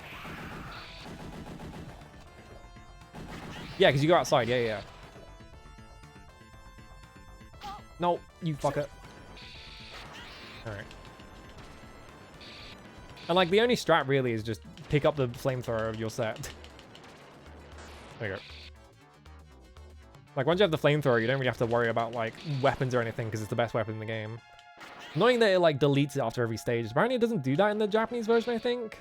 Yeah, because you go outside. Yeah. No, you fucker. Alright. And like the only strat really is just pick up the flamethrower of your set. There you go. Like once you have the flamethrower, you don't really have to worry about like weapons or anything because it's the best weapon in the game. Knowing that it like deletes it after every stage. Apparently it doesn't do that in the Japanese version, I think.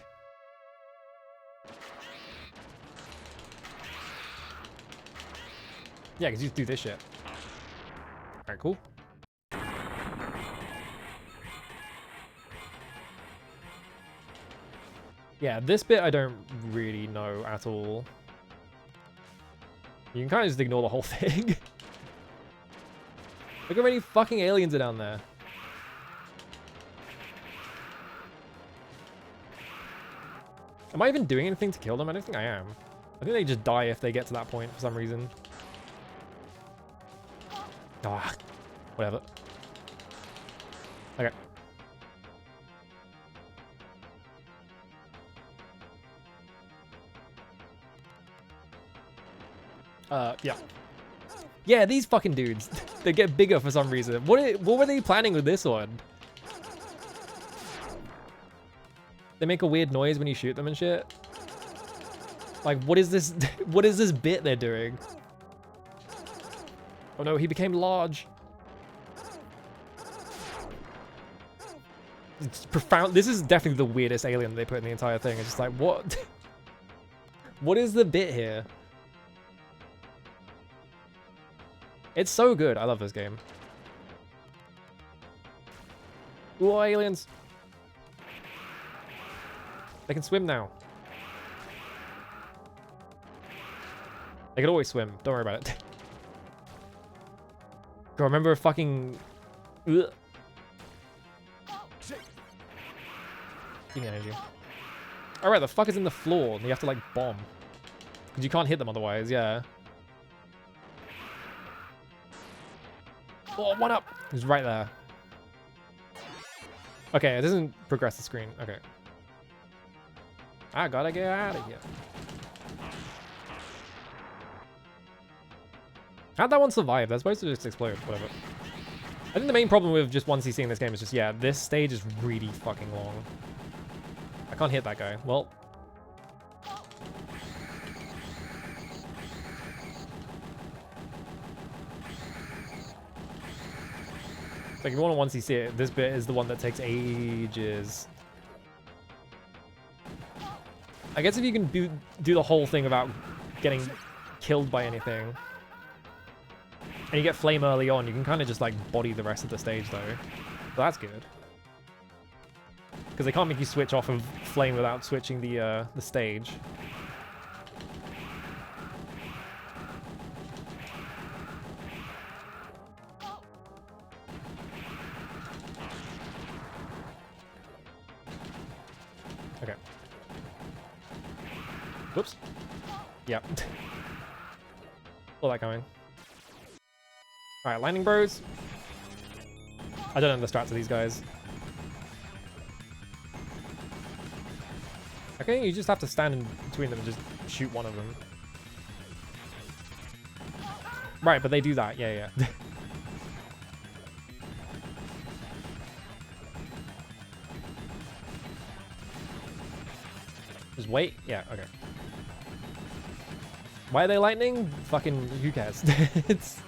Yeah, because you just do this shit. Alright, cool. Yeah, this bit I don't really know at all. You can kind of just ignore the whole thing. Look how many fucking aliens are down there. Am I even doing anything to kill them? I don't think I am. I think they just die if they get to that point for some reason. Ah, whatever. Okay. Yeah. Yeah, these fucking dudes. They get bigger for some reason. What were they planning with this one? They make a weird noise when you shoot them and shit. Like, what is this? What is this bit they're doing? Oh no, he became large. It's profound. This is definitely the weirdest alien they put in the entire thing. It's just like, what? What is the bit here? It's so good. I love this game. Ooh, aliens. They can swim now. They can always swim. Don't worry about it. God, remember fucking... Ugh. Give me energy. Alright, the fuck is in the floor? You have to like bomb. Because you can't hit them otherwise, yeah. Oh, one up! He's right there. Okay, it doesn't progress the screen. Okay. I gotta get out of here. How'd that one survive? That's supposed to just explode. Whatever. I think the main problem with just 1cc in this game is just, yeah, this stage is really fucking long. I can't hit that guy. Well. Like, if you want to 1cc it, this bit is the one that takes ages. I guess if you can do the whole thing without getting killed by anything, and you get flame early on, you can kind of just like body the rest of the stage though. So that's good. Because they can't make you switch off of flame without switching the stage. Okay. Whoops. Yep. Saw that coming. Alright, lightning bros. I don't know the strats of these guys. Okay, you just have to stand in between them and just shoot one of them. Right, but they do that. Yeah, yeah. Just wait. Yeah, okay. Why are they lightning? Fucking who cares? It's...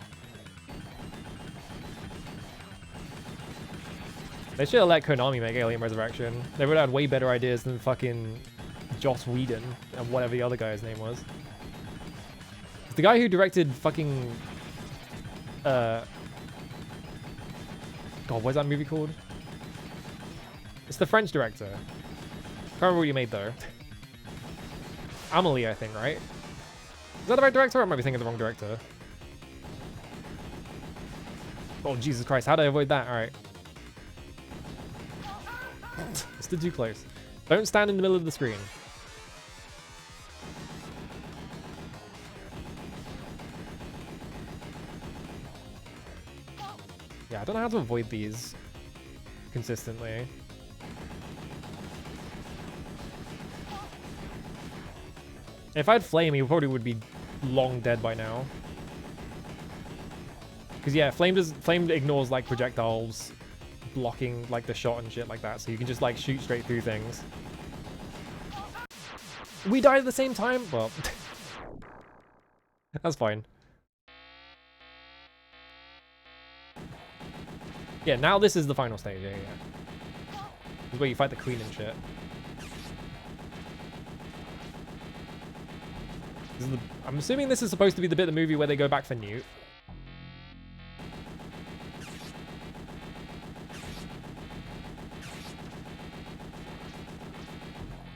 They should have let Konami make Alien Resurrection. They would have had way better ideas than fucking Joss Whedon and whatever the other guy's name was. The guy who directed fucking... God, what's that movie called? It's the French director. Can't remember what he made though. Amelie, I think, right? Is that the right director? Or I might be thinking of the wrong director. Oh, Jesus Christ. How did I avoid that? Alright. It's too close. Don't stand in the middle of the screen. Yeah, I don't know how to avoid these consistently. If I had Flame, he probably would be long dead by now. Because yeah, Flame ignores like projectiles blocking like the shot and shit like that, so you can just like shoot straight through things. We died at the same time? Well, that's fine. Yeah, now this is the final stage. Yeah, yeah. This is where you fight the queen and shit. I'm assuming this is supposed to be the bit of the movie where they go back for Newt.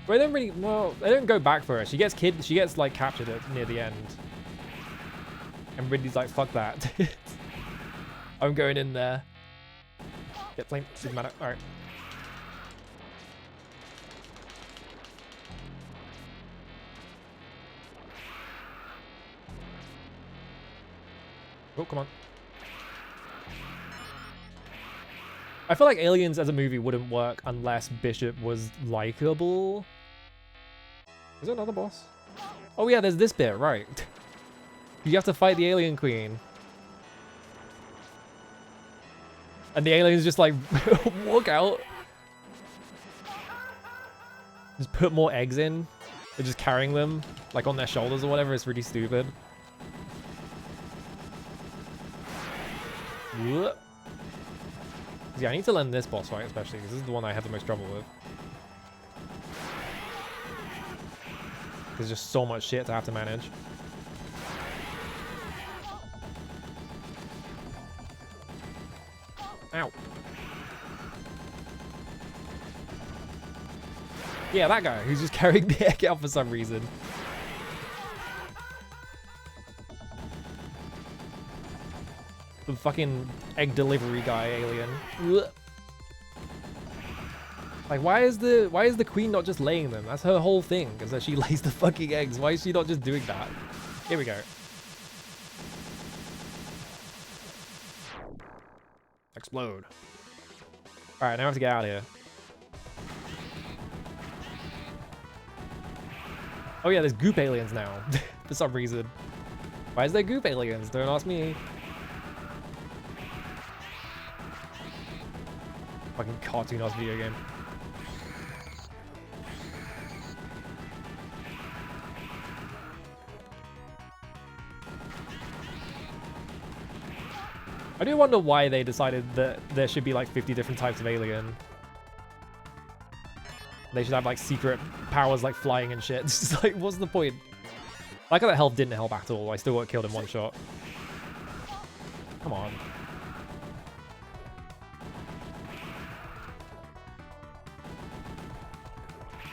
But they don't really, well, they don't go back for her. She gets like captured near the end. And Ridley's like, fuck that. I'm going in there. Get flame, doesn't matter. Alright. Oh, come on. I feel like Aliens as a movie wouldn't work unless Bishop was likable. Is there another boss? Oh yeah, there's this bit, right. You have to fight the alien queen. And the aliens just like walk out. Just put more eggs in. They're just carrying them like on their shoulders or whatever. It's really stupid. Yeah, I need to learn this boss fight especially because this is the one I have the most trouble with. There's just so much shit to have to manage. Ow. Yeah, that guy who's just carrying the egg out for some reason. The fucking egg delivery guy alien. Ugh. Like, why is the queen not just laying them? That's her whole thing, is that she lays the fucking eggs. Why is she not just doing that? Here we go. Explode. Alright, now I have to get out of here. Oh yeah, there's goop aliens now. For some reason. Why is there goop aliens? Don't ask me. Fucking cartoon-ass video game. I do wonder why they decided that there should be like 50 different types of alien. They should have like secret powers like flying and shit. It's just like, what's the point? I like how that health didn't help at all. I still got killed in one shot. Come on.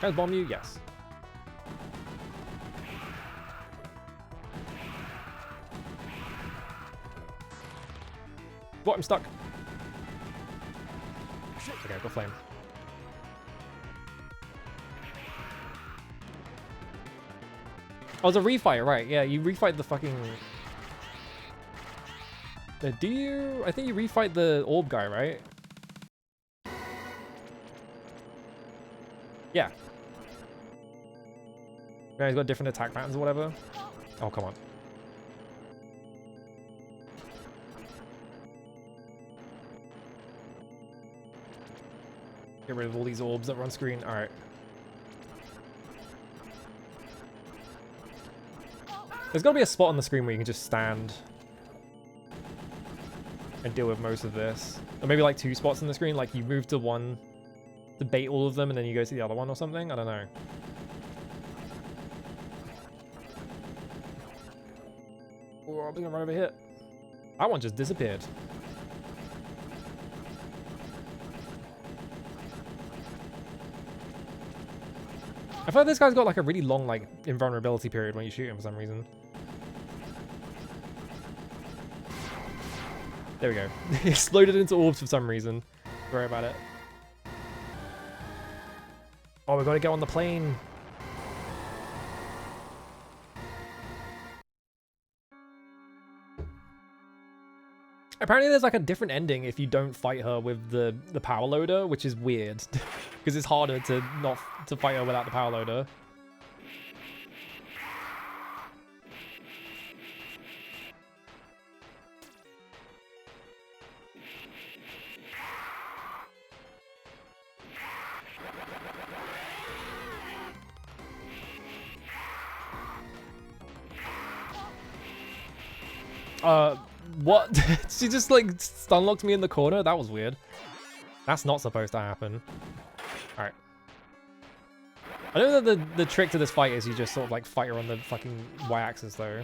Guys, bomb you? Yes. What? I'm stuck. Okay, I've got flame. Oh, it's a refight, right? Yeah, you refight the fucking... do you? I think you refight the orb guy, right? Yeah. Yeah, he's got different attack patterns or whatever. Oh, come on. Get rid of all these orbs that are on screen. Alright. There's got to be a spot on the screen where you can just stand and deal with most of this. Or maybe like 2 spots on the screen, like you move to one to bait all of them and then you go to the other one or something. I don't know. Oh, I'm gonna run over here. That one just disappeared. I feel like this guy's got like a really long like invulnerability period when you shoot him for some reason. There we go. He exploded into orbs for some reason. Sorry about it. Oh, we gotta get on the plane. Apparently there's like a different ending if you don't fight her with the power loader, which is weird. Because it's harder to not to fight her without the power loader. What? She just like stun locked me in the corner? That was weird. That's not supposed to happen. Alright. I know that the trick to this fight is you just sort of like fight her on the fucking y-axis though.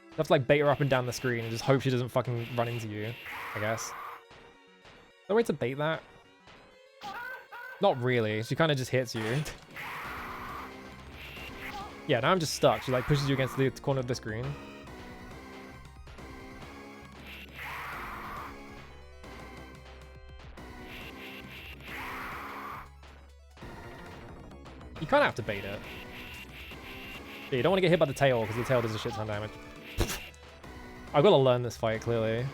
You have to like bait her up and down the screen and just hope she doesn't fucking run into you, I guess. Is there a way to bait that? Not really. She kind of just hits you. Yeah, now I'm just stuck. She like pushes you against the corner of the screen. You kind of have to bait it. Yeah, you don't want to get hit by the tail because the tail does a shit ton of damage. I've got to learn this fight clearly.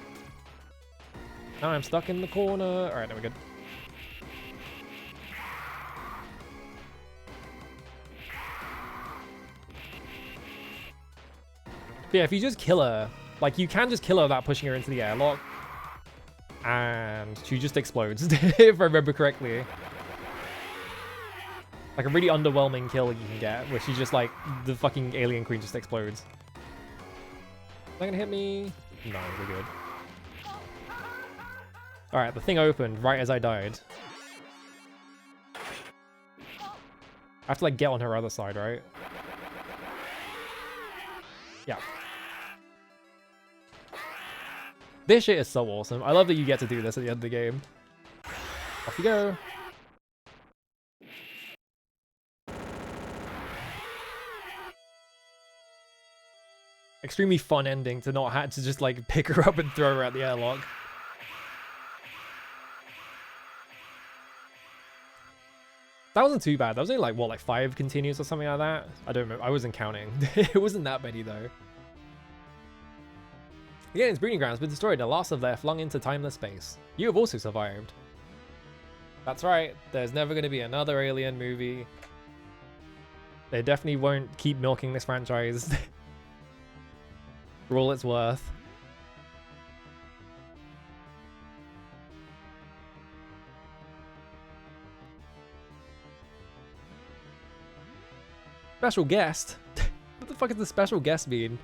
Now I'm stuck in the corner. All right, now we're good. But yeah, if you just kill her, like you can just kill her without pushing her into the airlock. And she just explodes, if I remember correctly. Like a really underwhelming kill you can get, where she just like, the fucking alien queen just explodes. Is that gonna hit me? No, we're good. Alright, the thing opened right as I died. I have to like get on her other side, right? Yeah. This shit is so awesome. I love that you get to do this at the end of the game. Off you go. Extremely fun ending to not have to just like pick her up and throw her at the airlock. That wasn't too bad. That was only like, what, like 5 continues or something like that? I don't remember. I wasn't counting. It wasn't that many though. The alien's breeding grounds have been destroyed and the last of them flung into timeless space. You have also survived. That's right. There's never going to be another Alien movie. They definitely won't keep milking this franchise for all it's worth. Special guest? What the fuck does the special guest mean?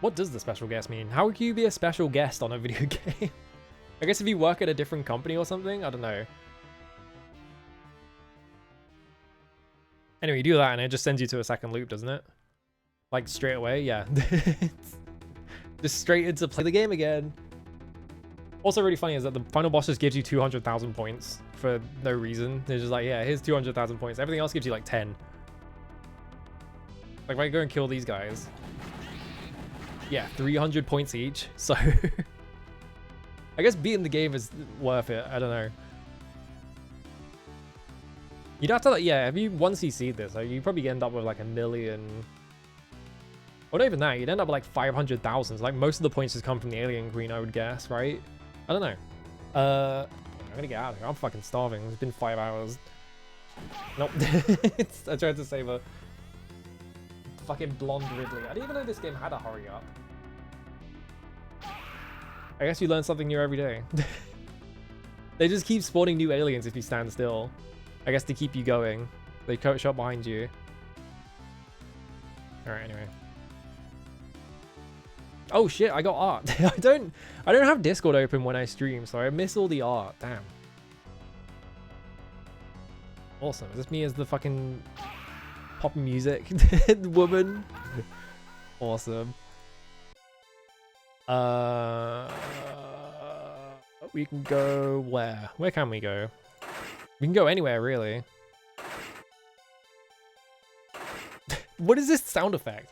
What does the special guest mean? How can you be a special guest on a video game? I guess if you work at a different company or something? I don't know. Anyway, you do that and it just sends you to a second loop, doesn't it? Like straight away? Yeah. Just straight into play the game again. Also really funny is that the final boss just gives you 200,000 points for no reason. They're just like, yeah, here's 200,000 points. Everything else gives you like 10. Like if I go and kill these guys. Yeah, 300 points each. So I guess beating the game is worth it. I don't know. You'd have to like, yeah, if you once you see this, like, you probably end up with like 1 million. Or not even that, you'd end up with like 500,000. Like most of the points just come from the Alien Queen, I would guess, right? I don't know. I'm gonna get out of here. I'm fucking starving. It's been 5 hours. Nope. I tried to save a fucking blonde Ridley. I didn't even know this game had a hurry up. I guess you learn something new every day. They just keep spawning new aliens if you stand still. I guess to keep you going. They coach up behind you. Alright, anyway. Oh shit, I got art. I don't have Discord open when I stream, so I miss all the art. Damn. Awesome. Is this me as the fucking pop music woman? Awesome. We can go where? Where can we go? We can go anywhere, really. What is this sound effect?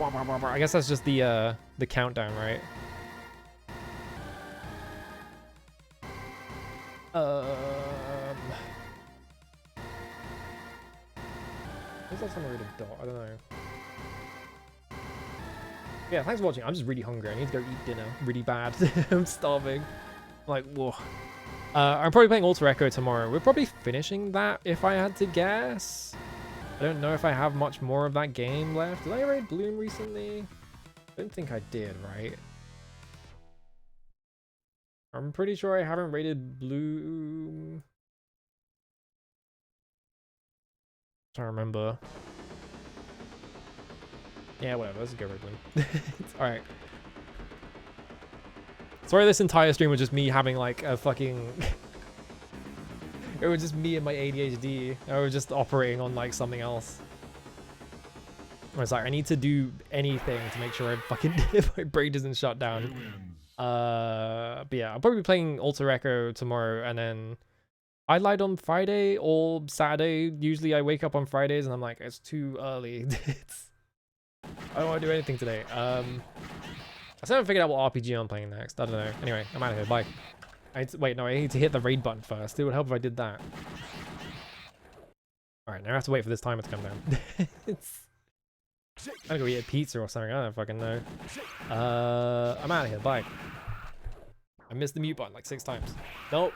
I guess that's just the countdown, right? Where's that somewhere to dot? I don't know. Yeah, thanks for watching. I'm just really hungry. I need to go eat dinner really bad. I'm starving. Like, whoa. I'm probably playing Alter Echo tomorrow. We're probably finishing that if I had to guess. I don't know if I have much more of that game left. Did I raid Bloom recently? I don't think I did, right? I'm pretty sure I haven't raided Bloom. I don't remember. Yeah, whatever. Let's go raid Bloom. Alright. Sorry, this entire stream was just me having like a fucking... It was just me and my ADHD. I was just operating on like something else. I was like, I need to do anything to make sure I fucking my brain doesn't shut down. But yeah, I'll probably be playing Alter Echo tomorrow, and then I lied on Friday or Saturday. Usually I wake up on Fridays and I'm like, it's too early. I don't want to do anything today. I still haven't figured out what RPG I'm playing next. I don't know. Anyway, I'm out of here. Bye. Wait, no, I need to hit the raid button first. It would help if I did that. Alright, now I have to wait for this timer to come down. I'm gonna go eat a pizza or something. I don't fucking know. I'm out of here. Bye. I missed the mute button like 6 times. Nope.